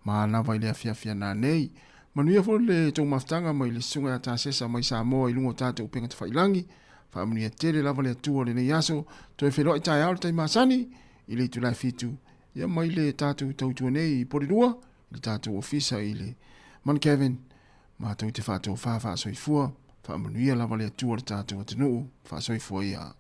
ma na vai le afia na nei manuia fo le tau maftanga mai le sunga ta sesa mai Sāmoa i lungo tata upenga te whailangi fa manuia tele lava le atua le nei aso to e whelo i tai au tai masani i le tu lai fitu ia mai le tatu tautua nei i porirua i le tatu ofisa i le man Kevin ma tau te whātou whawha soifua fa manuia lava le atua le tatu atinuu fa soifua ia